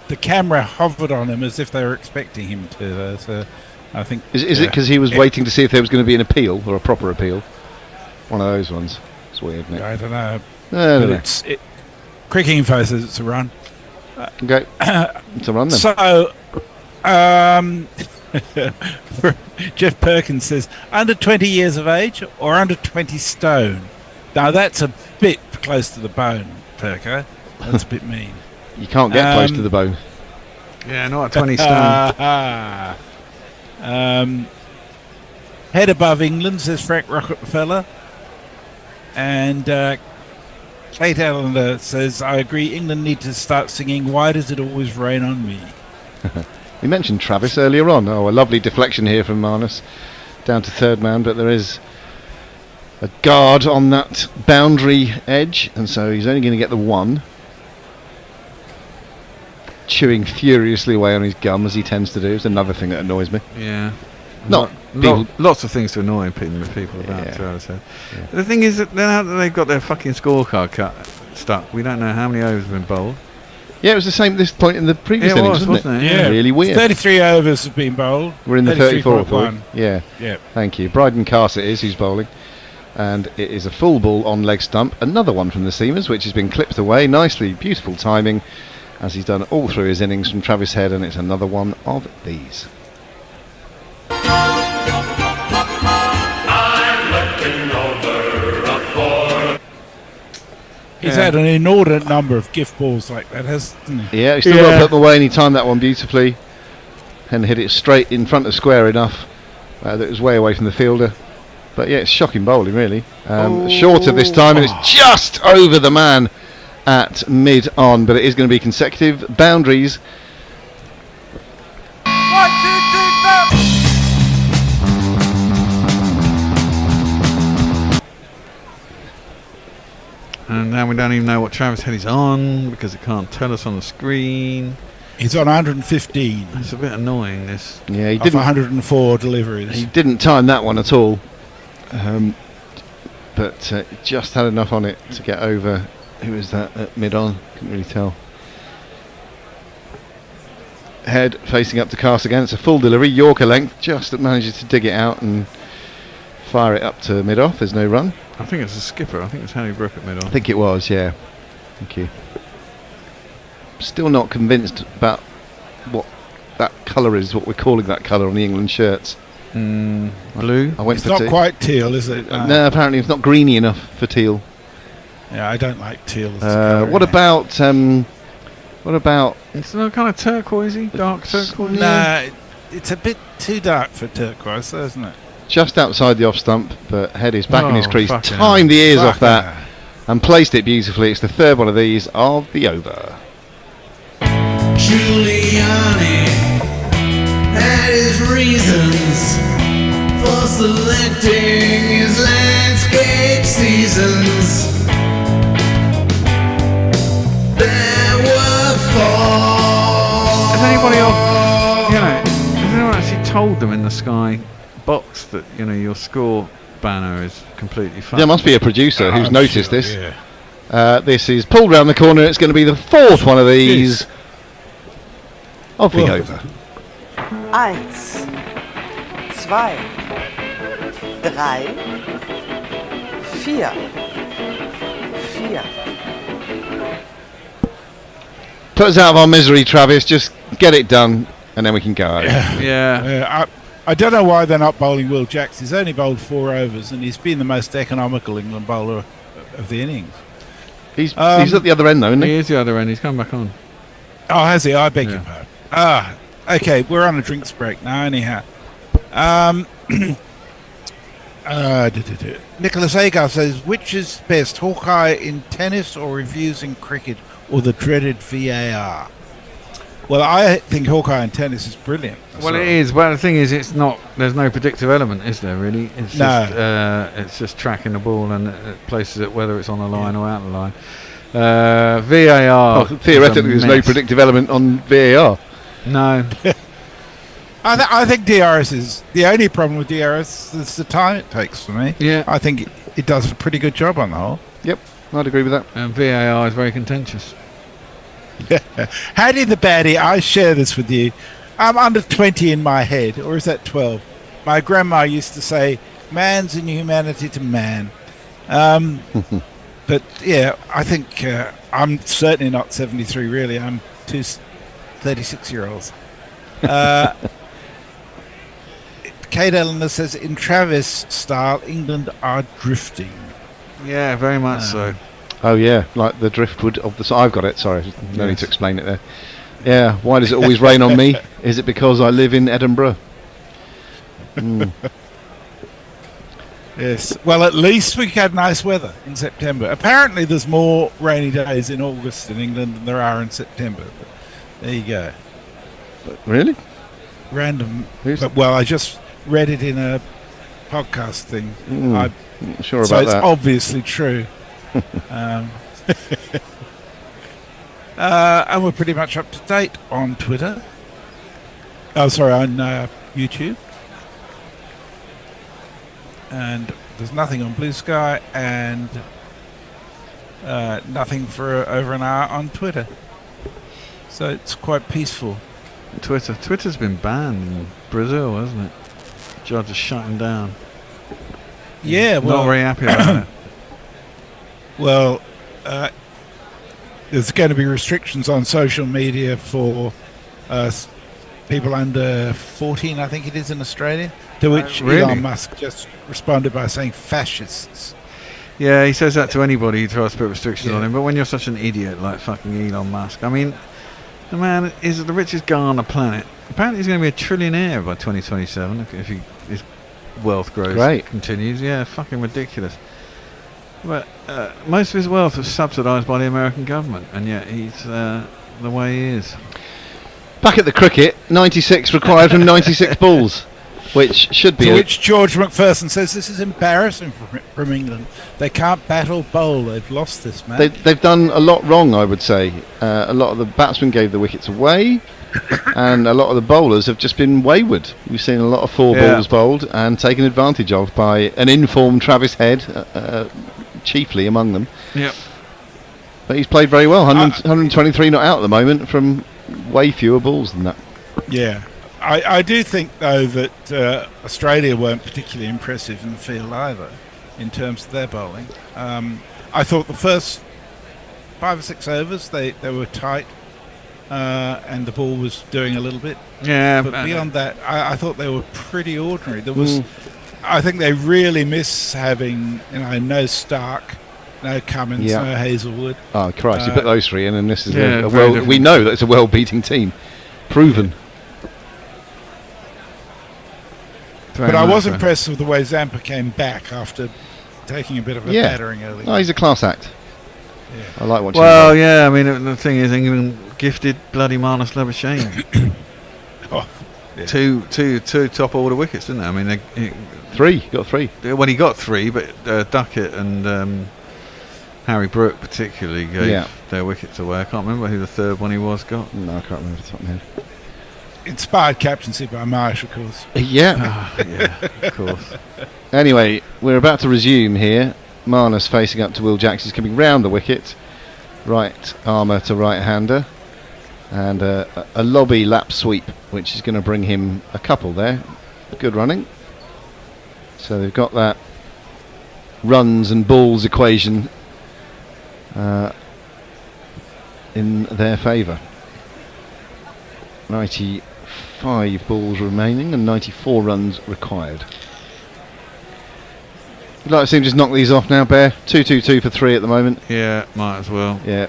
The camera hovered on him as if they were expecting him to. So I think. Is it because he was waiting to see if there was going to be an appeal or a proper appeal? One of those ones. It's weird, isn't it? I don't know. But Cricket Info says it's a run. Okay. It's a run then. So, Jeff Perkins says, under 20 years of age or under 20 stone? Now that's a bit close to the bone, Perker. That's a bit mean. You can't get close to the bone. Yeah, not at 20 stone. Head above England, says Frank Rockefeller. And Kate Allender says, I agree, England need to start singing Why Does It Always Rain on Me? We mentioned Travis earlier on. Oh, a lovely deflection here from Marnus down to third man, but there is a guard on that boundary edge, and so he's only going to get the one. Chewing furiously away on his gum as he tends to do. It's another thing that annoys me. Yeah. People, lots of things to annoy people about. The thing is that now that they've got their fucking scorecard stuck, we don't know how many overs have been bowled. Yeah, it was the same at this point in the previous innings, wasn't it? Yeah. Really weird. 33 overs have been bowled. We're in the 34th. 33.1. Yeah. Yeah. Thank you. Bryden Carter is who's bowling. And it is a full ball on leg stump. Another one from the seamers, which has been clipped away nicely. Beautiful timing, as he's done all through his innings from Travis Head, and it's another one of these. He's had an inordinate number of gift balls like that, hasn't he? Yeah, he still got to put them away, and he timed that one beautifully and hit it straight in front of square enough that it was way away from the fielder. But yeah, it's shocking bowling, really. Shorter this time, and it's just over the man at mid-on, but it is going to be consecutive boundaries. 1, 2, 3. And now we don't even know what Travis Head is on because it can't tell us on the screen. He's on 115. It's a bit annoying, this. Yeah, he Off didn't. 104 deliveries. He didn't time that one at all. But just had enough on it to get over. Who was that at mid-on? Couldn't really tell. Head facing up to cast again. It's a full delivery, Yorker length. Just manages to dig it out and fire it up to mid-off. There's no run. I think it's a skipper. I think it's Harry Brook at mid-on. I think it was, yeah. Thank you. Still not convinced about what that colour is, what we're calling that colour on the England shirts. Blue? I went It's for not quite teal, is it? No, apparently it's not greeny enough for teal. Yeah, I don't like teal. As a colour, What about... It's not kind of turquoisey, dark turquoise. Nah, it's a bit too dark for turquoise, though, isn't it? Just outside the off stump, but Head is back in his crease. fucking Timed the ears off Fucking that and placed it beautifully. It's the third one of these of the over. Giuliani had his reasons for selecting his landscape seasons. There were four. Has anybody has anyone actually told them in the Sky box that, your score banner is completely fucked? There must be a producer who's I'm noticed sure, this. yeah. This is pulled round the corner. It's going to be the fourth one of these of the over. 1, 2, 3, 4. Put us out of our misery, Travis. Just get it done, and then we can go. Yeah. I don't know why they're not bowling Will Jacks. He's only bowled 4 overs, and he's been the most economical England bowler of the innings. He's at the other end, though, isn't he? He is the other end. He's come back on. Oh, has he? I beg your pardon. Okay, we're on a drinks break now, anyhow. Nicholas Agar says, which is best, Hawkeye in tennis or reviews in cricket, or the dreaded VAR? Well, I think Hawkeye in tennis is brilliant. Well, it is. But the thing is, it's not. There's no predictive element, is there? Really? It's it's just tracking the ball and it places it whether it's on the line or out of the line. VAR. Theoretically, there's no predictive element on VAR. No. I think DRS is the only problem with DRS is the time it takes for me. Yeah, I think it does a pretty good job on the whole. Yep, I'd agree with that. And VAR is very contentious. Handy the baddie, I share this with you. I'm under 20 in my head, or is that 12? My grandma used to say, "Man's inhumanity to man." But yeah, I think I'm certainly not 73. Really, I'm 36-year-olds. Kate Eleanor says, in Travis style, England are drifting. Yeah, very much so. Oh yeah, like the driftwood of the... I've got it, sorry, no need to explain it there. Yeah, why does it always rain on me? Is it because I live in Edinburgh? Yes, well, at least we had nice weather in September. Apparently there's more rainy days in August in England than there are in September. But there you go. But really? Random. But, well, I just read it in a podcast thing. I'm sure so about it's that. obviously true. And we're pretty much up to date on Twitter. Oh, sorry, on YouTube. And there's nothing on Blue Sky and nothing for over an hour on Twitter. So it's quite peaceful. Twitter's been banned in Brazil, hasn't it? Judge is shutting down. Yeah, well, not very happy about it. Well, there's going to be restrictions on social media for people under 14, I think it is, in Australia. To which really? Elon Musk just responded by saying fascists. Yeah, he says that to anybody who tries to put restrictions on him. But when you're such an idiot like fucking Elon Musk, I mean, the man is the richest guy on the planet. Apparently, he's going to be a trillionaire by 2027 if his wealth growth continues. Yeah, fucking ridiculous. But most of his wealth is subsidised by the American government, and yet he's the way he is. Back at the cricket, 96 required from 96 balls. which should be. To which George McPherson says this is embarrassing from England. They can't bat or bowl. They've lost this match. They've done a lot wrong, I would say. A lot of the batsmen gave the wickets away, and a lot of the bowlers have just been wayward. We've seen a lot of four balls bowled and taken advantage of by an informed Travis Head, chiefly among them. Yep. But he's played very well. 123 not out at the moment from way fewer balls than that. Yeah. I do think, though, that Australia weren't particularly impressive in the field either, in terms of their bowling. I thought the first 5 or 6 overs, they were tight, and the ball was doing a little bit. Yeah. But beyond that, I thought they were pretty ordinary. There was, I think they really miss having, no Stark, no Cummins, no Hazelwood. Oh, Christ, you put those 3 in, and this is Yeah, a very world. different. We know that it's a world-beating team. Proven. But I was impressed with the way Zampa came back after taking a bit of a battering early. Oh, he's a class act. Yeah. I like watching Well, him. yeah, I mean, the thing is, England gifted bloody Marnus Labuschagne. Two top order wickets, didn't they? I mean, they 3, got 3. Well, he got 3, but Duckett and Harry Brook particularly gave their wickets away. I can't remember who the third one he was got. No, I can't remember the top of my head. Inspired captaincy by Marsh, of course. Yeah. Yeah, of course. Anyway, we're about to resume here. Marnus facing up to Will Jacks. He's coming round the wicket. Right armour to right-hander. And a lobby lap sweep, which is going to bring him a couple there. Good running. So they've got that runs and balls equation in their favour. 95 balls remaining and 94 runs required. You'd like to see him just knock these off now, Bear? 2-2-2 for 3 at the moment. Yeah, might as well. Yeah.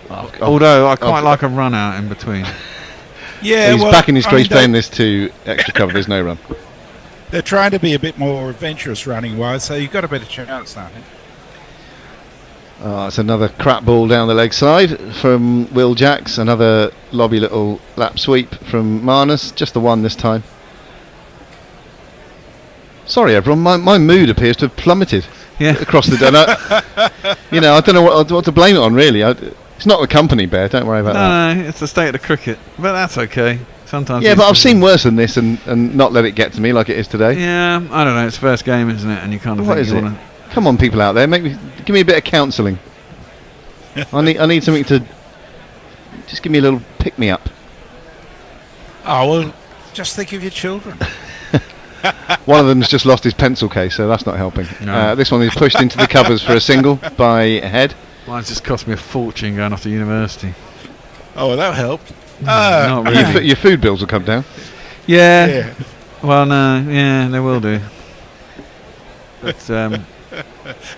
Although I quite like a run out in between. Yeah, he's back in his crease playing this to extra cover. There's no run. They're trying to be a bit more adventurous running-wise, so you've got a better chance now. It's another crap ball down the leg side from Will Jacks. Another lobby little lap sweep from Marnus. Just the one this time. Sorry, everyone. My mood appears to have plummeted across the day. I don't know what to blame it on, really. It's not the company, Bear. Don't worry about that. No, it's the state of the cricket. But that's okay. Sometimes. Yeah, but I've seen worse than this and not let it get to me like it is today. Yeah, I don't know. It's first game, isn't it? And you kind of What think is you it? want to. Come on, people out there, give me a bit of counselling. I need something to just give me a little pick me up. Oh well, just think of your children. One of them's just lost his pencil case, so that's not helping. No. This one is pushed into the covers for a single by Head. Mine's just cost me a fortune going off to university. Oh, well, that helped. Not really. Your food bills will come down. Yeah. Well, no. Yeah, they will do. But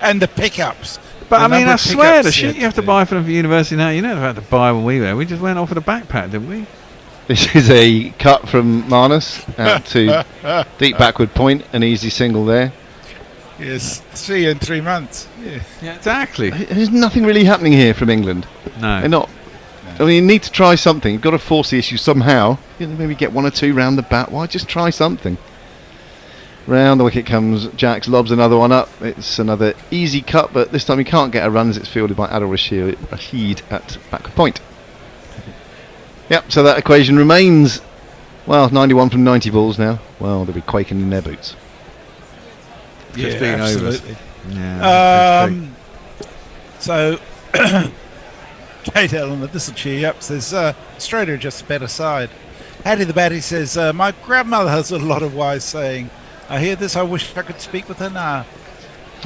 and the pickups. But I mean, I swear the shit you have to buy for them for university now. You never had to buy when we were. We just went off with a backpack, didn't we? This is a cut from Marnus out to deep backward point, an easy single there. Yes, 3 in 3 months. Yeah, exactly. There's nothing really happening here from England. No. They're not. I mean, you need to try something. You've got to force the issue somehow. Maybe get 1 or 2 round the bat. Why just try something? Round the wicket comes Jacks, lobs another one up. It's another easy cut, but this time he can't get a run as it's fielded by Adil Rashid at backward point. Yep, so that equation remains, 91 from 90 balls now. Well, they'll be quaking in their boots. 15 absolutely. Yeah. So, Kate Ellen, this will cheer you up, says Australia are just a better side. Hattie the Batty says, my grandmother has a lot of wise saying. I hear this, I wish I could speak with her now.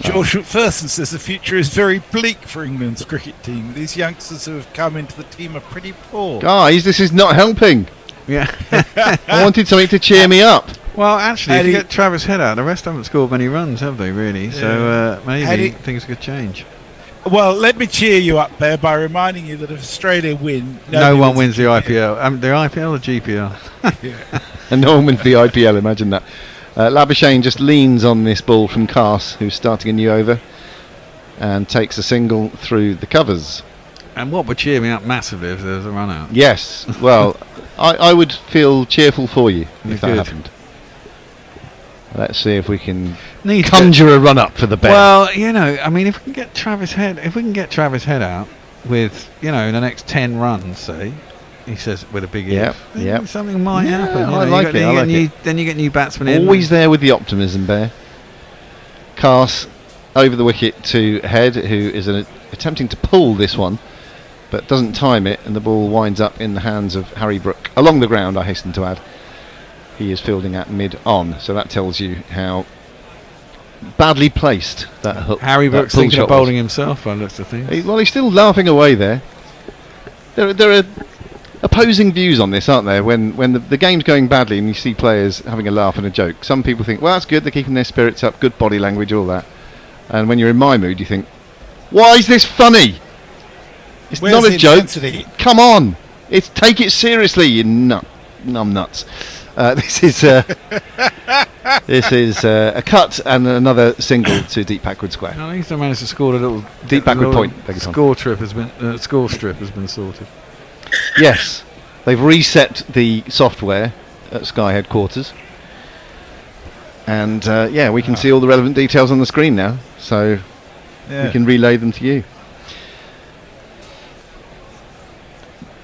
George McPherson says the future is very bleak for England's cricket team. These youngsters who have come into the team are pretty poor. Guys, this is not helping. Yeah. I wanted something to cheer me up. Well, actually, if you get Travis Head out, the rest haven't scored many runs, have they, really? Yeah. So maybe things could change. Well, let me cheer you up there by reminding you that if Australia win... No one wins the IPL. The IPL or GPL? Yeah. And no one wins the IPL, imagine that. Labuschagne just leans on this ball from Cass, who's starting a new over, and takes a single through the covers. And what would cheer me up massively if there was a run out? Yes, well, I would feel cheerful for you if that happened. Let's see if we can Need conjure a run up for the bet. Well, I mean, if we can get Travis Head out with, in the next 10 runs, say, he says with a big if, then something might happen. I like it. Then you get new batsmen in. Always there with the optimism, Bear. Carse over the wicket to Head, who is attempting to pull this one, but doesn't time it, and the ball winds up in the hands of Harry Brook. Along the ground, I hasten to add. He is fielding at mid-on, so that tells you how badly placed that hook. Harry Brook's thinking of bowling himself by the looks of things. He's still laughing away there. There are opposing views on this, aren't there? When the game's going badly and you see players having a laugh and a joke, some people think, well, that's good, they're keeping their spirits up, good body language, all that. And when you're in my mood, you think, why is this funny? It's Where's not a the joke. intensity? Come on, take it seriously, you nuts. This is a cut and another single to deep backward square. I think they managed to score a little deep backward point. Score strip has been sorted. Yes, they've reset the software at Sky headquarters, and we can see all the relevant details on the screen now, so we can relay them to you.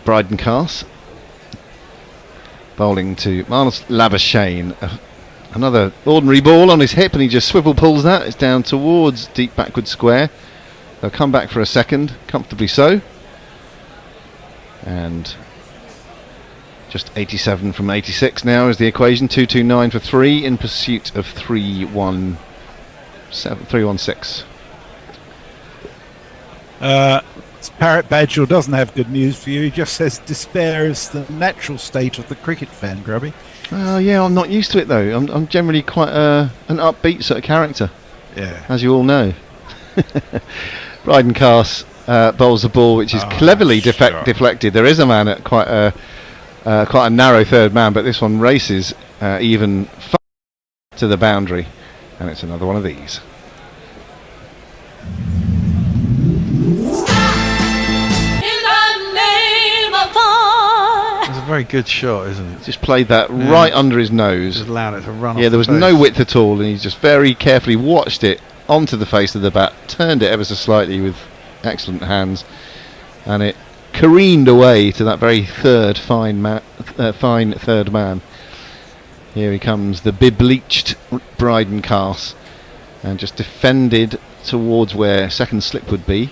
Bryden Carse bowling to Marnus Labuschagne. Another ordinary ball on his hip, and he just swivel pulls that. It's down towards deep backward square. They'll come back for a second, comfortably so. And just 87 from 86 now is the equation. 229 for 3 in pursuit of 316. Parrot Badger doesn't have good news for you. He just says despair is the natural state of the cricket fan, Grubby. I'm not used to it though. I'm generally quite an upbeat sort of character. Yeah. As you all know. Bryden Carse bowls the ball, which is cleverly deflected. There is a man at quite a narrow third man, but this one races even far to the boundary, and it's another one of these. It's a very good shot, isn't it? Just played that right under his nose. Just allowed it to run off there was the face. no width at all, and he just very carefully watched it onto the face of the bat, turned it ever so slightly with excellent hands, and it careened away to that very fine third man. Here he comes, the bebleached Bryden Carse, and just defended towards where second slip would be.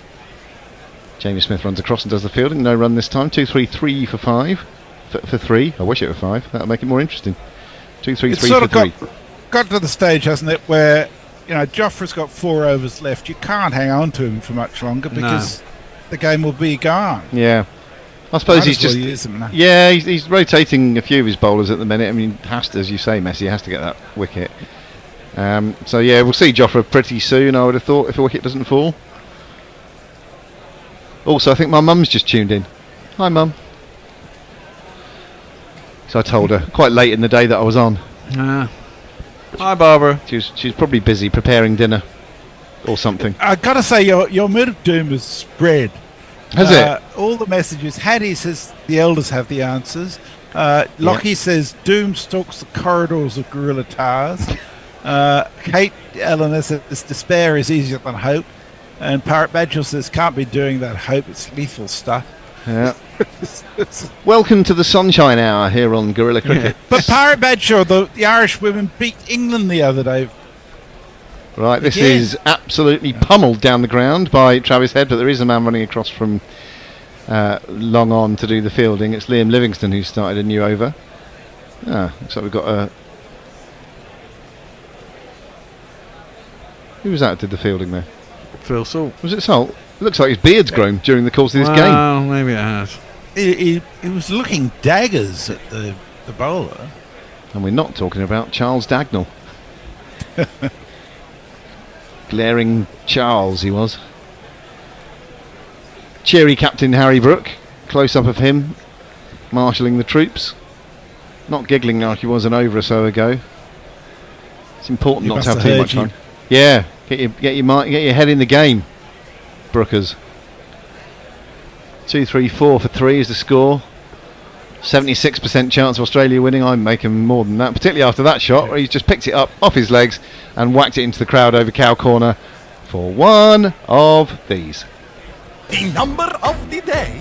Jamie Smith runs across and does the fielding. No run this time. 2-3-3 for 5. For 3. I wish it were 5. That'll make it more interesting. 2-3-3 It's sort for 3. of got to the stage, hasn't it, where Joffre's got 4 overs left. You can't hang on to him for much longer because the game will be gone. Yeah. I suppose he's just... he's rotating a few of his bowlers at the minute. I mean, has to, as you say, Messi has to get that wicket. So yeah, we'll see Joffre pretty soon, I would have thought, if a wicket doesn't fall. Also, I think my mum's just tuned in. Hi, Mum. So I told her quite late in the day that I was on. Hi, Barbara. She's probably busy preparing dinner or something. I gotta say, your mood of doom has spread. Has it? All the messages. Hattie says the elders have the answers. Lockie says doom stalks the corridors of Gorilla Tars. Kate Eleanor says despair is easier than hope. And Parrot Badger says can't be doing that hope, it's lethal stuff. Yeah. Welcome to the Sunshine Hour here on Gorilla Cricket. But Parrot Badger, the Irish women beat England the other day. Right, this is absolutely pummeled down the ground by Travis Head, but there is a man running across from long on to do the fielding. It's Liam Livingston who started a new over. Looks like we've got a... Who was that who did the fielding there? Phil Salt. Was it Salt? It looks like his beard's grown during the course of this game. Oh, maybe it has. He was looking daggers at the bowler. And we're not talking about Charles Dagnall. Glaring Charles he was. Cheery Captain Harry Brook. Close up of him, marshalling the troops. Not giggling like he was an over or so ago. It's important not to have too much fun. Yeah, get your head in the game, Brookers. 2-3-4 for 3 is the score. 76% chance of Australia winning. I'm making more than that, particularly after that shot where he's just picked it up off his legs and whacked it into the crowd over cow corner for one of these. The number of the day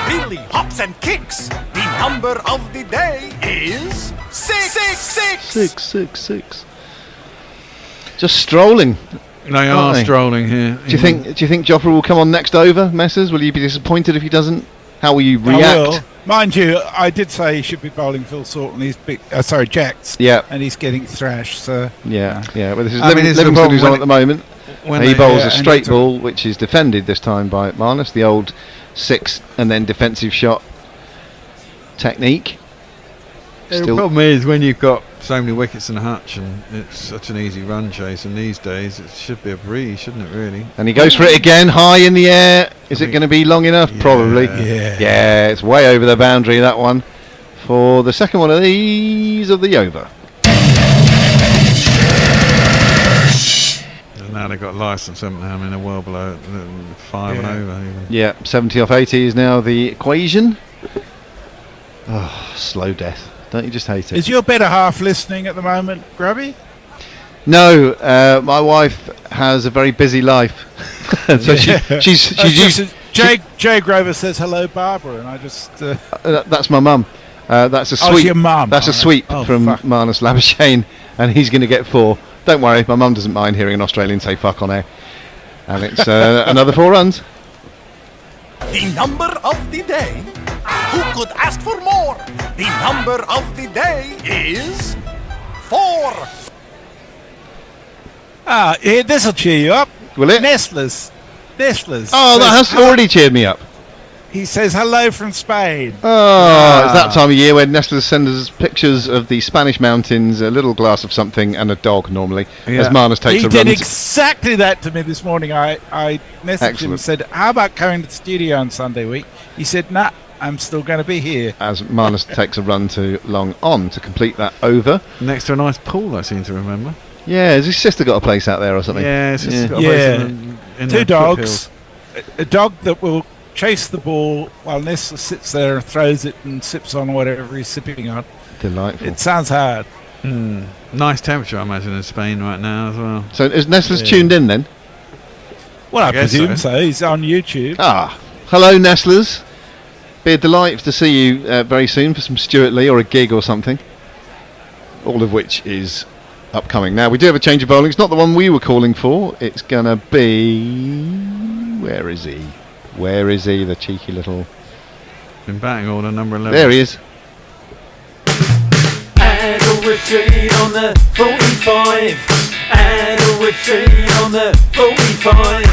really hops and kicks. The number of the day is 666. 666. Just strolling. They are strolling here. Do you think Jofra will come on next over, Messers? Will you be disappointed if he doesn't? How will you react? I will. Mind you, I did say he should be bowling Phil Sawton. He's Jacks. Yeah. And he's getting thrashed. So yeah. Well, this is I mean, Livingston who's on at the moment. He bowls a and straight ball, which is defended this time by Marnus. The old 6 and then defensive shot technique. The problem is when you've got so many wickets in the hutch and it's such an easy run chase, and these days it should be a breeze, shouldn't it, really? And he goes for it again, high in the air. Is it going to be long enough? Probably. Yeah, it's way over the boundary, that one, for the second one of these of the over. And now they've got licence, haven't they? I mean, they're well below 5 and over. Even. Yeah, 70 off 80 is now the equation. Oh, slow death. Don't you just hate it? is your better half listening at the moment, Grubby? No, my wife has a very busy life. So she's used. Jay Grover says hello, Barbara, and I just. That's my mum. That's a sweep. Your mum. That's a sweep from Marnus Labuschagne, and he's going to get 4. Don't worry, my mum doesn't mind hearing an Australian say fuck on air. And it's another 4 runs. The number of the day. Who could ask for more? The number of the day is 4. This'll cheer you up. Will it? Nestlers. Oh, that has already cheered me up. He says hello from Spain. Oh, it's that time of year when Nestlers send us pictures of the Spanish mountains, a little glass of something, and a dog normally, as Marnus takes a run. He did exactly that to me this morning. I messaged him and said, how about coming to the studio on Sunday week? He said, nah, I'm still going to be here. As Marnus takes a run to long on to complete that over. Next to a nice pool, I seem to remember. Yeah, has his sister got a place out there or something? Yeah, his sister's got a place in 2 the dogs. A dog that will chase the ball while Nessa sits there and throws it and sips on whatever he's sipping on. Delightful. It sounds hard. Nice temperature, I imagine, in Spain right now as well. So is Nestle's tuned in then? Well, I presume so. He's on YouTube. Hello, Nestlers. Be a delight to see you very soon for some Stuart Lee or a gig or something. All of which is upcoming. Now, we do have a change of bowling. It's not the one we were calling for. It's going to be... Where is he? Where is he, the cheeky little... In batting order, number 11. There he is. Add a retreat on the 45. Add a retreat on the 45.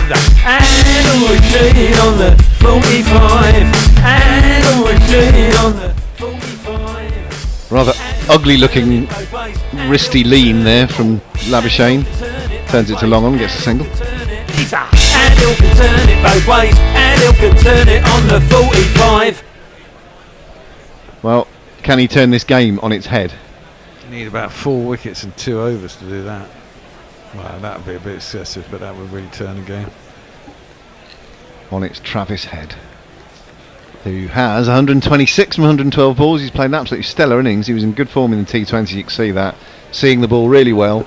Add a retreat on the 45. Add a retreat on the 45. Rather ugly looking wristy lean there from Labuschagne. Turns it to long on, gets a single. And he'll can turn it both ways. And he'll can turn it on the 45. Well, can he turn this game on its head? You need about 4 wickets and 2 overs to do that. Well, that would be a bit excessive, but that would really turn the game. On its Travis Head, who has 126 from 112 balls. He's played an absolutely stellar innings. He was in good form in the T20, you can see that. Seeing the ball really well.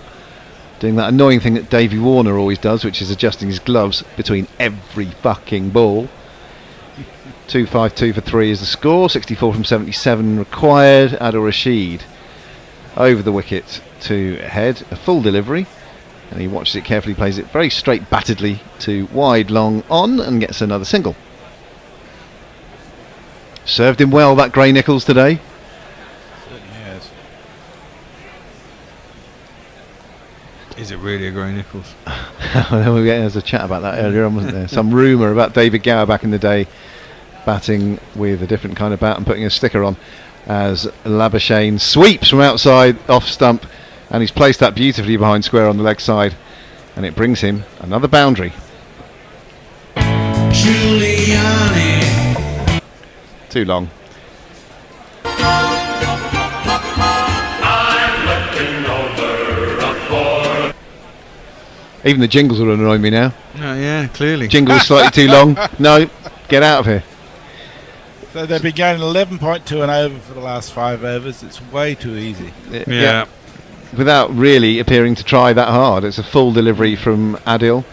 Doing that annoying thing that Davey Warner always does, which is adjusting his gloves between every fucking ball. 252 for 3 is the score. 64 from 77 required. Adil Rashid over the wicket to head. A full delivery. And he watches it carefully, plays it very straight battedly to wide long on and gets another single. Served him well, that Gray Nichols today. Certainly has. Is it really a Gray Nichols? There was a chat about that earlier on, wasn't there? Some rumour about David Gower back in the day batting with a different kind of bat and putting a sticker on, as Labuschagne sweeps from outside off stump, and he's placed that beautifully behind square on the leg side, and it brings him another boundary. Giuliani. Too long. Even the jingles will annoy me now. Oh, yeah, clearly. Jingle is slightly too long. No, get out of here. So they've been going 11.2 and over for the last 5 overs. It's way too easy. Yeah. Without really appearing to try that hard. It's a full delivery from Adil,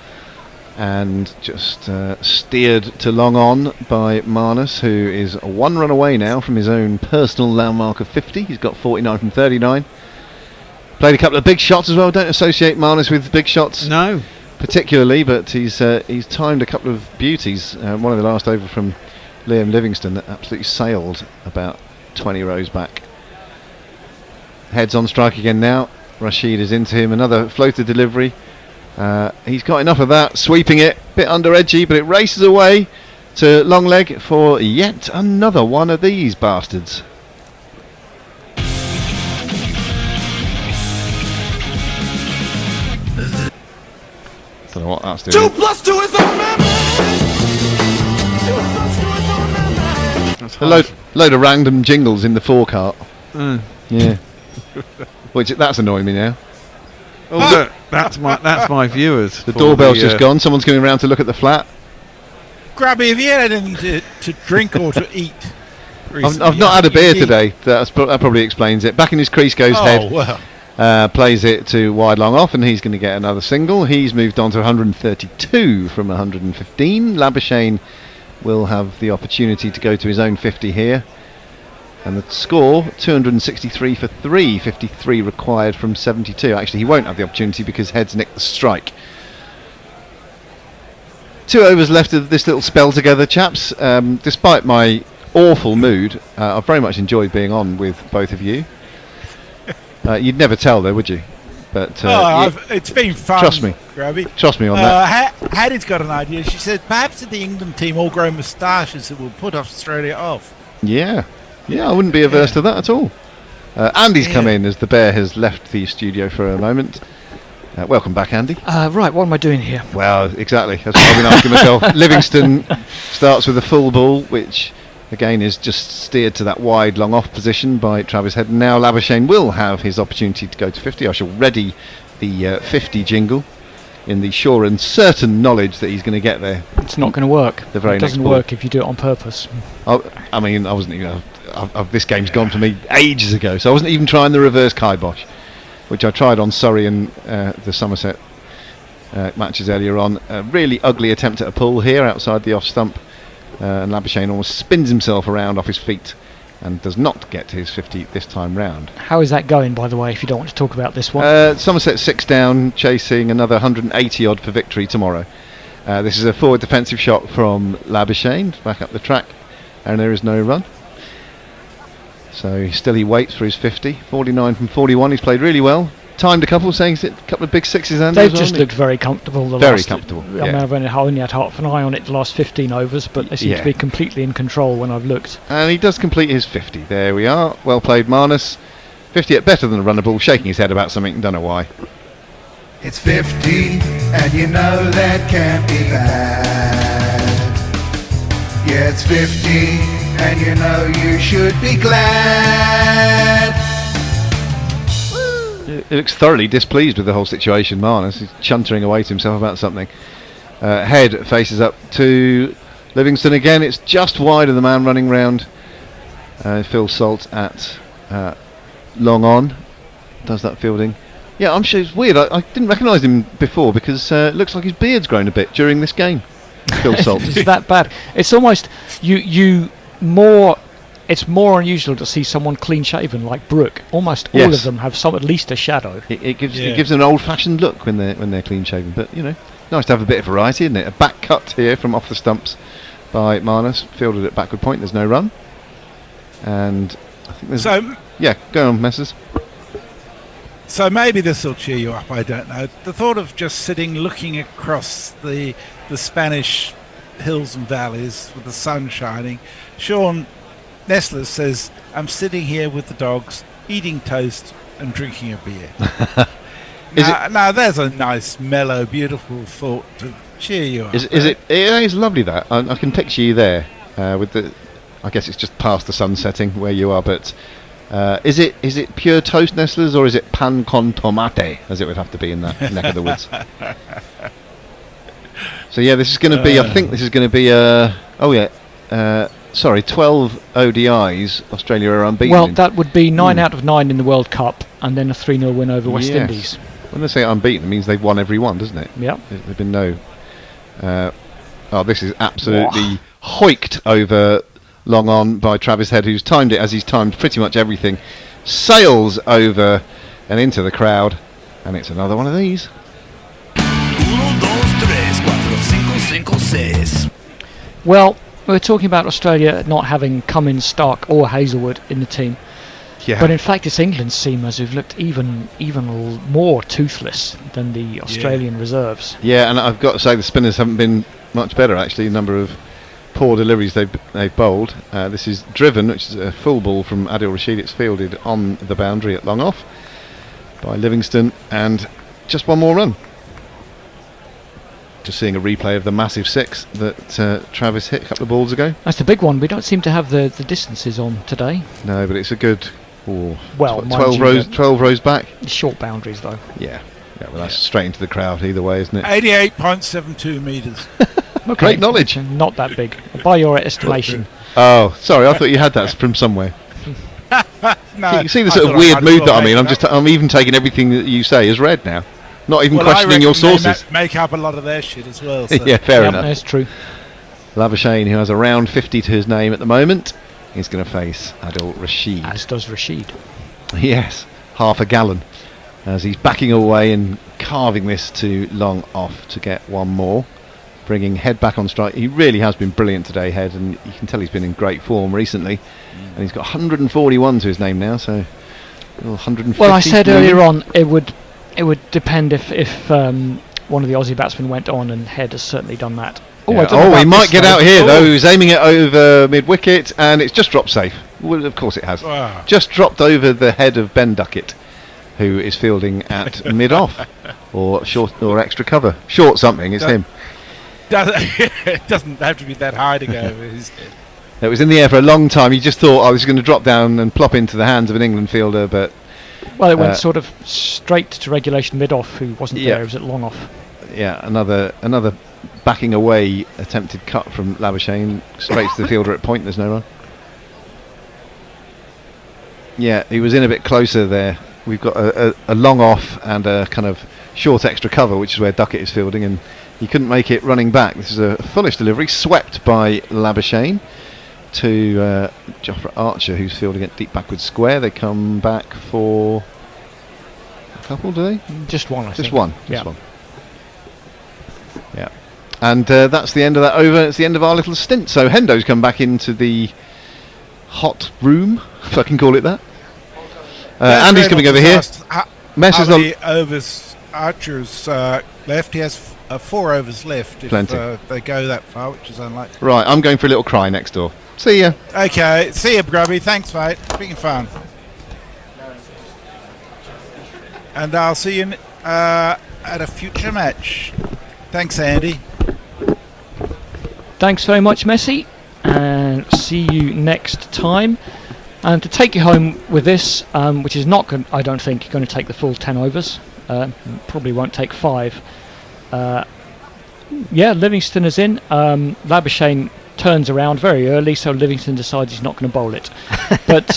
and just steered to long on by Marnus, who is 1 run away now from his own personal landmark of 50. He's got 49 from 39. Played a couple of big shots as well. Don't associate Marnus with big shots. No. Particularly, but he's timed a couple of beauties. One of the last over from Liam Livingston that absolutely sailed about 20 rows back. Heads on strike again now. Rashid is into him. Another floater delivery. He's got enough of that. Sweeping it. Bit under edgy, but it races away to long leg for yet another one of these bastards. Don't know what that's doing. 2 + 2 is our number. 2 + 2 is our number. A load of random jingles in the forecart. Yeah. Which that's annoying me now. Oh, look, that's my viewers. The doorbell's just gone. Someone's coming around to look at the flat. Grabby, have you had anything to drink or to eat? I've not had a beer today. That probably explains it. Back in his crease goes Head. Well. Plays it to wide long off, and he's going to get another single. He's moved on to 132 from 115. Labuschagne will have the opportunity to go to his own 50 here. And the score, 263 for 3, 53 required from 72. Actually, he won't have the opportunity because Head's nicked the strike. 2 overs left of this little spell together, chaps. Despite my awful mood, I've very much enjoyed being on with both of you. You'd never tell, though, would you? But it's been fun. Trust me, Grabby. Trust me on that. Hattie's got an idea. She said perhaps if the England team all grow moustaches, it will put Australia off. Yeah, I wouldn't be averse to that at all. Andy's come in as the bear has left the studio for a moment. Welcome back, Andy. Right, what am I doing here? Well, exactly. That's what I've been asking myself. Livingston starts with a full ball, which again is just steered to that wide long off position by Travis Head. Now Labuschagne will have his opportunity to go to 50. I shall ready the 50 jingle in the sure and certain knowledge that he's going to get there. It's not going to work. The very it doesn't next work if you do it on purpose. I mean, I wasn't even. This game's gone for me ages ago, so I wasn't even trying the reverse kibosh, which I tried on Surrey and the Somerset matches earlier on. A really ugly attempt at a pull here outside the off stump. And Labuschagne almost spins himself around off his feet and does not get to his 50 this time round. How is that going, by the way, if you don't want to talk about this one? Somerset 6 down, chasing another 180 odd for victory tomorrow. This is a forward defensive shot from Labuschagne, back up the track, and there is no run. So he waits for his 50. 49 from 41, he's played really well. Timed a couple, saying a couple of big sixes. They've just looked very comfortable. Very comfortable. I mean, I've only had half an eye on it the last 15 overs, but they seem to be completely in control when I've looked. And he does complete his 50. There we are. Well played, Marnus. 50 at better than a runner ball, shaking his head about something, don't know why. It's 50, and you know that can't be bad. Yeah, it's 50, and you know you should be glad. He looks thoroughly displeased with the whole situation, Marnus. He's chuntering away to himself about something. Head faces up to Livingston again. It's just wide of the man running round. Phil Salt at long on. Does that fielding. Yeah, I'm sure it's weird. I didn't recognise him before because it looks like his beard's grown a bit during this game. Phil Salt. It's that bad. It's almost it's more unusual to see someone clean shaven like Brooke. Almost all of them have at least a shadow. It gives an old fashioned look when they're clean shaven. But nice to have a bit of variety, isn't it? A back cut here from off the stumps by Marnus, fielded at backward point. There's no run, and I think there's go on, Messers. So maybe this will cheer you up. I don't know. The thought of just sitting looking across the Spanish hills and valleys with the sun shining. Sean Nestler says, I'm sitting here with the dogs, eating toast and drinking a beer. Now there's a nice, mellow, beautiful thought to cheer you up. It is lovely that. I can picture you there with the. I guess it's just past the sun setting where you are, but is it pure toast, Nestlers, or is it pan con tomate, as it would have to be in that neck of the woods? So yeah, this is going to be. I think this is going to be ODIs, Australia are unbeaten. Well, in. that would be 9 out of 9 in the World Cup, and then a 3-0 win over West Indies. When they say unbeaten, it means they've won every one, doesn't it? Yep. There've been no... this is absolutely hoiked over long on by Travis Head, who's timed it as he's timed pretty much everything. Sails over and into the crowd, and it's another one of these. Well, we're talking about Australia not having Cummins, Stark or Hazelwood in the team. Yeah. But in fact, it's England's seamers who've looked even more toothless than the Australian reserves. Yeah, and I've got to say the spinners haven't been much better, actually. A number of poor deliveries they've bowled. This is Driven, which is a full ball from Adil Rashid. It's fielded on the boundary at long off by Livingston, and just one more run. Just seeing a replay of the massive 6 that Travis hit a couple of balls ago. That's the big one. We don't seem to have the distances on today. No, but it's a good... well, 12 rows back. Short boundaries, though. Yeah, well, that's straight into the crowd either way, isn't it? 88.72 metres. Okay. Great knowledge. Not that big, by your estimation. Oh, sorry, I thought you had that from somewhere. No, you see the sort of weird mood that I'm in. I'm even taking everything that you say as read now. Not even questioning your sources. They make up a lot of their shit as well. So. Yeah, fair enough. That's true. Labuschagne, who has around 50 to his name at the moment, is going to face Adil Rashid. As does Rashid. Yes, half a gallon. As he's backing away and carving this to long off to get one more. Bringing Head back on strike. He really has been brilliant today, Head, and you can tell he's been in great form recently. And he's got 141 to his name now, so 150. Well, I said earlier on it would depend if one of the Aussie batsmen went on, and Head has certainly done that. He might get out here though. He's aiming it over mid-wicket, and it's just dropped safe. Well, of course it has. Wow. Just dropped over the head of Ben Duckett, who is fielding at mid-off or short or extra cover. Short something. It's him. It doesn't have to be that high to go over his head. It was in the air for a long time. You just thought I was going to drop down and plop into the hands of an England fielder, but well, it went sort of straight to regulation mid-off, who wasn't there. It was at long off. Yeah, another backing away attempted cut from Labuschagne straight to the fielder at point. There's no run. Yeah, he was in a bit closer there. We've got a long off and a kind of short extra cover, which is where Duckett is fielding, and he couldn't make it running back. This is a foolish delivery, swept by Labuschagne to Jofra Archer, who's fielding at deep backward square. They come back for a couple, do they? Just one, I think. Just one. Yeah. And that's the end of that over. It's the end of our little stint. So Hendo's come back into the hot room, if I can call it that. Andy's coming over here. How many overs Archer's left? He has 4 overs left. Plenty. If they go that far, which is unlikely. Right, I'm going for a little cry next door. See ya. Okay, see ya, Grubby. Thanks, mate. Being fun. And I'll see you at a future match. Thanks, Andy. Thanks very much, Messi, and see you next time. And to take you home with this, which is not, I don't think, going to take the full 10 overs. Probably won't take 5. Livingston is in. Labuschagne turns around very early, so Livingston decides he's not going to bowl it. But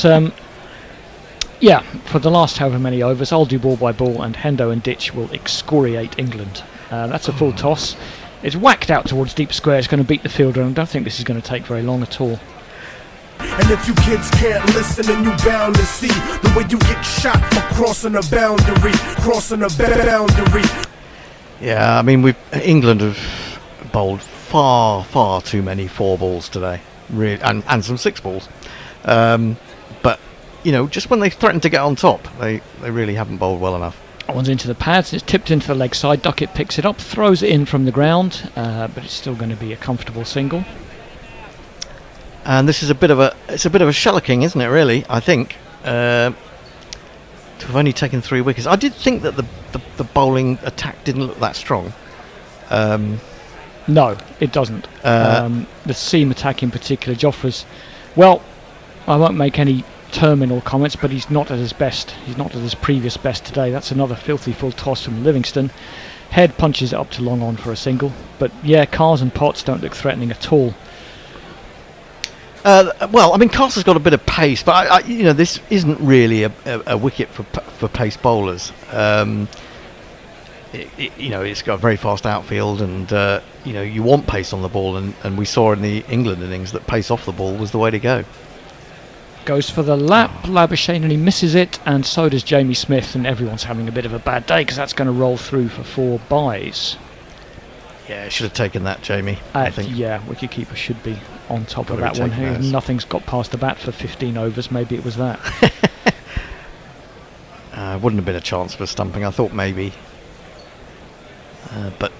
for the last however many overs, I'll do ball by ball, and Hendo and Ditch will excoriate England. That's a full toss. It's whacked out towards deep square. It's going to beat the fielder, and I don't think this is going to take very long at all. And if you kids can't listen, then you bound to see the way you get shot for crossing a boundary, Yeah, I mean, England have bowled far too many 4 balls today, really, and some 6 balls. But just when they threaten to get on top, they really haven't bowled well enough. One's into the pads. It's tipped into the leg side. Duckett picks it up, throws it in from the ground, but it's still going to be a comfortable single. And this is a bit of a shellacking, isn't it? Really, I think. To have only taken 3 wickets, I did think that the bowling attack didn't look that strong. No, it doesn't. The seam attack in particular, Jofra's. Well, I won't make any terminal comments, but he's not at his best. He's not at his previous best today. That's another filthy full toss from Livingston. Head punches it up to long on for a single. But yeah, Cars and Potts don't look threatening at all. Well, I mean, Castle's got a bit of pace, but this isn't really a wicket for pace bowlers. It's got a very fast outfield, and you want pace on the ball, and we saw in the England innings that pace off the ball was the way to go. Goes for the lap, Labuschagne, and he misses it, and so does Jamie Smith, and everyone's having a bit of a bad day because that's going to roll through for 4 byes. Yeah, should have taken that, Jamie. I think. Yeah, wicketkeeper should be on top of Gotta that one. be taking those. Nothing's got past the bat for 15 overs. Maybe it was that. Wouldn't have been a chance for stumping. I thought maybe. But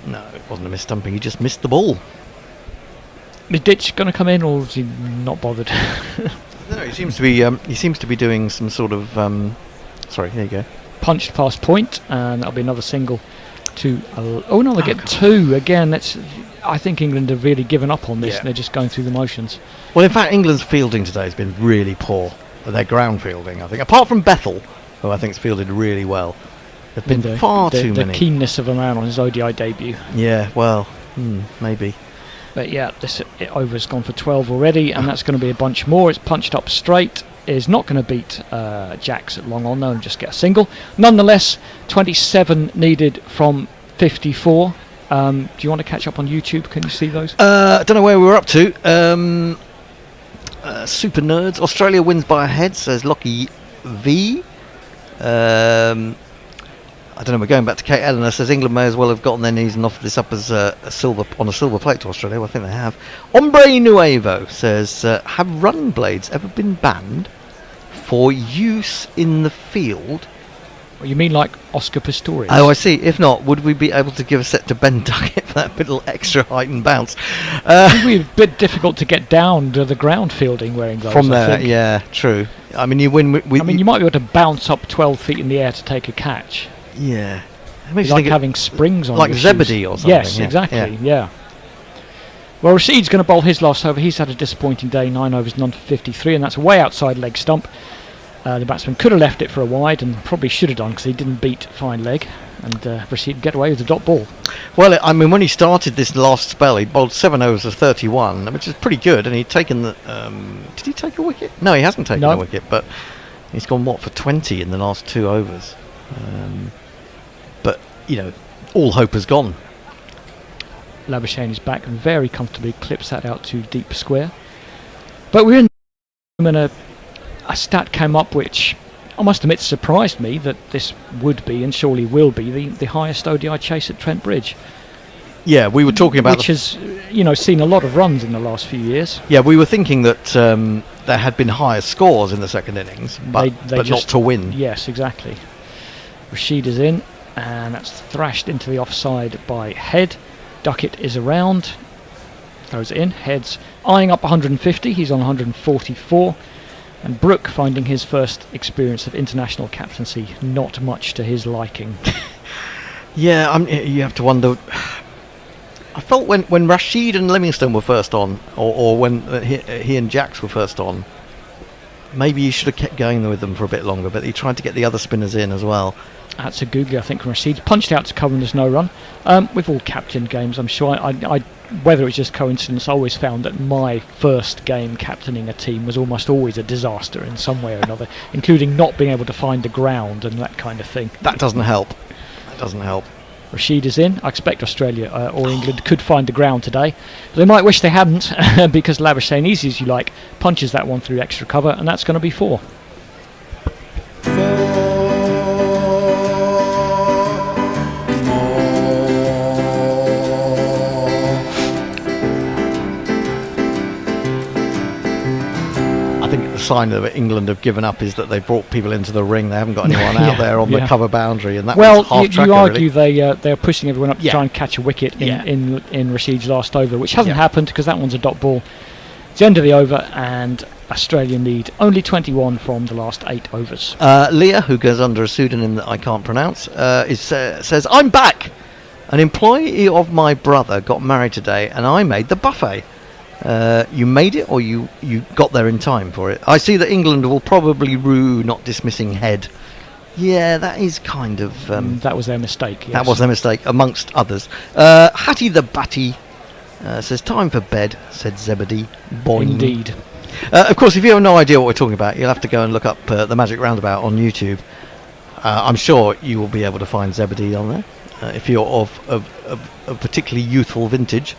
no, it wasn't a mis-stumping. He just missed the ball. Is Ditch going to come in, or is he not bothered? No, he seems to be. He seems to be doing some sort of. Sorry, here you go. Punched past point, and that'll be another single. Oh no, they get 2 again. I think England have really given up on this. Yeah. They're just going through the motions. Well, in fact, England's fielding today has been really poor. Their ground fielding, I think, apart from Bethel, who I think's fielded really well. There've been far too many. The keenness of a man on his ODI debut. Yeah, well, maybe. But yeah, this over's gone for 12 already, and that's going to be a bunch more. It's punched up straight. Is not going to beat Jacks at long on, though, and just get a single. Nonetheless, 27 needed from 54. Do you want to catch up on YouTube? Can you see those? I don't know where we were up to. Super Nerds. Australia wins by a head, says Lockie V. I don't know, we're going back to Kate Eleanor, says England may as well have gotten their knees and offered this up as a silver plate to Australia. Well, I think they have. Hombre Nuevo says, have run blades ever been banned for use in the field? Well, you mean like Oscar Pistorius? Oh, I see. If not, would we be able to give a set to Ben Duckett for that little extra height and bounce? It would be a bit difficult to get down to the ground fielding wearing those. From there, yeah, true. I mean, you win. You might be able to bounce up 12 feet in the air to take a catch. Yeah. Like having springs on like your Zebedee shoes. or something. Yes, exactly, yeah. Well, Rashid's going to bowl his last over. He's had a disappointing day, 9 overs, none for 53, and that's way outside leg stump. The batsman could have left it for a wide, and probably should have done because he didn't beat fine leg, and Rashid get away with the dot ball. Well, I mean, when he started this last spell, he bowled 7 overs of 31, which is pretty good, and he'd taken the... did he take a wicket? No, he hasn't taken a wicket, but he's gone, for 20 in the last 2 overs. But, all hope has gone. Labuschagne is back and very comfortably clips that out to deep square. But we're in a stat came up which I must admit surprised me, that this would be and surely will be the highest ODI chase at Trent Bridge. Yeah, we were talking about... Which has, seen a lot of runs in the last few years. Yeah, we were thinking that there had been higher scores in the second innings, but not to win. Yes, exactly. Rashid is in, and that's thrashed into the offside by Head. Duckett is around, throws it in. Head's eyeing up 150, he's on 144. And Brooke, finding his first experience of international captaincy not much to his liking. Yeah, you have to wonder... I felt when Rashid and Livingstone were first on, or when he and Jacks were first on, maybe he should have kept going with them for a bit longer, but he tried to get the other spinners in as well. That's a googly, I think, from Rashid. Punched out to cover and there's no run. With all captain games, I'm sure, whether it's just coincidence, I always found that my first game captaining a team was almost always a disaster in some way or another, including not being able to find the ground and that kind of thing. That doesn't help. Rashid is in. I expect Australia or England could find the ground today. But they might wish they hadn't, because Labuschagne, easy as you like, punches that one through extra cover, and that's going to be 4. Sign that England have given up is that they brought people into the ring. They haven't got anyone out there on the cover boundary, and that was half tracker, you argue really. they're pushing everyone up to try and catch a wicket in Rashid's last over, which hasn't happened because that one's a dot ball. It's the end of the over, and Australia need only 21 from the last 8 overs. Leah, who goes under a pseudonym that I can't pronounce, says, "I'm back. An employee of my brother got married today, and I made the buffet." You made it, or you got there in time for it? I see that England will probably rue not dismissing Head. Yeah, that is kind of... that was their mistake, yes. That was their mistake, amongst others. Hattie the Batty Says time for bed, said Zebedee. Boing. Indeed. Of course, if you have no idea what we're talking about, you'll have to go and look up the Magic Roundabout on YouTube. I'm sure you will be able to find Zebedee on there. If you're of particularly youthful vintage.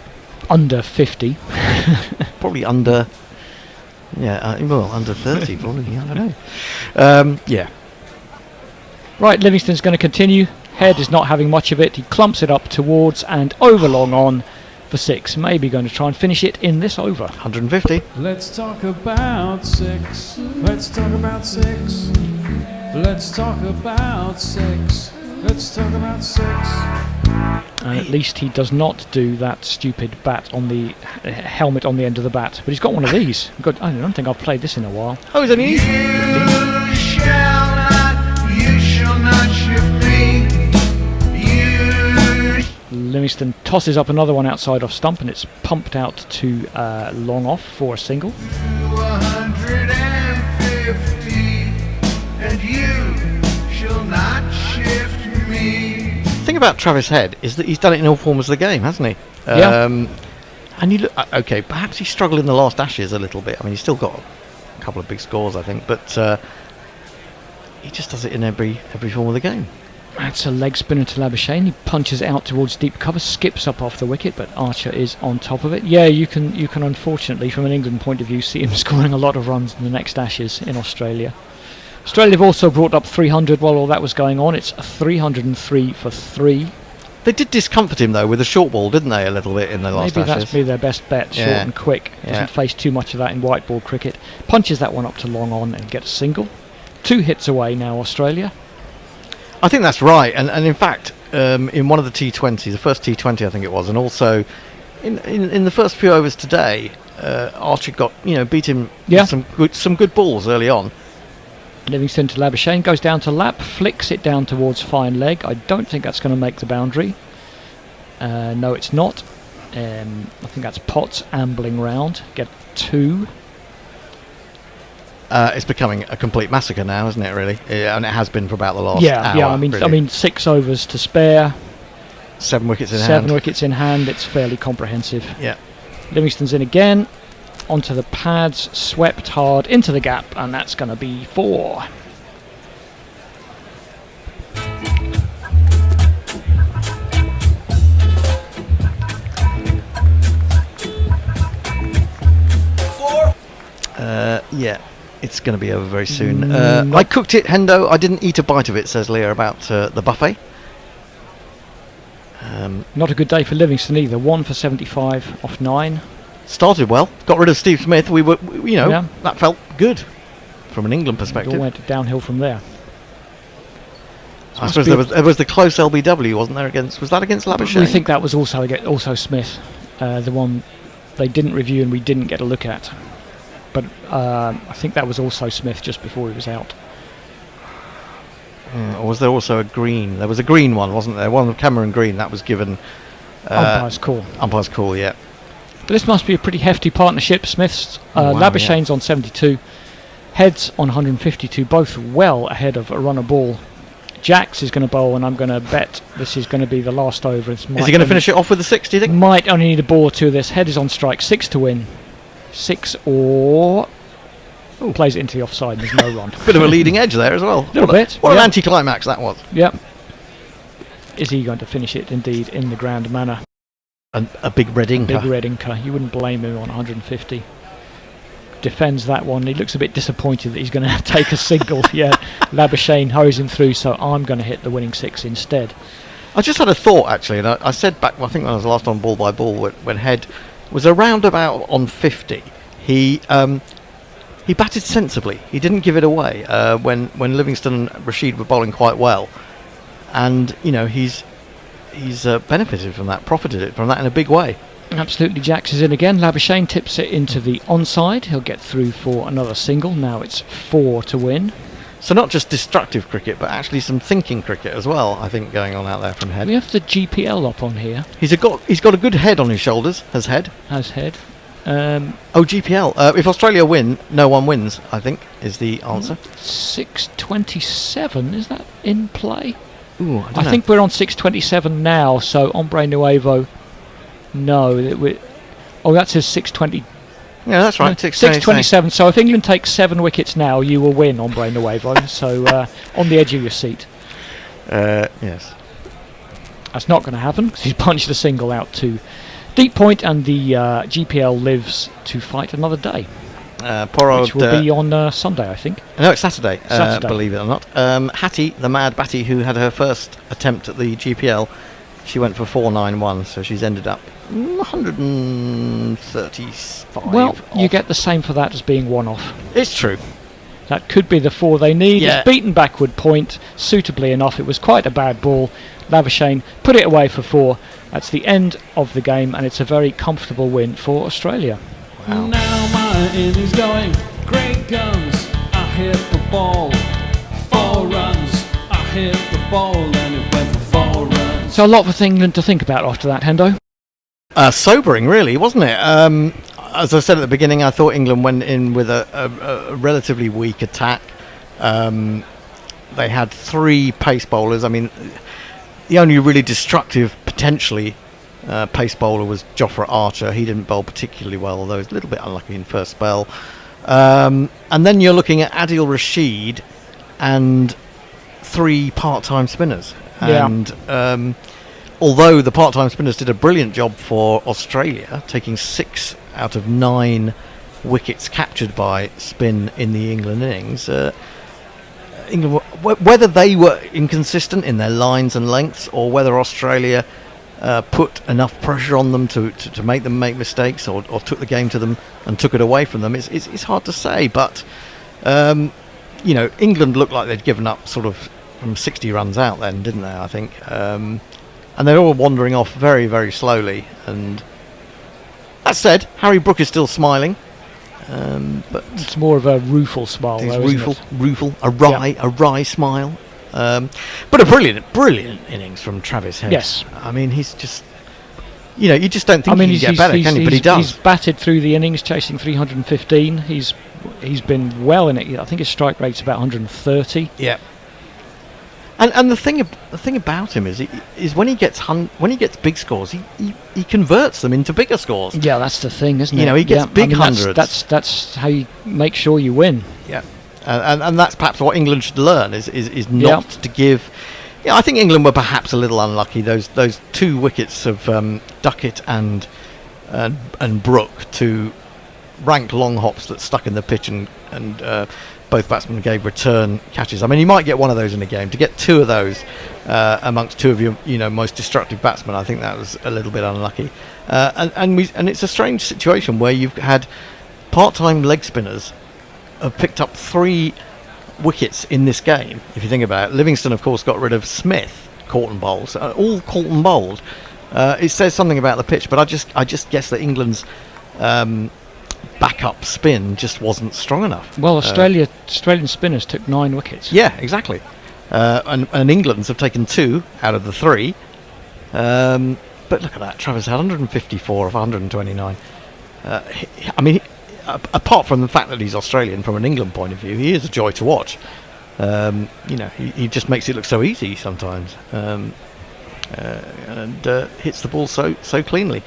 Under 50. Probably under... Yeah, well, under 30 probably, I don't know. Yeah. Right, Livingston's going to continue. Head is not having much of it. He clumps it up towards and over long on for 6. Maybe going to try and finish it in this over. 150. Let's talk about 6. Let's talk about 6. Let's talk about 6. Let's talk about 6. And at least he does not do that stupid bat on the helmet on the end of the bat. But he's got one of these. I don't think I've played this in a while. Oh, is it easy? You shall not shift me. Livingston tosses up another one outside off stump, and it's pumped out to long off for a single. 150, and you shall not shift me. The thing about Travis Head is that he's done it in all forms of the game, hasn't he? Yeah. And you look, okay, perhaps he struggled in the last Ashes a little bit. I mean, he's still got a couple of big scores, I think, but he just does it in every form of the game. That's a leg spinner to Labuschagne. He punches out towards deep cover, skips up off the wicket, but Archer is on top of it. Yeah, you can unfortunately, from an England point of view, see him scoring a lot of runs in the next Ashes in Australia. Australia have also brought up 300 while all that was going on. It's 303 for 3. They did discomfort him though with a short ball, didn't they, a little bit in the last Maybe Ashes? that's be their best bet, short and quick. Doesn't face too much of that in white ball cricket. Punches that one up to long on and gets a single. 2 hits away now, Australia. I think that's right, and in fact, in one of the T20s, the first T20 I think it was, and also in the first few overs today, Archer beat him with some good balls early on. Livingston to Labuschagne, goes down to lap, flicks it down towards fine leg. I don't think that's going to make the boundary. No, it's not. I think that's Potts ambling round. Get 2. It's becoming a complete massacre now, isn't it? Really, and it has been for about the last hour. Yeah. I mean, 6 overs to spare. 7 wickets in hand. 7 wickets in hand. It's fairly comprehensive. Yeah. Livingston's in again. Onto the pads, swept hard into the gap, and that's going to be 4. Yeah, it's going to be over very soon. I cooked it, Hendo. I didn't eat a bite of it, says Leah about the buffet. Not a good day for Livingston either. 1 for 75 off 9. Started well. Got rid of Steve Smith. That felt good from an England perspective. It all went downhill from there. I suppose there was the close LBW, wasn't there? Was that against Labuschagne? We think that was also Smith, the one they didn't review and we didn't get a look at. But I think that was also Smith just before he was out. Or was there also a green? There was a green one, wasn't there? One of Cameron Green that was given. Umpire's call. Umpire's call, yeah. But this must be a pretty hefty partnership. Smith's Labuschagne's on 72, Head's on 152, both well ahead of a runner ball. Jacks is going to bowl, and I'm going to bet this is going to be the last over. Is he going to finish it off with a 6, do you think? Might only need a ball or 2 of this. Head is on strike, 6 to win. 6 or... Ooh, plays it into the offside and there's no run. Bit of a leading edge there as well. Little bit. What an anticlimax that was. Yep. Is he going to finish it indeed in the grand manner? A big red inker. Big red inker. You wouldn't blame him on 150. Defends that one. He looks a bit disappointed that he's going to take a single. Yeah, Labuschagne hurries him through, so I'm going to hit the winning 6 instead. I just had a thought actually, and I said back, I think when I was last on ball by ball, when Head was around about on 50, he batted sensibly. He didn't give it away when Livingston and Rashid were bowling quite well, and he's benefited from that, profited from that in a big way. Absolutely. Jacks is in again. Labuschagne tips it into the onside. He'll get through for another single. Now it's 4 to win. So not just destructive cricket, but actually some thinking cricket as well, I think, going on out there from Head. We have the GPL up on here. He's got a good head on his shoulders, has Head. GPL. If Australia win, no one wins, I think, is the answer. 627, is that in play? Ooh, I think we're on 627 now, so Hombre Nuevo, no. Oh, that says 6:20. Yeah, that's right. 6:27. So if England takes 7 wickets now, you will win on Brain the Wave. So on the edge of your seat. Yes. That's not going to happen because he's punched a single out to deep point, and the GPL lives to fight another day. Which will be on Sunday, I think. No, it's Saturday. Saturday. Believe it or not. Hattie, the mad Batty, who had her first attempt at the GPL, she went for 491, so she's ended up 135. Well, you get the same for that as being one off. It's true. That could be the 4 they need. Yeah. It's beaten backward point suitably enough. It was quite a bad ball. Labuschagne put it away for 4. That's the end of the game, and it's a very comfortable win for Australia. Wow. Now my innings going, great guns, I hit the ball, 4 runs, I hit the ball and it went for 4 runs. So a lot for England to think about after that, Hendo. Sobering, really, wasn't it? As I said at the beginning, I thought England went in with a relatively weak attack. They had 3 pace bowlers. I mean, the only really destructive, potentially, pace bowler was Jofra Archer. He didn't bowl particularly well, although he was a little bit unlucky in first spell. And then you're looking at Adil Rashid and 3 part-time spinners. Yeah. And although the part-time spinners did a brilliant job for Australia, taking 6 out of 9 wickets captured by spin in the England innings, England, whether they were inconsistent in their lines and lengths, or whether Australia put enough pressure on them to make them make mistakes, or took the game to them and took it away from them, it's hard to say. But England looked like they'd given up sort of from 60 runs out then, didn't they? I think, and they're all wandering off very, very slowly. And that said, Harry Brook is still smiling, but it's more of a rueful smile. A wry smile. But a brilliant innings from Travis Head. Yes. I mean, he's just, you just don't think he can get better, can you? But he does. He's batted through the innings, chasing 315. He's been well in it. I think his strike rate's about 130. Yeah. And the thing about him is when he gets big scores, he converts them into bigger scores. Yeah, that's the thing, isn't it? He gets big hundreds. That's how you make sure you win. Yeah. And that's perhaps what England should learn is not to give. Yeah, I think England were perhaps a little unlucky. Those 2 wickets of Duckett and Brook, 2 rank long hops that stuck in the pitch, and both batsmen gave return catches. I mean, you might get one of those in a game. To get 2 of those amongst 2 of your most destructive batsmen, I think that was a little bit unlucky. And it's a strange situation where you've had part-time leg spinners have picked up 3 wickets in this game. If you think about it, Livingston, of course, got rid of Smith, caught and bowled. So all caught and bowled. It says something about the pitch, but I just guess that England's backup spin just wasn't strong enough. Well, Australian spinners took 9 wickets. Yeah, exactly. And England's have taken 2 out of the 3. But look at that. Travis had 154 of 129. I mean, apart from the fact that he's Australian, from an England point of view, he is a joy to watch. He just makes it look so easy sometimes, and hits the ball so cleanly.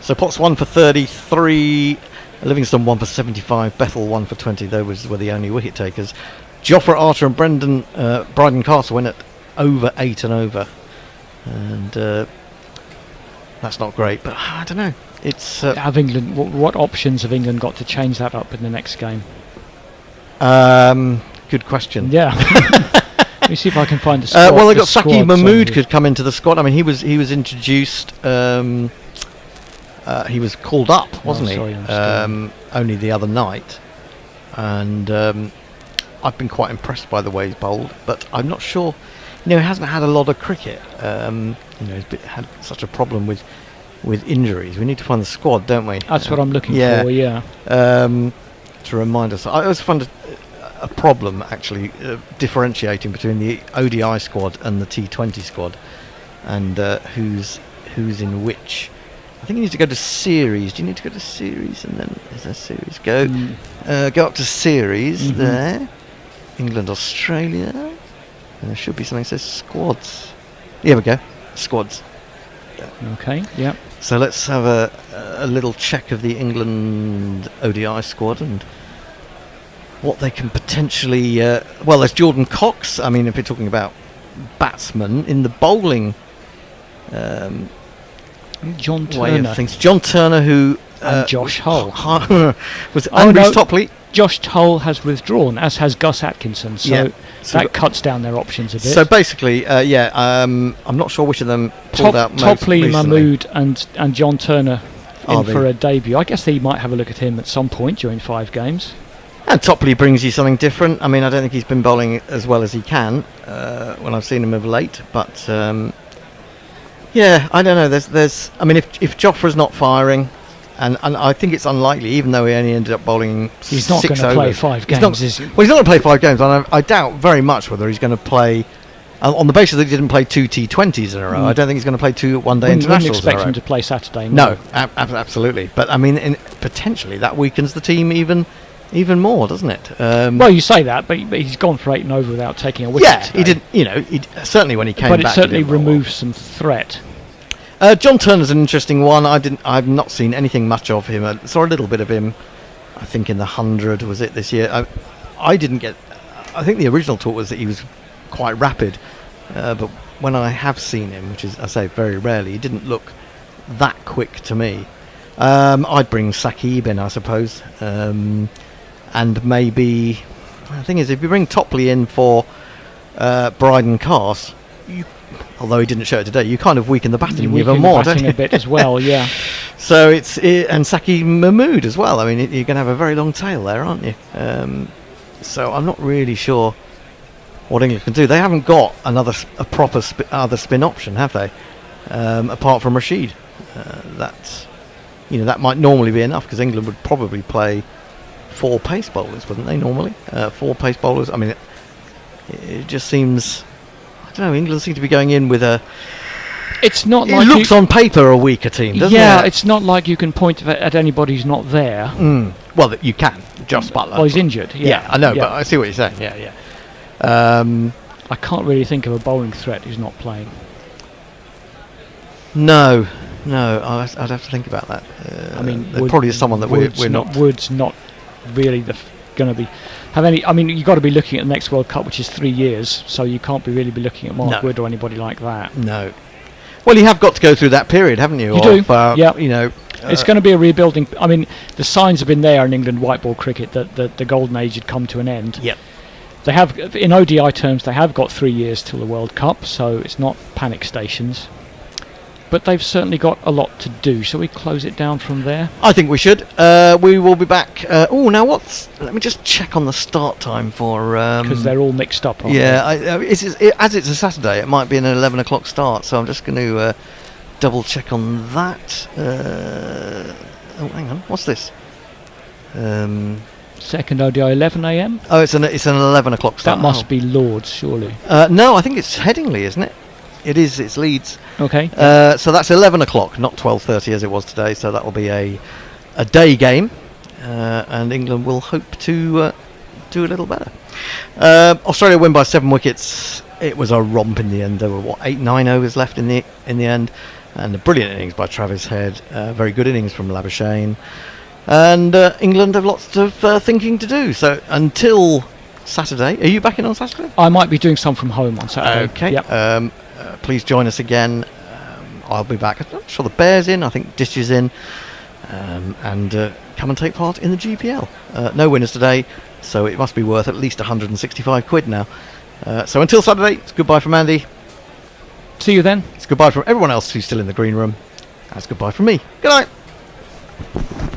So Potts 1 for 33, Livingston 1 for 75, Bethel 1 for 20. Those were the only wicket takers. Jofra Archer and Bryden Castle went at over 8 and over, and that's not great. But I don't know. It's have England. What options have England got to change that up in the next game? Good question. Yeah. Let me see if I can find the squad. Well, they got Saki Mahmood could come into the squad. I mean, he was introduced. He was called up, wasn't he? Only the other night, and I've been quite impressed by the way he's bowled. But I'm not sure. He hasn't had a lot of cricket. He's had such a problem with injuries. We need to find the squad, don't we? That's what I'm looking for. Yeah. To remind us, I always find a problem actually differentiating between the ODI squad and the T20 squad, and who's in which. I think you need to go to series. Do you need to go to series and then is there series? Go up to series there. England, Australia. There should be something that says squads. Here we go. Squads. Okay, yeah. So let's have a little check of the England ODI squad and what they can potentially... well, there's Jordan Cox. I mean, if you're talking about batsmen in the bowling... John way of Turner. things. John Turner, who... and Josh Hull. was Bruce Topley. Josh Hull has withdrawn, as has Gus Atkinson. So that cuts down their options a bit. So basically, I'm not sure which of them pulled out most Topley, recently. Mahmood and John Turner Are in they? for a debut. I guess they might have a look at him at some point during 5 games. And Topley brings you something different. I mean, I don't think he's been bowling as well as he can when I've seen him of late. But I don't know. There's. I mean, if Jofra's not firing, and I think it's unlikely, even though he only ended up bowling. He's not 6 going to play overs. 5 He's games, not, is he? Well, he's not going to play 5 games, and I doubt very much whether he's going to play. On the basis that he didn't play 2 T20s in a row, I don't think he's going to play 2 one-day internationals. Wouldn't expect in a row. him to play Saturday. No, absolutely. But I mean, potentially that weakens the team even more, doesn't it? Well, you say that, but he's gone for 8 and over without taking a wicket. Yeah, today. he did. You know, certainly when he came But back. it certainly he did well. removes some threat. John Turner's an interesting one. I've not seen anything much of him. I saw a little bit of him, I think, in the 100 was it this year. I didn't get. I think the original talk was that he was quite rapid, but when I have seen him, which is I say very rarely, he didn't look that quick to me. I'd bring Saqib in, I suppose, and maybe the thing is, if you bring Topley in for Bryden Cast, although he didn't show it today, you kind of weaken the batting even more, don't you? A bit as well, yeah. So and Saqib Mahmood as well. I mean, you're going to have a very long tail there, aren't you? So I'm not really sure what England can do. They haven't got a proper other spin option, have they? Apart from Rashid, that might normally be enough because England would probably play 4 pace bowlers, wouldn't they? Normally, 4 pace bowlers. I mean, it just seems. I don't know. England seem to be going in with a. It's not. It like looks on paper a weaker team, doesn't it? Yeah, it's not like you can point at anybody who's not there. Well, you can. Josh Butler. Well, he's injured. Yeah, I know, yeah. but I see what you're saying. Yeah. I can't really think of a bowling threat who's not playing. No, I'd have to think about that. I mean, there probably is someone that we're not. Wood's not really going to have any. I mean, you've got to be looking at the next World Cup, which is 3 years, so you can't really be looking at Mark Wood or anybody like that. No. Well, you have got to go through that period, haven't you? You do. Yeah. You know, it's going to be a rebuilding. I mean, the signs have been there in England white ball cricket that the golden age had come to an end. Yep. They have, in ODI terms, they have got 3 years till the World Cup, so it's not panic stations. But they've certainly got a lot to do. Shall we close it down from there? I think we should. We will be back. Now let me just check on the start time for. Because they're all mixed up, aren't they? As it's a Saturday, it might be an 11 o'clock start. So I'm just going to double check on that. Hang on. What's this? Second ODI 11 a.m. Oh, it's an 11 o'clock start. That must be Lords, surely. No, I think it's Headingley, isn't it? It is. It's Leeds. Okay. So that's 11 o'clock, not 12:30 as it was today. So that will be a day game, and England will hope to do a little better. Australia win by 7 wickets. It was a romp in the end. There were 8-9 overs left in the end, and a brilliant innings by Travis Head. Very good innings from Labuschagne, and England have lots of thinking to do. So until Saturday, are you back in on Saturday? I might be doing some from home on Saturday. Okay. Yep. Please join us again. I'll be back. I'm not sure the Bears in. I think Dish is in, and come and take part in the GPL. No winners today, so it must be worth at least 165 quid now. So until Saturday, it's goodbye from Andy. See you then. It's goodbye from everyone else who's still in the green room. That's goodbye from me. Good night.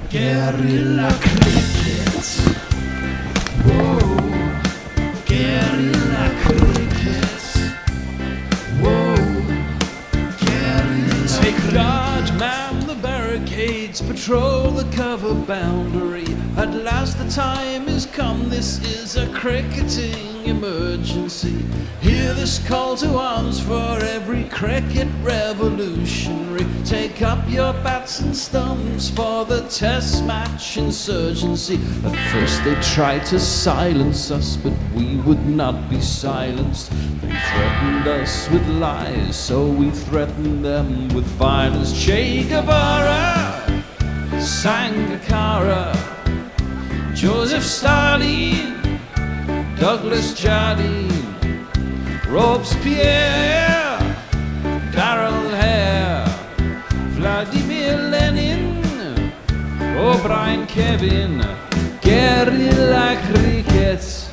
Guerrilla crickets. Whoa. Guerrilla crickets. Whoa. Guerrilla. Take guard, man the barricades, patrol the cover boundary. At last the time is come, this is a cricketing emergency. Hear this call to arms for every cricket revolutionary. Take up your bats and stumps for the test match insurgency. At first they tried to silence us, but we would not be silenced. They threatened threatened us with lies, so we threatened them with violence. Che Guevara, Sangakkara, Joseph Stalin, Douglas Jardine, Robespierre, Darrell Hare, Vladimir Lenin, O'Brien Kevin, guerrilla cricket.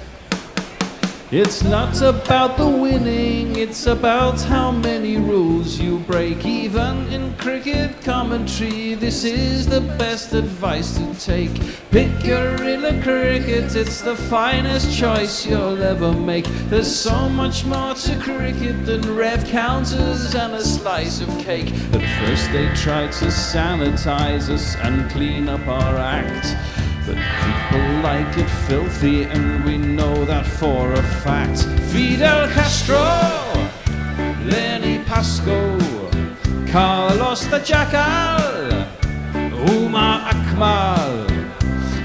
It's not about the winning, it's about how many rules you break. Even in cricket commentary, this is the best advice to take. Pick guerrilla cricket, it's the finest choice you'll ever make. There's so much more to cricket than red counters and a slice of cake. At first they tried to sanitize us and clean up our act, but people like it filthy, and we know that for a fact. Fidel Castro, Lenny Pasco, Carlos the Jackal, Umar Akmal,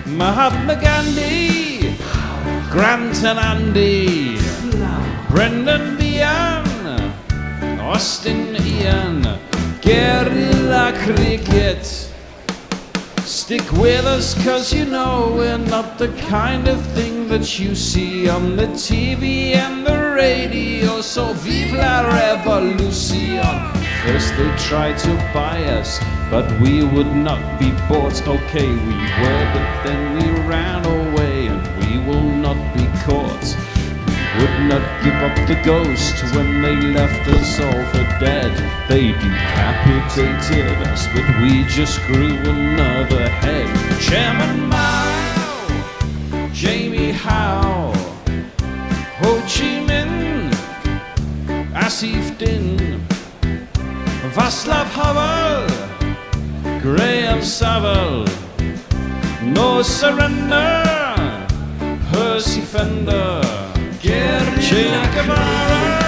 Mahatma Gandhi, Grant and Andy, Brendan Behan, Austin Ian, guerrilla cricket. Stick with us, cause you know we're not the kind of thing that you see on the TV and the radio. So vive la revolution. First they tried to buy us, but we would not be bought. Okay, we were, but then we ran away, and we will not be caught. We would not give up the ghost when they left us all for dead. They decapitated us, but we just grew another head. Chairman Mao, Jamie Howe, Ho Chi Minh, Asif Din, Václav Havel, Graham Saville, No Surrender, Percy Fender, Che Guevara.